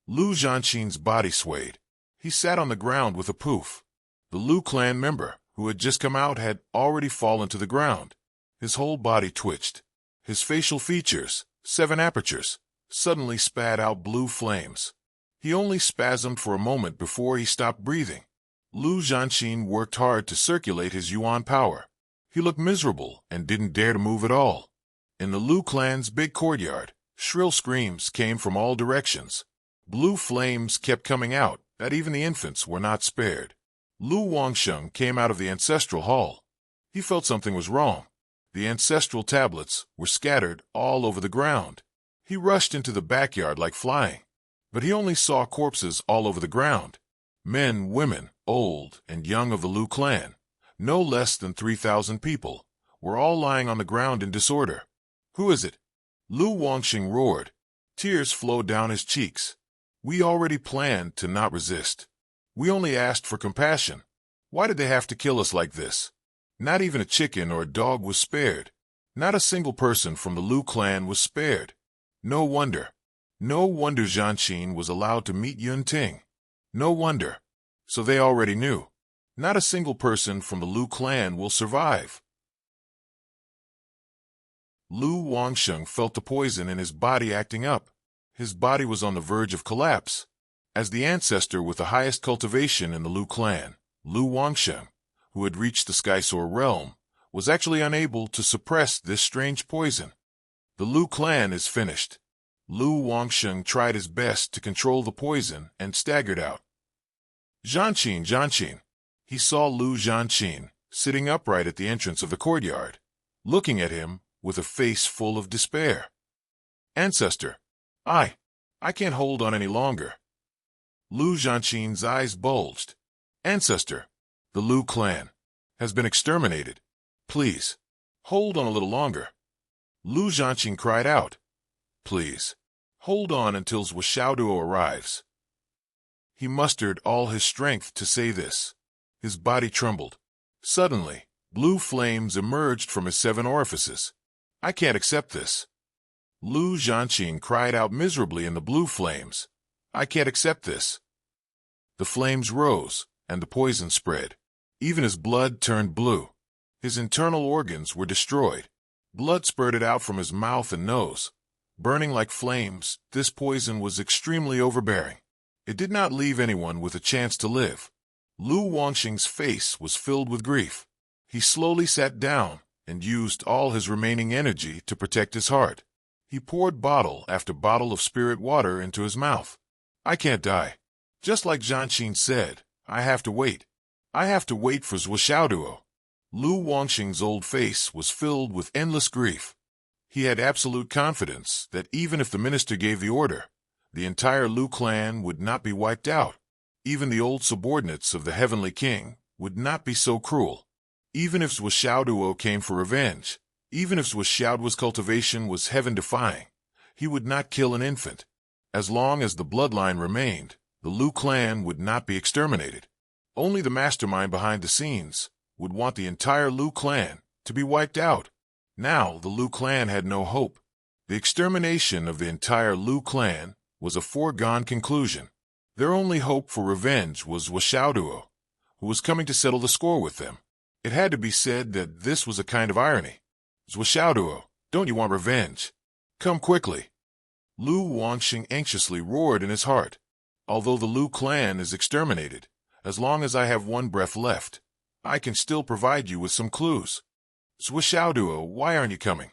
Lu Zhanqin's body swayed. He sat on the ground with a poof. The Lu clan member, who had just come out, had already fallen to the ground. His whole body twitched. His facial features, 7 apertures, suddenly spat out blue flames. He only spasmed for a moment before he stopped breathing. Lu Zhanqin worked hard to circulate his Yuan power. He looked miserable and didn't dare to move at all. In the Lu clan's big courtyard, shrill screams came from all directions. Blue flames kept coming out, that even the infants were not spared. Lu Wangsheng came out of the ancestral hall. He felt something was wrong. The ancestral tablets were scattered all over the ground. He rushed into the backyard like flying, but he only saw corpses all over the ground. Men, women, old and young of the Lu clan, no less than 3,000 people, were all lying on the ground in disorder. "Who is it?" Lu Wangxing roared. Tears flowed down his cheeks. "We already planned to not resist. We only asked for compassion. Why did they have to kill us like this? Not even a chicken or a dog was spared. Not a single person from the Lu clan was spared. No wonder. No wonder Zhanqin was allowed to meet Yunting. No wonder. So they already knew. Not a single person from the Lu clan will survive." Lu Wangsheng felt the poison in his body acting up. His body was on the verge of collapse. As the ancestor with the highest cultivation in the Lu clan, Lu Wangsheng, who had reached the Skysoar realm, was actually unable to suppress this strange poison. The Lu clan is finished. Lu Wangsheng tried his best to control the poison and staggered out. "Zhanqin, Zhanqin." He saw Lu Zhanqin sitting upright at the entrance of the courtyard, looking at him with a face full of despair. "Ancestor, I can't hold on any longer." Lu Zhanqin's eyes bulged. "Ancestor, the Lu clan has been exterminated. Please, hold on a little longer." Lu Zhanqin cried out. "Please, hold on until Xiaoduo arrives." He mustered all his strength to say this. His body trembled. Suddenly, blue flames emerged from his 7 orifices. "I can't accept this." Lu Zhanqin cried out miserably in the blue flames. "I can't accept this." The flames rose, and the poison spread. Even his blood turned blue. His internal organs were destroyed. Blood spurted out from his mouth and nose. Burning like flames, this poison was extremely overbearing. It did not leave anyone with a chance to live. Lu Wangxing's face was filled with grief. He slowly sat down and used all his remaining energy to protect his heart. He poured bottle after bottle of spirit water into his mouth. "I can't die. Just like Zhanqin said, I have to wait. I have to wait for Xiaoduo." Lu Wangxing's old face was filled with endless grief. He had absolute confidence that even if the minister gave the order, the entire Lu clan would not be wiped out. Even the old subordinates of the Heavenly King would not be so cruel. Even if Xiaoduo came for revenge, even if Xiaoduo's cultivation was heaven-defying, he would not kill an infant. As long as the bloodline remained, the Lu clan would not be exterminated. Only the mastermind behind the scenes would want the entire Lu clan to be wiped out. Now the Lu clan had no hope. The extermination of the entire Lu clan was a foregone conclusion. Their only hope for revenge was Xiaoduo, who was coming to settle the score with them. It had to be said that this was a kind of irony. "Xiaoduo, don't you want revenge? Come quickly." Lu Wangxing anxiously roared in his heart. "Although the Lu clan is exterminated, as long as I have one breath left, I can still provide you with some clues. Xiaoduo, why aren't you coming?"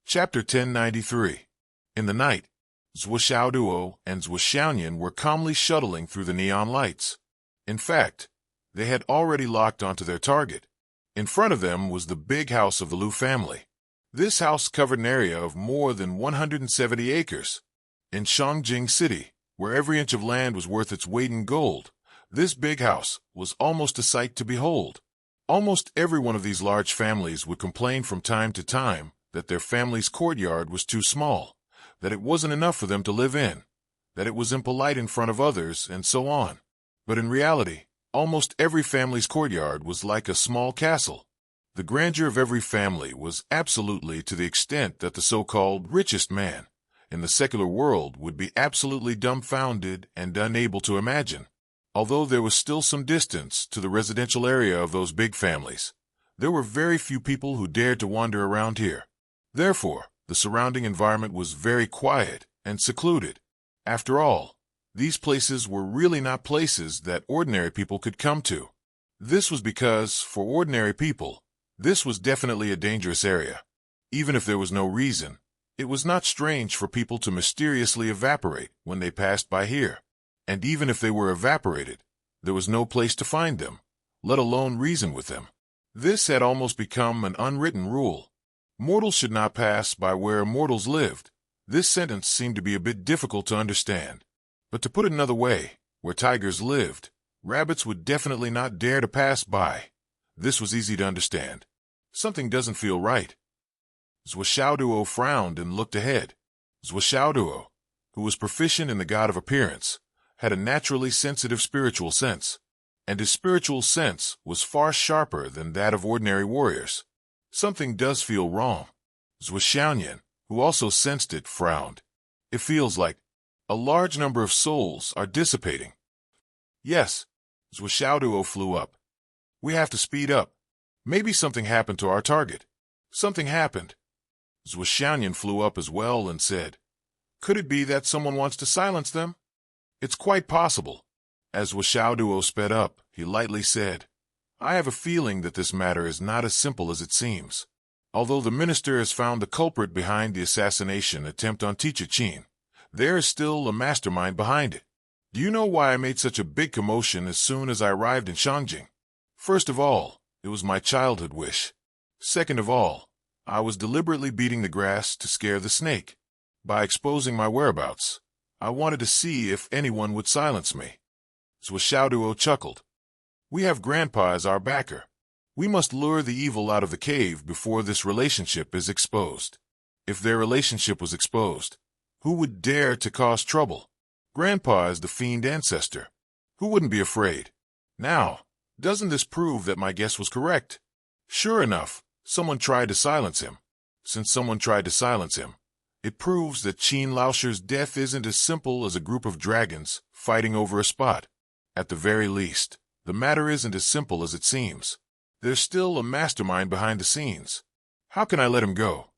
Chapter 1093. In the night, Xiaoduo and Xiaoyan were calmly shuttling through the neon lights. In fact, they had already locked onto their target. In front of them was the big house of the Lu family. This house covered an area of more than 170 acres. In Shangjing City, where every inch of land was worth its weight in gold, this big house was almost a sight to behold. Almost every one of these large families would complain from time to time that their family's courtyard was too small, that it wasn't enough for them to live in, that it was impolite in front of others, and so on. But in reality, almost every family's courtyard was like a small castle. The grandeur of every family was absolutely to the extent that the so-called richest man in the secular world would be absolutely dumbfounded and unable to imagine. Although there was still some distance to the residential area of those big families, there were very few people who dared to wander around here. Therefore, the surrounding environment was very quiet and secluded. After all, These places were really not places that ordinary people could come to. This was because, for ordinary people, this was definitely a dangerous area. Even if there was no reason, it was not strange for people to mysteriously evaporate when they passed by here. And even if they were evaporated, there was no place to find them, let alone reason with them. This had almost become an unwritten rule. Mortals should not pass by where mortals lived. This sentence seemed to be a bit difficult to understand. But to put it another way, where tigers lived, rabbits would definitely not dare to pass by. This was easy to understand. Something doesn't feel right. Zwishaoduo frowned and looked ahead. Zwishaoduo, who was proficient in the god of appearance, had a naturally sensitive spiritual sense, and his spiritual sense was far sharper than that of ordinary warriors. Something does feel wrong. Zwishaoyan, who also sensed it, frowned. It feels like a large number of souls are dissipating. Yes, Zwishaoduo flew up. We have to speed up. Maybe something happened to our target. Something happened. Zwishaoyan flew up as well and said, could it be that someone wants to silence them? It's quite possible. As Zwishaoduo sped up, he lightly said, I have a feeling that this matter is not as simple as it seems. Although the minister has found the culprit behind the assassination attempt on Teacher Qin, there is still a mastermind behind it. Do you know why I made such a big commotion as soon as I arrived in Shangjing? First of all, it was my childhood wish. Second of all, I was deliberately beating the grass to scare the snake. By exposing my whereabouts, I wanted to see if anyone would silence me. Zwishaoduo chuckled. We have Grandpa as our backer. We must lure the evil out of the cave before this relationship is exposed. If their relationship was exposed, who would dare to cause trouble? Grandpa is the fiend ancestor. Who wouldn't be afraid? Now, doesn't this prove that my guess was correct? Sure enough, someone tried to silence him. Since someone tried to silence him, it proves that Qin Laosher's death isn't as simple as a group of dragons fighting over a spot. At the very least, the matter isn't as simple as it seems. There's still a mastermind behind the scenes. How can I let him go?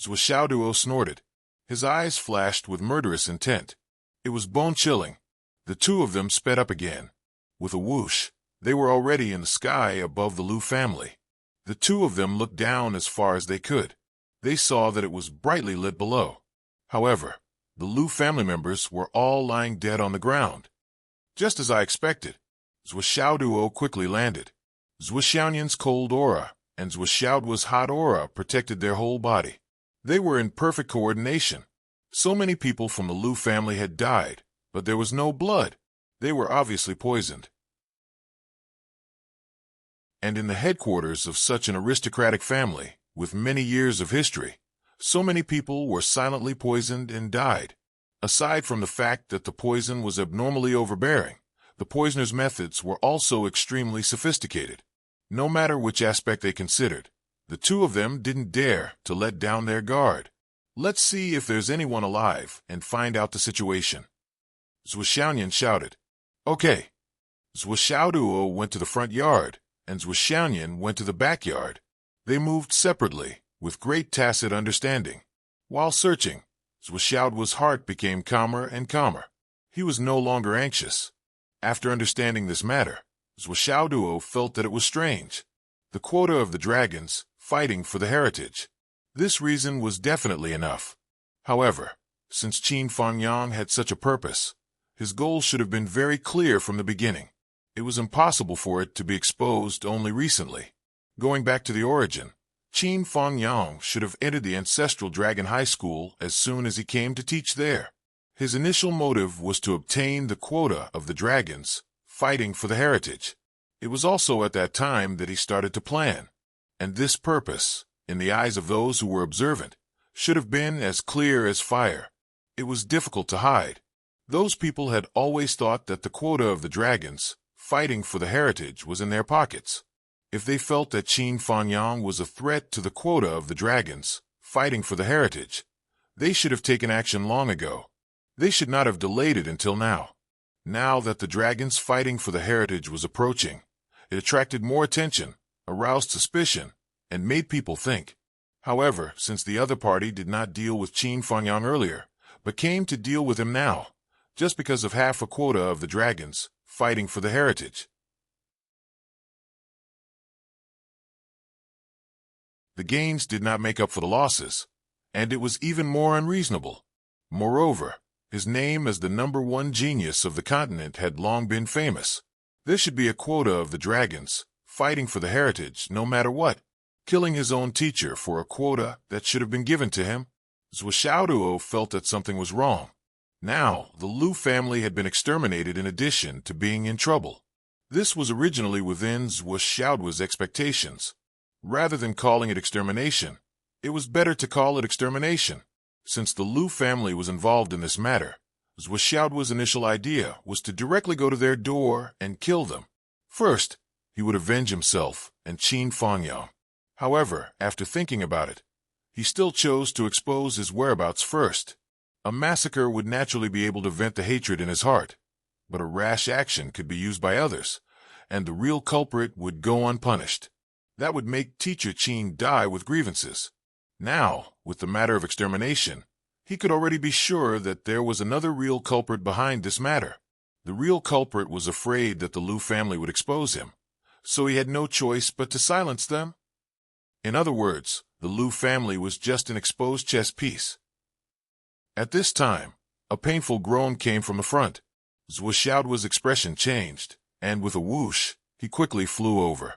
Zwishaoduo snorted. His eyes flashed with murderous intent. It was bone-chilling. The two of them sped up again. With a whoosh, they were already in the sky above the Liu family. The two of them looked down as far as they could. They saw that it was brightly lit below. However, the Liu family members were all lying dead on the ground. Just as I expected, Zwishaoduo quickly landed. Zwishaoyan's cold aura and Zwishaoduo's hot aura protected their whole body. They were in perfect coordination. So many people from the Liu family had died, but there was no blood. They were obviously poisoned. And in the headquarters of such an aristocratic family, with many years of history, so many people were silently poisoned and died. Aside from the fact that the poison was abnormally overbearing, the poisoner's methods were also extremely sophisticated. No matter which aspect they considered, the two of them didn't dare to let down their guard. Let's see if there's anyone alive and find out the situation. Zwishaoyan shouted. Okay. Zwishaoduo went to the front yard, and Zwishaoyan went to the backyard. They moved separately, with great tacit understanding. While searching, Zwishaoduo's heart became calmer and calmer. He was no longer anxious. After understanding this matter, Zwishaoduo felt that it was strange. The quota of the dragons, fighting for the heritage. This reason was definitely enough. However, since Qin Fangyang had such a purpose, his goal should have been very clear from the beginning. It was impossible for it to be exposed only recently. Going back to the origin, Qin Fangyang should have entered the ancestral dragon high school as soon as he came to teach there. His initial motive was to obtain the quota of the dragons, fighting for the heritage. It was also at that time that he started to plan. And this purpose, in the eyes of those who were observant, should have been as clear as fire. It was difficult to hide. Those people had always thought that the quota of the dragons, fighting for the heritage, was in their pockets. If they felt that Qin Fangyang was a threat to the quota of the dragons, fighting for the heritage, they should have taken action long ago. They should not have delayed it until now. Now that the dragons fighting for the heritage was approaching, it attracted more attention, aroused suspicion, and made people think. However, since the other party did not deal with Qin Fangyang earlier, but came to deal with him now, just because of half a quota of the dragons fighting for the heritage. The gains did not make up for the losses, and it was even more unreasonable. Moreover, his name as the #1 genius of the continent had long been famous. There should be a quota of the dragons fighting for the heritage no matter what. Killing his own teacher for a quota that should have been given to him? Xiaoduo felt that something was wrong. Now, the Lu family had been exterminated in addition to being in trouble. This was originally within Xiaoduo's expectations. Rather than calling it extermination, it was better to call it extermination. Since the Lu family was involved in this matter, Xiaoduo's initial idea was to directly go to their door and kill them. First, he would avenge himself and Qin Fangyang. However, after thinking about it, he still chose to expose his whereabouts first. A massacre would naturally be able to vent the hatred in his heart, but a rash action could be used by others, and the real culprit would go unpunished. That would make Teacher Qin die with grievances. Now, with the matter of extermination, he could already be sure that there was another real culprit behind this matter. The real culprit was afraid that the Lu family would expose him, so he had no choice but to silence them. In other words, the Lu family was just an exposed chess piece. At this time, a painful groan came from the front. Xiaoduo's expression changed, and with a whoosh, he quickly flew over.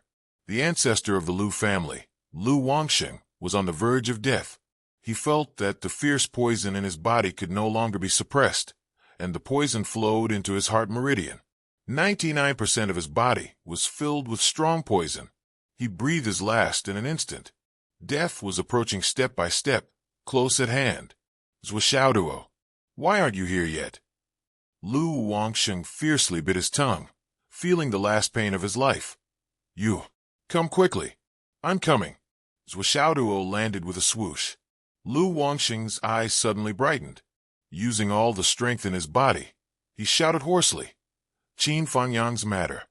The ancestor of the Lu family, Lu Wangsheng, was on the verge of death. He felt that the fierce poison in his body could no longer be suppressed, and the poison flowed into his heart meridian. 99% of his body was filled with strong poison. He breathed his last in an instant. Death was approaching step by step, close at hand. Xiaoduo, why aren't you here yet? Lu Wangsheng fiercely bit his tongue, feeling the last pain of his life. You, come quickly. I'm coming. Xiaoduo landed with a swoosh. Lu Wangsheng's eyes suddenly brightened. Using all the strength in his body, he shouted hoarsely, Qin Fangyang's matter.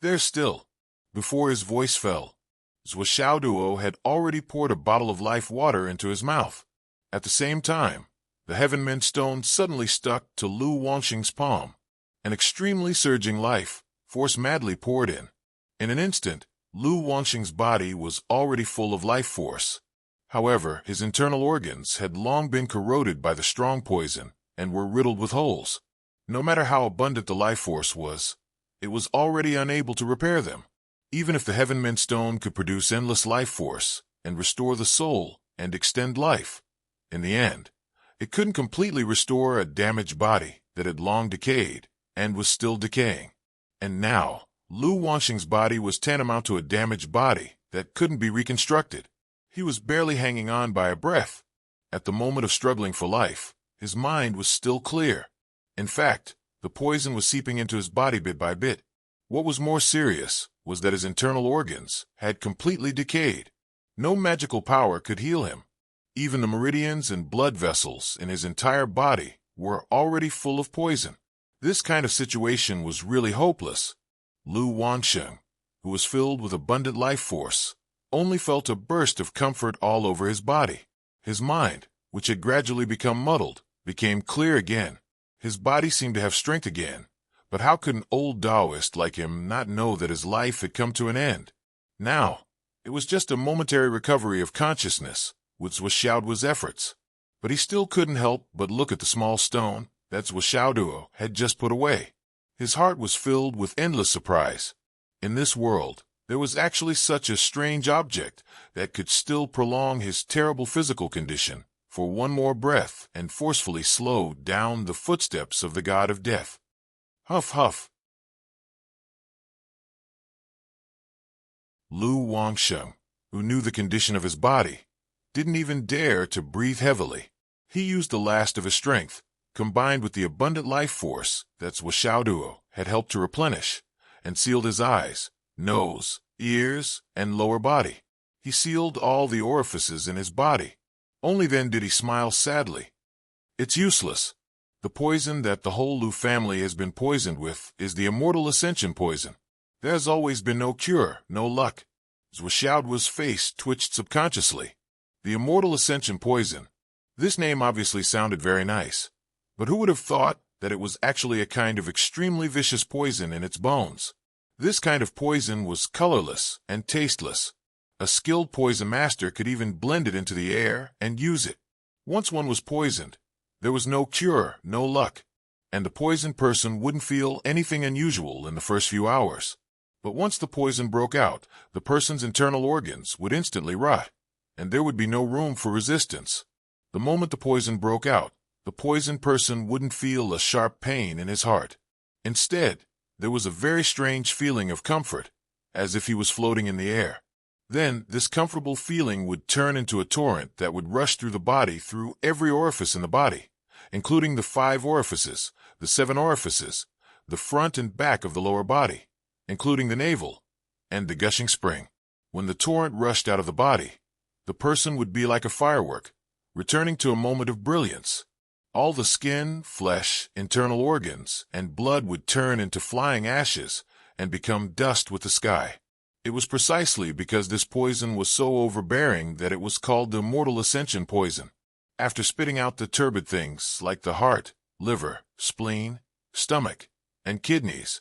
There still. Before his voice fell, Xiaoduo had already poured a bottle of life water into his mouth. At the same time, the Heaven-Mint stone suddenly stuck to Lu Wangsheng's palm. An extremely surging life force madly poured in. In an instant, Lu Wangsheng's body was already full of life force. However, his internal organs had long been corroded by the strong poison and were riddled with holes. No matter how abundant the life force was, it was already unable to repair them. Even if the Heaven-Mint stone could produce endless life force and restore the soul and extend life, in the end, it couldn't completely restore a damaged body that had long decayed and was still decaying. And now, Lu Wangsheng's body was tantamount to a damaged body that couldn't be reconstructed. He was barely hanging on by a breath. At the moment of struggling for life, his mind was still clear. In fact, the poison was seeping into his body bit by bit. What was more serious was that his internal organs had completely decayed. No magical power could heal him. Even the meridians and blood vessels in his entire body were already full of poison. This kind of situation was really hopeless. Lu Wangsheng, who was filled with abundant life force, only felt a burst of comfort all over his body. His mind, which had gradually become muddled, became clear again. His body seemed to have strength again. But how could an old Taoist like him not know that his life had come to an end? Now, it was just a momentary recovery of consciousness, which was Xiaoduo's efforts. But he still couldn't help but look at the small stone that Xiaoduo had just put away. His heart was filled with endless surprise. In this world, there was actually such a strange object that could still prolong his terrible physical condition for one more breath and forcefully slow down the footsteps of the god of death. Huff, huff. Lu Wangsheng, who knew the condition of his body, didn't even dare to breathe heavily. He used the last of his strength, combined with the abundant life force that Xiaoduo had helped to replenish, and sealed his eyes, nose, ears, and lower body. He sealed all the orifices in his body. Only then did he smile sadly. It's useless. The poison that the whole Lu family has been poisoned with is the immortal ascension poison. There has always been no cure, no luck. Xiaoduo's face twitched subconsciously. The immortal ascension poison. This name obviously sounded very nice. But who would have thought that it was actually a kind of extremely vicious poison in its bones. This kind of poison was colorless and tasteless. A skilled poison master could even blend it into the air and use it. Once one was poisoned, there was no cure, no luck, and the poisoned person wouldn't feel anything unusual in the first few hours. But once the poison broke out, the person's internal organs would instantly rot, and there would be no room for resistance. The moment the poison broke out, the poisoned person wouldn't feel a sharp pain in his heart. Instead, there was a very strange feeling of comfort, as if he was floating in the air. Then, this comfortable feeling would turn into a torrent that would rush through the body, through every orifice in the body, including the 5 orifices, the 7 orifices, the front and back of the lower body, including the navel, and the gushing spring. When the torrent rushed out of the body, the person would be like a firework, returning to a moment of brilliance. All the skin, flesh, internal organs, and blood would turn into flying ashes and become dust with the sky. It was precisely because this poison was so overbearing that it was called the mortal ascension poison. After spitting out the turbid things like the heart, liver, spleen, stomach, and kidneys,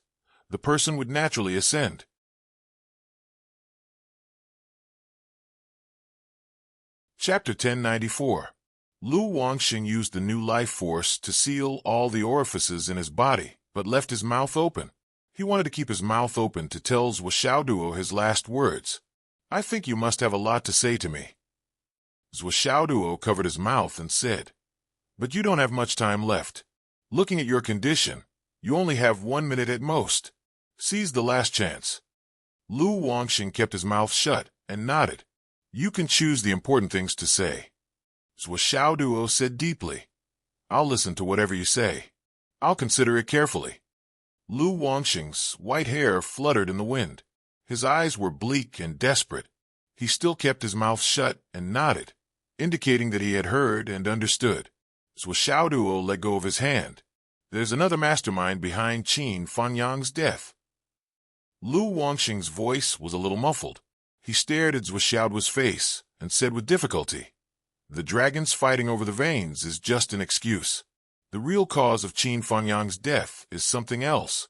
the person would naturally ascend. Chapter 1094. Lu Wangxing used the new life force to seal all the orifices in his body, but left his mouth open. He wanted to keep his mouth open to tell Zhuo Xiaoduo his last words. "I think you must have a lot to say to me." Zhuo Xiaoduo covered his mouth and said, "But you don't have much time left. Looking at your condition, you only have 1 minute at most. Seize the last chance." Lu Wangxing kept his mouth shut and nodded. "You can choose the important things to say." Zhuo Xiaoduo said deeply, "I'll listen to whatever you say. I'll consider it carefully." Lu Wangxing's white hair fluttered in the wind. His eyes were bleak and desperate. He still kept his mouth shut and nodded, indicating that he had heard and understood. Zhuo Xiaoduo let go of his hand. "There's another mastermind behind Qin Fanyang's death." Lu Wangxing's voice was a little muffled. He stared at Zhuo Xiaoduo's face and said with difficulty, "The dragons fighting over the veins is just an excuse. The real cause of Qin Fanyang's death is something else.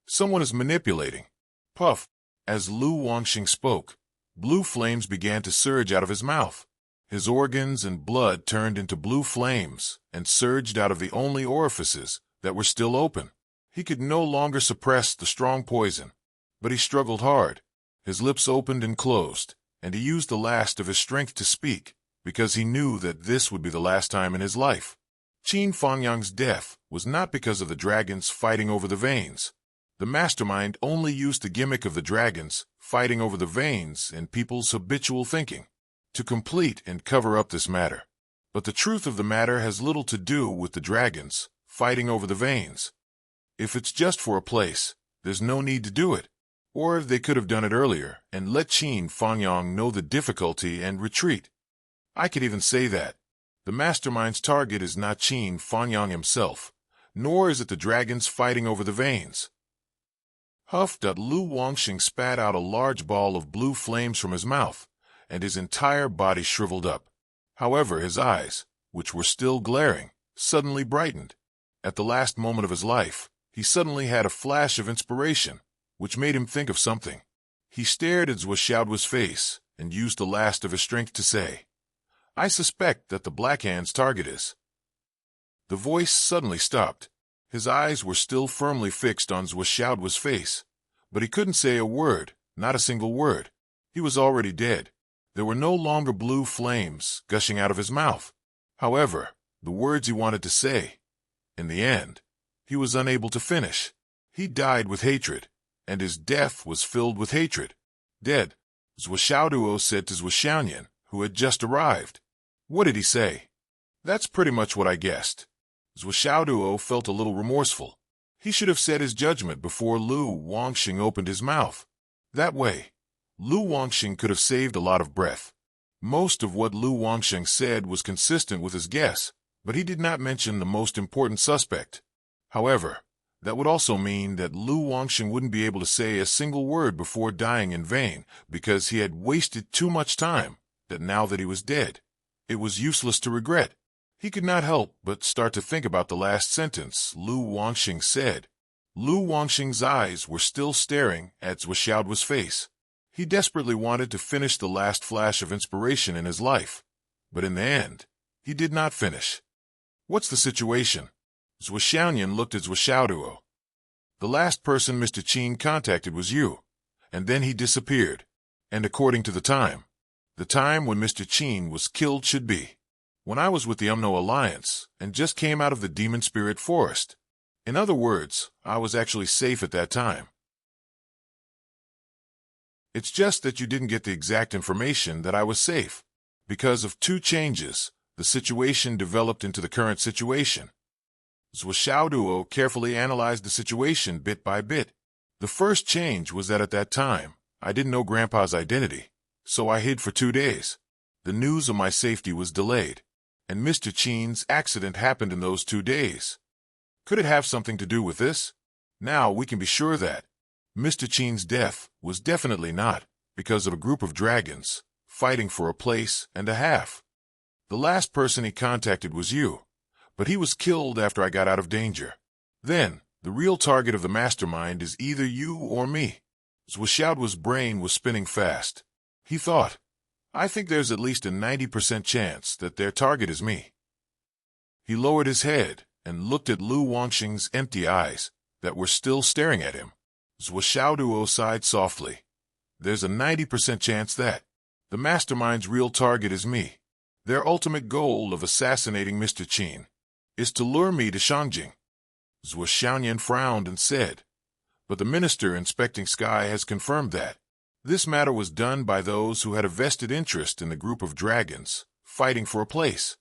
Someone is manipulating." Puff. As Lu Wangxing spoke, blue flames began to surge out of his mouth. His organs and blood turned into blue flames and surged out of the only orifices that were still open. He could no longer suppress the strong poison, but he struggled hard. His lips opened and closed, and he used the last of his strength to speak, because he knew that this would be the last time in his life. Qin Fanyang's death was not because of the dragons fighting over the veins. The mastermind only used the gimmick of the dragons fighting over the veins in people's habitual thinking to complete and cover up this matter. But the truth of the matter has little to do with the dragons fighting over the veins. If it's just for a place, there's no need to do it. Or they could have done it earlier and let Qin Fanyang know the difficulty and retreat. I could even say that. The mastermind's target is not Qin Fanyang himself, nor is it the dragons fighting over the veins. Huff. Lu Wangxing spat out a large ball of blue flames from his mouth, and his entire body shriveled up. However, his eyes, which were still glaring, suddenly brightened. At the last moment of his life, he suddenly had a flash of inspiration, which made him think of something. He stared at Zhuo Xiaoduo's face and used the last of his strength to say, "I suspect that the Black Hand's target is." The voice suddenly stopped. His eyes were still firmly fixed on Zhuo Xiaoduo's face, but he couldn't say a word, not a single word. He was already dead. There were no longer blue flames gushing out of his mouth. However, the words he wanted to say, in the end, he was unable to finish. He died with hatred, and his death was filled with hatred. "Dead," Zhuo Xiaoduo said to Zhuo Xiaoyan, who had just arrived. "What did he say?" "That's pretty much what I guessed." Zhuo Xiaoduo felt a little remorseful. He should have said his judgment before Lu Wangxing opened his mouth. That way, Lu Wangxing could have saved a lot of breath. Most of what Lu Wangxing said was consistent with his guess, but he did not mention the most important suspect. However, that would also mean that Lu Wangxing wouldn't be able to say a single word before dying in vain, because he had wasted too much time, that now that he was dead, it was useless to regret. He could not help but start to think about the last sentence Lu Wangxing said. Lu Wangxing's eyes were still staring at Zhuoxiao's face. He desperately wanted to finish the last flash of inspiration in his life, but in the end, he did not finish. What's the situation? Zhuoxiaoyan looked at Zhuoxiaoduo. The last person Mr. Qin contacted was you, and then he disappeared. And according to the time when Mr. Qin was killed should be when I was with the Umno Alliance and just came out of the Demon Spirit Forest. In other words, I was actually safe at that time. It's just that you didn't get the exact information that I was safe. Because of two changes, the situation developed into the current situation. Zhuoxiaoduo carefully analyzed the situation bit by bit. The first change was that at that time, I didn't know Grandpa's identity, so I hid for 2 days. The news of my safety was delayed, and Mr. Qin's accident happened in those 2 days. Could it have something to do with this? Now we can be sure that Mr. Qin's death was definitely not because of a group of dragons fighting for a place and a half. The last person he contacted was you, but he was killed after I got out of danger. Then, the real target of the mastermind is either you or me. Zhuoxiao's brain was spinning fast. He thought, I think there's at least a 90% chance that their target is me. He lowered his head and looked at Lu Wangxing's empty eyes that were still staring at him. Zhuoxiaoduo sighed softly. There's a 90% chance that the mastermind's real target is me. Their ultimate goal of assassinating Mr. Qin is to lure me to Shangjing. Zhuoxiaoyan frowned and said, but the minister inspecting Sky has confirmed that this matter was done by those who had a vested interest in the group of dragons fighting for a place.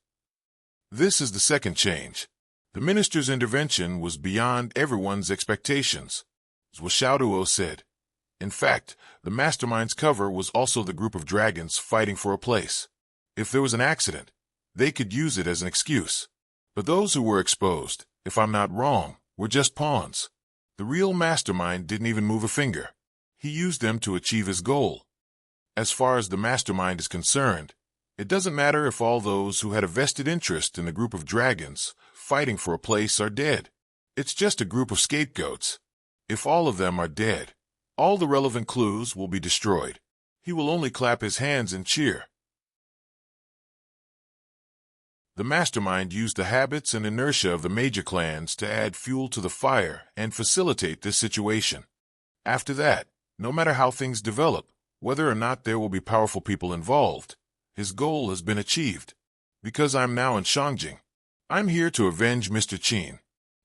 This is the second change. The minister's intervention was beyond everyone's expectations. Zhuoxiaoduo said. In fact, the mastermind's cover was also the group of dragons fighting for a place. If there was an accident, they could use it as an excuse. But those who were exposed, if I'm not wrong, were just pawns. The real mastermind didn't even move a finger. He used them to achieve his goal. As far as the mastermind is concerned, it doesn't matter if all those who had a vested interest in the group of dragons fighting for a place are dead. It's just a group of scapegoats. If all of them are dead, all the relevant clues will be destroyed. He will only clap his hands and cheer. The mastermind used the habits and inertia of the major clans to add fuel to the fire and facilitate this situation. After that, no matter how things develop, whether or not there will be powerful people involved, his goal has been achieved. Because I'm now in Shangjing, I'm here to avenge Mr. Qin.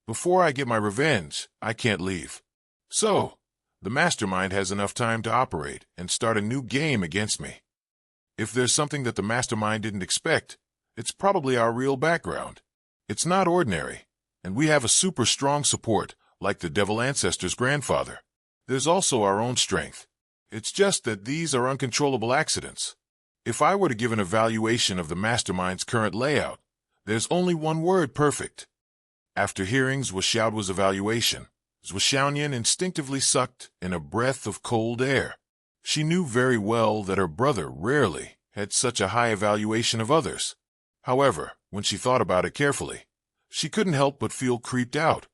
Before I get my revenge, I can't leave. So, the mastermind has enough time to operate and start a new game against me. If there's something that the mastermind didn't expect, it's probably our real background. It's not ordinary, and we have a super strong support, like the Devil Ancestor's grandfather. There's also our own strength. It's just that these are uncontrollable accidents. If I were to give an evaluation of the mastermind's current layout, there's only one word: perfect. After hearing Zhuoxiao's evaluation, Zhuoxiaoyan instinctively sucked in a breath of cold air. She knew very well that her brother rarely had such a high evaluation of others. However, when she thought about it carefully, she couldn't help but feel creeped out.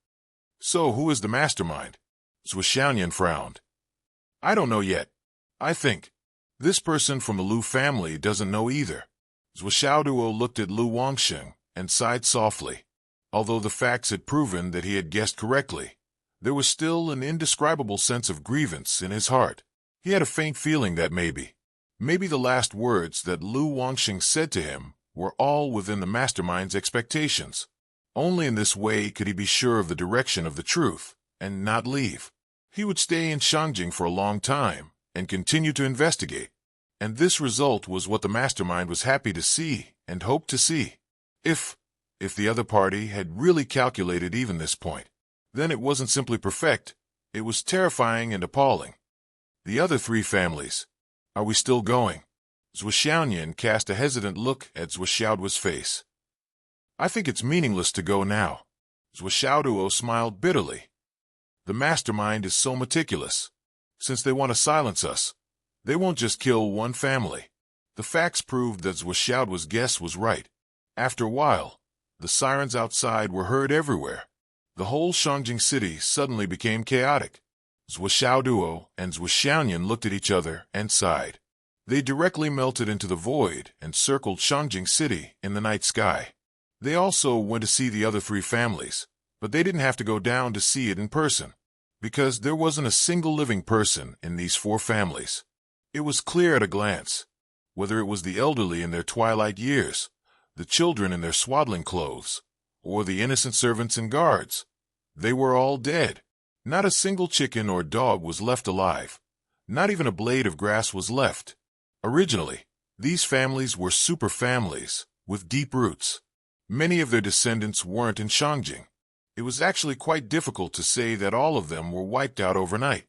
So who is the mastermind? Zhuoxiaoyan frowned. I don't know yet. I think this person from the Lu family doesn't know either. Zhuoxiaoduo looked at Lu Wangxing and sighed softly. Although the facts had proven that he had guessed correctly, there was still an indescribable sense of grievance in his heart. He had a faint feeling that maybe the last words that Lu Wangxing said to him were all within the mastermind's expectations. Only in this way could he be sure of the direction of the truth and not leave. He would stay in Shangjing for a long time and continue to investigate. And this result was what the mastermind was happy to see and hoped to see. If the other party had really calculated even this point, then it wasn't simply perfect, it was terrifying and appalling. The other three families. Are we still going? Zhuoxiaoyan cast a hesitant look at Zhuoxiaoduo's face. I think it's meaningless to go now. Zhuoxiaoduo smiled bitterly. The mastermind is so meticulous. Since they want to silence us, they won't just kill one family. The facts proved that Zhuoxiaoduo's guess was right. After a while, The sirens outside were heard everywhere. The whole Shangjing city suddenly became chaotic. Zhuo and Zhuo looked at each other and sighed. They directly melted into the void and circled Shangjing city in the night sky. They also went to see the other three families, but they didn't have to go down to see it in person, because there wasn't a single living person in these four families. It was clear at a glance. Whether it was the elderly in their twilight years, the children in their swaddling clothes, or the innocent servants and guards, they were all dead. Not a single chicken or dog was left alive. Not even a blade of grass was left. Originally, these families were super families with deep roots. Many of their descendants weren't in Shangjing. It was actually quite difficult to say that all of them were wiped out overnight.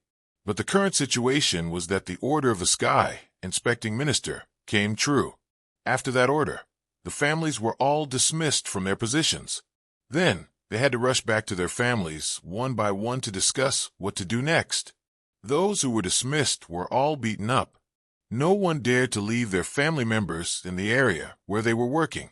But the current situation was that the order of the sky, inspecting minister, came true. After that order, the families were all dismissed from their positions. Then, they had to rush back to their families one by one to discuss what to do next. Those who were dismissed were all beaten up. No one dared to leave their family members in the area where they were working.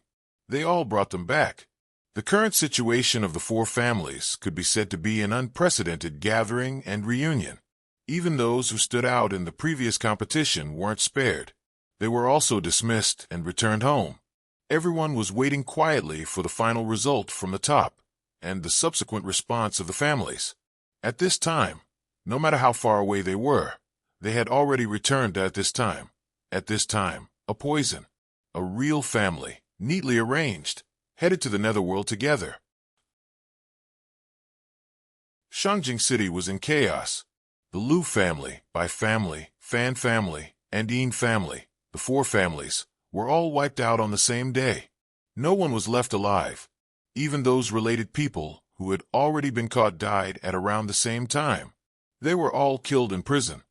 They all brought them back. The current situation of the four families could be said to be an unprecedented gathering and reunion. Even those who stood out in the previous competition weren't spared. They were also dismissed and returned home. Everyone was waiting quietly for the final result from the top and the subsequent response of the families. At this time, no matter how far away they were, they had already returned at this time. At this time, a poison. A real family, neatly arranged, headed to the netherworld together. Shangjing City was in chaos. The Lu family, Bai family, Fan family, and Yin family, the four families, were all wiped out on the same day. No one was left alive. Even those related people who had already been caught died at around the same time. They were all killed in prison.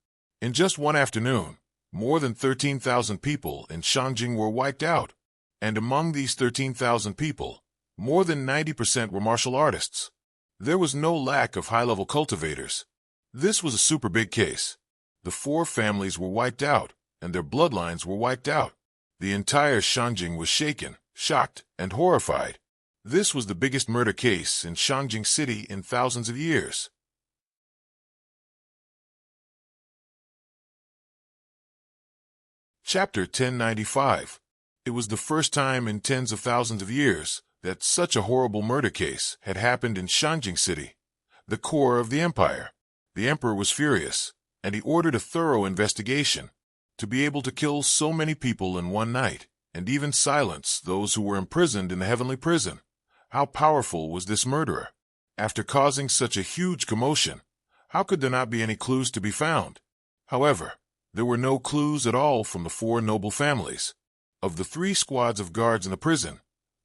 In just one afternoon, more than 13,000 people in Shangjing were wiped out. And among these 13,000 people, more than 90% were martial artists. There was no lack of high-level cultivators. This was a super big case. The four families were wiped out, and their bloodlines were wiped out. The entire Shangjing was shaken, shocked, and horrified. This was the biggest murder case in Shangjing City in thousands of years. Chapter 1095. It was the first time in tens of thousands of years that such a horrible murder case had happened in Shangjing City, the core of the empire. The emperor was furious, and he ordered a thorough investigation. To be able to kill so many people in one night, and even silence those who were imprisoned in the heavenly prison. How powerful was this murderer? After causing such a huge commotion, how could there not be any clues to be found? However, there were no clues at all from the four noble families. Of the 3 squads of guards in the prison,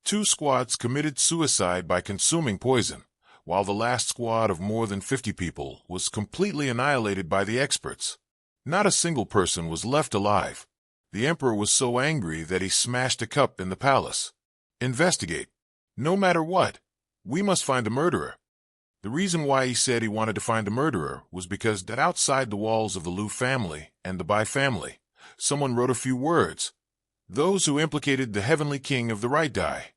2 squads committed suicide by consuming poison, while the last squad of more than 50 people was completely annihilated by the experts. Not a single person was left alive. The emperor was so angry that he smashed a cup in the palace. Investigate. No matter what, we must find the murderer. The reason why he said he wanted to find the murderer was because that outside the walls of the Lu family and the Bai family, someone wrote a few words. Those who implicated the heavenly king of the right die.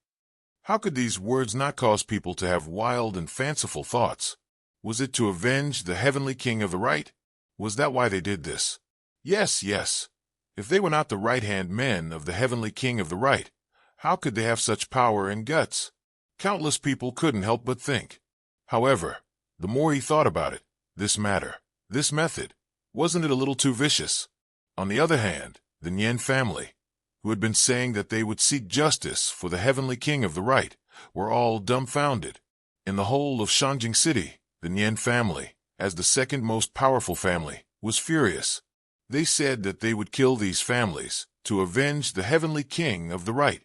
How could these words not cause people to have wild and fanciful thoughts? Was it to avenge the heavenly king of the right? Was that why they did this? Yes, yes. If they were not the right-hand men of the heavenly king of the right, how could they have such power and guts? Countless people couldn't help but think. However, the more he thought about it, this method, wasn't it a little too vicious? On the other hand, the Nian family, who had been saying that they would seek justice for the heavenly king of the right, were all dumbfounded. In the whole of Shangjing City, the Nian family, as the second most powerful family, was furious. They said that they would kill these families to avenge the heavenly king of the right.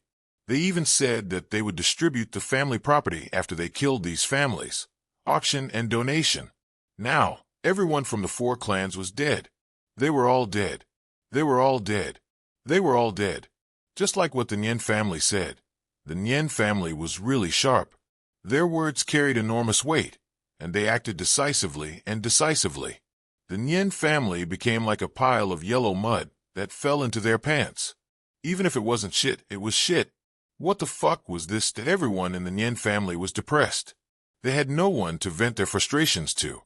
They even said that they would distribute the family property after they killed these families. Auction and donation. Now, everyone from the 4 clans was dead. They were all dead. They were all dead. They were all dead. Just like what the Nian family said. The Nian family was really sharp. Their words carried enormous weight, and they acted decisively and decisively. The Nian family became like a pile of yellow mud that fell into their pants. Even if it wasn't shit, it was shit. What the fuck was this that everyone in the Nien family was depressed? They had no one to vent their frustrations to.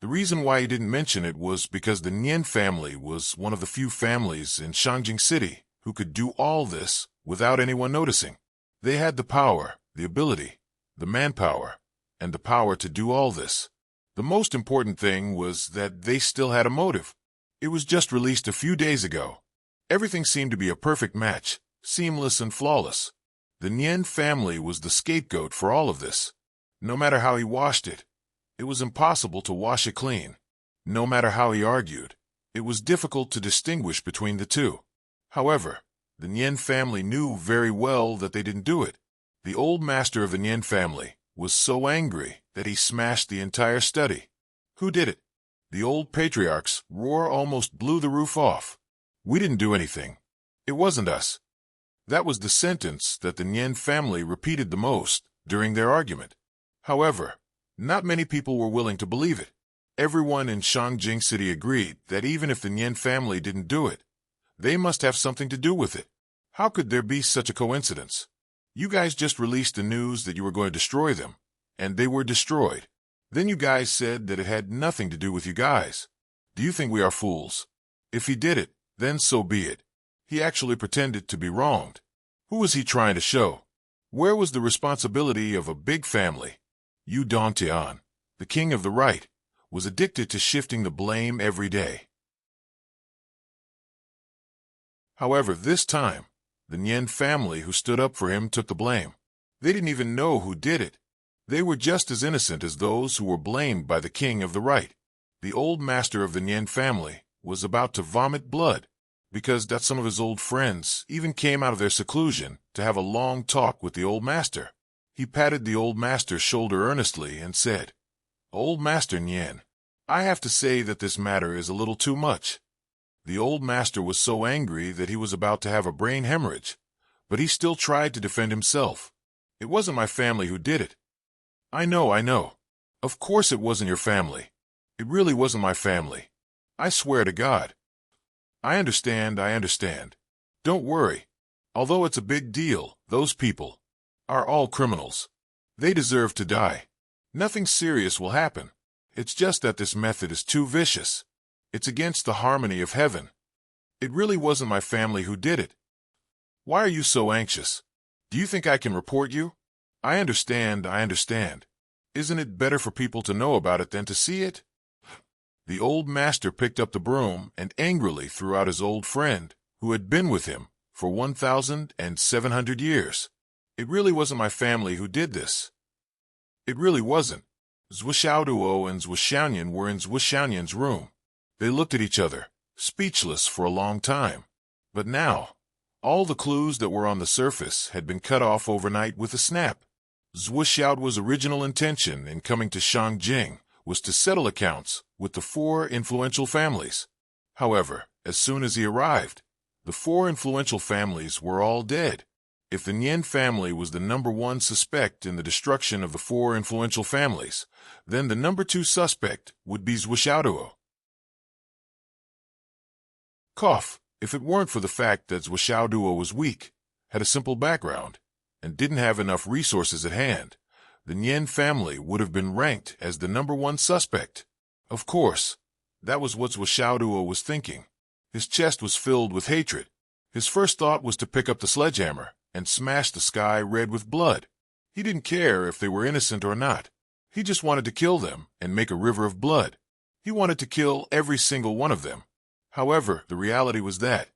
The reason why he didn't mention it was because the Nien family was one of the few families in Shangjing City who could do all this without anyone noticing. They had the power, the ability, the manpower, and the power to do all this. The most important thing was that they still had a motive. It was just released a few days ago. Everything seemed to be a perfect match, seamless and flawless. The Nien family was the scapegoat for all of this. No matter how he washed it, it was impossible to wash it clean. No matter how he argued, it was difficult to distinguish between the two. However, the Nien family knew very well that they didn't do it. The old master of the Nien family was so angry that he smashed the entire study. Who did it? The old patriarch's roar almost blew the roof off. We didn't do anything. It wasn't us. That was the sentence that the Nien family repeated the most during their argument. However, not many people were willing to believe it. Everyone in Shangjing City agreed that even if the Nien family didn't do it, they must have something to do with it. How could there be such a coincidence? You guys just released the news that you were going to destroy them, and they were destroyed. Then you guys said that it had nothing to do with you guys. Do you think we are fools? If he did it, then so be it. He actually pretended to be wronged. Who was he trying to show? Where was the responsibility of a big family? Yu Dongtian, the king of the right, was addicted to shifting the blame every day. However, this time, the Nien family who stood up for him took the blame. They didn't even know who did it. They were just as innocent as those who were blamed by the king of the right. The old master of the Nien family was about to vomit blood, because that some of his old friends even came out of their seclusion to have a long talk with the old master. He patted the old master's shoulder earnestly and said, "Old Master Nien, I have to say that this matter is a little too much." The old master was so angry that he was about to have a brain hemorrhage, but he still tried to defend himself. "It wasn't my family who did it." I know. Of course it wasn't your family. It really wasn't my family. I swear to God. I understand. Don't worry. Although it's a big deal, those people are all criminals. They deserve to die. Nothing serious will happen. It's just that this method is too vicious. It's against the harmony of heaven. It really wasn't my family who did it. Why are you so anxious? Do you think I can report you? I understand. Isn't it better for people to know about it than to see it? The old master picked up the broom and angrily threw out his old friend, who had been with him for 1,700 years. It really wasn't my family who did this. It really wasn't. Zhuxiaoduo and Zhuxianyan were in Zhuxianyan's room. They looked at each other, speechless for a long time. But now, all the clues that were on the surface had been cut off overnight with a snap. Zhuxiaoduo's original intention in coming to Shangjing was to settle accounts with the 4 influential families. However, as soon as he arrived, the 4 influential families were all dead. If the Nien family was the number 1 suspect in the destruction of the 4 influential families, then the number 2 suspect would be Zhuxiaoduo. Cough. If it weren't for the fact that Zhuxiaoduo was weak, had a simple background, and didn't have enough resources at hand, the Nien family would have been ranked as the number 1 suspect. Of course, that was what Zhuxiaoduo was thinking. His chest was filled with hatred. His first thought was to pick up the sledgehammer and smash the sky red with blood. He didn't care if they were innocent or not. He just wanted to kill them and make a river of blood. He wanted to kill every single one of them. However, the reality was that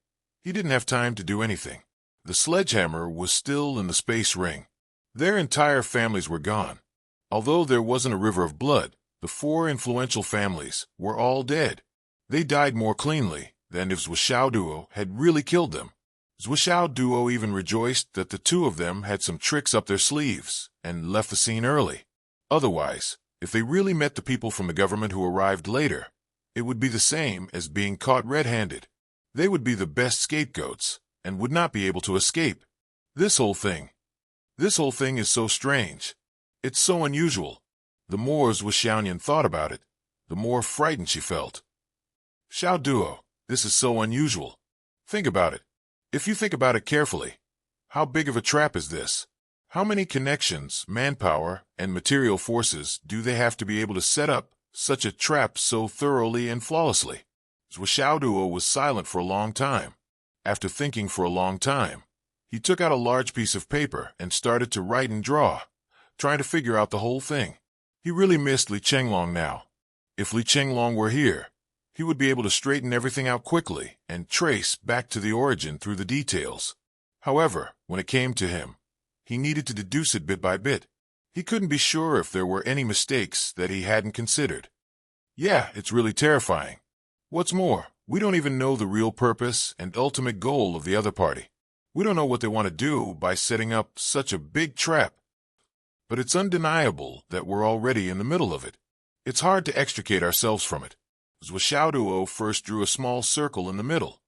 he didn't have time to do anything. The sledgehammer was still in the space ring. Their entire families were gone. Although there wasn't a river of blood, the 4 influential families were all dead. They died more cleanly than if Zhuxiaoduo had really killed them. Zhuxiaoduo even rejoiced that the 2 of them had some tricks up their sleeves and left the scene early. Otherwise, if they really met the people from the government who arrived later, it would be the same as being caught red-handed. They would be the best scapegoats and would not be able to escape. This whole thing is so strange. It's so unusual. The more Zhuxianyan thought about it, the more frightened she felt. Xiaoduo, this is so unusual. Think about it. If you think about it carefully, How big of a trap is this? How many connections, manpower, and material forces do they have to be able to set up such a trap so thoroughly and flawlessly? Xiaoduo was silent for a long time. After thinking for a long time, he took out a large piece of paper and started to write and draw, trying to figure out the whole thing. He really missed Li Chenglong now. If Li Chenglong were here, he would be able to straighten everything out quickly and trace back to the origin through the details. However, when it came to him, he needed to deduce it bit by bit. He couldn't be sure if there were any mistakes that he hadn't considered. Yeah, it's really terrifying. What's more, we don't even know the real purpose and ultimate goal of the other party. We don't know what they want to do by setting up such a big trap. But it's undeniable that we're already in the middle of it. It's hard to extricate ourselves from it. Xiaoduo first drew a small circle in the middle.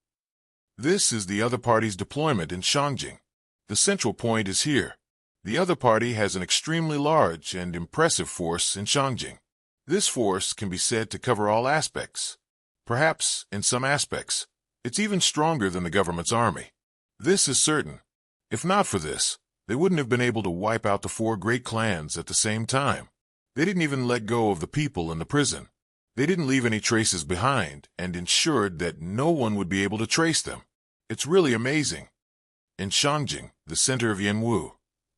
This is the other party's deployment in Shangjing. The central point is here. The other party has an extremely large and impressive force in Shangjing. This force can be said to cover all aspects. Perhaps, in some aspects, it's even stronger than the government's army. This is certain. If not for this, they wouldn't have been able to wipe out the 4 great clans at the same time. They didn't even let go of the people in the prison. They didn't leave any traces behind and ensured that no one would be able to trace them. It's really amazing. In Shangjing, the center of Yanwu,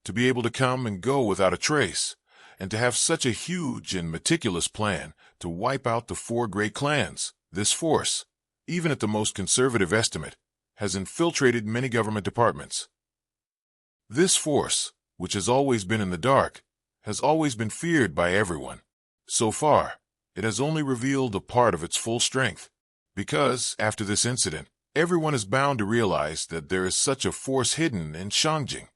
to be able to come and go without a trace, and to have such a huge and meticulous plan to wipe out the 4 great clans, this force, even at the most conservative estimate, has infiltrated many government departments. This force, which has always been in the dark, has always been feared by everyone. So far, it has only revealed a part of its full strength, because, after this incident, everyone is bound to realize that there is such a force hidden in Shangjing.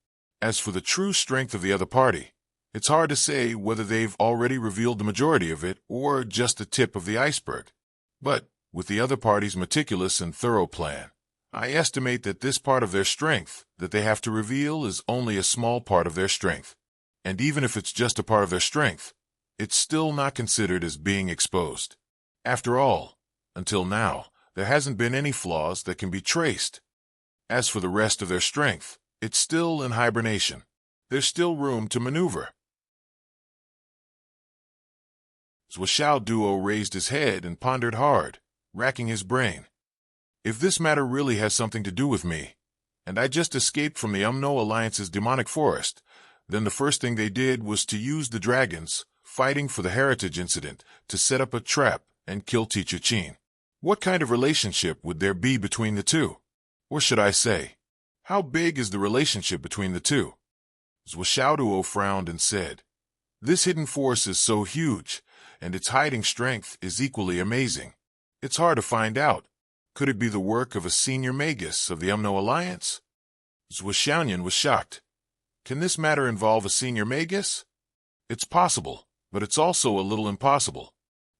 As for the true strength of the other party, it's hard to say whether they've already revealed the majority of it or just the tip of the iceberg. But, with the other party's meticulous and thorough plan, I estimate that this part of their strength that they have to reveal is only a small part of their strength. And even if it's just a part of their strength, it's still not considered as being exposed. After all, until now, there hasn't been any flaws that can be traced. As for the rest of their strength, it's still in hibernation. There's still room to maneuver. Xiaoduo raised his head and pondered hard, racking his brain. If this matter really has something to do with me, and I just escaped from the Umno Alliance's demonic forest, then the first thing they did was to use the dragons, fighting for the heritage incident, to set up a trap and kill Teacher Qin. What kind of relationship would there be between the two? Or should I say, how big is the relationship between the two? Xiaoduo frowned and said, "This hidden force is so huge, and its hiding strength is equally amazing. It's hard to find out. Could it be the work of a senior magus of the Umno Alliance?" Xiaoyan was shocked. Can this matter involve a senior magus? It's possible, but it's also a little impossible.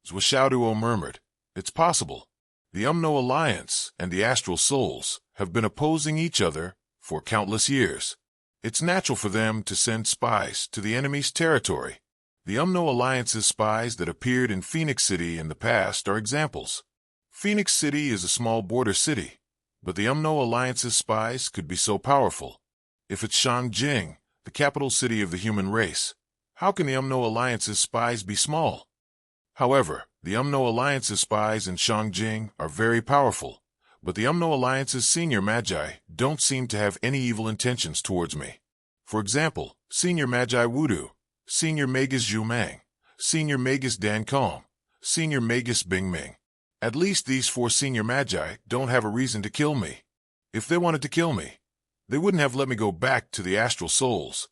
Xiaoduo murmured, "It's possible. The Umno Alliance and the Astral Souls have been opposing each other for countless years. It's natural for them to send spies to the enemy's territory. The Umno Alliance's spies that appeared in Phoenix City in the past are examples. Phoenix City is a small border city, but the Umno Alliance's spies could be so powerful. If it's Shangjing, the capital city of the human race, how can the Umno Alliance's spies be small? However, the Umno Alliance's spies in Shangjing are very powerful, but the Umno Alliance's senior magi don't seem to have any evil intentions towards me. For example, Senior Magi Wudu, Senior Magus Zhu Mang, Senior Magus Dan Kong, Senior Magus Bing Ming. At least these 4 senior magi don't have a reason to kill me. If they wanted to kill me, they wouldn't have let me go back to the Astral Souls."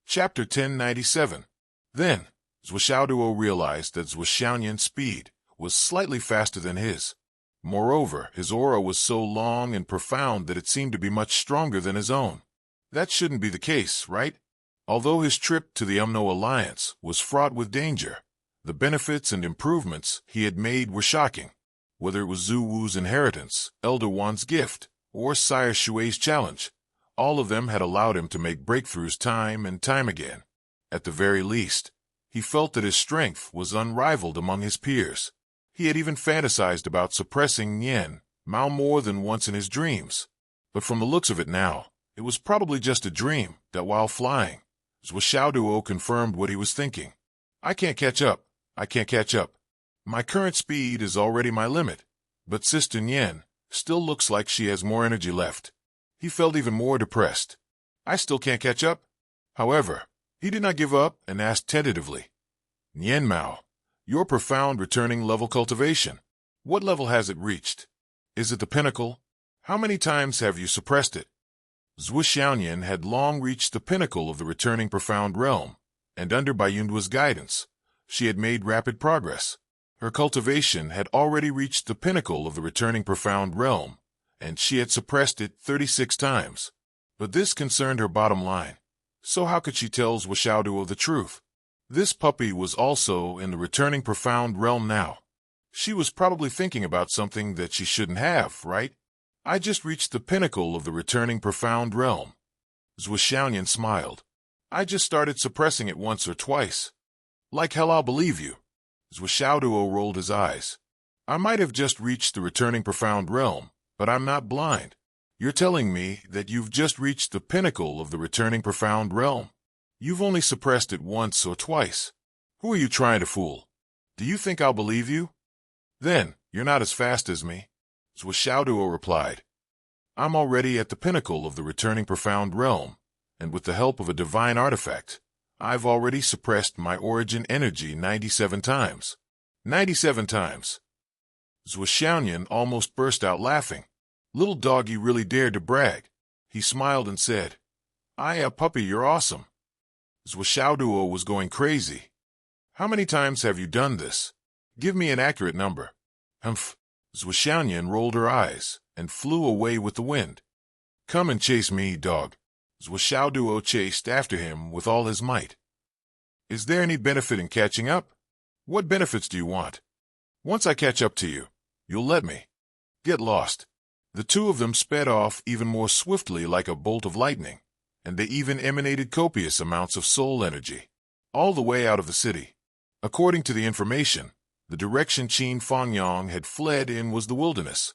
Chapter 1097. Then, Xiaoduo realized that Xiaoyan's speed was slightly faster than his. Moreover, his aura was so long and profound that it seemed to be much stronger than his own. That shouldn't be the case, right? Although his trip to the Umno Alliance was fraught with danger, the benefits and improvements he had made were shocking. Whether it was Zhu Wu's inheritance, Elder Wan's gift, or Sire Shui's challenge, all of them had allowed him to make breakthroughs time and time again. At the very least, he felt that his strength was unrivaled among his peers. He had even fantasized about suppressing Yen Mao more than once in his dreams. But from the looks of it now, it was probably just a dream that while flying, Xiaoduo confirmed what he was thinking. I can't catch up. I can't catch up. My current speed is already my limit, but Sister Yen still looks like she has more energy left. He felt even more depressed. I still can't catch up? However, he did not give up and asked tentatively, Yen Mao, your profound returning level cultivation, what level has it reached? Is it the pinnacle? How many times have you suppressed it? Zhuo Xiaoyan had long reached the pinnacle of the returning profound realm, and under Bayundua's guidance, she had made rapid progress. Her cultivation had already reached the pinnacle of the returning profound realm, and she had suppressed it 36 times. But this concerned her bottom line. So how could she tell Zhuo Xiaoduo the truth? This puppy was also in the returning profound realm now. She was probably thinking about something that she shouldn't have, right? I just reached the pinnacle of the returning profound realm. Zhuo Xiaoyan smiled. I just started suppressing it once or twice. Like hell I'll believe you. Zhuo Xiaoduo rolled his eyes. I might have just reached the returning profound realm, but I'm not blind. You're telling me that you've just reached the pinnacle of the returning profound realm. You've only suppressed it once or twice. Who are you trying to fool? Do you think I'll believe you? Then, you're not as fast as me. Zhuo Xiaoduo replied. I'm already at the pinnacle of the returning profound realm, and with the help of a divine artifact, I've already suppressed my origin energy 97 times. 97 times. Zhuo Xiaoyan almost burst out laughing. Little doggy really dared to brag. He smiled and said, puppy, you're awesome. Zhuo Xiaoduo was going crazy. How many times have you done this? Give me an accurate number. Humph. Zhuo Xiaoyan rolled her eyes and flew away with the wind. Come and chase me, dog. Zhuo Xiaoduo chased after him with all his might. Is there any benefit in catching up? What benefits do you want? Once I catch up to you, you'll let me. Get lost. The two of them sped off even more swiftly like a bolt of lightning, and they even emanated copious amounts of soul energy, all the way out of the city. According to the information, the direction Qin Fangyong had fled in was the wilderness.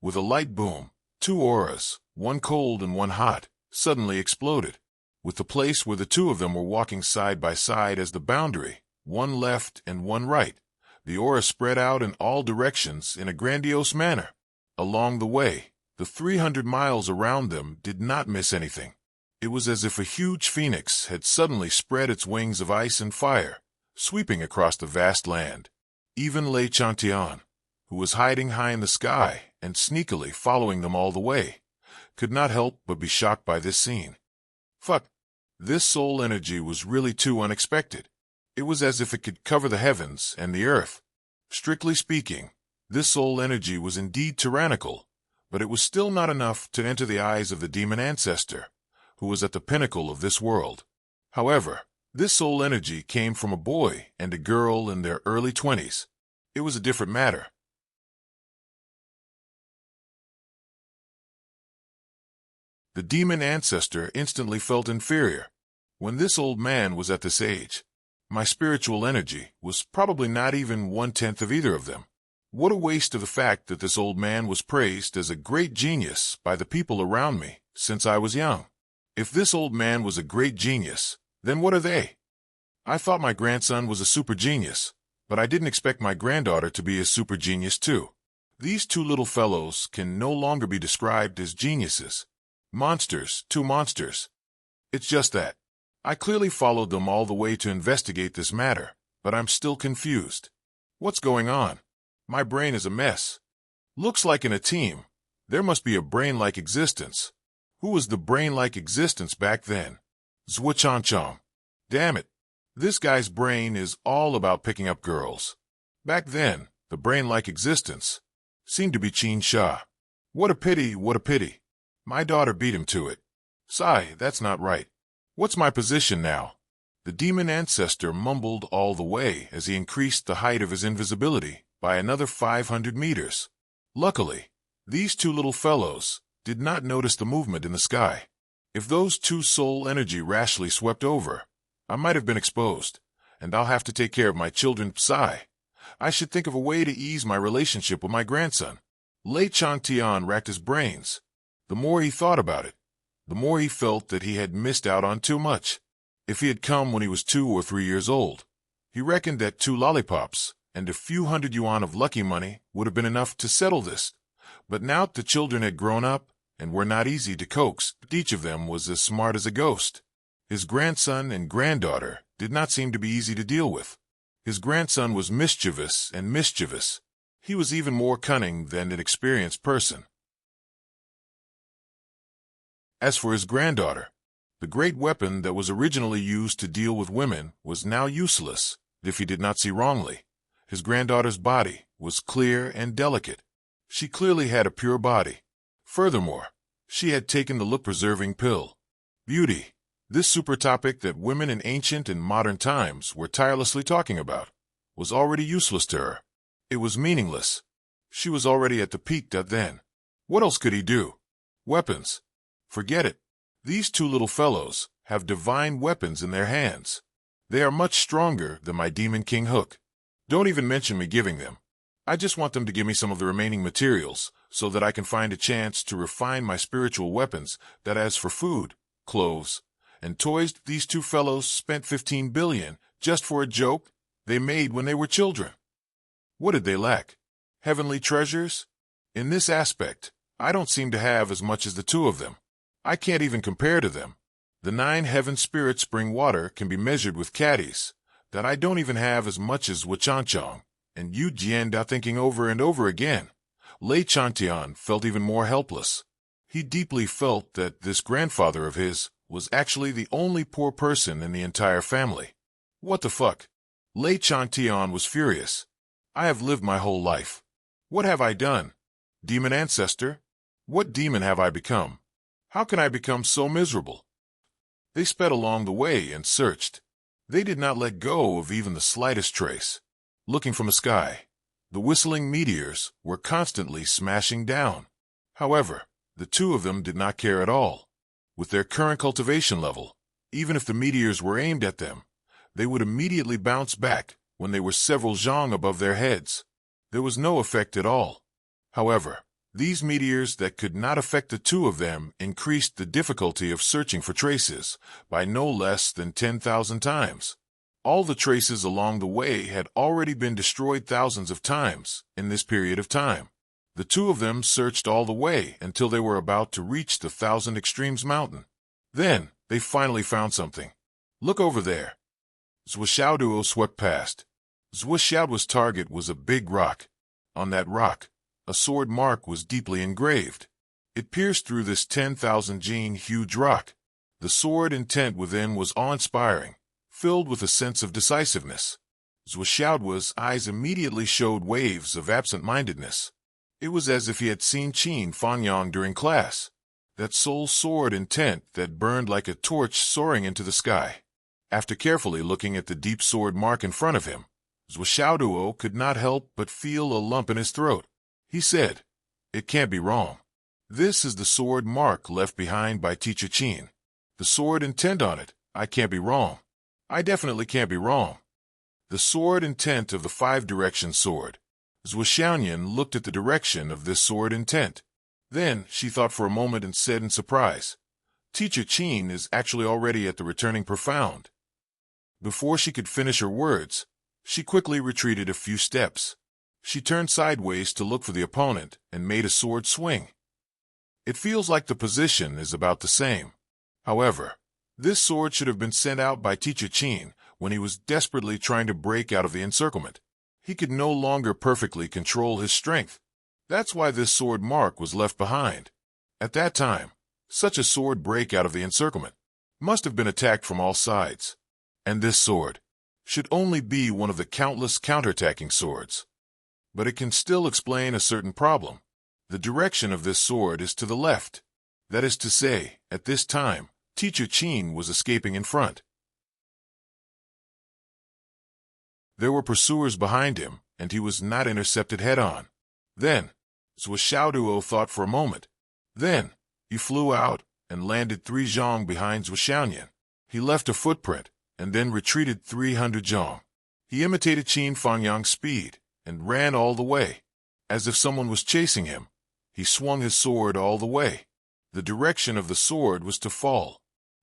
With a light boom, two auras, one cold and one hot, suddenly exploded, with the place where the two of them were walking side by side as the boundary, one left and one right. The aura spread out in all directions in a grandiose manner. Along the way, the 300 miles around them did not miss anything. It was as if a huge phoenix had suddenly spread its wings of ice and fire, sweeping across the vast land. Even Lei Chantian, who was hiding high in the sky and sneakily following them all the way, could not help but be shocked by this scene. Fuck. This soul energy was really too unexpected. It was as if it could cover the heavens and the earth. Strictly speaking, this soul energy was indeed tyrannical, but it was still not enough to enter the eyes of the demon ancestor, who was at the pinnacle of this world. However, this soul energy came from a boy and a girl in their early 20s. It was a different matter. The demon ancestor instantly felt inferior. When this old man was at this age, my spiritual energy was probably not even 1/10 of either of them. What a waste of the fact that this old man was praised as a great genius by the people around me since I was young. If this old man was a great genius, then what are they? I thought my grandson was a super genius, but I didn't expect my granddaughter to be a super genius too. These two little fellows can no longer be described as geniuses. Monsters, two monsters. It's just that. I clearly followed them all the way to investigate this matter, but I'm still confused. What's going on? My brain is a mess. Looks like in a team, there must be a brain-like existence. Who was the brain-like existence back then? Zhuo Changchong. Damn it. This guy's brain is all about picking up girls. Back then, the brain-like existence seemed to be Qin Sha. What a pity, what a pity. My daughter beat him to it. Sigh, that's not right. What's my position now? The demon ancestor mumbled all the way as he increased the height of his invisibility by another 500 meters. Luckily, these two little fellows did not notice the movement in the sky. If those two soul energy rashly swept over, I might have been exposed, and I'll have to take care of my children. Psy. I should think of a way to ease my relationship with my grandson. Lei Chantian racked his brains. The more he thought about it, the more he felt that he had missed out on too much. If he had come when he was 2 or 3 years old, he reckoned that 2 lollipops and a few hundred yuan of lucky money would have been enough to settle this. But now the children had grown up and were not easy to coax. Each of them was as smart as a ghost. His grandson and granddaughter did not seem to be easy to deal with. His grandson was mischievous and mischievous. He was even more cunning than an experienced person. As for his granddaughter, the great weapon that was originally used to deal with women was now useless, if he did not see wrongly. His granddaughter's body was clear and delicate. She clearly had a pure body. Furthermore, she had taken the look-preserving pill. Beauty, this super topic that women in ancient and modern times were tirelessly talking about, was already useless to her. It was meaningless. She was already at the peak then. What else could he do? Weapons. Forget it. These 2 little fellows have divine weapons in their hands. They are much stronger than my Demon King Hook. Don't even mention me giving them. I just want them to give me some of the remaining materials so that I can find a chance to refine my spiritual weapons. That as for food, clothes, and toys, these 2 fellows spent 15 billion just for a joke they made when they were children. What did they lack? Heavenly treasures? In this aspect, I don't seem to have as much as the 2 of them. I can't even compare to them. The 9 heaven spirit spring water can be measured with caddies, that I don't even have as much as Wachanchong, and Yu Jianda. Thinking over and over again, Lei Chantian felt even more helpless. He deeply felt that this grandfather of his was actually the only poor person in the entire family. What the fuck? Lei Chantian was furious. I have lived my whole life. What have I done? Demon ancestor? What demon have I become? How can I become so miserable? They sped along the way and searched. They did not let go of even the slightest trace. Looking from the sky, the whistling meteors were constantly smashing down. However, the 2 of them did not care at all. With their current cultivation level, even if the meteors were aimed at them, they would immediately bounce back when they were several zhang above their heads. There was no effect at all. However, these meteors that could not affect the 2 of them increased the difficulty of searching for traces by no less than 10,000 times. All the traces along the way had already been destroyed thousands of times in this period of time. The 2 of them searched all the way until they were about to reach the 1,000 Extremes mountain. Then, they finally found something. Look over there. Zhuoxiaoduo swept past. Zhuoxiaoduo's target was a big rock. On that rock, a sword mark was deeply engraved. It pierced through this 10,000 gene huge rock. The sword intent within was awe-inspiring, filled with a sense of decisiveness. Zhuoxiaoduo's eyes immediately showed waves of absent-mindedness. It was as if he had seen Qin Fanyang during class, that soul sword intent that burned like a torch soaring into the sky. After carefully looking at the deep sword mark in front of him, Zhuoxiaoduo could not help but feel a lump in his throat. He said, "It can't be wrong. This is the sword mark left behind by Teacher Qin. The sword intent on it, I can't be wrong. I definitely can't be wrong." The sword intent of the 5-direction sword. Zhuoxiaoyan looked at the direction of this sword intent. Then she thought for a moment and said in surprise, "Teacher Qin is actually already at the returning profound." Before she could finish her words, she quickly retreated a few steps. She turned sideways to look for the opponent and made a sword swing. It feels like the position is about the same. However, this sword should have been sent out by Teacher Qin when he was desperately trying to break out of the encirclement. He could no longer perfectly control his strength. That's why this sword mark was left behind. At that time, such a sword break out of the encirclement must have been attacked from all sides. And this sword should only be one of the countless counterattacking swords. But it can still explain a certain problem. The direction of this sword is to the left. That is to say, at this time, Teacher Qin was escaping in front. There were pursuers behind him, and he was not intercepted head-on. Then, Zhuoxiaoduo thought for a moment. Then, he flew out and landed 3 zhang behind Zhuoxiaoyan. He left a footprint, and then retreated 300 zhang. He imitated Qin Fangyang's speed and ran all the way. As if someone was chasing him, he swung his sword all the way. The direction of the sword was to fall.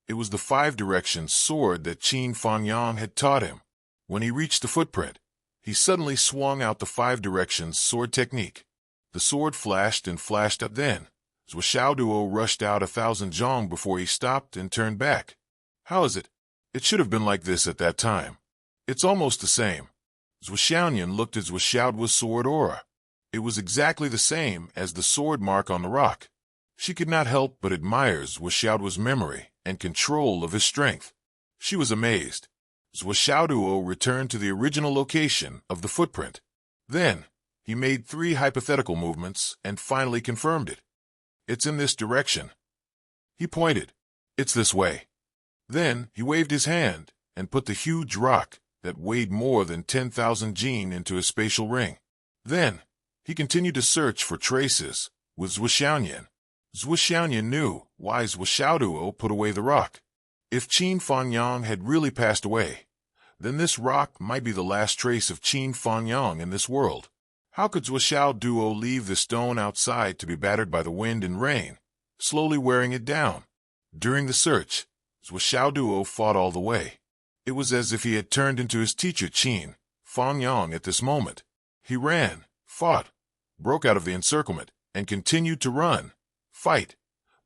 It was the 5 directions sword that Qin Fangyang had taught him. When he reached the footprint, he suddenly swung out the 5 directions sword technique. The sword flashed and flashed up. Then Zhou Xiaoduo rushed out 1,000 zhong before he stopped and turned back. How is it? It should have been like this at that time. It's almost the same. Zhou Xiaoyan looked at Zhou Xiaoduo's sword aura. It was exactly the same as the sword mark on the rock. She could not help but admire Zhou Xiaoduo's memory and control of his strength. She was amazed. Zhou Xiaoduo returned to the original location of the footprint. Then, he made 3 hypothetical movements and finally confirmed it. It's in this direction. He pointed. It's this way. Then, he waved his hand and put the huge rock that weighed more than 10,000 jin into his spatial ring. Then, he continued to search for traces with Zhou Xiaoyan. Zhou Xiaoyan knew why Zhou Xiaoduo put away the rock. If Qin Fangyang had really passed away, then this rock might be the last trace of Qin Fangyang in this world. How could Zhou Xiaoduo leave the stone outside to be battered by the wind and rain, slowly wearing it down? During the search, Zhou Xiaoduo fought all the way. It was as if he had turned into his teacher Qin Fangyang at this moment. He ran, fought, broke out of the encirclement, and continued to run, fight,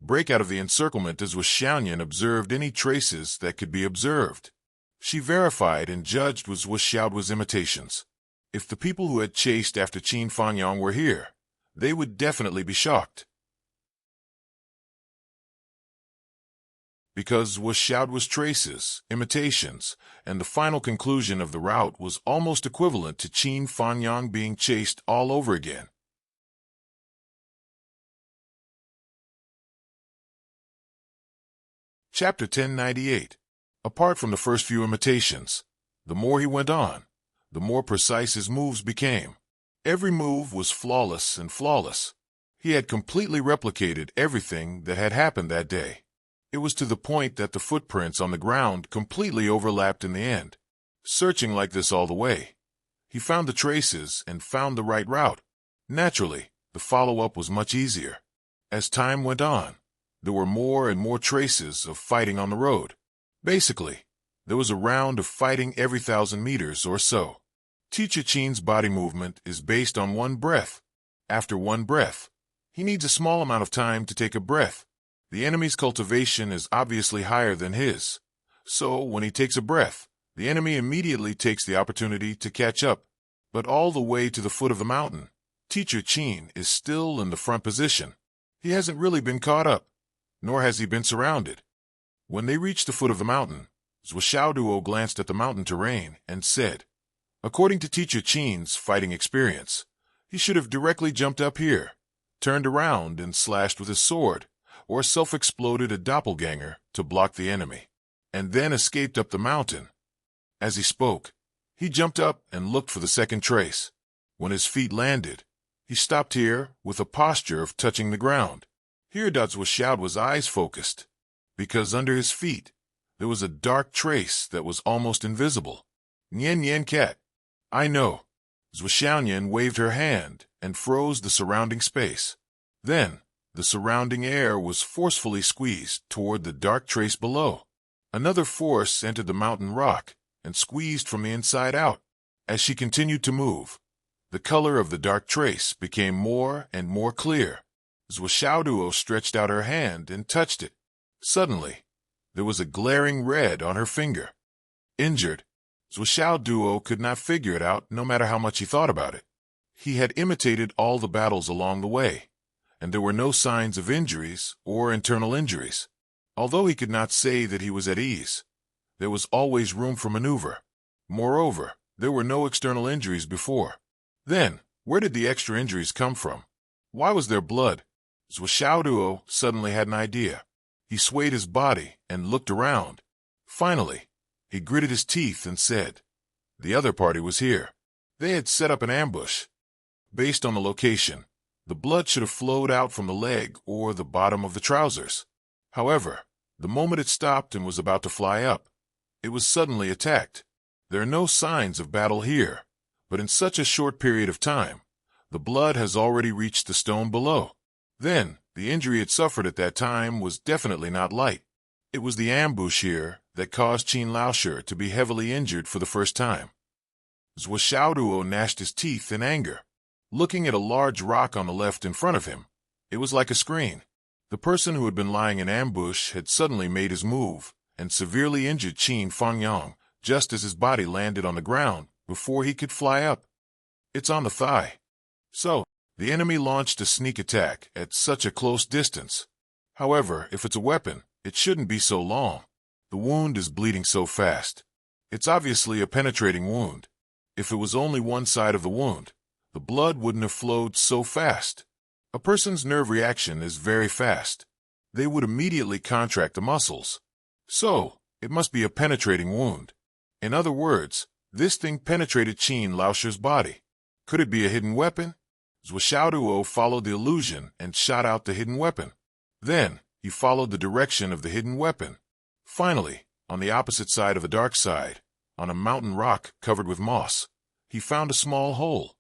break out of the encirclement as Zhou Xiaoyan observed any traces that could be observed. She verified and judged with Zhou Xiaoduo's imitations. If the people who had chased after Qin Fangyang were here, they would definitely be shocked. Because Zhou Xiaoduo's traces, imitations, and the final conclusion of the route was almost equivalent to Qin Fangyang being chased all over again. Chapter 1098. Apart from the first few imitations, the more he went on, the more precise his moves became. Every move was flawless and flawless. He had completely replicated everything that had happened that day. It was to the point that the footprints on the ground completely overlapped in the end. Searching like this all the way, he found the traces and found the right route. Naturally, the follow-up was much easier. As time went on, there were more and more traces of fighting on the road. Basically, there was a round of fighting every 1,000 meters or so. Teacher Qin's body movement is based on one breath. After one breath, he needs a small amount of time to take a breath. The enemy's cultivation is obviously higher than his. So, when he takes a breath, the enemy immediately takes the opportunity to catch up. But all the way to the foot of the mountain, Teacher Qin is still in the front position. He hasn't really been caught up, nor has he been surrounded. When they reached the foot of the mountain, Zhou Xiaoduo glanced at the mountain terrain and said, according to Teacher Qin's fighting experience, he should have directly jumped up here, turned around and slashed with his sword, or self-exploded a doppelganger to block the enemy, and then escaped up the mountain. As he spoke, he jumped up and looked for the second trace. When his feet landed, he stopped here with a posture of touching the ground. Here Zhou Xiaoduo's eyes focused, because under his feet, there was a dark trace that was almost invisible. Nian Yan Cat. I know. Zhou Xiaoyan waved her hand and froze the surrounding space. Then, the surrounding air was forcefully squeezed toward the dark trace below. Another force entered the mountain rock and squeezed from the inside out. As she continued to move, the color of the dark trace became more and more clear. Zhou Xiaoduo stretched out her hand and touched it. Suddenly, there was a glaring red on her finger. Injured, Zhou Xiaoduo could not figure it out no matter how much he thought about it. He had imitated all the battles along the way, and there were no signs of injuries or internal injuries. Although he could not say that he was at ease, there was always room for maneuver. Moreover, there were no external injuries before. Then, where did the extra injuries come from? Why was there blood? Zhou Xiaoduo suddenly had an idea. He swayed his body and looked around. Finally, he gritted his teeth and said, the other party was here. They had set up an ambush. Based on the location, the blood should have flowed out from the leg or the bottom of the trousers. However, the moment it stopped and was about to fly up, it was suddenly attacked. There are no signs of battle here, but in such a short period of time, the blood has already reached the stone below. Then, the injury it suffered at that time was definitely not light. It was the ambush here that caused Qin Laoshi to be heavily injured for the first time. Zhuo Xiaoduo gnashed his teeth in anger. Looking at a large rock on the left in front of him, it was like a screen. The person who had been lying in ambush had suddenly made his move and severely injured Qin Fangyang just as his body landed on the ground before he could fly up. It's on the thigh. So, the enemy launched a sneak attack at such a close distance. However, if it's a weapon, it shouldn't be so long. The wound is bleeding so fast. It's obviously a penetrating wound. If it was only one side of the wound, the blood wouldn't have flowed so fast. A person's nerve reaction is very fast. They would immediately contract the muscles. So, it must be a penetrating wound. In other words, this thing penetrated Qin Laoshi's body. Could it be a hidden weapon? Zhuo Xiaoduo followed the illusion and shot out the hidden weapon. Then, he followed the direction of the hidden weapon. Finally, on the opposite side of the dark side, on a mountain rock covered with moss, he found a small hole.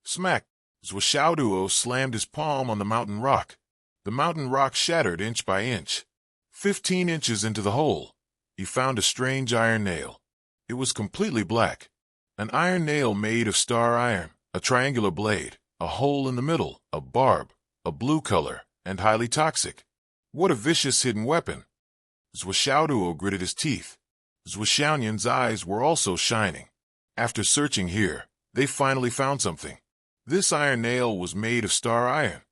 Smack! Zhuo Xiaoduo slammed his palm on the mountain rock. The mountain rock shattered inch by inch. 15 inches into the hole, he found a strange iron nail. It was completely black. An iron nail made of star iron, a triangular blade, a hole in the middle, a barb, a blue color, and highly toxic. What a vicious hidden weapon! Zhuo Xiaoduo gritted his teeth. Zhuo Xiaoyan's eyes were also shining. After searching here, they finally found something. This iron nail was made of star iron.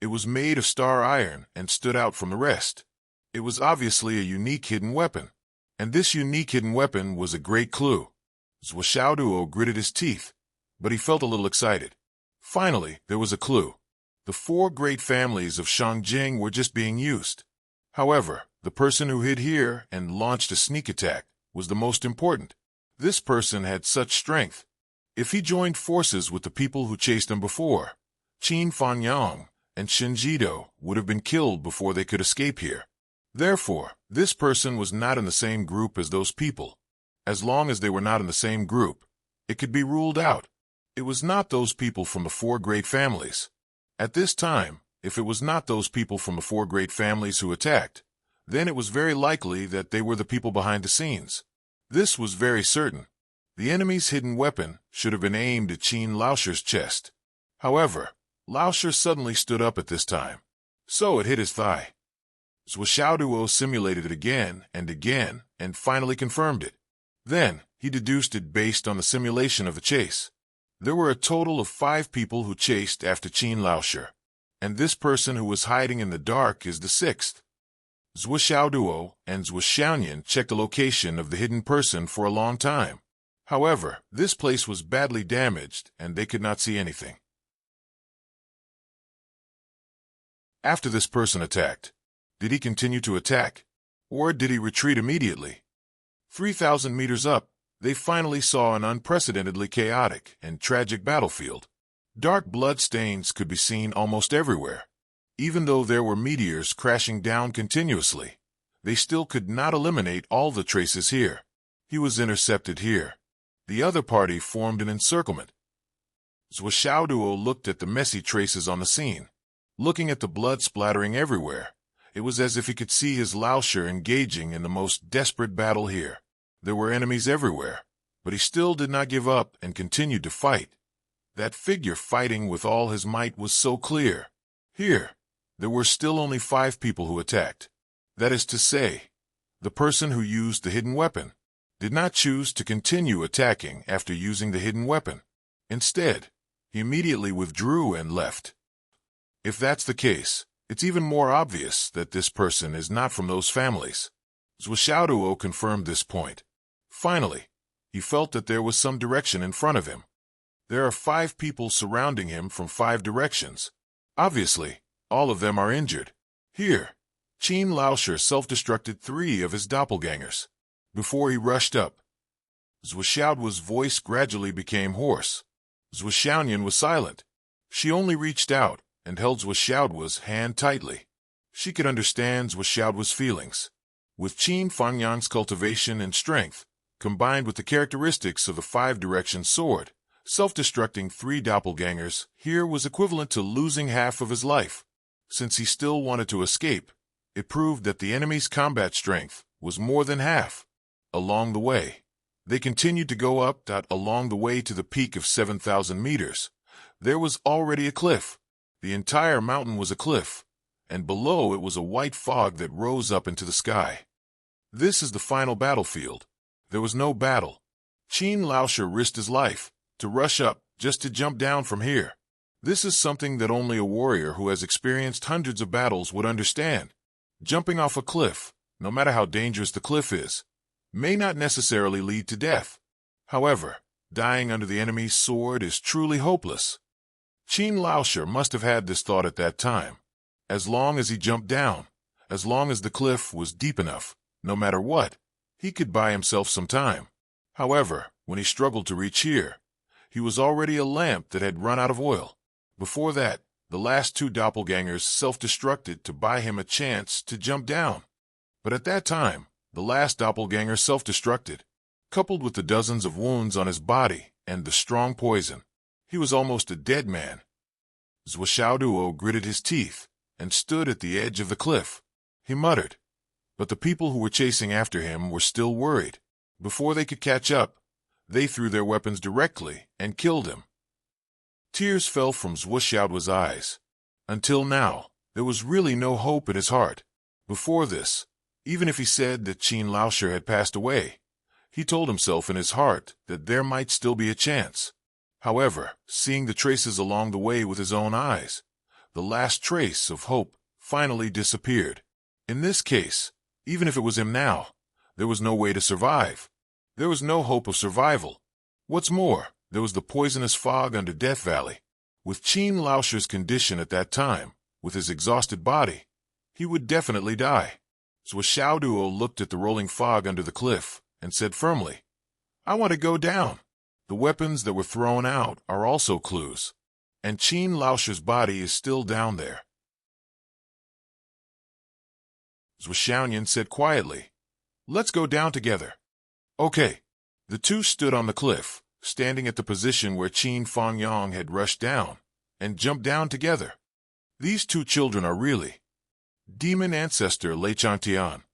It was made of star iron and stood out from the rest. It was obviously a unique hidden weapon. And this unique hidden weapon was a great clue. Zhuo Xiaoduo gritted his teeth, but he felt a little excited. Finally, there was a clue. The 4 great families of Shangjing were just being used. However, the person who hid here and launched a sneak attack was the most important. This person had such strength. If he joined forces with the people who chased him before, Qin Fangyang and Shinjido would have been killed before they could escape here. Therefore, this person was not in the same group as those people. As long as they were not in the same group, it could be ruled out. It was not those people from the 4 great families. At this time, if it was not those people from the 4 great families who attacked, then it was very likely that they were the people behind the scenes. This was very certain. The enemy's hidden weapon should have been aimed at Qin Laoshi's chest. However, Laoshi suddenly stood up at this time. So it hit his thigh. Zhuo Xiaoduo simulated it again and finally confirmed it. Then, he deduced it based on the simulation of the chase. There were a total of 5 people who chased after Qin Laoshi, and this person who was hiding in the dark is the 6th. Zhuo Xiaoduo and Zhuo Xiaoyan checked the location of the hidden person for a long time. However, this place was badly damaged and they could not see anything. After this person attacked, did he continue to attack, or did he retreat immediately? 3,000 meters up, they finally saw an unprecedentedly chaotic and tragic battlefield. Dark blood stains could be seen almost everywhere. Even though there were meteors crashing down continuously, they still could not eliminate all the traces here. He was intercepted here. The other party formed an encirclement. Zhuo Xiaoduo looked at the messy traces on the scene. Looking at the blood splattering everywhere, it was as if he could see his Laoshi engaging in the most desperate battle here. There were enemies everywhere, but he still did not give up and continued to fight. That figure fighting with all his might was so clear. Here, there were still only 5 people who attacked. That is to say, the person who used the hidden weapon did not choose to continue attacking after using the hidden weapon. Instead, he immediately withdrew and left. If that's the case, it's even more obvious that this person is not from those families. Zhuo Xiaoduo confirmed this point. Finally, he felt that there was some direction in front of him. There are 5 people surrounding him from 5 directions. Obviously, all of them are injured. Here, Qin Laoshi self-destructed 3 of his doppelgangers. Before he rushed up, Zhuo Xiaoduo's voice gradually became hoarse. Zhuo Xiaoyan was silent. She only reached out and held Zhuo Xiaoduo's hand tightly. She could understand Zhuo Xiaoduo's feelings. With Qin Fangyang's cultivation and strength, combined with the characteristics of the five-direction sword, self-destructing 3 doppelgangers here was equivalent to losing half of his life. Since he still wanted to escape, it proved that the enemy's combat strength was more than half. Along the way, they continued to go up. Along the way to the peak of 7,000 meters, there was already a cliff. The entire mountain was a cliff, and below it was a white fog that rose up into the sky. This is the final battlefield. There was no battle. Qin Laoshi risked his life to rush up just to jump down from here. This is something that only a warrior who has experienced hundreds of battles would understand. Jumping off a cliff, no matter how dangerous the cliff is, may not necessarily lead to death. However, dying under the enemy's sword is truly hopeless. Qin Laoshi must have had this thought at that time. As long as he jumped down, as long as the cliff was deep enough, no matter what, he could buy himself some time. However, when he struggled to reach here, he was already a lamp that had run out of oil. Before that, the last 2 doppelgangers self-destructed to buy him a chance to jump down. But at that time, the last doppelganger self-destructed, coupled with the dozens of wounds on his body and the strong poison. He was almost a dead man. Xiaoduo gritted his teeth and stood at the edge of the cliff. He muttered, but the people who were chasing after him were still worried. Before they could catch up, they threw their weapons directly and killed him. Tears fell from Xiaoduo's eyes. Until now, there was really no hope in his heart. Before this, even if he said that Qin Laoshi had passed away, he told himself in his heart that there might still be a chance. However, seeing the traces along the way with his own eyes, the last trace of hope finally disappeared. In this case, even if it was him now, there was no way to survive. There was no hope of survival. What's more, there was the poisonous fog under Death Valley. With Qin Laoshi's condition at that time, with his exhausted body, he would definitely die. So Xiaoduo looked at the rolling fog under the cliff and said firmly, "I want to go down." The weapons that were thrown out are also clues, and Qin Laoshi's body is still down there. Xiaoyan said quietly, "Let's go down together." Okay. The two stood on the cliff, standing at the position where Qin Fangyang had rushed down, and jumped down together. These 2 children are really demon ancestor Enchanting,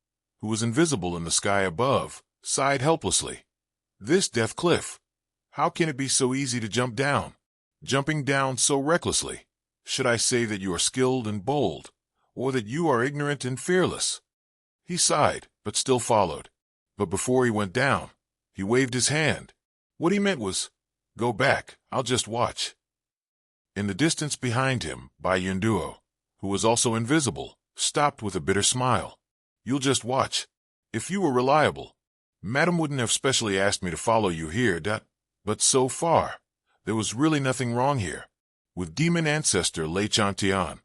who was invisible in the sky above, sighed helplessly. This death cliff. How can it be so easy to jump down? Jumping down so recklessly. Should I say that you are skilled and bold, or that you are ignorant and fearless? He sighed, but still followed. But before he went down, he waved his hand. What he meant was, "Go back, I'll just watch." In the distance behind him, Bai Yunduo, who was also invisible, stopped with a bitter smile. "You'll just watch. If you were reliable, Madam wouldn't have specially asked me to follow you here, But so far, there was really nothing wrong here. With demon ancestor Enchanting,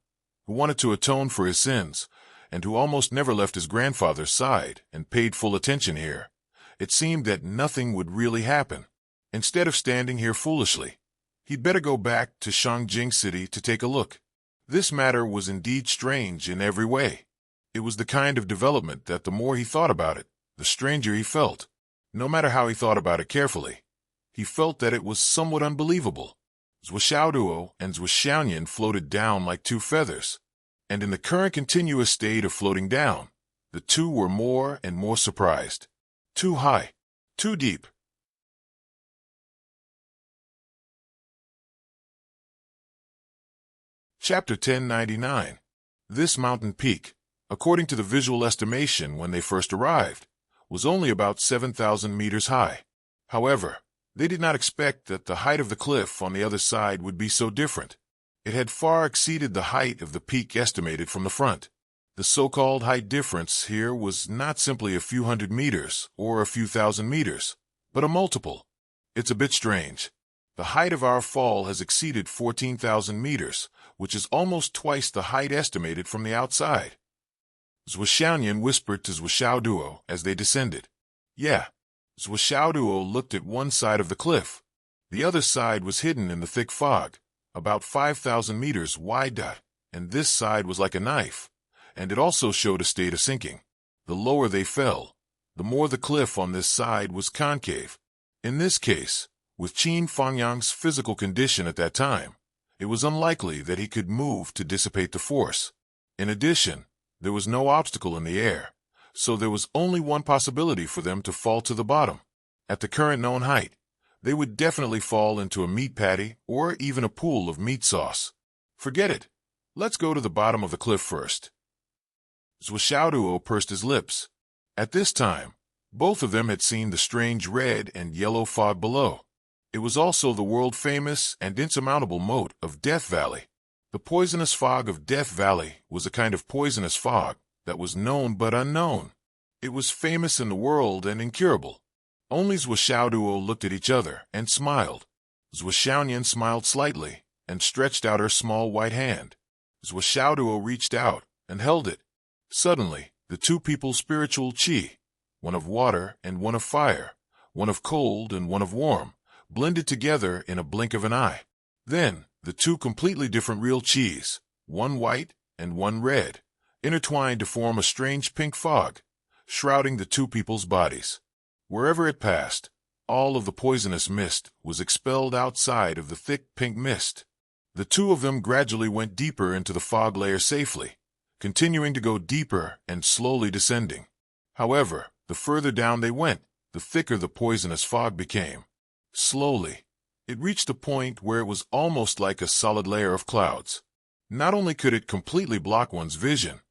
who wanted to atone for his sins, and who almost never left his grandfather's side and paid full attention here, it seemed that nothing would really happen. Instead of standing here foolishly, he'd better go back to Shangjing City to take a look. This matter was indeed strange in every way. It was the kind of development that the more he thought about it, the stranger he felt. No matter how he thought about it carefully, he felt that it was somewhat unbelievable. Xiaoduo and Xiaoyan floated down like 2 feathers, and in the current continuous state of floating down, the 2 were more and more surprised. Too high, too deep. Chapter 1099. This mountain peak, according to the visual estimation when they first arrived, was only about 7,000 meters high. However, they did not expect that the height of the cliff on the other side would be so different. It had far exceeded the height of the peak estimated from the front. The so-called height difference here was not simply a few hundred meters or a few thousand meters, but a multiple. It's a bit strange. The height of our fall has exceeded 14,000 meters, which is almost twice the height estimated from the outside. Xiaoyan whispered to Xiaoduo as they descended. Yeah. Xiaoduo looked at one side of the cliff. The other side was hidden in the thick fog, about 5,000 meters wide, and this side was like a knife, and it also showed a state of sinking. the lower they fell, the more the cliff on this side was concave. In this case, with Qin Fangyang's physical condition at that time, it was unlikely that he could move to dissipate the force. In addition, there was no obstacle in the air, so there was only one possibility for them to fall to the bottom. At the current known height, they would definitely fall into a meat patty or even a pool of meat sauce. Forget it. Let's go to the bottom of the cliff first. Zhou Xiaoduo pursed his lips. At this time, both of them had seen the strange red and yellow fog below. It was also the world-famous and insurmountable moat of Death Valley. The poisonous fog of Death Valley was a kind of poisonous fog that was known but unknown. It was famous in the world and incurable. Only Zhou Xiaoduo looked at each other and smiled. Zhou Xiaoyan smiled slightly and stretched out her small white hand. Zhou Xiaoduo reached out and held it. Suddenly, the two people's spiritual qi, one of water and one of fire, one of cold and one of warm, blended together in a blink of an eye. Then, the two completely different real qis, one white and one red, intertwined to form a strange pink fog, shrouding the two people's bodies. Wherever it passed, all of the poisonous mist was expelled outside of the thick pink mist. The two of them gradually went deeper into the fog layer safely, continuing to go deeper and slowly descending. However, the further down they went, the thicker the poisonous fog became. Slowly, it reached a point where it was almost like a solid layer of clouds. Not only could it completely block one's vision,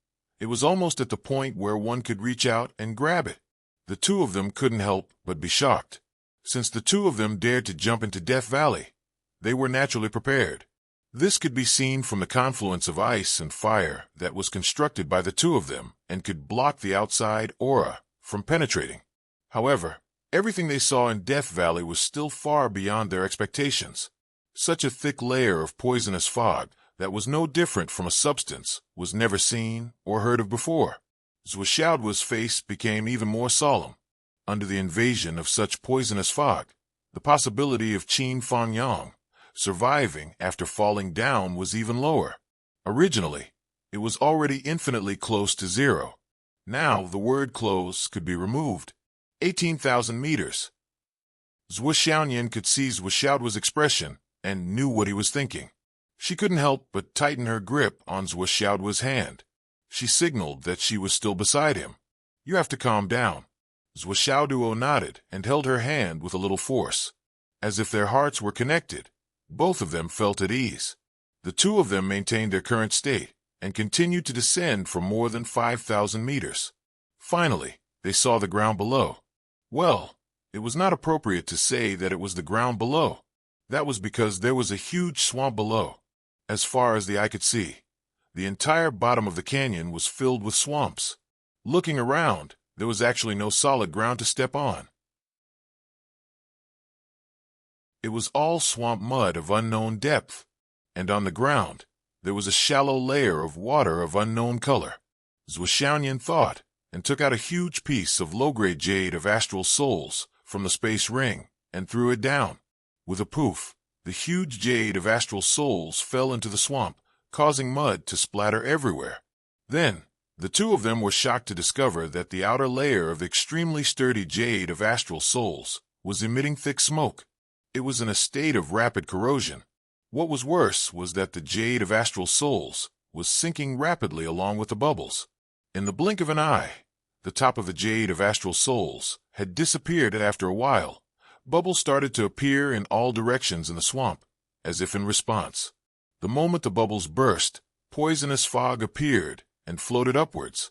it was almost at the point where one could reach out and grab it. The two of them couldn't help but be shocked. Since the two of them dared to jump into Death Valley, they were naturally prepared. This could be seen from the confluence of ice and fire that was constructed by the two of them and could block the outside aura from penetrating. However, everything they saw in Death Valley was still far beyond their expectations. Such a thick layer of poisonous fog that was no different from a substance was never seen or heard of before. Zhou Xiaoduo's face became even more solemn. Under the invasion of such poisonous fog, the possibility of Qin Fangyang surviving after falling down was even lower. Originally, it was already infinitely close to zero. Now the word close could be removed. 18,000 meters. Zhou Xiaoyan could see Zhou Xiaoduo's expression and knew what he was thinking. She couldn't help but tighten her grip on Zhou Xiaoduo's hand. She signaled that she was still beside him. You have to calm down. Zhou Xiaoduo nodded and held her hand with a little force. As if their hearts were connected, both of them felt at ease. The two of them maintained their current state and continued to descend for more than 5,000 meters. Finally, they saw the ground below. Well, it was not appropriate to say that it was the ground below. That was because there was a huge swamp below. As far as the eye could see, the entire bottom of the canyon was filled with swamps. Looking around, there was actually no solid ground to step on. It was all swamp mud of unknown depth, and on the ground, there was a shallow layer of water of unknown color. Zhou Xiaoyan thought, and took out a huge piece of low-grade jade of astral souls from the space ring and threw it down. With a poof, the huge jade of astral souls fell into the swamp, causing mud to splatter everywhere. Then, the two of them were shocked to discover that the outer layer of extremely sturdy jade of astral souls was emitting thick smoke. It was in a state of rapid corrosion. What was worse was that the jade of astral souls was sinking rapidly along with the bubbles. In the blink of an eye, the top of the jade of astral souls had disappeared, and after a while, bubbles started to appear in all directions in the swamp, as if in response. The moment the bubbles burst, poisonous fog appeared and floated upwards.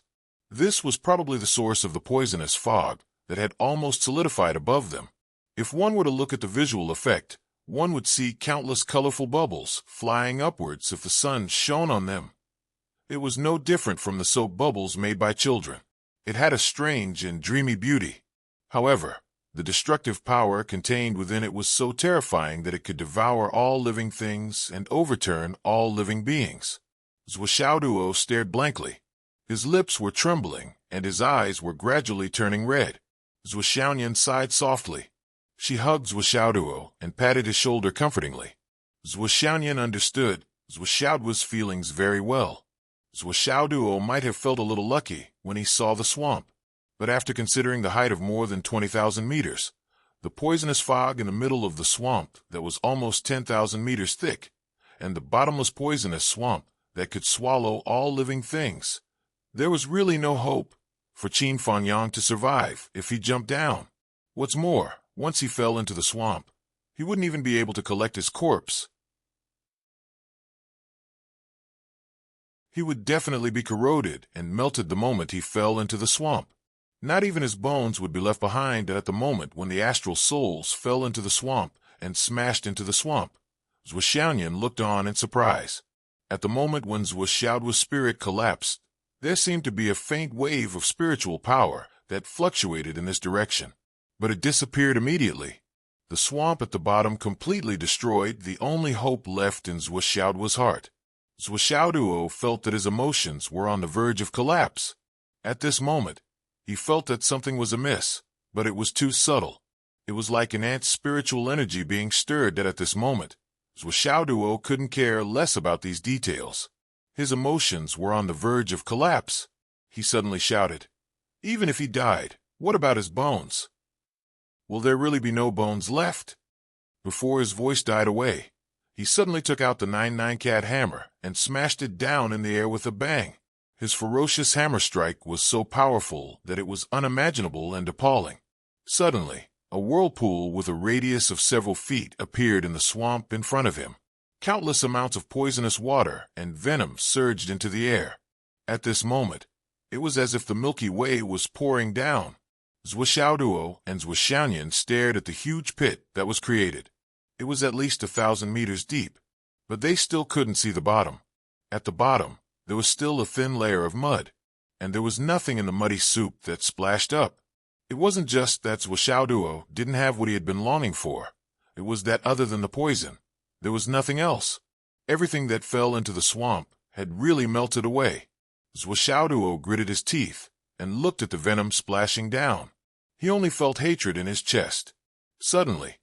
This was probably the source of the poisonous fog that had almost solidified above them. If one were to look at the visual effect, one would see countless colorful bubbles flying upwards if the sun shone on them. It was no different from the soap bubbles made by children. It had a strange and dreamy beauty. However, the destructive power contained within it was so terrifying that it could devour all living things and overturn all living beings. Zhou Xiaoduo stared blankly. His lips were trembling, and his eyes were gradually turning red. Zhou Xiaoyan sighed softly. She hugged Zhou Xiaoduo and patted his shoulder comfortingly. Zhou Xiaoyan understood Zhou Xiaoduo's feelings very well. Zhou Xiaoduo might have felt a little lucky when he saw the swamp, But after considering the height of more than 20,000 meters, the poisonous fog in the middle of the swamp that was almost 10,000 meters thick, and the bottomless poisonous swamp that could swallow all living things, there was really no hope for Qin Fanyang to survive if he jumped down. What's more, once he fell into the swamp, he wouldn't even be able to collect his corpse. He would definitely be corroded and melted the moment he fell into the swamp. Not even his bones would be left behind at the moment when the astral souls fell into the swamp and smashed into the swamp. Zhuo Xiaoyan looked on in surprise. At the moment when Zhuo Xiaoduo's spirit collapsed, there seemed to be a faint wave of spiritual power that fluctuated in this direction, but it disappeared immediately. The swamp at the bottom completely destroyed the only hope left in Zhuo Xiaoduo's heart. Zhuo Xiaoduo felt that his emotions were on the verge of collapse. At this moment, he felt that something was amiss, but it was too subtle. It was like an ant's spiritual energy being stirred that at this moment, Zhuo Xiaoduo couldn't care less about these details. His emotions were on the verge of collapse. He suddenly shouted, "Even if he died, what about his bones? Will there really be no bones left?" Before his voice died away, he suddenly took out the 99-cat hammer and smashed it down in the air with a bang. His ferocious hammer strike was so powerful that it was unimaginable and appalling. Suddenly, a whirlpool with a radius of several feet appeared in the swamp in front of him. Countless amounts of poisonous water and venom surged into the air. At this moment, it was as if the Milky Way was pouring down. Zhuo Xiaoduo and Zhuo Xiaoyan stared at the huge pit that was created. It was at least 1,000 meters deep, but they still couldn't see the bottom. At the bottom, there was still a thin layer of mud, and there was nothing in the muddy soup that splashed up. It wasn't just that Zhuo Xiaoduo didn't have what he had been longing for. It was that other than the poison, there was nothing else. Everything that fell into the swamp had really melted away. Zhuo Xiaoduo gritted his teeth and looked at the venom splashing down. He only felt hatred in his chest. Suddenly,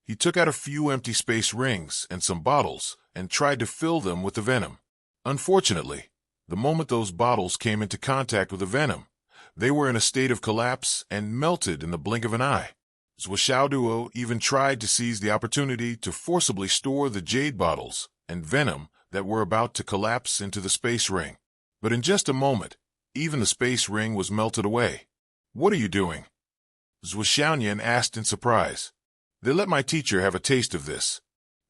he took out a few empty space rings and some bottles and tried to fill them with the venom. Unfortunately, the moment those bottles came into contact with the venom, they were in a state of collapse and melted in the blink of an eye. Zhuo Xiaoduo even tried to seize the opportunity to forcibly store the jade bottles and venom that were about to collapse into the space ring. But in just a moment, even the space ring was melted away. "What are you doing?" Zhuo Xiaoyan asked in surprise. "They let my teacher have a taste of this.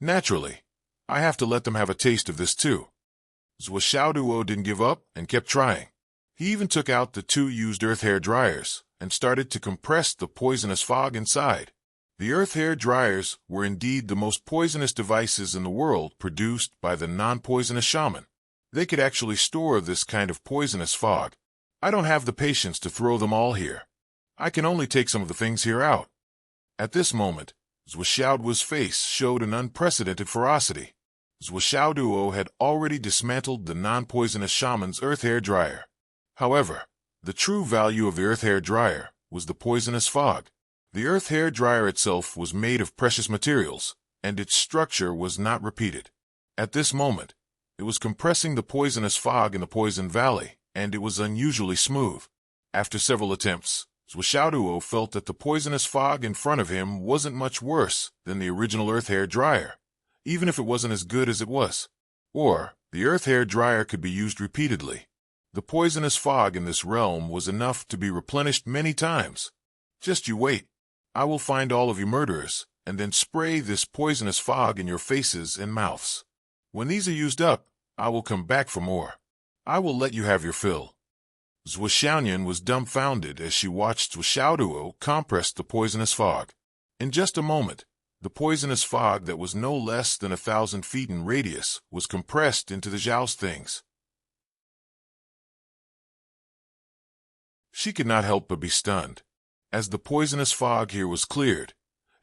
Naturally, I have to let them have a taste of this too." Zhuo Xiaoduo didn't give up and kept trying. He even took out the 2 used earth hair dryers and started to compress the poisonous fog inside. The earth hair dryers were indeed the most poisonous devices in the world produced by the non-poisonous shaman. They could actually store this kind of poisonous fog. "I don't have the patience to throw them all here. I can only take some of the things here out." At this moment, Zhuo Xiaoduo's face showed an unprecedented ferocity. Zhuo Xiaoduo had already dismantled the non-poisonous shaman's earth hair dryer. However, the true value of the earth hair dryer was the poisonous fog. The earth hair dryer itself was made of precious materials, and its structure was not repeated. At this moment, it was compressing the poisonous fog in the poison valley, and it was unusually smooth. After several attempts, Zhuo Xiaoduo felt that the poisonous fog in front of him wasn't much worse than the original earth hair dryer, even if it wasn't as good as it was. Or, the earth hair dryer could be used repeatedly. The poisonous fog in this realm was enough to be replenished many times. "Just you wait. I will find all of you murderers, and then spray this poisonous fog in your faces and mouths. When these are used up, I will come back for more. I will let you have your fill." Zhuo Xiaoyan was dumbfounded as she watched Zhuo Xiaoduo compress the poisonous fog. In just a moment, the poisonous fog that was no less than 1,000 feet in radius was compressed into the Zhao's things. She could not help but be stunned. As the poisonous fog here was cleared,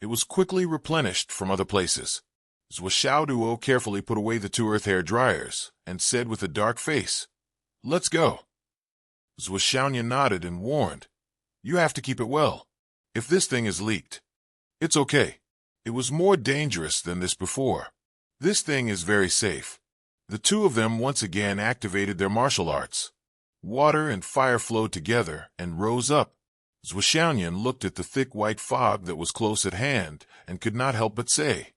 it was quickly replenished from other places. Zhuo Xiaoduo carefully put away the 2 earth hair dryers and said with a dark face, "Let's go." Zhuo Xiaoyan nodded and warned, "You have to keep it well. If this thing is leaked, it's okay. It was more dangerous than this before. This thing is very safe." The 2 of them once again activated their martial arts. Water and fire flowed together and rose up. Zwishanyan looked at the thick white fog that was close at hand and could not help but say,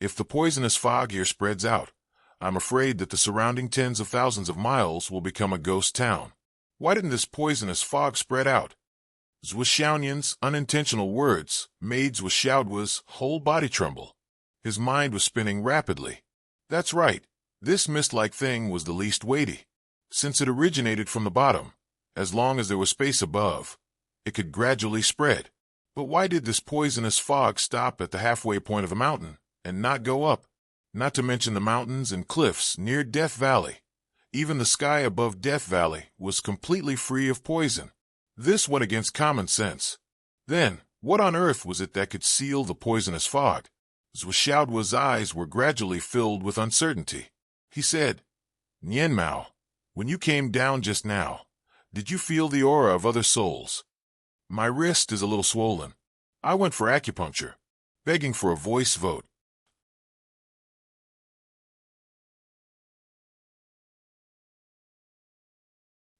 "If the poisonous fog here spreads out, I'm afraid that the surrounding tens of thousands of miles will become a ghost town. Why didn't this poisonous fog spread out?" Zwishanyan's unintentional words made Zwishaodua's whole body tremble. His mind was spinning rapidly. That's right, this mist-like thing was the least weighty. Since it originated from the bottom, as long as there was space above, it could gradually spread. But why did this poisonous fog stop at the halfway point of a mountain and not go up? Not to mention the mountains and cliffs near Death Valley. Even the sky above Death Valley was completely free of poison. This went against common sense. Then, what on earth was it that could seal the poisonous fog? Zwishaodua's eyes were gradually filled with uncertainty. He said, "Nianmao, when you came down just now, did you feel the aura of other souls?" "My wrist is a little swollen. I went for acupuncture," begging for a voice vote.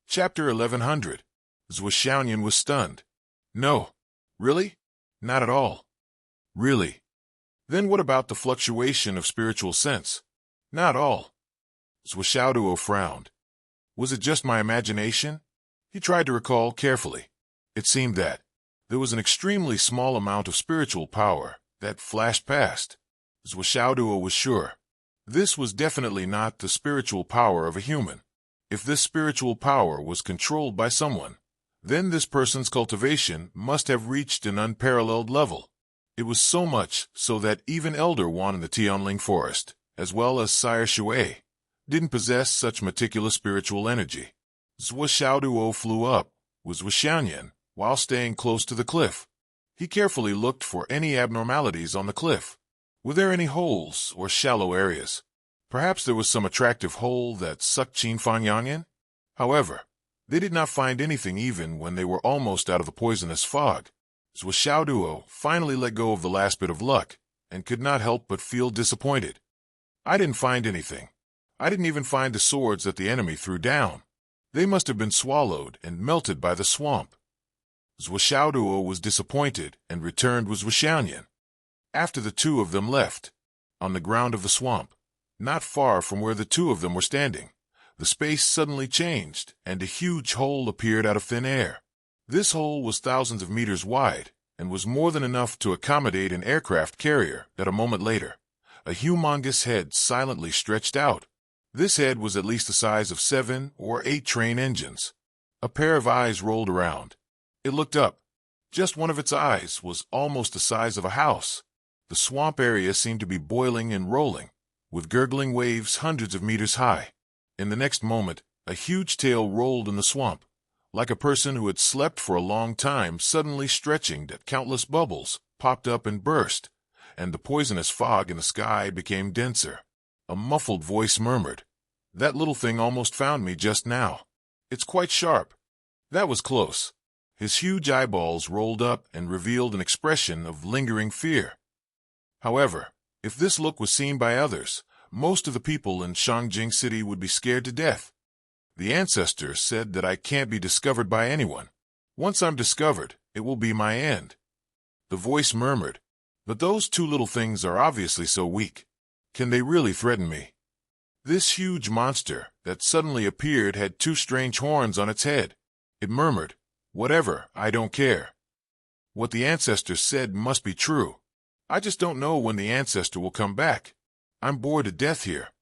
Chapter 1100. Zwishanyan was stunned. "No. Really? Not at all." "Really? Then what about the fluctuation of spiritual sense?" "Not all." Zwishaodua frowned. Was it just my imagination? He tried to recall carefully. It seemed that there was an extremely small amount of spiritual power that flashed past. Zwishaodua was sure. This was definitely not the spiritual power of a human. If this spiritual power was controlled by someone, then this person's cultivation must have reached an unparalleled level. It was so much so that even Elder Wan in the Tianling Forest, as well as Sire Shui, didn't possess such meticulous spiritual energy. Zwishaoduo flew up with Zwishanyan while staying close to the cliff. He carefully looked for any abnormalities on the cliff. Were there any holes or shallow areas? Perhaps there was some attractive hole that sucked Qinfangyang in? However, they did not find anything even when they were almost out of the poisonous fog. Zwishaoduo finally let go of the last bit of luck and could not help but feel disappointed. "I didn't find anything. I didn't even find the swords that the enemy threw down. They must have been swallowed and melted by the swamp." Zwishaoduo was disappointed and returned with Zwishanyan. After the two of them left, on the ground of the swamp, not far from where the two of them were standing, the space suddenly changed and a huge hole appeared out of thin air. This hole was thousands of meters wide and was more than enough to accommodate an aircraft carrier that a moment later, a humongous head silently stretched out. This head was at least the size of 7 or 8 train engines. A pair of eyes rolled around. It looked up. Just one of its eyes was almost the size of a house. The swamp area seemed to be boiling and rolling, with gurgling waves hundreds of meters high. In the next moment, a huge tail rolled in the swamp, like a person who had slept for a long time suddenly stretching that countless bubbles popped up and burst, and the poisonous fog in the sky became denser. A muffled voice murmured, "That little thing almost found me just now. It's quite sharp." That was close. His huge eyeballs rolled up and revealed an expression of lingering fear. However, if this look was seen by others, most of the people in Shangjing City would be scared to death. "The ancestor said that I can't be discovered by anyone. Once I'm discovered, it will be my end." The voice murmured, "But those two little things are obviously so weak. Can they really threaten me?" This huge monster that suddenly appeared had 2 strange horns on its head. It murmured, "Whatever, I don't care. What the ancestor said must be true. I just don't know when the ancestor will come back. I'm bored to death here."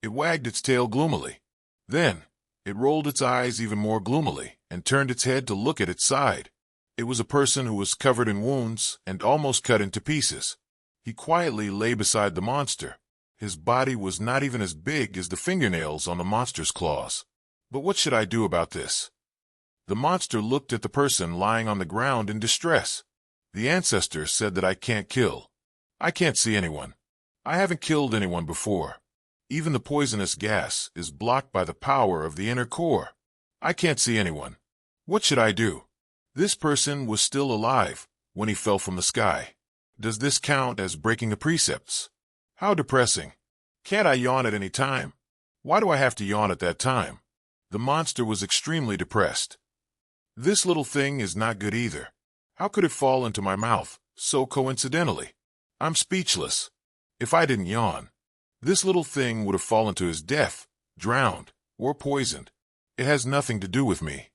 It wagged its tail gloomily. Then, it rolled its eyes even more gloomily and turned its head to look at its side. It was a person who was covered in wounds and almost cut into pieces. He quietly lay beside the monster. His body was not even as big as the fingernails on the monster's claws. But what should I do about this? The monster looked at the person lying on the ground in distress. "The ancestor said that I can't kill. I can't see anyone. I haven't killed anyone before. Even the poisonous gas is blocked by the power of the inner core. I can't see anyone. What should I do?" This person was still alive when he fell from the sky. Does this count as breaking the precepts? How depressing. Can't I yawn at any time? Why do I have to yawn at that time? The monster was extremely depressed. This little thing is not good either. How could it fall into my mouth, so coincidentally? I'm speechless. If I didn't yawn, this little thing would have fallen to his death, drowned, or poisoned. It has nothing to do with me.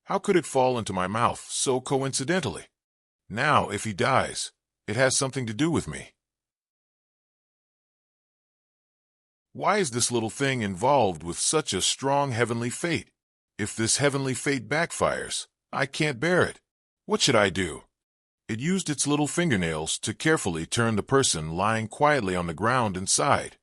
How could it fall into my mouth so coincidentally? Now, if he dies, it has something to do with me. Why is this little thing involved with such a strong heavenly fate? If this heavenly fate backfires, I can't bear it. What should I do? It used its little fingernails to carefully turn the person lying quietly on the ground inside.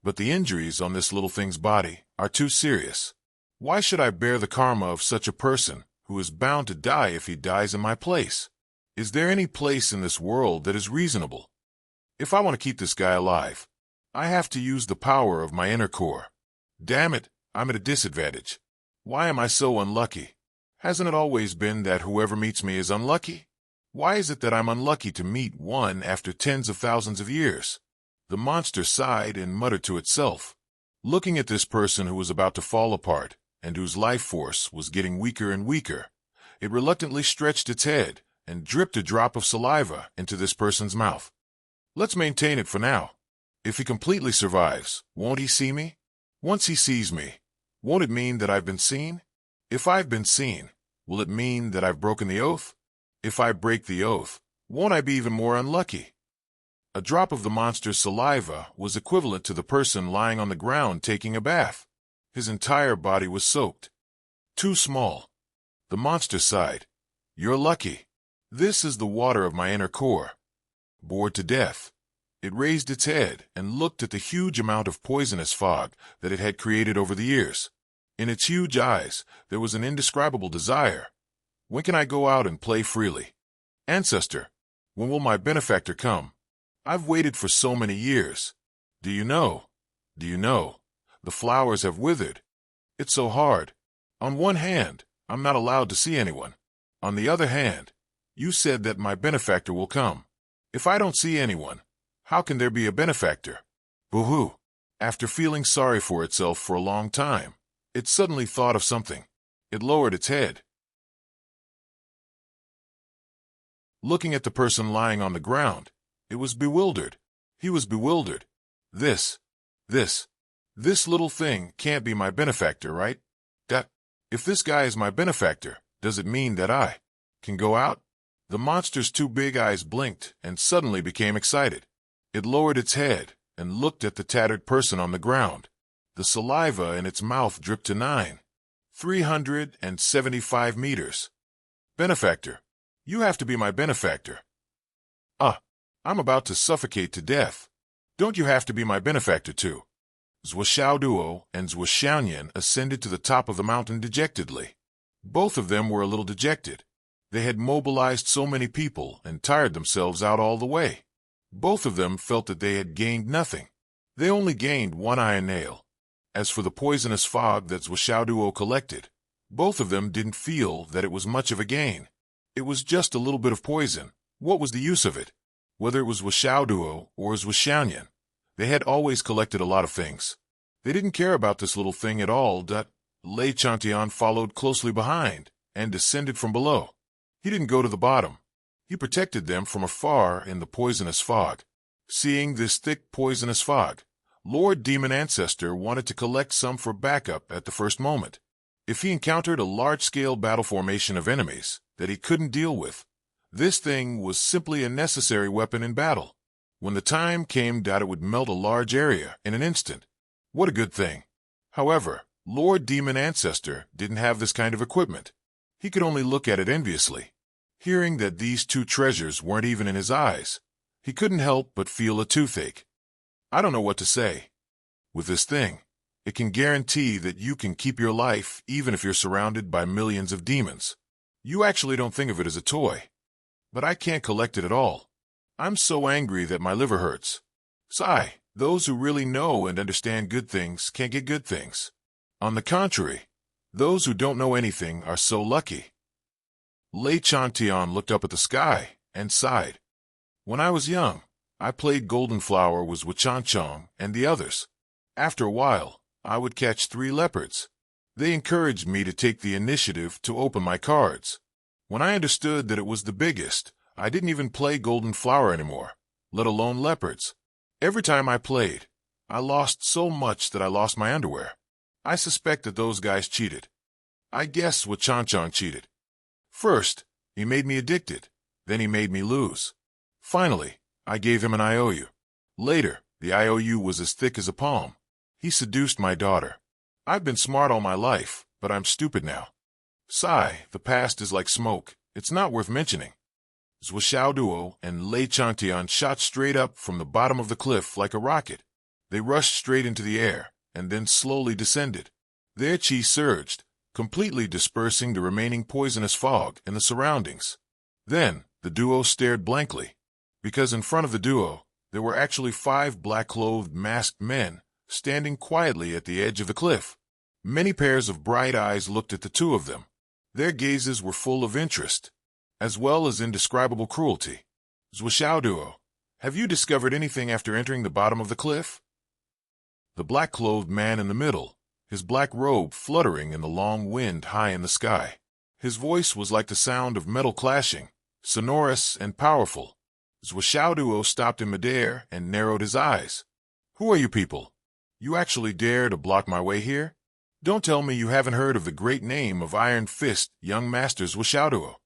But the injuries on this little thing's body are too serious. Why should I bear the karma of such a person who is bound to die if he dies in my place? Is there any place in this world that is reasonable? If I want to keep this guy alive, I have to use the power of my inner core. Damn it, I'm at a disadvantage. Why am I so unlucky? Hasn't it always been that whoever meets me is unlucky? Why is it that I'm unlucky to meet one after tens of thousands of years? The monster sighed and muttered to itself, looking at this person who was about to fall apart and whose life force was getting weaker and weaker. It reluctantly stretched its head and dripped a drop of saliva into this person's mouth. Let's maintain it for now. If he completely survives, won't he see me? Once he sees me, won't it mean that I've been seen? If I've been seen, will it mean that I've broken the oath? If I break the oath, won't I be even more unlucky? A drop of the monster's saliva was equivalent to the person lying on the ground taking a bath. His entire body was soaked. Too small. The monster sighed. You're lucky. This is the water of my inner core. Bored to death, it raised its head and looked at the huge amount of poisonous fog that it had created over the years. In its huge eyes, there was an indescribable desire. When can I go out and play freely? Ancestor, when will my benefactor come? I've waited for so many years. Do you know? Do you know? The flowers have withered. It's so hard. On one hand, I'm not allowed to see anyone. On the other hand, you said that my benefactor will come. If I don't see anyone, how can there be a benefactor? Boo-hoo. After feeling sorry for itself for a long time, it suddenly thought of something. It lowered its head. Looking at the person lying on the ground, it was bewildered. He was bewildered. This little thing can't be my benefactor, right? If this guy is my benefactor, does it mean that I can go out? The monster's two big eyes blinked and suddenly became excited. It lowered its head and looked at the tattered person on the ground. The saliva in its mouth dripped to 375 meters. Benefactor, you have to be my benefactor. I'm about to suffocate to death. Don't you have to be my benefactor too? Zhuo and Zhuo ascended to the top of the mountain dejectedly. Both of them were a little dejected. They had mobilized so many people and tired themselves out all the way. Both of them felt that they had gained nothing. They only gained one eye and nail. As for the poisonous fog that Zhuo collected, both of them didn't feel that it was much of a gain. It was just a little bit of poison. What was the use of it? Whether it was Zhuo or Zhuo, they had always collected a lot of things. They didn't care about this little thing at all. Enchanting followed closely behind and descended from below. He didn't go to the bottom. He protected them from afar in the poisonous fog. Seeing this thick poisonous fog, Lord Demon Ancestor wanted to collect some for backup at the first moment. If he encountered a large-scale battle formation of enemies that he couldn't deal with, this thing was simply a necessary weapon in battle. When the time came, it would melt a large area in an instant. What a good thing. However, Lord Demon Ancestor didn't have this kind of equipment. He could only look at it enviously. Hearing that these two treasures weren't even in his eyes, he couldn't help but feel a toothache. I don't know what to say. With this thing, it can guarantee that you can keep your life even if you're surrounded by millions of demons. You actually don't think of it as a toy. But I can't collect it at all. I'm so angry that my liver hurts. Sigh, those who really know and understand good things can't get good things. On the contrary, those who don't know anything are so lucky. Enchanting looked up at the sky and sighed. When I was young, I played Golden Flower with Wachanchong and the others. After a while, I would catch 3 leopards. They encouraged me to take the initiative to open my cards. When I understood that it was the biggest, I didn't even play Golden Flower anymore, let alone Leopards. Every time I played, I lost so much that I lost my underwear. I suspect that those guys cheated. I guess what Chan cheated. First, he made me addicted. Then he made me lose. Finally, I gave him an IOU. Later, the IOU was as thick as a palm. He seduced my daughter. I've been smart all my life, but I'm stupid now. Sigh, the past is like smoke. It's not worth mentioning. Zhuo and Lei Chantian shot straight up from the bottom of the cliff like a rocket. They rushed straight into the air, and then slowly descended. Their chi surged, completely dispersing the remaining poisonous fog in the surroundings. Then, the duo stared blankly, because in front of the duo, there were actually 5 black-clothed masked men standing quietly at the edge of the cliff. Many pairs of bright eyes looked at the two of them. Their gazes were full of interest, as well as indescribable cruelty. Zhuo duo, have you discovered anything after entering the bottom of the cliff? The black-clothed man in the middle, his black robe fluttering in the long wind high in the sky. His voice was like the sound of metal clashing, sonorous and powerful. Zhuo duo stopped in midair and narrowed his eyes. Who are you people? You actually dare to block my way here? Don't tell me you haven't heard of the great name of Iron Fist, young master Zhuo duo.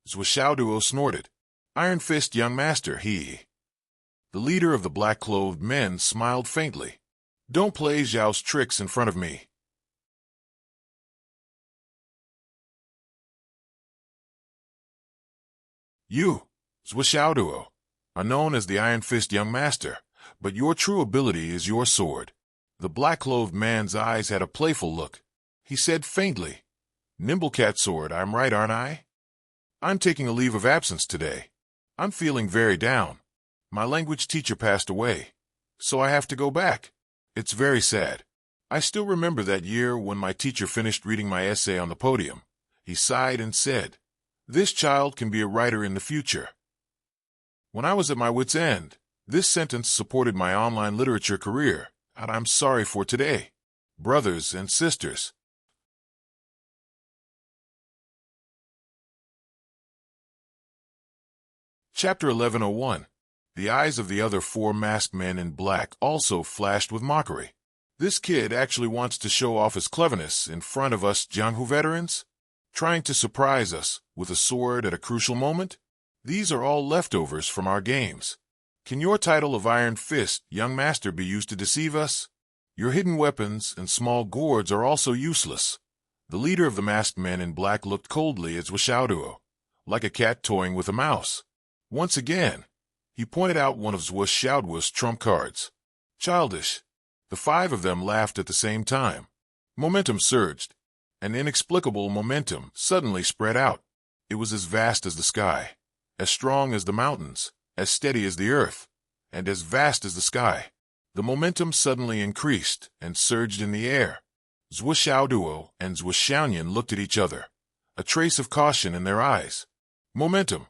Zhuo duo snorted. Iron Fist, young master, he. The leader of the black-clothed men smiled faintly. Don't play Zhao's tricks in front of me. You, Zhuo duo, are known as the Iron Fist young master, but your true ability is your sword. The black-clothed man's eyes had a playful look. He said faintly, Nimble Cat Sword, I'm right, aren't I? I'm taking a leave of absence today. I'm feeling very down. My language teacher passed away, so I have to go back. It's very sad. I still remember that year when my teacher finished reading my essay on the podium. He sighed and said, This child can be a writer in the future. When I was at my wit's end, this sentence supported my online literature career, and I'm sorry for today. Brothers and sisters. Chapter 1101. The eyes of the other 4 masked men in black also flashed with mockery. This kid actually wants to show off his cleverness in front of us Jianghu veterans? Trying to surprise us with a sword at a crucial moment? These are all leftovers from our games. Can your title of Iron Fist, young master, be used to deceive us? Your hidden weapons and small gourds are also useless. The leader of the masked men in black looked coldly at Zhuo duo, like a cat toying with a mouse. Once again, he pointed out one of Zhuo duo's trump cards. Childish. The 5 of them laughed at the same time. Momentum surged. An inexplicable momentum suddenly spread out. It was as vast as the sky, as strong as the mountains, as steady as the earth, and as vast as the sky. The momentum suddenly increased and surged in the air. Zhuo duo and Zhuo Xiaoyan looked at each other, a trace of caution in their eyes. Momentum.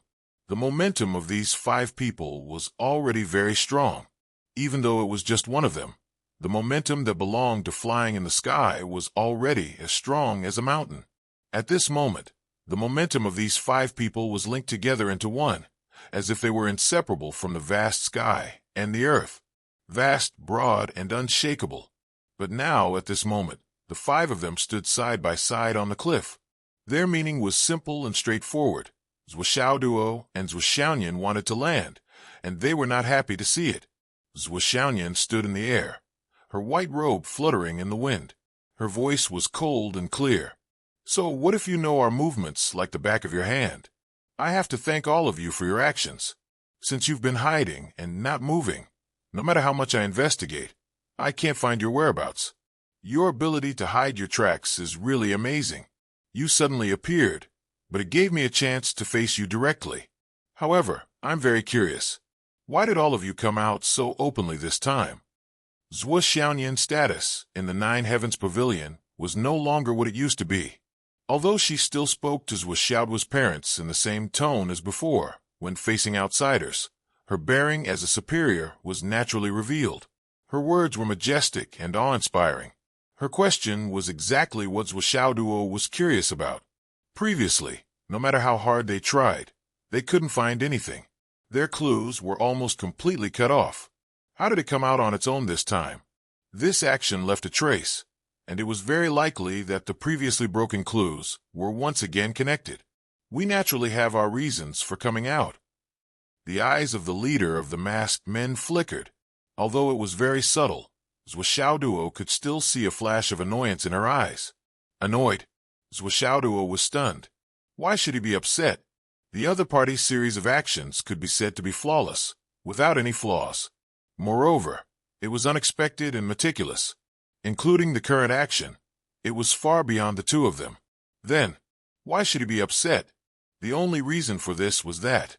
The momentum of these 5 people was already very strong. Even though it was just one of them, the momentum that belonged to flying in the sky was already as strong as a mountain. At this moment, the momentum of these 5 people was linked together into one, as if they were inseparable from the vast sky and the earth. Vast, broad, and unshakable. But now, at this moment, the 5 of them stood side by side on the cliff. Their meaning was simple and straightforward. Zhuo duo and Zhuo Xiaoyan wanted to land, and they were not happy to see it. Zhuo Xiaoyan stood in the air, her white robe fluttering in the wind. Her voice was cold and clear. So what if you know our movements like the back of your hand? I have to thank all of you for your actions. Since you've been hiding and not moving, no matter how much I investigate, I can't find your whereabouts. Your ability to hide your tracks is really amazing. You suddenly appeared, but it gave me a chance to face you directly. However, I'm very curious. Why did all of you come out so openly this time? Zhuo Xiaoyan's status in the 9 Heavens Pavilion was no longer what it used to be. Although she still spoke to Zhuo duo's parents in the same tone as before, when facing outsiders, her bearing as a superior was naturally revealed. Her words were majestic and awe-inspiring. Her question was exactly what Zhuo was curious about. Previously, no matter how hard they tried, they couldn't find anything. Their clues were almost completely cut off. How did it come out on its own this time? This action left a trace, and it was very likely that the previously broken clues were once again connected. We naturally have our reasons for coming out. The eyes of the leader of the masked men flickered. Although it was very subtle, Zhuo could still see a flash of annoyance in her eyes. Annoyed, Zhuo was stunned. Why should he be upset? The other party's series of actions could be said to be flawless, without any flaws. Moreover, it was unexpected and meticulous. Including the current action, it was far beyond the two of them. Then, why should he be upset? The only reason for this was that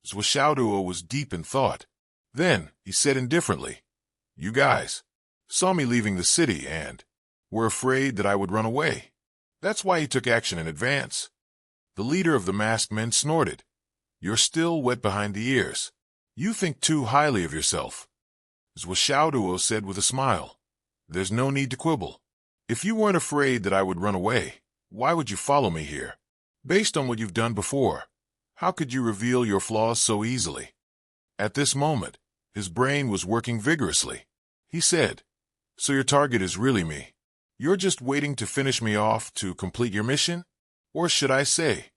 Zhuo was deep in thought. Then, he said indifferently, "You guys saw me leaving the city and were afraid that I would run away. That's why he took action in advance." The leader of the masked men snorted. "You're still wet behind the ears. You think too highly of yourself." Zhuo said with a smile, "There's no need to quibble. If you weren't afraid that I would run away, why would you follow me here? Based on what you've done before, how could you reveal your flaws so easily?" At this moment, his brain was working vigorously. He said, "So your target is really me. You're just waiting to finish me off to complete your mission? Or should I say,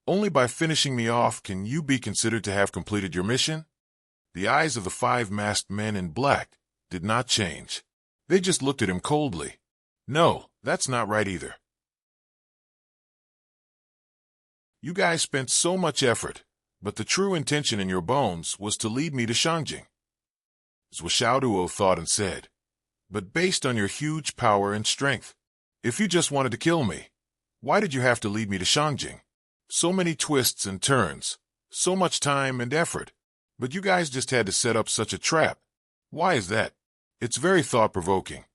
only by finishing me off can you be considered to have completed your mission?" The eyes of the 5 masked men in black did not change. They just looked at him coldly. "No, that's not right either. You guys spent so much effort, but the true intention in your bones was to lead me to Shangjing." Zhuo thought and said, "But based on your huge power and strength, if you just wanted to kill me, why did you have to lead me to Shangjing? So many twists and turns, so much time and effort, but you guys just had to set up such a trap. Why is that? It's very thought-provoking.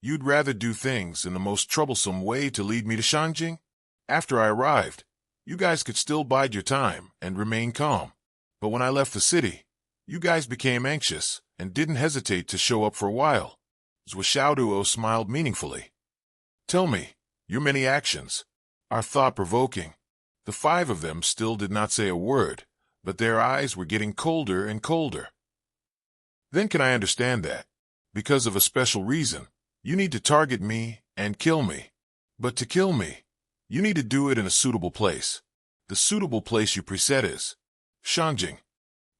You'd rather do things in the most troublesome way to lead me to Shangjing? After I arrived, you guys could still bide your time and remain calm. But when I left the city, you guys became anxious and didn't hesitate to show up for a while." Zhuo smiled meaningfully. "Tell me, your many actions are thought-provoking." The 5 of them still did not say a word, but their eyes were getting colder and colder. "Then can I understand that, because of a special reason, you need to target me and kill me? But to kill me, you need to do it in a suitable place. The suitable place you preset is Shangjing.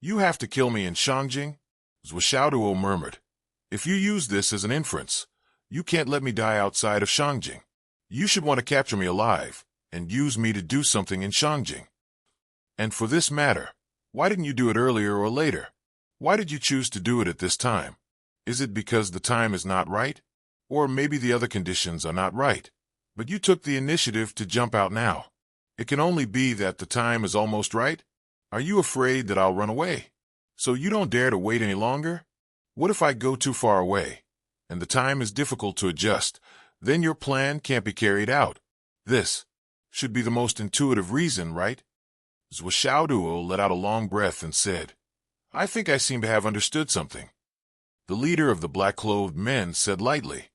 You have to kill me in Shangjing?" Zhuo murmured. "If you use this as an inference, you can't let me die outside of Shangjing. You should want to capture me alive and use me to do something in Shangjing. And for this matter, why didn't you do it earlier or later? Why did you choose to do it at this time? Is it because the time is not right? Or maybe the other conditions are not right, but you took the initiative to jump out now? It can only be that the time is almost right? Are you afraid that I'll run away? So you don't dare to wait any longer? What if I go too far away, and the time is difficult to adjust? Then your plan can't be carried out. This should be the most intuitive reason, right?" Zhuo let out a long breath and said, "I think I seem to have understood something." The leader of the black-clothed men said lightly,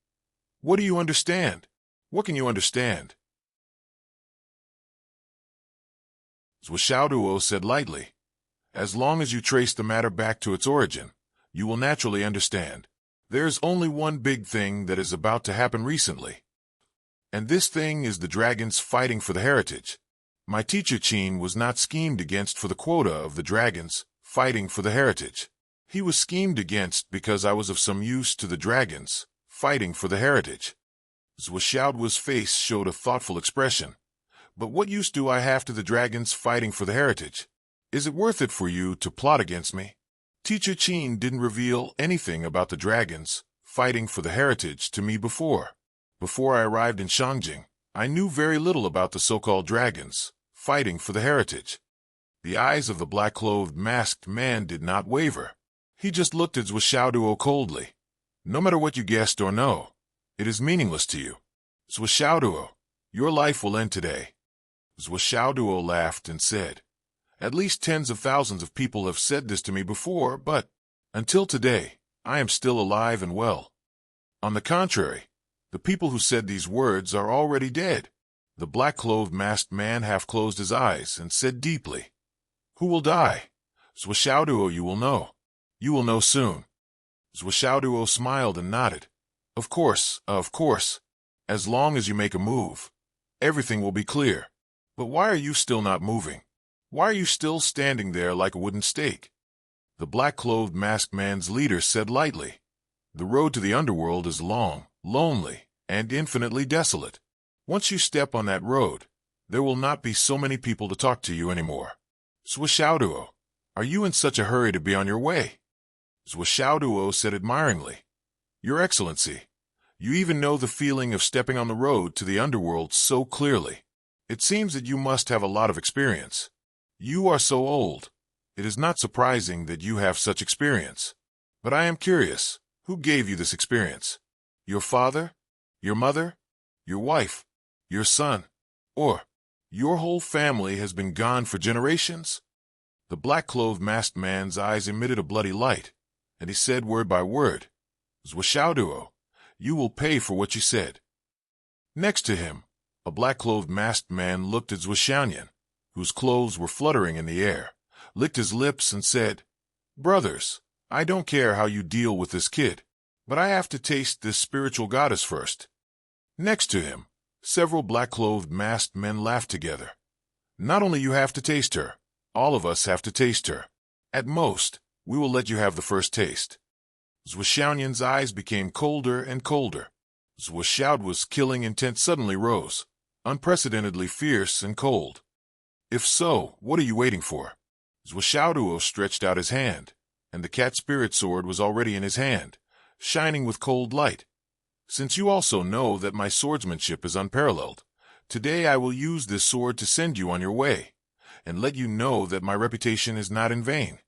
"What do you understand? What can you understand?" Zhuo said lightly, "As long as you trace the matter back to its origin, you will naturally understand. There is only one big thing that is about to happen recently. And this thing is the dragons fighting for the heritage. My teacher Qin was not schemed against for the quota of the dragons fighting for the heritage. He was schemed against because I was of some use to the dragons fighting for the heritage." Zhuo's face showed a thoughtful expression. "But what use do I have to the dragons fighting for the heritage? Is it worth it for you to plot against me? Teacher Qin didn't reveal anything about the dragons fighting for the heritage to me before. Before I arrived in Shangjing, I knew very little about the so-called dragons fighting for the heritage." The eyes of the black-clothed masked man did not waver. He just looked at Zhuo coldly. "No matter what you guessed or know, it is meaningless to you. Zhuo, your life will end today." Zhuo laughed and said, "At least tens of thousands of people have said this to me before, but until today, I am still alive and well. On the contrary, The people who said these words are already dead. The black-clothed masked man half closed his eyes and said deeply, "Who will die? Zwishauduo, you will know. You will know soon." Zwishauduo smiled and nodded. Of course. As long as you make a move, everything will be clear. But why are you still not moving? Why are you still standing there like a wooden stake?" The black-clothed masked man's leader said lightly, "The road to the underworld is long, lonely, and infinitely desolate. Once you step on that road, there will not be so many people to talk to you anymore. Zwishauduo, are you in such a hurry to be on your way?" Zwishauduo said admiringly, "Your Excellency, you even know the feeling of stepping on the road to the underworld so clearly. It seems that you must have a lot of experience. You are so old. It is not surprising that you have such experience. But I am curious, who gave you this experience? Your father? Your mother? Your wife? Your son? Or your whole family has been gone for generations?" The black-clothed masked man's eyes emitted a bloody light, and he said word by word, "Zwishauduo, you will pay for what you said." Next to him, a black-clothed masked man looked at Zwishaudian, whose clothes were fluttering in the air, licked his lips and said, "Brothers, I don't care how you deal with this kid, but I have to taste this spiritual goddess first." Next to him, several black-clothed masked men laughed together. "Not only you have to taste her, all of us have to taste her. At most, we will let you have the first taste." Zwishaudian's eyes became colder and colder. Zwishauduo's killing intent suddenly rose, unprecedentedly fierce and cold. "If so, what are you waiting for?" Zwishauduo stretched out his hand, and the cat spirit sword was already in his hand, shining with cold light. "Since you also know that my swordsmanship is unparalleled, today I will use this sword to send you on your way, and let you know that my reputation is not in vain."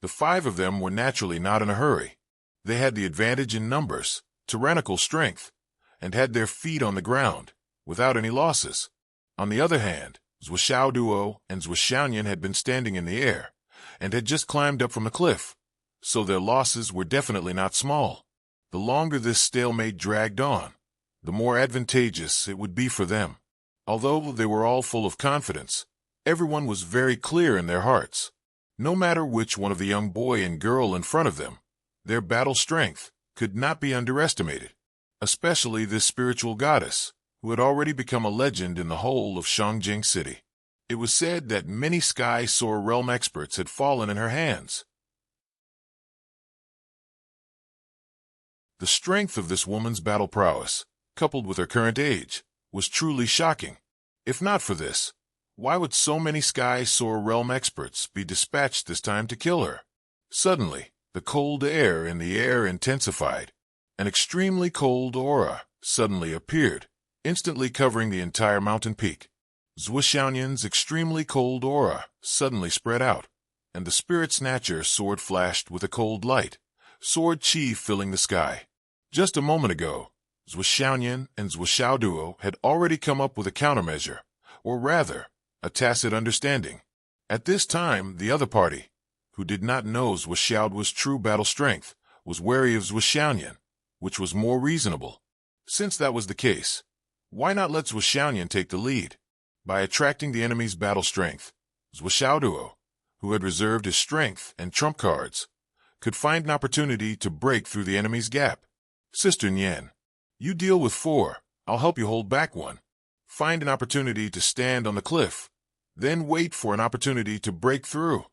The five of them were naturally not in a hurry. They had the advantage in numbers, tyrannical strength, and had their feet on the ground, without any losses. On the other hand, Zwishauduo and Zwishaudian had been standing in the air, and had just climbed up from the cliff, so their losses were definitely not small. The longer this stalemate dragged on, the more advantageous it would be for them. Although they were all full of confidence, everyone was very clear in their hearts. No matter which one of the young boy and girl in front of them, their battle strength could not be underestimated, especially this spiritual goddess, who had already become a legend in the whole of Shangjing City. It was said that many Sky Soar Realm experts had fallen in her hands. The strength of this woman's battle prowess, coupled with her current age, was truly shocking. If not for this, why would so many Sky Soar Realm experts be dispatched this time to kill her? Suddenly, the cold air in the air intensified. An extremely cold aura suddenly appeared, instantly covering the entire mountain peak. Zwishaudian's extremely cold aura suddenly spread out, and the Spirit Snatcher sword flashed with a cold light, sword chi filling the sky. Just a moment ago, Zwishaudian and Zwishauduo had already come up with a countermeasure, or rather, a tacit understanding. At this time, the other party, who did not know Zwishauduo's true battle strength, was wary of Zwishaudian, which was more reasonable. Since that was the case, why not let Zwishaudian take the lead? By attracting the enemy's battle strength, Zwishauduo, who had reserved his strength and trump cards, could find an opportunity to break through the enemy's gap. "Sister Nian, you deal with 4, I'll help you hold back 1. Find an opportunity to stand on the cliff, then wait for an opportunity to break through."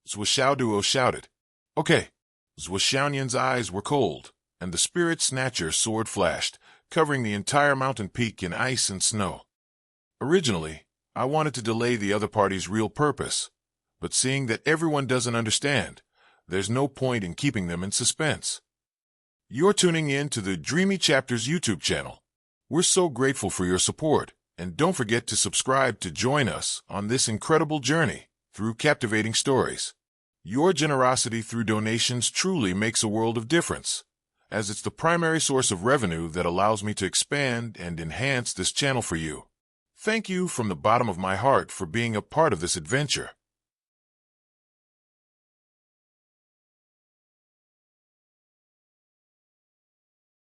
Zwishauduo shouted. "Okay." Zwishaudian's eyes were cold, and the Spirit Snatcher sword flashed, covering the entire mountain peak in ice and snow. Originally, I wanted to delay the other party's real purpose, but seeing that everyone doesn't understand, there's no point in keeping them in suspense. You're tuning in to the Dreamy Chapters YouTube channel. We're so grateful for your support, and don't forget to subscribe to join us on this incredible journey through captivating stories. Your generosity through donations truly makes a world of difference, as it's the primary source of revenue that allows me to expand and enhance this channel for you. Thank you from the bottom of my heart for being a part of this adventure.